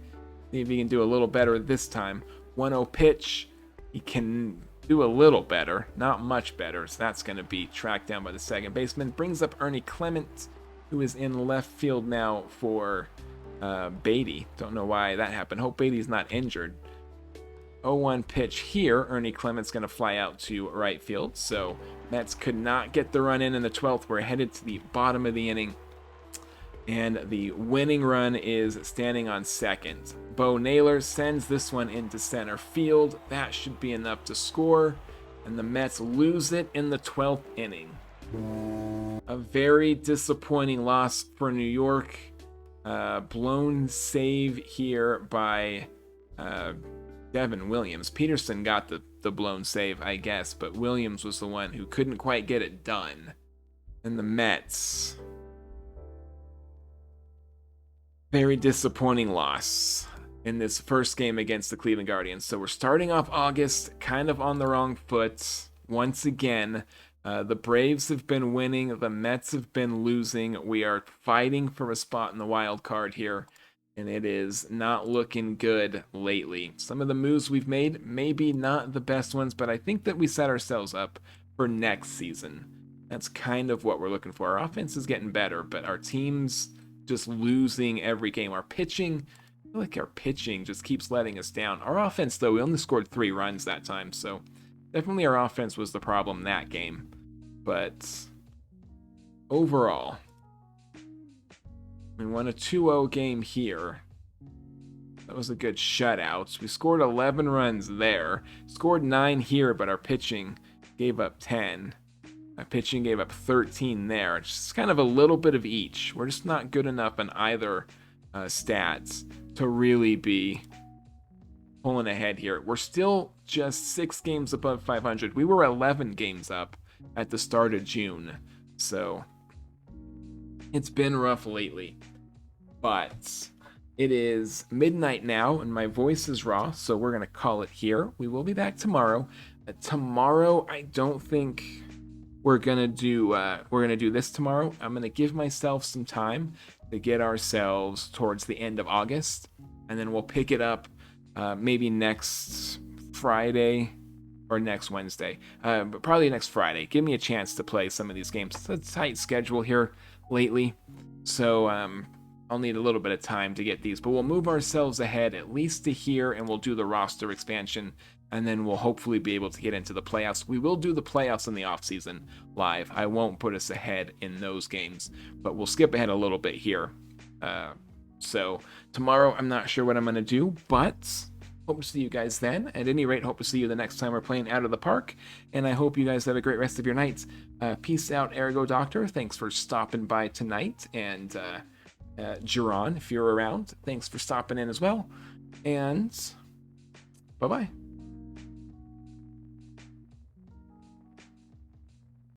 See if he can do a little better this time. 1-0 pitch. He can do a little better. Not much better. So that's going to be tracked down by the second baseman. Brings up Ernie Clement, who is in left field now for Beatty. Don't know why that happened. Hope Beatty's not injured. 0-1 pitch here. Ernie Clement's going to fly out to right field. So Mets could not get the run in the 12th. We're headed to the bottom of the inning. And the winning run is standing on second. Bo Naylor sends this one into center field. That should be enough to score. And the Mets lose it in the 12th inning. A very disappointing loss for New York. Blown save here by Devin Williams. Peterson got the blown save, I guess, but Williams was the one who couldn't quite get it done. And the Mets, very disappointing loss in this first game against the Cleveland Guardians. So we're starting off August kind of on the wrong foot once again. The Braves have been winning. The Mets have been losing. We are fighting for a spot in the wild card here, and it is not looking good lately. Some of the moves we've made, maybe not the best ones, but I think that we set ourselves up for next season. That's kind of what we're looking for. Our offense is getting better, but our team's just losing every game. Our pitching, I feel like our pitching just keeps letting us down. Our offense, though, we only scored 3 runs that time, so definitely our offense was the problem that game. But overall, we won a 2-0 game here. That was a good shutout. We scored 11 runs there. Scored 9 here, but our pitching gave up 10. Our pitching gave up 13 there. It's just kind of a little bit of each. We're just not good enough in either stats to really be pulling ahead here. We're still just 6 games above 500. We were 11 games up at the start of June. So it's been rough lately. But it is midnight now and my voice is raw, so we're going to call it here. We will be back tomorrow. Tomorrow, I don't think we're going to do this tomorrow. I'm going to give myself some time to get ourselves towards the end of August, and then we'll pick it up maybe next Friday or next Wednesday, but probably next Friday. Give me a chance to play some of these games. It's a tight schedule here lately, so I'll need a little bit of time to get these, but we'll move ourselves ahead at least to here, and we'll do the roster expansion, and then we'll hopefully be able to get into the playoffs. We will do the playoffs in the offseason live. I won't put us ahead in those games, but we'll skip ahead a little bit here. So tomorrow, I'm not sure what I'm going to do, but hope to see you guys then. At any rate, hope to see you the next time we're playing Out of the Park, and I hope you guys have a great rest of your nights. Peace out, Ergo Doctor. Thanks for stopping by tonight, and Jerron, if you're around, thanks for stopping in as well, and bye-bye.